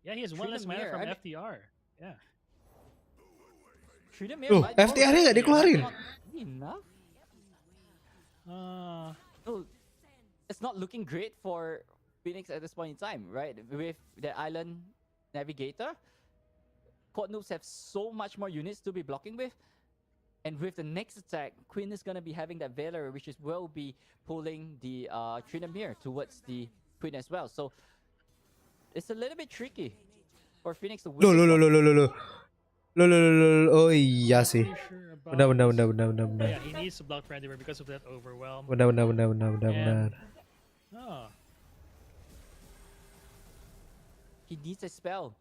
yeah, he has one less mana from FTR. Yeah. Loh, FTR-nya nggak dikeluarin. Enough. So it's not looking great for Phoenix at this point in time, right? With the Island Navigator, Quad Noobs have so much more units to be blocking with. And with the next attack, Quinn is going to be having that Valor, which will be pulling the Trinamir towards the Quinn as well. So it's a little bit tricky for Phoenix to win. Oh iya sih. Benar. yeah, he needs to block Randymer because of that overwhelm. Benar. Oh. He needs a spell.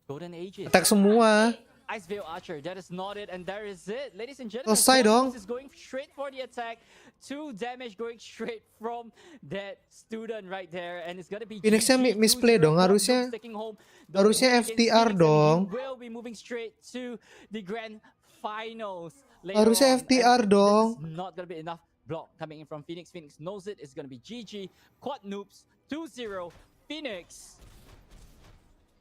Golden Ages. Attack semua. Ice Veil Archer, that is not it, and there is it. Ladies and gentlemen, Selesai dong. is going straight for the attack. 2 damage going straight from that student right there, and it's gonna be Phoenix-nya misplay dong, harusnya FTR dong. Will be moving straight to the grand finals. Harusnya FTR dong. This is not gonna be enough block coming in from Phoenix. Phoenix knows it. It's gonna be GG. Quad Noobs 2-0. Phoenix.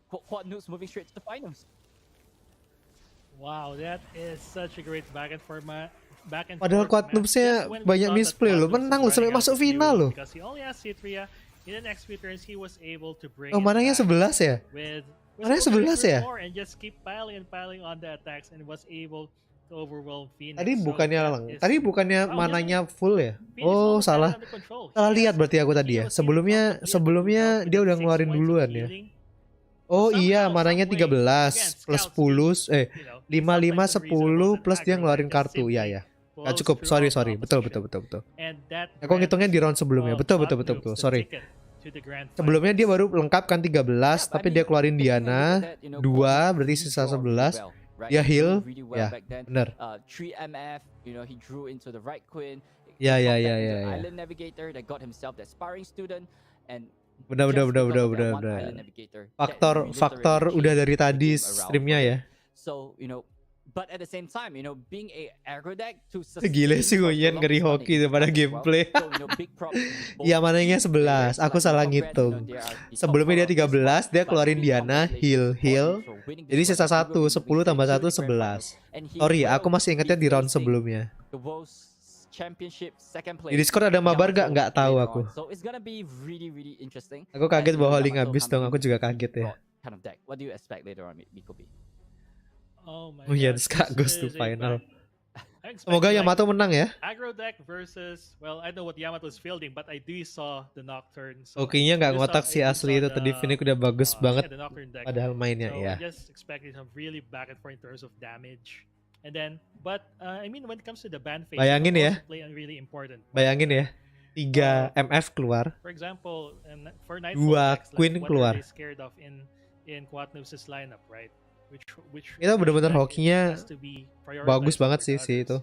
Quad Noobs moving straight to the finals. Wow, that is such a great back and forth Padahal Quad Noobs-nya banyak misplay loh. Menang loh sampai masuk final loh. Because he only has Citria. In the next few turns, he was able to bring Oh, mananya 11 ya? Mananya 11 ya? And just keep piling on the attacks and was able to overwhelm Phoenix. Tadi bukannya mananya full ya? Oh, salah lihat berarti aku tadi ya. Sebelumnya dia udah ngeluarin duluan ya. Oh iya, mananya 13 plus 10 55 10 plus dia ngeluarin kartu. Iya. Nggak cukup. Sorry. Betul. Aku ngitungnya di round sebelumnya. Betul. Sorry. Sebelumnya dia baru lengkap kan 13, tapi dia keluarin Diana 2, berarti sisa 11. Dia heal. Ya, bener. 3MF, he drew into the right Queen. Ya. Island Navigator that got himself that sparring student, and Benar. Faktor udah dari tadi streamnya ya. So, but at the same time, being a aggro deck to gila sih Nguyen ngeri hoki daripada gameplay. Ya mananya 11, aku salah ngitung. Sebelumnya dia 13, dia keluarin Diana, heal. Jadi sisa 1, 10 tambah 1, 11. Sorry, aku masih ingatnya di round sebelumnya. Di Discord ada mabar gak? Nggak tahu aku. Aku kaget bahwa link habis dong, aku juga kaget ya. Oh iya, Ska goes to final. Semoga Yamato menang ya. Aggro deck versus, well, I know what Yamato is fielding, but I do saw the Nocturne. Oke-nya nggak ngotak sih asli itu tadi. Phoenix udah bagus banget padahal mainnya ya. I just expected some really back and forth in terms of damage. And then, but I mean, when it comes to the ban phase, Bayangin it will ya. also play a really important part. Bayangin ya. 3 MF keluar. For example, for Nightfall 2 decks, Queen like, what keluar. are they scared of in Quatnus' lineup, right? Which Itu bener-bener deck hokinya has to be bagus prioritized banget over sih the si others. itu.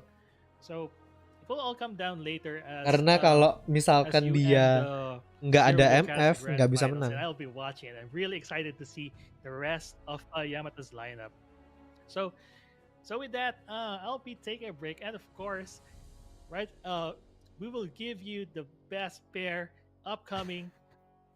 So it will all come down later as Karena kalau misalkan as you dia end the nggak ada Zero Game MF Cast Grand nggak bisa Finals, menang. and I'll be watching it. I'm really excited to see the rest of Yamato's lineup. So with that, I'll be taking a break, and of course, right, we will give you the best pair upcoming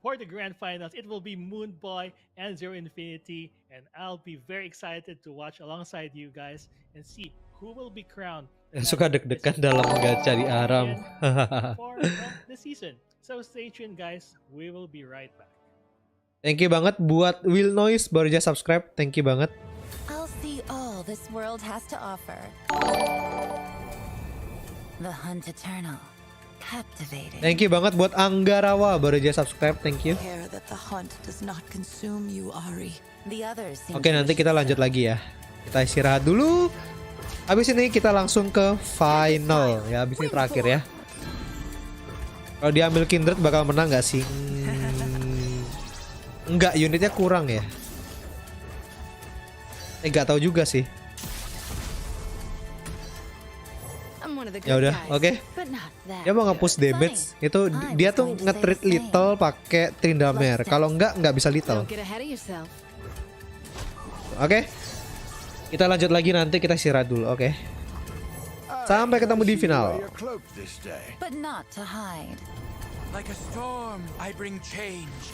for the grand finals. It will be Moon Boy and Zero Infinity, and I'll be very excited to watch alongside you guys and see who will be crowned. Suka deg-degan dalam gacha di Aram. For the season. So stay tuned, guys. We will be right back. Thank you banget buat Will Noise baru aja subscribe. Thank you banget. I'll see all this world has to offer. The hunt eternal. Captivating. Thank you banget buat Anggarawa baru aja subscribe. Thank you. Care that the hunt does not consume you, Ari. The others seem Oke, nanti kita lanjut lagi ya. Kita istirahat dulu. Habis ini kita langsung ke final ya. Habis ini terakhir ya. Kalau diambil Kindred bakal menang nggak sih? Enggak, unitnya kurang ya. Nggak tahu juga sih. Ya udah, oke. Dia mau nge-push damage. Itu dia tuh nge-treat little pakai Tryndamere. Kalau nggak bisa little. Oke. Kita lanjut lagi nanti, kita istirahat dulu, oke. Sampai ketemu di final. But not to hide. Like a storm, I bring change.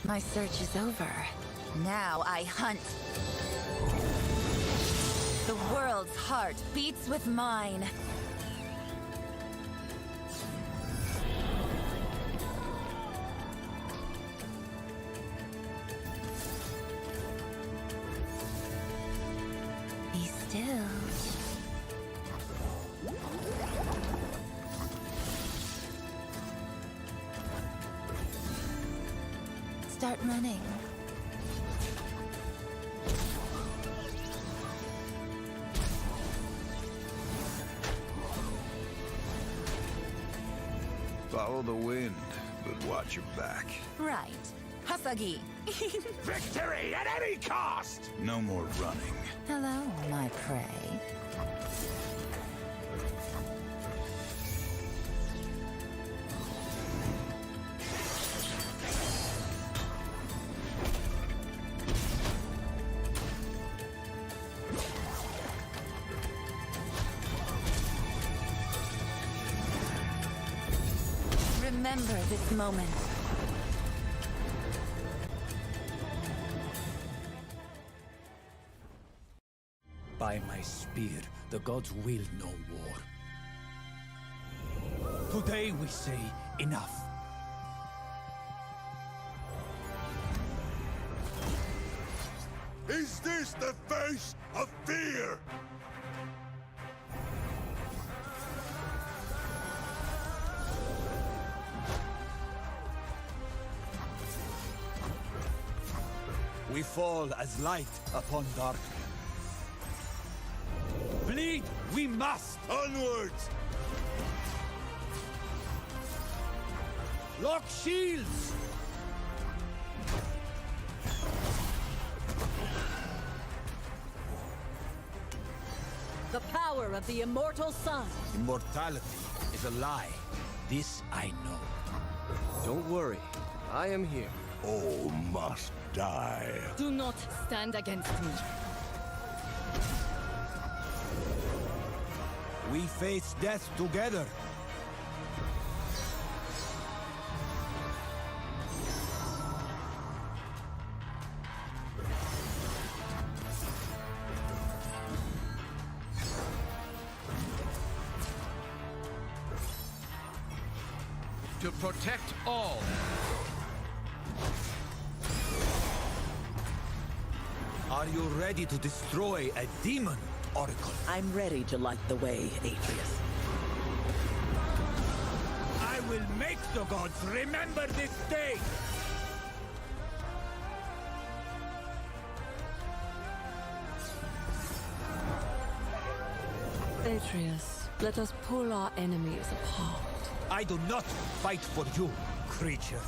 My search is over. Now I hunt. The world's heart beats with mine. Be still. Start running. Follow the wind, but watch your back. Right. Hasagi. Victory at any cost! No more running. Hello, my prey. Remember this moment. By my spear, the gods will no war. Today we say enough. Is this the face of fear? We fall as light upon darkness. Bleed, we must! Onwards! Lock shields! The power of the immortal sun. Immortality is a lie. This I know. Don't worry, I am here. All must die. Do not stand against me. We face death together. To protect all. Are you ready to destroy a demon, Oracle? I'm ready to light the way, Atreus. I will make the gods remember this day! Atreus, let us pull our enemies apart. I do not fight for you, creature.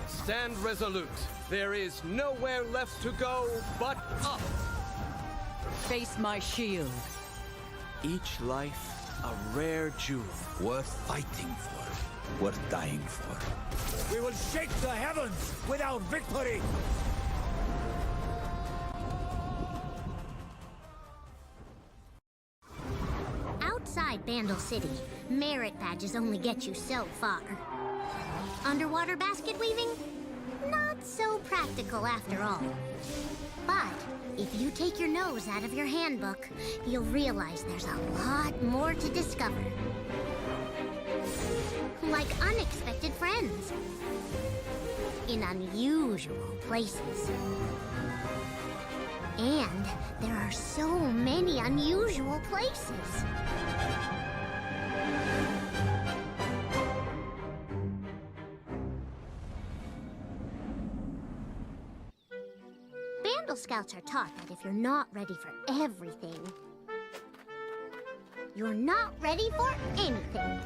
Stand resolute. There is nowhere left to go but up. Face my shield. Each life a rare jewel. Worth fighting for, worth dying for. We will shake the heavens with our victory! Outside Bandle City, merit badges only get you so far. Underwater basket weaving? Not so practical after all. But if you take your nose out of your handbook, you'll realize there's a lot more to discover. Like unexpected friends. In unusual places. And there are so many unusual places. Bandle Scouts are taught that if you're not ready for everything, you're not ready for anything.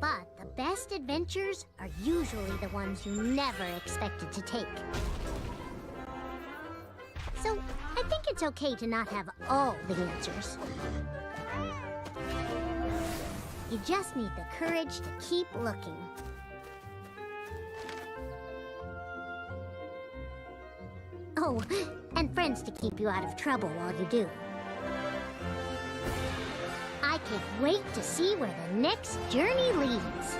But the best adventures are usually the ones you never expected to take. So, I think it's okay to not have all the answers. You just need the courage to keep looking. Oh, and friends to keep you out of trouble while you do. I can't wait to see where the next journey leads.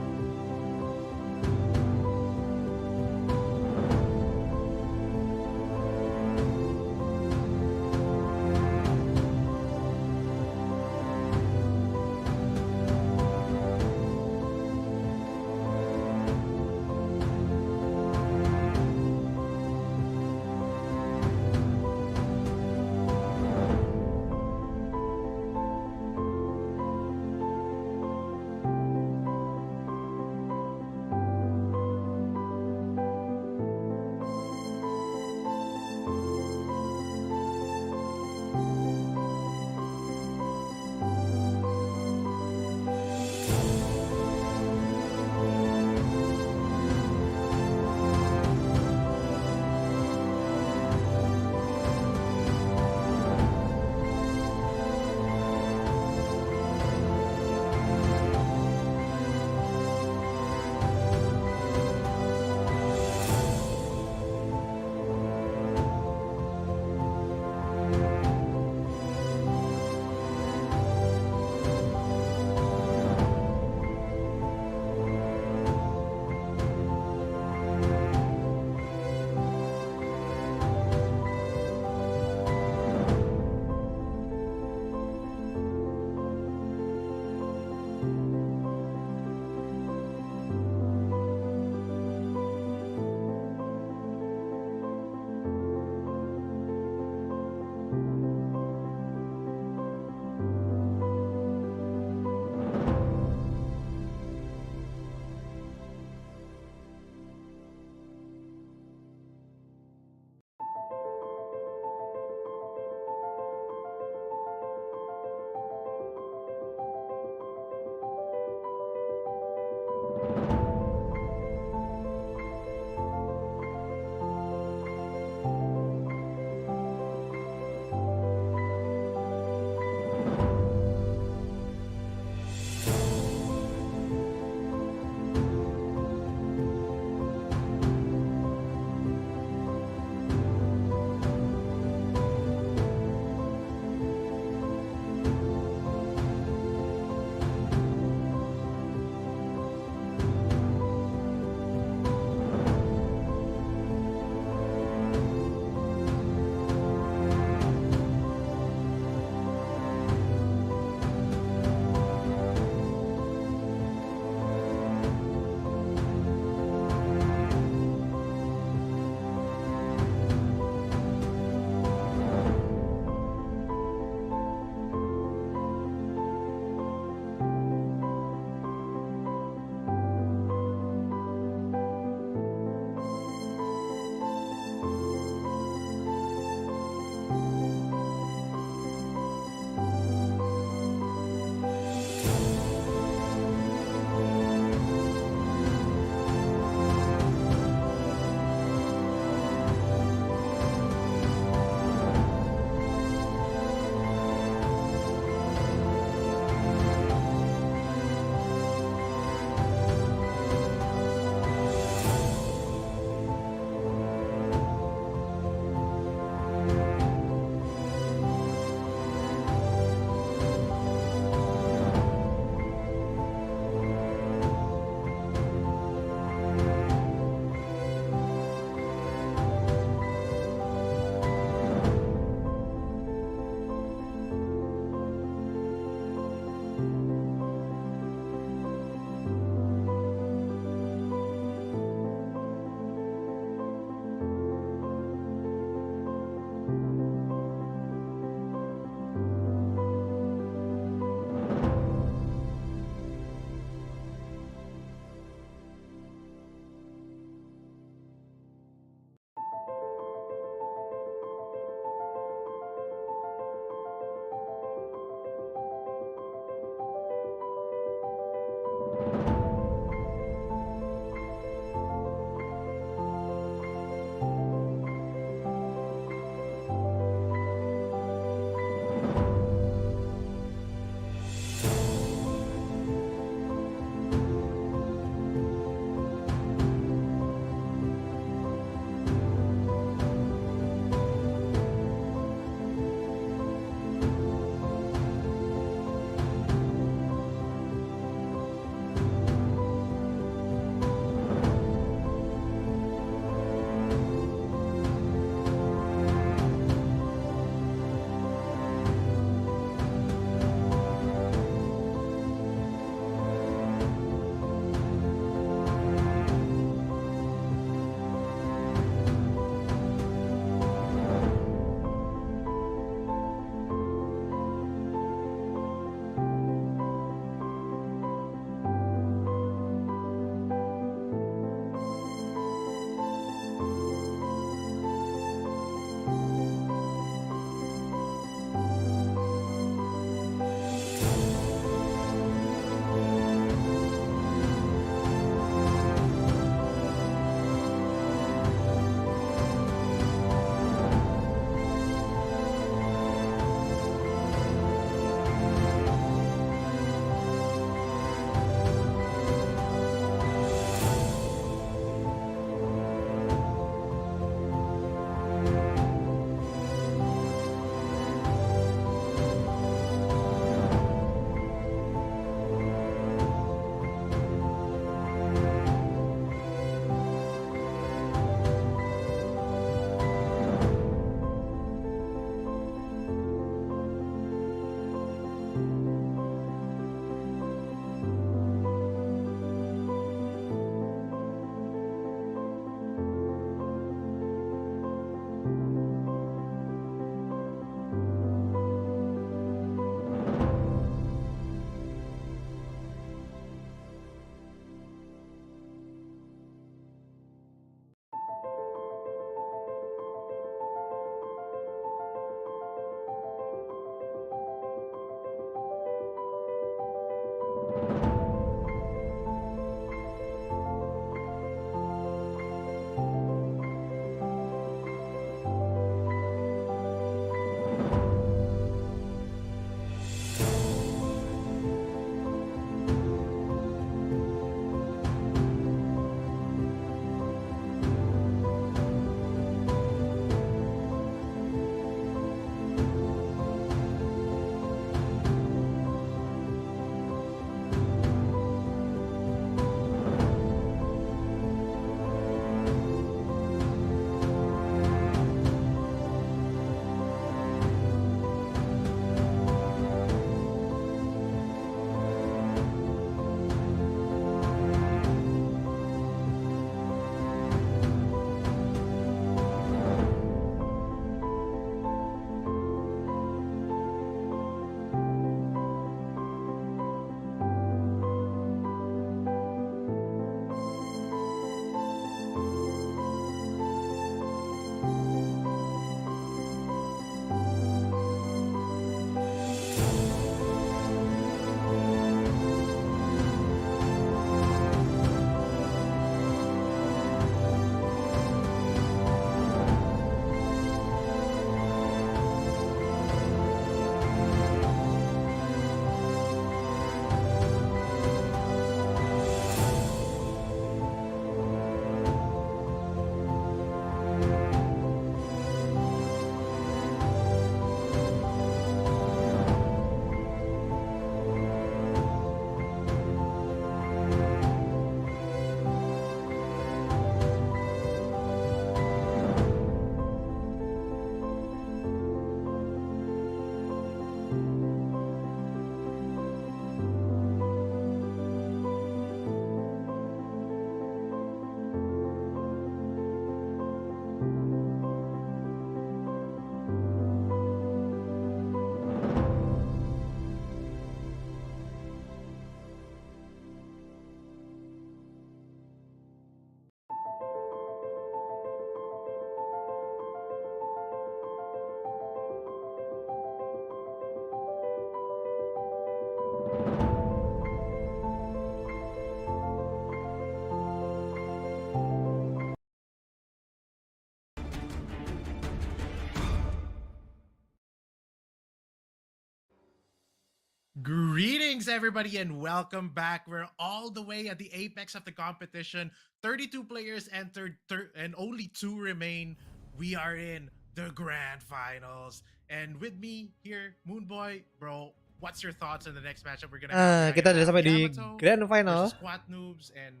Greetings, everybody, and welcome back. We're all the way at the apex of the competition. 32 players entered, and only 2 remain. We are in the grand finals. And with me here, Moonboy, bro, what's your thoughts on the next matchup we're gonna have? Kita udah sampai di grand final. Squat noobs and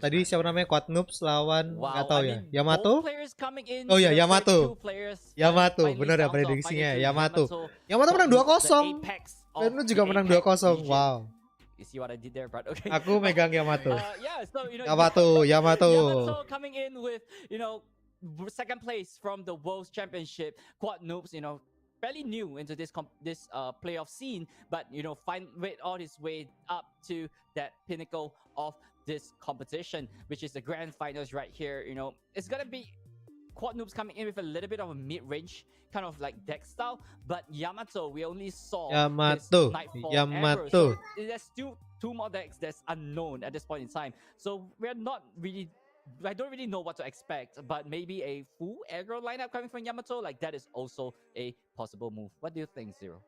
tadi siapa namanya? Quad Noobs lawan nggak tahu ya. Yamato? Oh ya, Yamato. Yamato, benar ya prediksinya. Yamato menang 2-0. Bento juga menang 2-0. Wow. You see what I did there, but okay. Aku megang Yamato. So Yamato coming in with second place from the World Championship. Quad Noobs, fairly new into this playoff scene, but wait all his way up to that pinnacle of this competition, which is the grand finals right here. It's gonna be Quad Noobs coming in with a little bit of a mid-range kind of like deck style, but Yamato, we only saw Yamato. Arrow, so there's still 2 more decks that's unknown at this point in time, so I don't really know what to expect, but maybe a full aggro lineup coming from Yamato, like that is also a possible move. What do you think, Zero?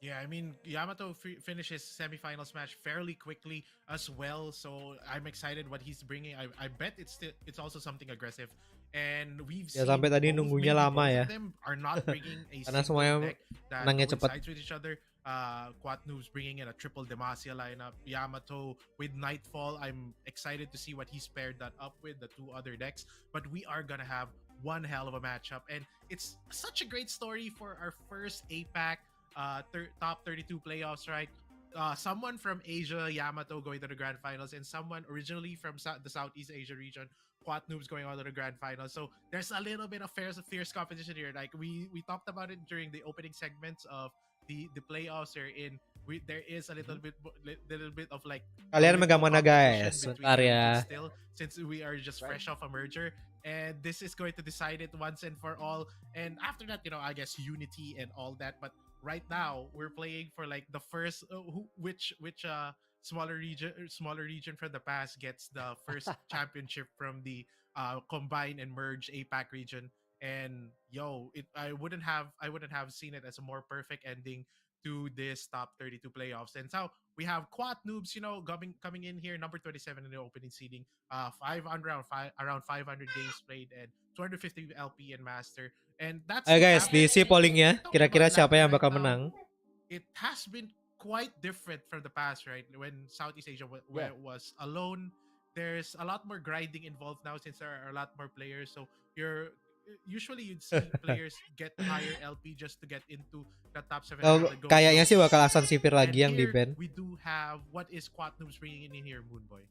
Yeah, I mean, Yamato finishes semifinals match fairly quickly as well, so I'm excited what he's bringing. I bet it's also something aggressive, and we've seen sampai tadi nunggunya lama ya. Them are not bringing a Karena semuanya deck that coincides with each other. Quad Noobs bringing in a triple Demacia lineup. Yamato with Nightfall. I'm excited to see what he's paired that up with the 2 other decks. But we are gonna have one hell of a matchup, and it's such a great story for our first APAC top 32 playoffs, right? Someone from Asia, Yamato, going to the grand finals, and someone originally from the Southeast Asia region, Quad Noobs, going on to the grand finals. So there's a little bit of fierce competition here. Like we talked about it during the opening segments of the playoffs are in. There is a little bit of like kalian megang mana guys? Bentar ya. Still, since we are just fresh off a merger, and this is going to decide it once and for all. And after that, I guess unity and all that. But right now, we're playing for like the first which smaller region from the past gets the first championship from the combine and merge APAC region. And I wouldn't have seen it as a more perfect ending to this top 32 playoffs. And so we have Quad Noobs, coming in here, number 27 in the opening seeding, around 500 games played and 250 LP and Master. And that's guys, diisi pollingnya. Kira-kira siapa yang bakal menang? It has been quite different from the past, right? When Southeast Asia was alone, there's a lot more grinding involved now since there are a lot more players. So usually you'd see players get higher LP just to get into the top 7. Kayaknya sih bakal Asan Sivir lagi yang di ban. We do have what is Quad Noobs bringing in here, Moonboy?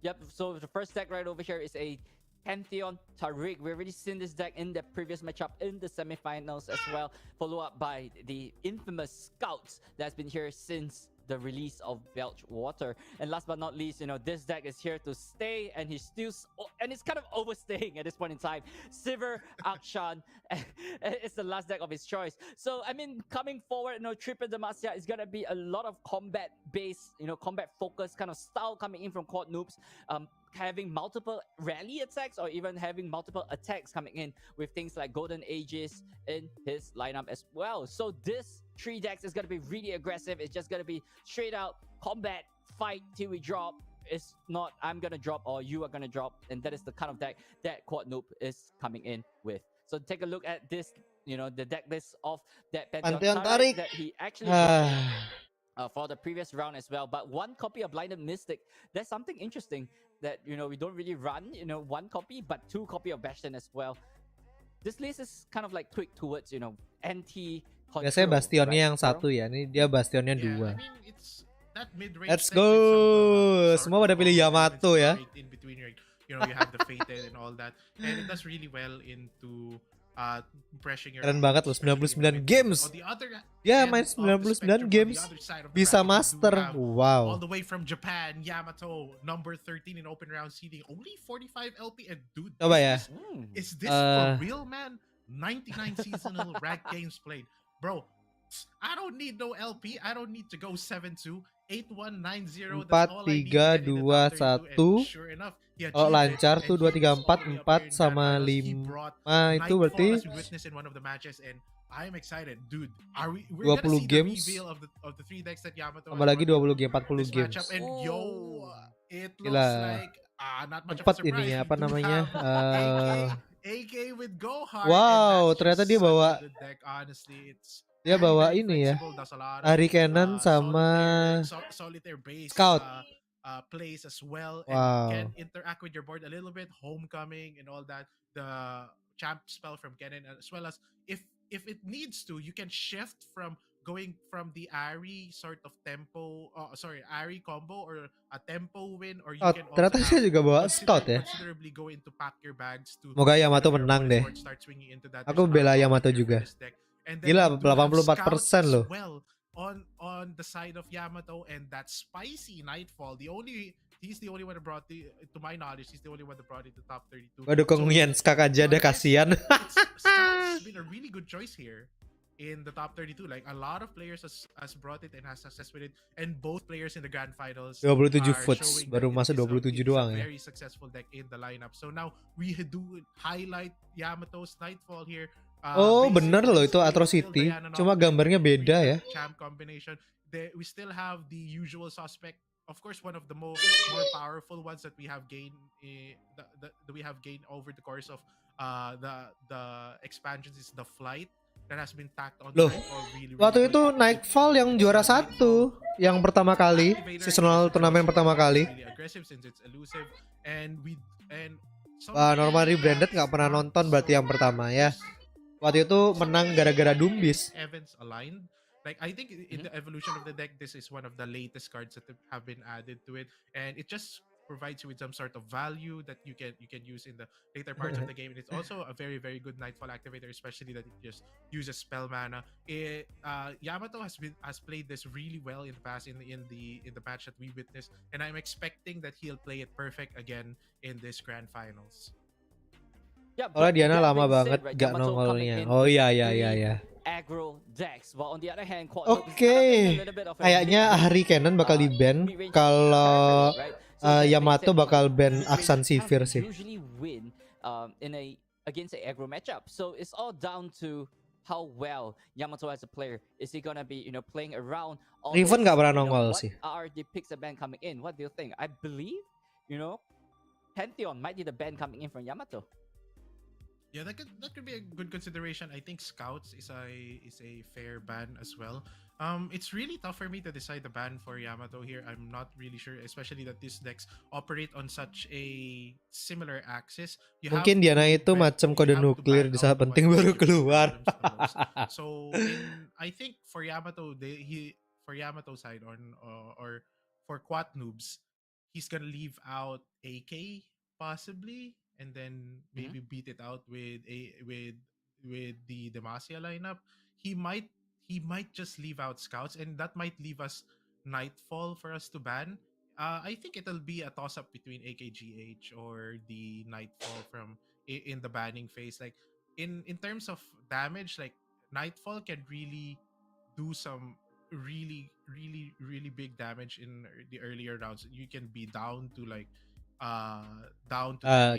Yep. So the first deck right over here is a Pantheon Tariq. We've already seen this deck in the previous matchup in the semifinals as well, followed up by the infamous Scouts that's been here since the release of Belch Water. And last but not least, this deck is here to stay, and he's kind of overstaying at this point in time. Sivir Akshan is the last deck of his choice. So I mean, coming forward, triple Demacia is gonna be a lot of combat based, combat focused kind of style coming in from Quad Noobs. Having multiple rally attacks or even having multiple attacks coming in with things like Golden Aegis in his lineup as well. So this 3 decks is going to be really aggressive. It's just going to be straight out combat, fight till we drop. It's not I'm going to drop or you are going to drop. And that is the kind of deck that Quad Noob is coming in with. So take a look at this, the deck list of that Pantheon Tariq that he actually for the previous round as well. But 1 copy of Blinded Mystic, that's something interesting that we don't really run 1 copy, but 2 copy of Bastion as well. This list is kind of like tweaked towards anti. Biasanya Bastionnya yang 1 ya, ini dia Bastionnya 2. I mean, Let's go. Semua pada pilih Yamato ya. In between, you have the Fated and all that, and it does really well into pressuring your. Keren banget loh, 99 games. Ya main 99 games bisa master. Wow. All the way from Japan, Yamato, number 13 in open round seeding, only 45 LP. And dude, coba ya. Is this for real, man? 99 seasonal ranked games played, bro. I don't need no LP. I don't need to go 7-2, 8-1, 9-0. 4, 3, 2, 1. Sure enough, oh lancar tuh 2, 3, 4, 4 sama 5 itu berarti I'm excited, dude. We're 20 gonna see games. the reveal of the 3 decks that Yamato Tambah has lagi brought 20 into game, 40 this games. matchup. And it Gila. looks like not much of a Cepat surprise. ininya, We apa do namanya? have AK with Go Hard, Wow, and that's ternyata just dia such bawa a good deck. Honestly, it's dia very, bawa very ini ya. flexible. Does a lot of Hari Cannon sama solitaire based Scout. plays as well, and you can Wow. interact with your board a little bit. Homecoming and all that. The champ spell from Kennen, as well as if it needs to, you can shift from going from the Ari sort of tempo, Ari combo or a tempo win, or you can also Ternyata saya juga bawa Scout ya. considerably go into pack your bags to Moga Yamato menang deh. Aku bela Yamato juga. Gila, 84% loh. Well, on the side of Yamato, and that spicy Nightfall, he's the only one that brought to my knowledge, he's the only one that brought it to top 32. Waduh, kok Yenskak aja deh, kasihan. Scout's been a really good choice here in the top 32. Like, a lot of players has brought it and has success with it, and both players in the grand finals 27 votes, baru masuk 27 doang ya. Very successful deck in the lineup. So now we do highlight Yamato's Nightfall here. Oh, bener loh itu Atrocity. Cuma gambarnya beda ya. Champ combination. We still have the usual suspect. Of course, one of the more powerful ones that we have gained that we have gained over the course of the expansions is the Flight that has been tacked on. Loh, waktu itu Nightfall yang juara 1, yang pertama kali, seasonal turnamen pertama kali. Wah, normal rebranded nggak pernah nonton berarti yang pertama ya. Waktu itu menang gara-gara Dumbis. Events aligned. Like, I think in the evolution of the deck, this is one of the latest cards that have been added to it, and it just provides you with some sort of value that you can use in the later parts of the game. And it's also a very, very good Nightfall activator, especially that it just uses spell mana. Yamato has played this really well in the past in the match that we witnessed, and I'm expecting that he'll play it perfect again in this grand finals. Soalnya Diana lama banget gak nongolnya. Oh iya. Oke, kayaknya Hari Cannon bakal di-ban kalau Yamato bakal ban Aksan Sivir sih. Against an aggro matchup. So it's all down to how well Yamato as a player is he gonna be, playing around. Riven nggak pernah nongol sih. Are the picks a ban coming in? What do you think? I believe, Pantheon might be the ban coming in from Yamato. Yeah, that could be a good consideration. I think Scouts is a fair ban as well. It's really tough for me to decide the ban for Yamato here. I'm not really sure, especially that these decks operate on such a similar axis. Mungkin Diana itu macam kode nuklir di saat penting baru keluar. So I think for Yamato, for Yamato side or for Quat noobs, he's gonna leave out AK possibly, and then maybe beat it out with the Demacia lineup. He might just leave out Scouts, and that might leave us Nightfall for us to ban. I think it'll be a toss up between AKGH or the Nightfall from in the banning phase. Like, in terms of damage, like, Nightfall can really do some really big damage in the earlier rounds. You can be down to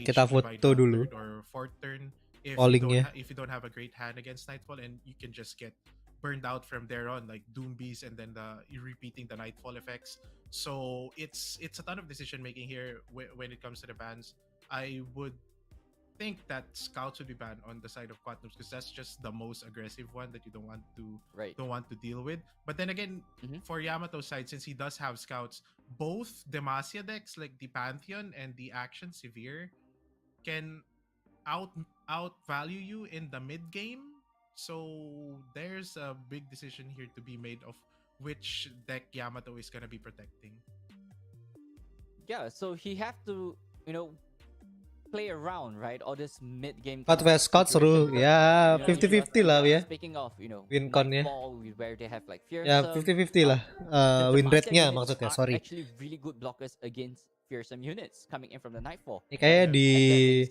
kita foto dulu or fourth turn if you don't have a great hand against Nightfall, and you can just get burned out from there on, like Doombees, and then repeating the Nightfall effects. So it's a ton of decision making here when it comes to the bans. I would think that Scouts would be banned on the side of Quatnoops, because that's just the most aggressive one that you don't want to deal with. But then again, for Yamato's side, since he does have Scouts, both Demacia decks like the Pantheon and the Action Severe can outvalue you in the mid game. So there's a big decision here to be made of which deck Yamato is gonna be protecting. Yeah, so he have to play around, right? All this mid game. Scott seru ya, 50-50 lah ya. Speaking of, win con-nya. Where they have like fearsome. Ya 50-50 lah. Win rate-nya maksudnya, sorry. Actually really good blockers against fearsome units coming in from the Nightfall. Ini kayak di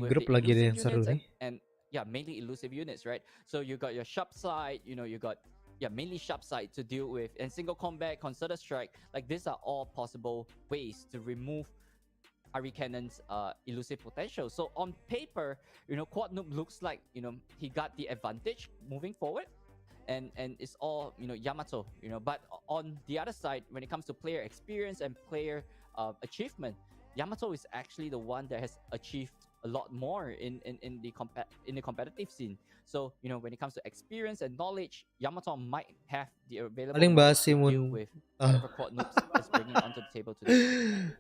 grup lagi ada yang seru nih. And yeah, mainly elusive units, right? So you got your sharp side, you got mainly sharp side to deal with, and single combat, concerted strike. Like, these are all possible ways to remove Arikennen's elusive potential. So on paper, Quad Noob looks like, he got the advantage moving forward. And it's all, Yamato, but on the other side, when it comes to player experience and player achievement, Yamato is actually the one that has achieved a lot more in the competitive scene. So, when it comes to experience and knowledge, Yamato might have the available Paling bahas knowledge si to deal Moon. with whatever Quad Noobs is bringing onto the table today.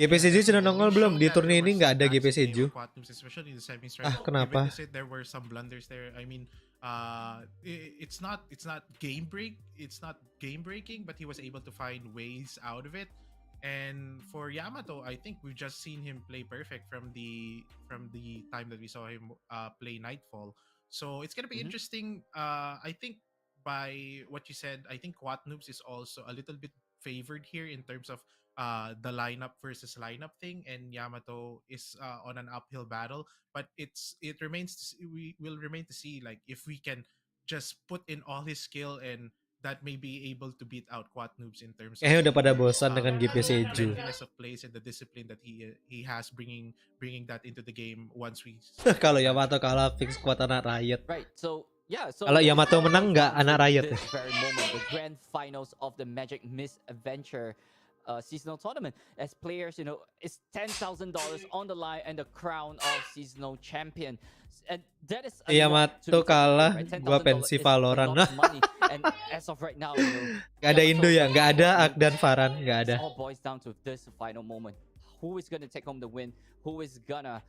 GP Seju sudah nongol belum? Di turni ini nggak ada GP Seju. Especially in the semis, Ah, kenapa? There were some blunders there. I mean, it's not game breaking, but he was able to find ways out of it. And for Yamato, I think we've just seen him play perfect from the time that we saw him play Nightfall. So it's gonna be interesting. I think by what you said, I think Quad Noobs is also a little bit favored here in terms of the lineup versus lineup thing, and Yamato is on an uphill battle. But we will remain to see, like, if we can just put in all his skill, and that may be able to beat out Quad Noobs in terms of udah pada bosan dengan GP Seju. cleanliness of plays and the discipline that he has bringing that into the game once we Kalau Yamato kalah fix kuat anak Riot. Right. So yeah, so kalau Yamato menang nggak anak Riot. This very moment, the grand finals of the Magic Misadventure seasonal tournament, as players, it's $10,000 on the line and the crown of seasonal champion. And that is Yamato kalah, gua pensi Valorant. And as of right now, nggak ada Indo ya, nggak ada Ak dan Farhan, nggak ada. It all boils down to this final moment. Who is gonna take home the win? Who is gonna,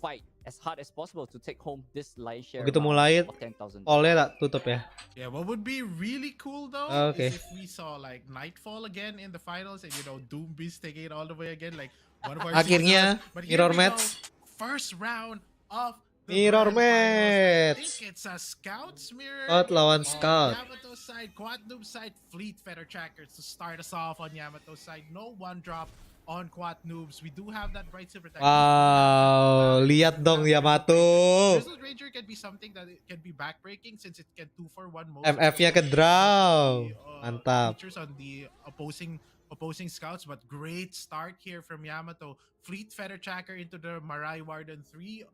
fight as hard as possible to take home this lion's share Begitu mulai, of $10,000? oleh tak tutup ya. Yeah, what would be really cool though is if we saw like Nightfall again in the finals, and Doom Beast taking it all the way again, like one of our akhirnya mirror match. First round of mirror match. I think it's a Scouts mirror. Scout lawan Scout. Yamato side, Quad Noob side, Fleet Feather Trackers to start us off on Yamato side. No one drop on Quad Noobs. We do have that bright silver tech. Wow, lihat dong Yamato. Grizzled Ranger can be something that it can be backbreaking since it can 2-for-1 most. MF-nya ke draw. Mantap. Features on the opposing scouts, but great start here from Yamato. Fleet Feather Tracker into the Marai Warden. Three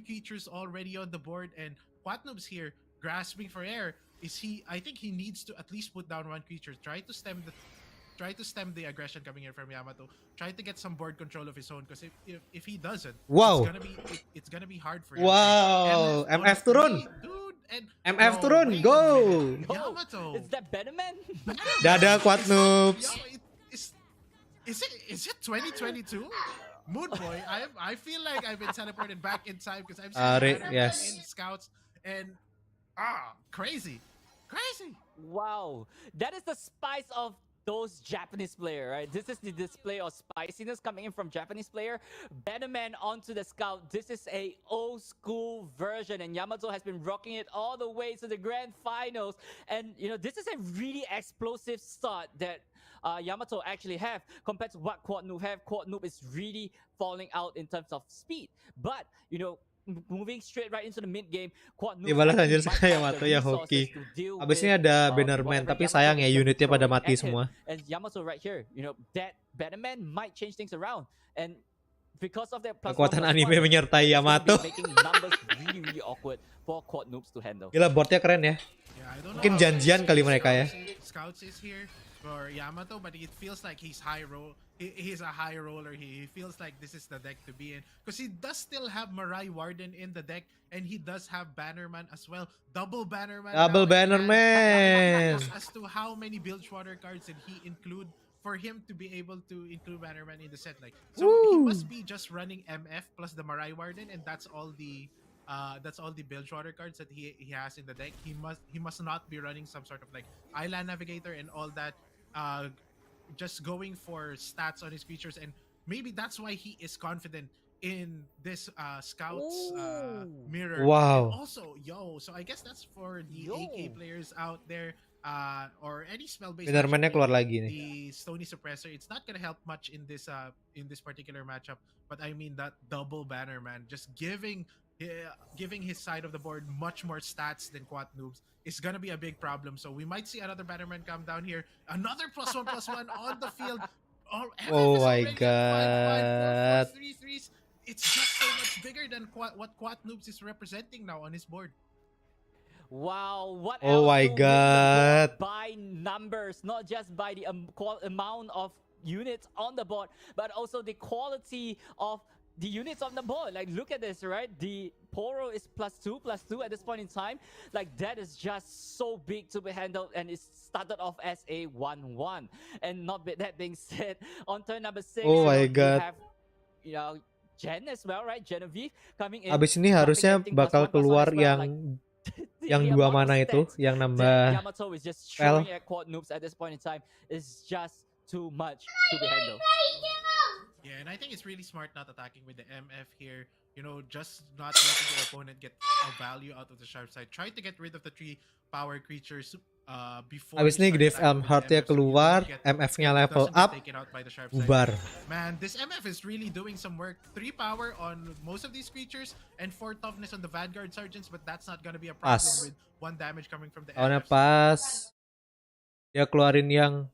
creatures already on the board, and Quad Noobs here grasping for air. I think he needs to at least put down one creature. Try to stem the aggression coming in from Yamato. Try to get some board control of his own, because if he doesn't, wow, it's gonna be hard for him. Wow, MF turun. Dude, and MF turun, go. Yamato. Is that Beneman? Dadah Quad Noobs. Is it 2022? Mood Boy, I feel like I've been teleported back in time, because I've seen in Scouts, and crazy. Wow, that is the spice of those Japanese player, right? This is the display of spiciness coming in from Japanese player. Beneman onto the Scout. This is a old school version, and Yamato has been rocking it all the way to the grand finals. And this is a really explosive start that Yamato actually have compared to what Quad Noob have. Quad Noob is really falling out in terms of speed, but moving straight right into the mid game, Quad Noob dibalas anjir sama Yamato ya hoki. Abis ini ada Bannerman, tapi sayang ya unitnya pada mati semua. And Yamato right here, that Bannerman might change things around, and because of that kekuatan anime menyertai Yamato, making numbers really awkward for Quad Noobs to handle. Gila, boardnya keren ya. Mungkin janjian kali mereka ya. Scouts is here for Yamato, but it feels like he's he's a high roller. He feels like this is the deck to be in, because he does still have Marai Warden in the deck, and he does have Bannerman as well. Double Bannerman. As to how many Bilgewater cards did he include for him to be able to include Bannerman in the set? Like, so he must be just running MF plus the Marai Warden, and that's all the Bilgewater cards that he has in the deck. He must not be running some sort of like Island Navigator and all that. Just going for stats on his creatures, and maybe that's why he is confident in this Scouts mirror. Wow. And also, so I guess that's for the AK players out there, or any spell-based. Bannerman-nya keluar lagi nih. The Stony Suppressor, it's not gonna help much in this particular matchup. But I mean, that double Bannerman, just giving his side of the board much more stats than Quad Noobs is gonna be a big problem. So we might see another Bannerman come down here. Another +1/+1 on the field. MF Oh is my already at 5, 5, 4, 4, god. 3 threes. It's just so much bigger than what Quat Noobs is representing now on his board. Wow, what Oh else my will win the board god. by numbers, not just by the amount of units on the board, but also the quality of the units on the board. Like, look at this, right? The Poro is +2 at this point in time. Like, that is just so big to be handled, and it started off as a 1-1. And that being said, on turn number 6, Oh my you god. have, Jen as well, right? Genevieve coming in. Abis ini dropping harusnya everything bakal +1/+1 keluar as well. yang The 2 amount of mana itu, stats yang that nambah Yamato is just spell. throwing at Quad Noobs at this point in time is just too much to be handled. Yeah, and I think it's really smart not attacking with the MF here. Just not letting your opponent get a value out of the sharp side. Try to get rid of the 3 power creatures before. Abis ini Grave Heart-nya keluar, MF-nya level up, bubar. Man, this MF is really doing some work. 3 power on most of these creatures and 4 toughness on the Vanguard Sergeants, but that's not gonna be a problem with 1 damage coming from the Lawannya MF. pas. Dia keluarin yang...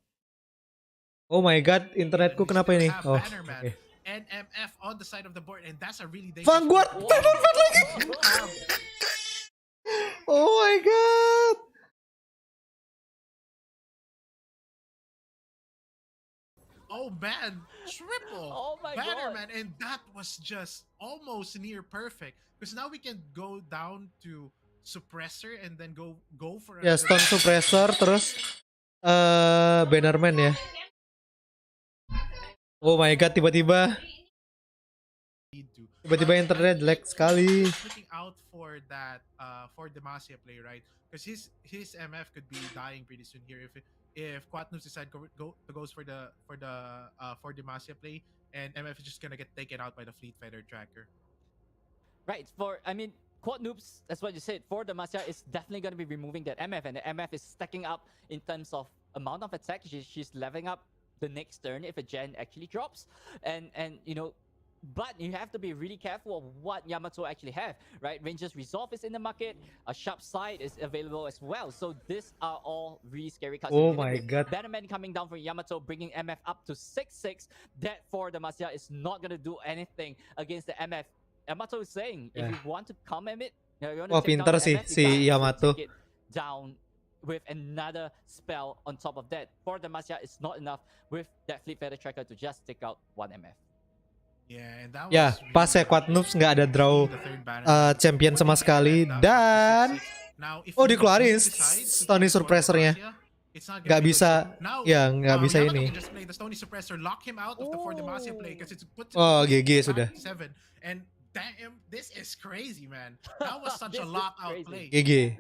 Oh my god, internetku kenapa ini? Oh, oke. And MF on the side of the board, and that's a really dangerous. Vanguard! Vanguard lagi! Oh my god! Oh man, triple Bannerman, and that was just almost near perfect. Because now we can go down to Suppressor and then go for ya Stone Suppressor terus Bannerman ya. Oh my god, tiba-tiba internet lag sekali. Looking out for that for Demacia play, right? Because his MF could be dying pretty soon here if Quatnus decide goes for Demacia play, and MF is just gonna get taken out by the Fleet Feather Tracker. Right. Quad Noobs, that's what you said. For Demacia is definitely gonna be removing that MF, and the MF is stacking up in terms of amount of attack. She's leveling up the next turn if a gen actually drops, and but you have to be really careful of what Yamato actually have, right? Ranger's Resolve is in the market, a Sharp Side is available as well, so these are all really scary cards. Oh my god. Bannerman coming down for Yamato, bringing MF up to 6-6. That for Demacia is not gonna do anything against the MF. Yamato is saying, if you want to come at it, you want to take pintar down the sih MF, si Yamato. take it down with another spell on top of that. For Demacia, it's not enough with that Fleet Feather Tracker to just take out 1 MF. Yeah, and that was Ya, pas ya Quad Noobs nggak ada draw champion sama sekali, dan dikeluarin Stony Suppressor-nya. Nggak bisa, ya nggak bisa ini. Oh, GG sudah. And damn, this is crazy, man. That was such a lockout play. GG.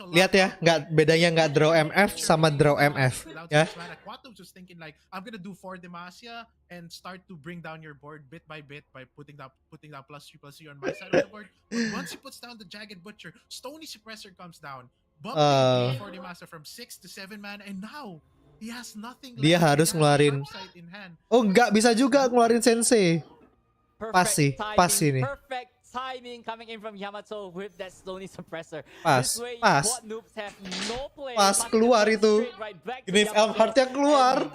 Lihat ya, bedanya nggak draw MF sama draw MF, ya. Quatum was thinking like, I'm gonna do 4 Demacia and start to bring down your board bit by putting down +3/+3 on my side of the board. But once he puts down the Jagged Butcher, Stony Suppressor comes down, bumping 4 Demacia from 6 to 7 man, and now he has nothing left. Dia harus ngeluarin. Oh, nggak bisa juga ngeluarin Sensei. Pas sih, pas ini. Perfect timing coming in from Yamato with that Stony Suppressor. Pas. Pas keluar itu. Grave Heart-nya keluar.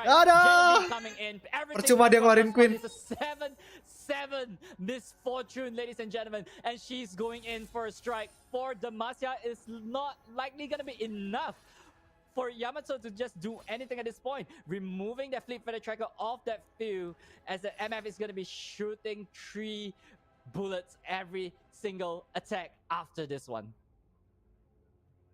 Ada. Percuma dia ngeluarin Queen. 7 misfortune, ladies and gentlemen, and she's going in for a strike. For Demacia is not likely gonna be enough for Yamato to just do anything at this point. Removing the Fleet Feather Tracker off that field, as the MF is going to be shooting 3 bullets every single attack after this one.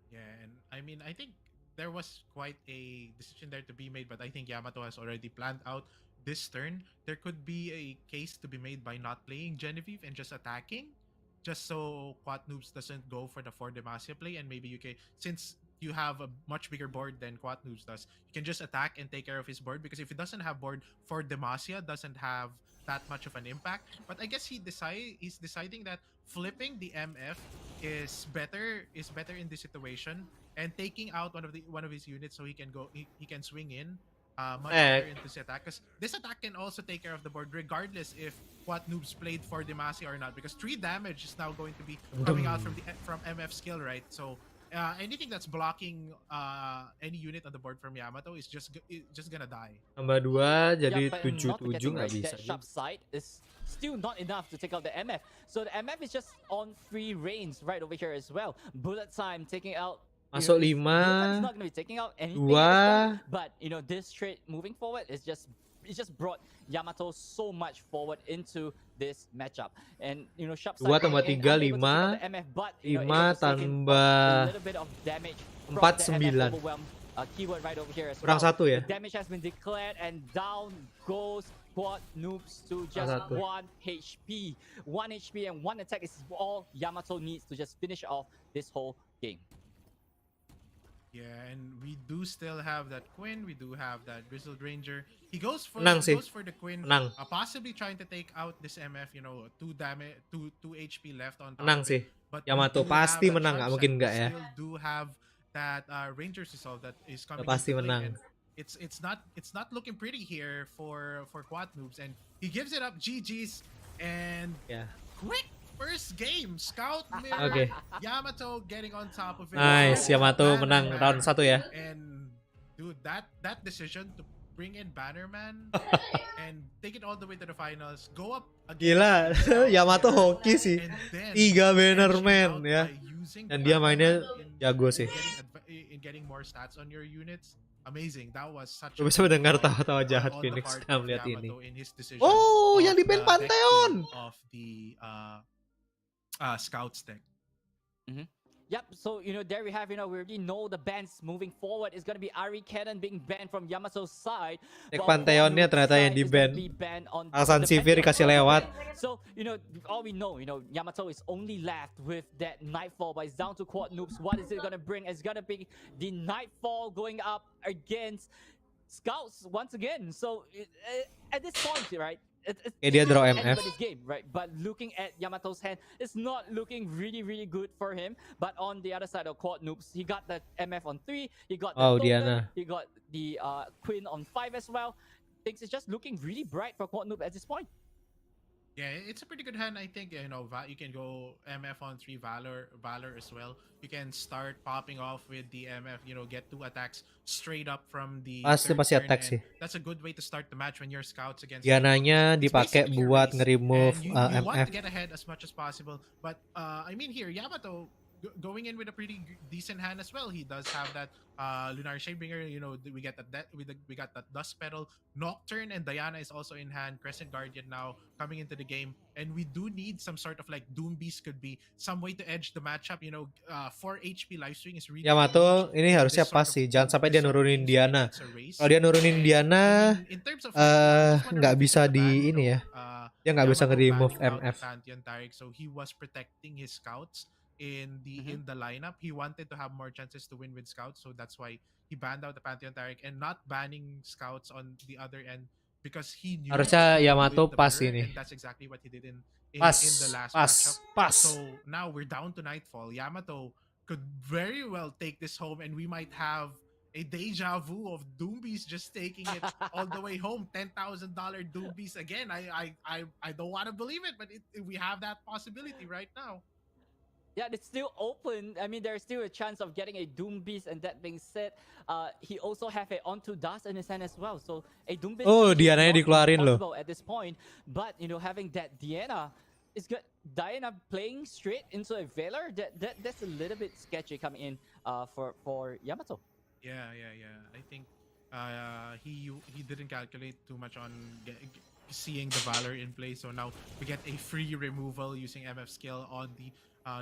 Yeah, and I think there was quite a decision there to be made, but I think Yamato has already planned out this turn. There could be a case to be made by not playing Genevieve and just attacking, just so Quat Noobs doesn't go for the 4 Demacia play, and maybe you can, since you have a much bigger board than Quat Noobs does, you can just attack and take care of his board, because if he doesn't have board for Demacia, doesn't have that much of an impact. But I guess he's deciding that flipping the MF is better in this situation, and taking out one of his units so he can swing in much better into this attack, because this attack can also take care of the board regardless if Quat Noobs played for Demacia or not, because 3 damage is now going to be coming out from MF skill, right? So anything that's blocking any unit on the board from Yamato is just gonna die. Tambah 2 jadi Yeah, but not 7-7 forgetting, nggak right, bisa that juga. sharp side is still not enough to take out the MF. So the MF is just on free reigns right over here as well. Bullet time taking out. Masuk Bullet time is 5, not going to be taking out anything 2. at this point, but this trade moving forward is just brought Yamato so much forward into this matchup. And sharp 2 side tambah 3, unable to take out 5. the MF, but 5 able to take in a tambah little bit of damage from 4, the MF 9. overwhelm. Keyword right over here as Kurang well. 1 ya. The damage has been declared and down goes Quad Noobs to just 1 HP. 1 HP and 1 attack is all Yamato needs to just finish off this whole game. Yeah, and we do still have that Quinn. We do have that Grizzled Ranger. He goes for the Quinn, possibly trying to take out this MF. 2 damage, 2 HP left on top. Menang sih. But Yamato pasti menang, nggak mungkin nggak ya. Still do have that Ranger's resolve that is coming. Pasti menang. And it's not looking pretty here for Quad Noobs, and he gives it up. GG's and quick first game. Scout mirror. Yamato getting on top of it. Nice, Yamato menang round 1 ya. And dude, that decision to bring in Bannerman and take it all the way to the finals, go up again. Gila, Yamato hoki sih. 3 Bannerman ya. Dan dia mainnya jago sih. In getting more stats on your units. Amazing. That was such Gue bisa mendengar tawa-tawa jahat Phoenix setelah melihat ini. Oh, yang di band Pantheon. Of the Scouts deck. Yep, so there we have, we already know the bans moving forward is going to be Ari Cannon being banned from Yamato's side. Deck Pantheonnya ternyata yang di ban. Alasan Sivir dikasih lewat. So, all we know, Yamato is only left with that Nightfall, but it's down to Quad Noobs. What is it going to bring? It's going to be the Nightfall going up against Scouts once again. So, at this point, right? Dia draw MF. Game, right? But looking at Yamato's hand, it's not looking really, really good for him. But on the other side of Quad Noobs, he got the MF on 3. He got the token, he got the Queen on 5 as well. Things is just looking really bright for Quad Noob at this point. Yeah, it's a pretty good hand, I think. You can go MF on 3, Valor as well. You can start popping off with the MF, get 2 attacks straight up from the pasti attack sih. That's a good way to start the match when you're scouts against. Diananya dipakai buat nge-remove you MF. want to get ahead as much as possible. But I mean here, Yamato going in with a pretty decent hand as well. He does have that Lunar Shadebringer. We got that Dust Petal, Nocturne, and Diana is also in hand. Crescent Guardian now coming into the game, and we do need some sort of like Doom Beast, could be some way to edge the matchup. 4 HP life swing is really. Yamato ini harusnya pas sih, jangan sampai dia nurunin Diana. Kalau dia nurunin Diana, nggak bisa di ini ya. Dia nggak bisa nge-remove MF. So he was protecting his scouts in the lineup. He wanted to have more chances to win with scouts, so that's why he banned out the Pantheon Taric and not banning scouts on the other end, because he knew harusnya Yamato pas ini. That's exactly what he did in the last matchup. So now we're down to Nightfall. Yamato could very well take this home, and we might have a deja vu of Doombeast just taking it all the way home. $10,000 Doombeast again. I don't want to believe it, but we have that possibility right now. Yeah, it's still open. I mean, there's still a chance of getting a Doom Beast, and that being said, he also have a Onto Dust in his hand as well. So a Doom Beast Diananya dikeluarin loh. At this point, but having that Diana is good. Diana playing straight into a Valor, that's a little bit sketchy coming in for Yamato. Yeah. I think he didn't calculate too much on seeing the Valor in play. So now we get a free removal using MF skill on the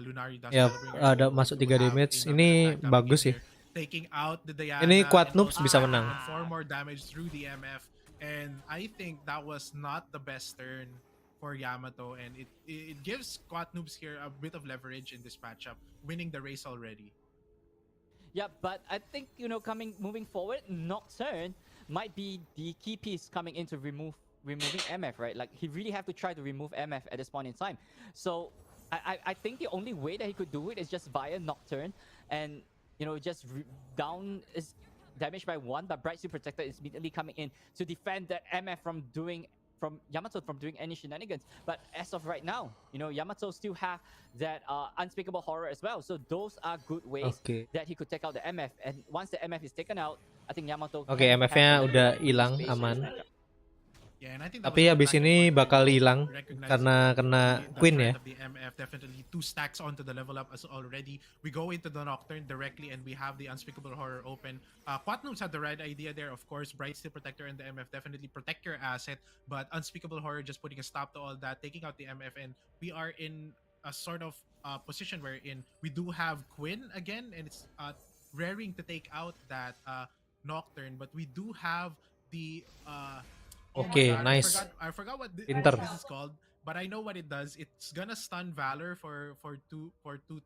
Lunari Dust. Ya, ada masuk 3 damage. Ini bagus ya. Taking out the Diana. Ini Quad Noobs bisa menang. 4 more damage through the MF, and I think that was not the best turn for Yamato, and it gives Quad Noobs here a bit of leverage in this matchup, winning the race already. Yeah, but I think moving forward, Nocturne might be the key piece coming in to removing MF, right? Like he really have to try to remove MF at this point in time. So I think the only way that he could do it is just via Nocturne, and just down is damaged by 1, but Bright Suit Protector is immediately coming in to defend that MF from from Yamato from doing any shenanigans. But as of right now, Yamato still have that unspeakable horror as well. So those are good ways that he could take out the MF. And once the MF is taken out, I think Yamato. Oke, MF-nya udah hilang, aman. Yeah, and I think Tapi habis ini bakal hilang karena kena Queen ya. The MF definitely 2 stacks onto the level up as already. We go into the Nocturne directly and we have the Unspeakable Horror open. Quatnoobs had the right idea there, of course. Bright Steel Protector and the MF definitely protect your asset, but Unspeakable Horror just putting a stop to all that, taking out the MF, and we are in a sort of position wherein we do have Quinn again, and it's raring to take out that Nocturne, but we do have the Okay, nice. I forgot what this is called, but I know what it does. It's gonna stun Valor for two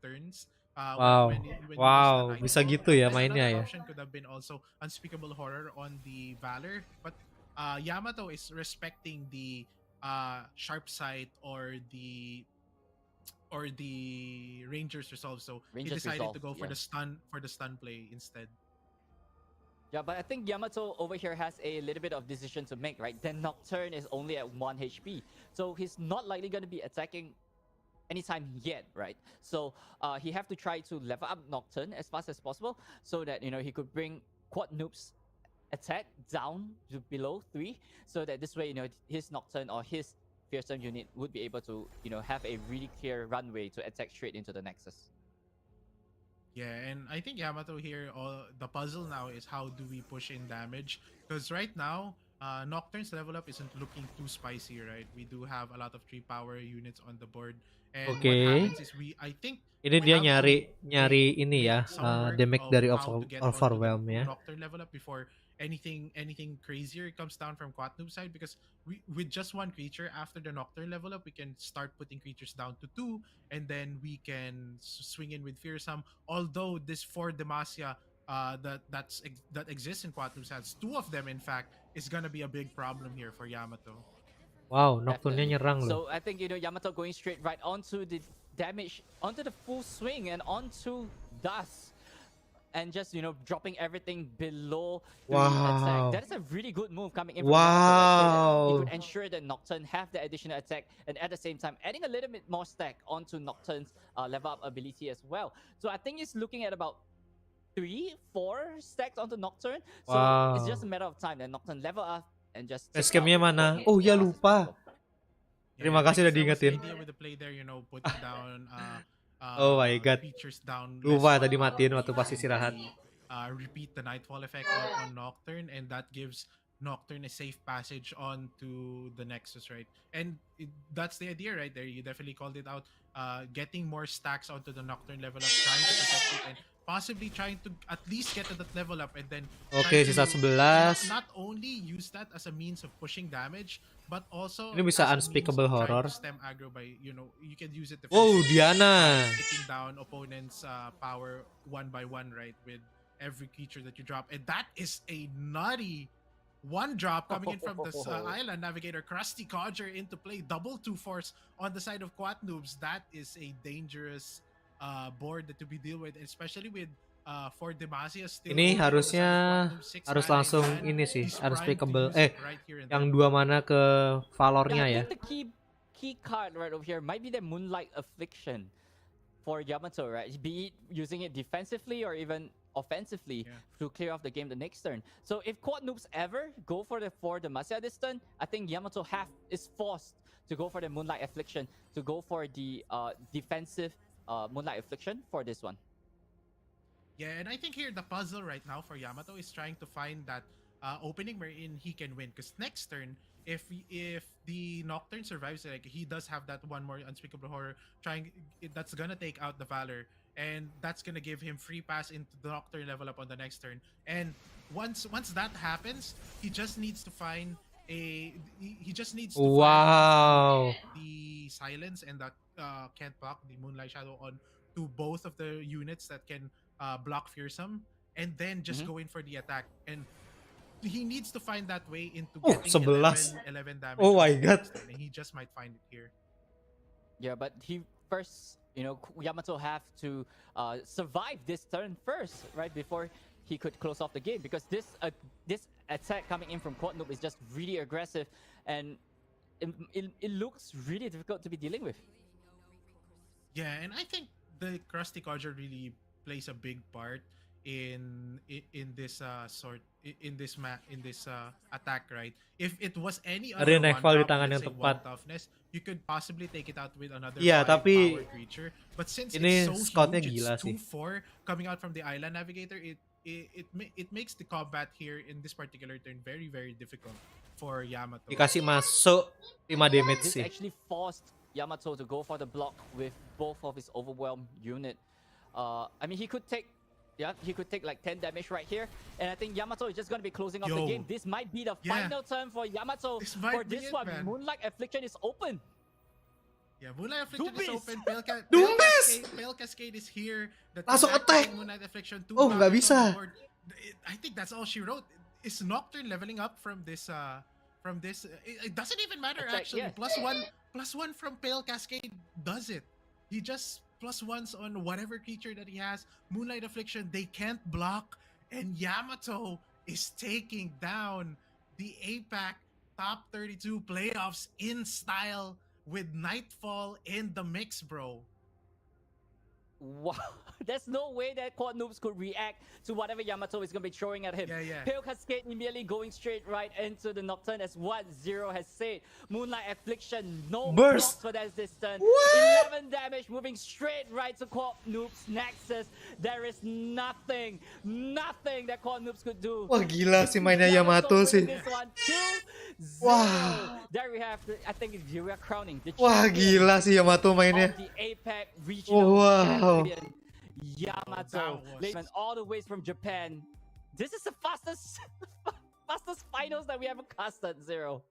turns. Wow, bisa gitu ya mainnya ya. Option could have been also Unspeakable Horror on the Valor, but Yamato is respecting the Sharp Sight or the Ranger's Resolve, so he decided to go for the stun play instead. Yeah, but I think Yamato over here has a little bit of decision to make, right? The Nocturne is only at 1 HP. So he's not likely going to be attacking anytime yet, right? So he have to try to level up Nocturne as fast as possible so that, he could bring Quatnoob's attack down to below 3 so that this way, his Nocturne or his Fearsome unit would be able to, have a really clear runway to attack straight into the Nexus. Yeah, and I think Yamato here, the puzzle now is how do we push in damage? Because right now, Nocturne's level up isn't looking too spicy, right? We do have a lot of 3 power units on the board. And what happens is I think ini dia nyari ini ya, damage dari overwhelm ya. Nocturne level up before anything crazier comes down from Quatnoob side, because with just 1 creature after the Nocturne level up, we can start putting creatures down to 2, and then we can swing in with Fearsome. Although this 4 Demacia that exists in Quatnoob's hands, 2 of them in fact, is gonna be a big problem here for Yamato. Wow, Nocturne-nya nyerang loh. So I think Yamato going straight right onto the damage, onto the full swing and onto Dust. And just dropping everything below the attack. That is a really good move coming in from Yamato. He could ensure that Nocturne have the additional attack, and at the same time adding a little bit more stack onto Nocturne's level up ability as well. So I think he's looking at about 3-4 stacks onto Nocturne. So it's just a matter of time that Nocturne level up and just. Escape-nya mana? Oh ya, lupa. Terima kasih udah diingetin. Putting down oh my god, lupa tadi matiin waktu pas istirahat. Repeat the Nightfall effect on Nocturne, and that gives Nocturne a safe passage onto the Nexus, right? And that's the idea right there. You definitely called it out. Getting more stacks onto the Nocturne level up, trying to protect it, and possibly trying to at least get to that level up, and then sisa 11. Not only use that as a means of pushing damage, but also ini bisa Unspeakable Horror. Stem aggro by, you can use it. Diana taking down opponents' power 1 by 1, right? With every creature that you drop, and that is a nutty 1 drop coming in from this Island Navigator. Krusty Codger into play, double 2-force on the side of Quatnoobs. That is a dangerous board that to be deal with, especially with for Demacia still. Ini harusnya harus langsung ini sih Unspeakable yang 2 mana ke Valornya ya. I think the key card right over here might be the Moonlight Affliction for Yamato, right? Be it using it defensively or even offensively to clear off the game the next turn. So if Quatnoobs ever go for the Demacia this turn, I think Yamato is forced to go for the Moonlight Affliction, to go for the defensive Moonlight Affliction for this one. Yeah, and I think here the puzzle right now for Yamato is trying to find that opening wherein he can win. Because next turn, if the Nocturne survives, like he does have that 1 more Unspeakable Horror, that's gonna take out the Valor, and that's gonna give him free pass into the Nocturne level up on the next turn. And once that happens, he just needs to find find the Silence and the can't block the Moonlight Shadow on to both of the units that can block Fearsome, and then just go in for the attack. And he needs to find that way into getting 11 damage. Oh my god. And he just might find it here. Yeah, but he first, Yamato have to survive this turn first, right? Before he could close off the game, because this attack coming in from Quatnoob is just really aggressive, and it looks really difficult to be dealing with. Yeah, and I think the Krusty Codger really plays a big part in this attack, right? If it was any Ada other one Nightfall di drop, tangan let's yang say tepat. one toughness, you could possibly take it out with another Iya, 5 tapi power creature. But since ini it's so scoutnya huge, gila it's sih. 2/4 coming out from the Island Navigator, it makes the combat here in this particular turn very, very difficult for Yamato. Dikasih masuk 5 damage This sih. actually forced Yamato to go for the block with both of his overwhelmed unit. I mean, he could take like 10 damage right here, and I think Yamato is just going to be closing off the game. This might be the final turn for Yamato for this one. Man. Moonlight Affliction is open. Yeah, Moonlight Affliction is open. Pale Cascade is here. Langsung attack. Moonlight Affliction. Oh, nggak bisa. I think that's all she wrote. Is Nocturne leveling up from this? It doesn't even matter actually. Yeah. +1 from Pale Cascade does it. He just +1s on whatever creature that he has. Moonlight Affliction, they can't block, and Yamato is taking down the APAC top 32 playoffs in style with Nightfall in the mix, bro. Wow, there's no way that Quad Noobs could react to whatever Yamato is going to be throwing at him. Yeah. Pale Cascade immediately going straight right into the Nocturne, as what Zero has said. Moonlight Affliction, no blocks for that distance. 11 damage moving straight right to Quad Noobs Nexus. There is nothing that Quad Noobs could do. Wah, gila sih mainnya Yamato sih. Wah. There we have, I think we are crowning the Wah, gila sih Yamato mainnya. the APAC regional Wow. champion, Yamato, all the way from Japan. This is the fastest finals that we ever casted, Zero.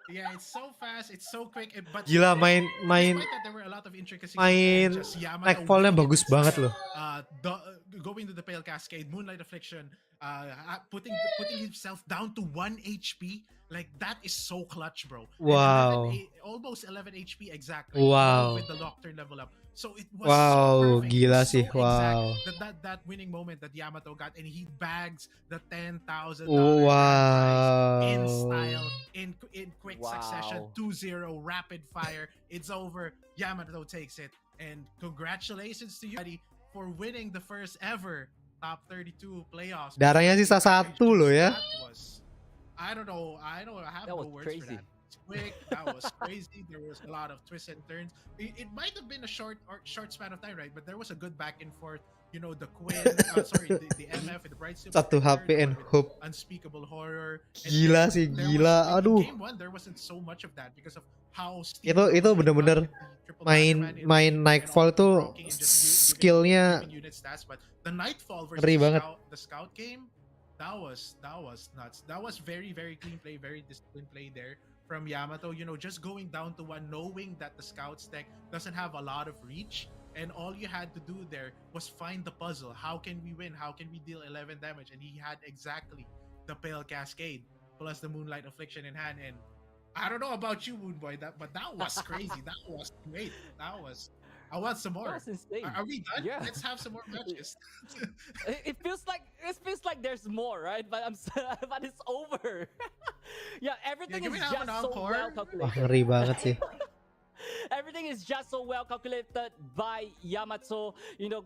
Yeah, it's so fast, it's so quick. But Gila main Nightfall-nya bagus banget loh. Going to the Pale Cascade, Moonlight Affliction, putting himself down to 1 HP, like that is so clutch, bro. Wow. Almost 11 HP exactly. Wow. With the Nocturne level up. So it was Wow, so perfect. gila So sih. exact Wow. that winning moment that Yamato got, and he bags the $10,000 in style, in quick succession, 2-0 rapid fire. It's over. Yamato takes it, and congratulations to you, buddy, for winning the first ever top 32 playoffs. Darahnya sisa 1 loh ya. I don't know. I have no words for that. Quick, that was crazy. There was a lot of twists and turns. It might have been a short span of time, right? But there was a good back and forth. You know, the Quinn, the MF and the Bright Super. 1 HP and Hope. Unspeakable Horror. Gila sih, gila. Aduh. Game 1 there wasn't so much of that because of how itu bener-bener main Nightfall tuh skillnya ngeri banget. The Scout game, that was nuts. That was very, very clean play, very disciplined play there from Yamato. You know, just going down to 1, knowing that the Scout's deck doesn't have a lot of reach, and all you had to do there was find the puzzle. How can we win? How can we deal 11 damage? And he had exactly the Pale Cascade plus the Moonlight Affliction in hand. And I don't know about you, Moon Boy, but that was crazy. That was great. I want some more. That was insane. Are we done? Yeah. Let's have some more matches. It feels like there's more, right? But but it's over. Yeah, everything is just so well calculated. Wah, ngeri banget sih. Everything is just so well calculated by Yamato, you know,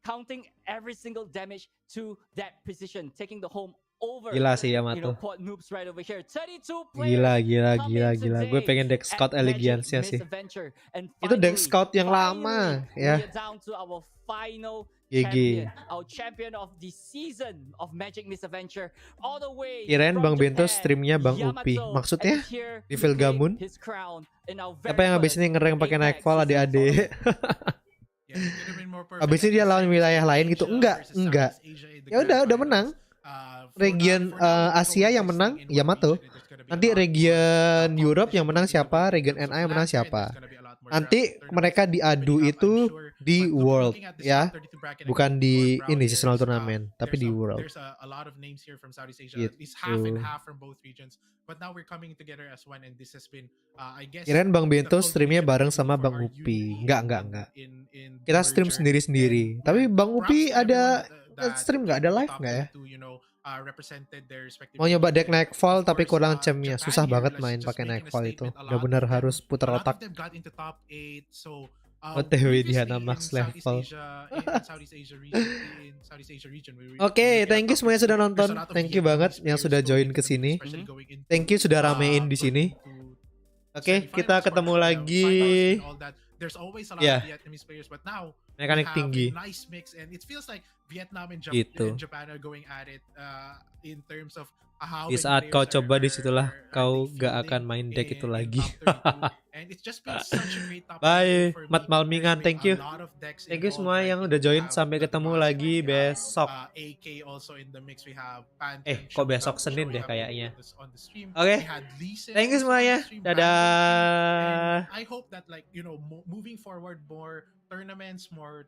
counting every single damage to that precision, taking the home over. Gila sih Yamato. You know, Quad Noobs right over here. 32 players. Gila. Gue pengen deck Scout Elegiance-nya sih. Itu deck Scout yang lama ya. Down to our final GG. Our champion of the season of Magic Misadventure, all the way. Kirain Bang Bento streamnya Bang Upi. Maksudnya di Vilgamun? Siapa yang abis ini ngereng pakai Nightfall adik-adik? Abis ini dia lawan wilayah lain gitu? Enggak. Ya udah menang. Region Asia yang menang Yamato. Nanti region Europe yang menang siapa? Region NA yang menang siapa? Nanti mereka diadu itu di World ya, bukan di ini seasonal turnamen, tapi di World. Kirain Bang Bento streamnya bareng sama Bang Upi. Enggak. Kita stream sendiri-sendiri. Tapi Bang Upi ada stream nggak? Ada live nggak ya? represented their respective. Mau nyoba deck Nightfall tapi kurang Japan chamnya. Susah here, banget let's main just pakai making a Nightfall itu. statement. A lot Benar-benar of them- harus putar a lot otak. of them got into top 8. So OTW di previously Hana Max in Southeast level. Asia, in Southeast Asia region, Oke, thank you semuanya sudah nonton. Thank you banget yang sudah join ke sini. Thank you sudah ramein di sini. Oke, kita ketemu lagi. There's always a lot Yeah. of Vietnamese players, but now Mekanik we have tinggi. a nice mix, and it feels like Vietnam and, Gitu. and Japan are going at it in terms of how Di many saat kau players coba are- disitulah are kau they gak fielding akan main deck itu in lagi. top 32. And it's just been such a great top 32 Bye, for me. Mat Malmingan, There's thank been you. a lot of decks Thank you involved, semua like, yang you udah know, we join. have Sampai the ketemu Temasek, lagi we have, besok. AK also in the mix. We have Phantom, Kok Sugar, besok which Senin we deh have kayaknya. on the stream. Oke. We had Lee Thank you also on semuanya. the stream, Dadah. And I hope that, like, you know, moving forward, more tournaments, more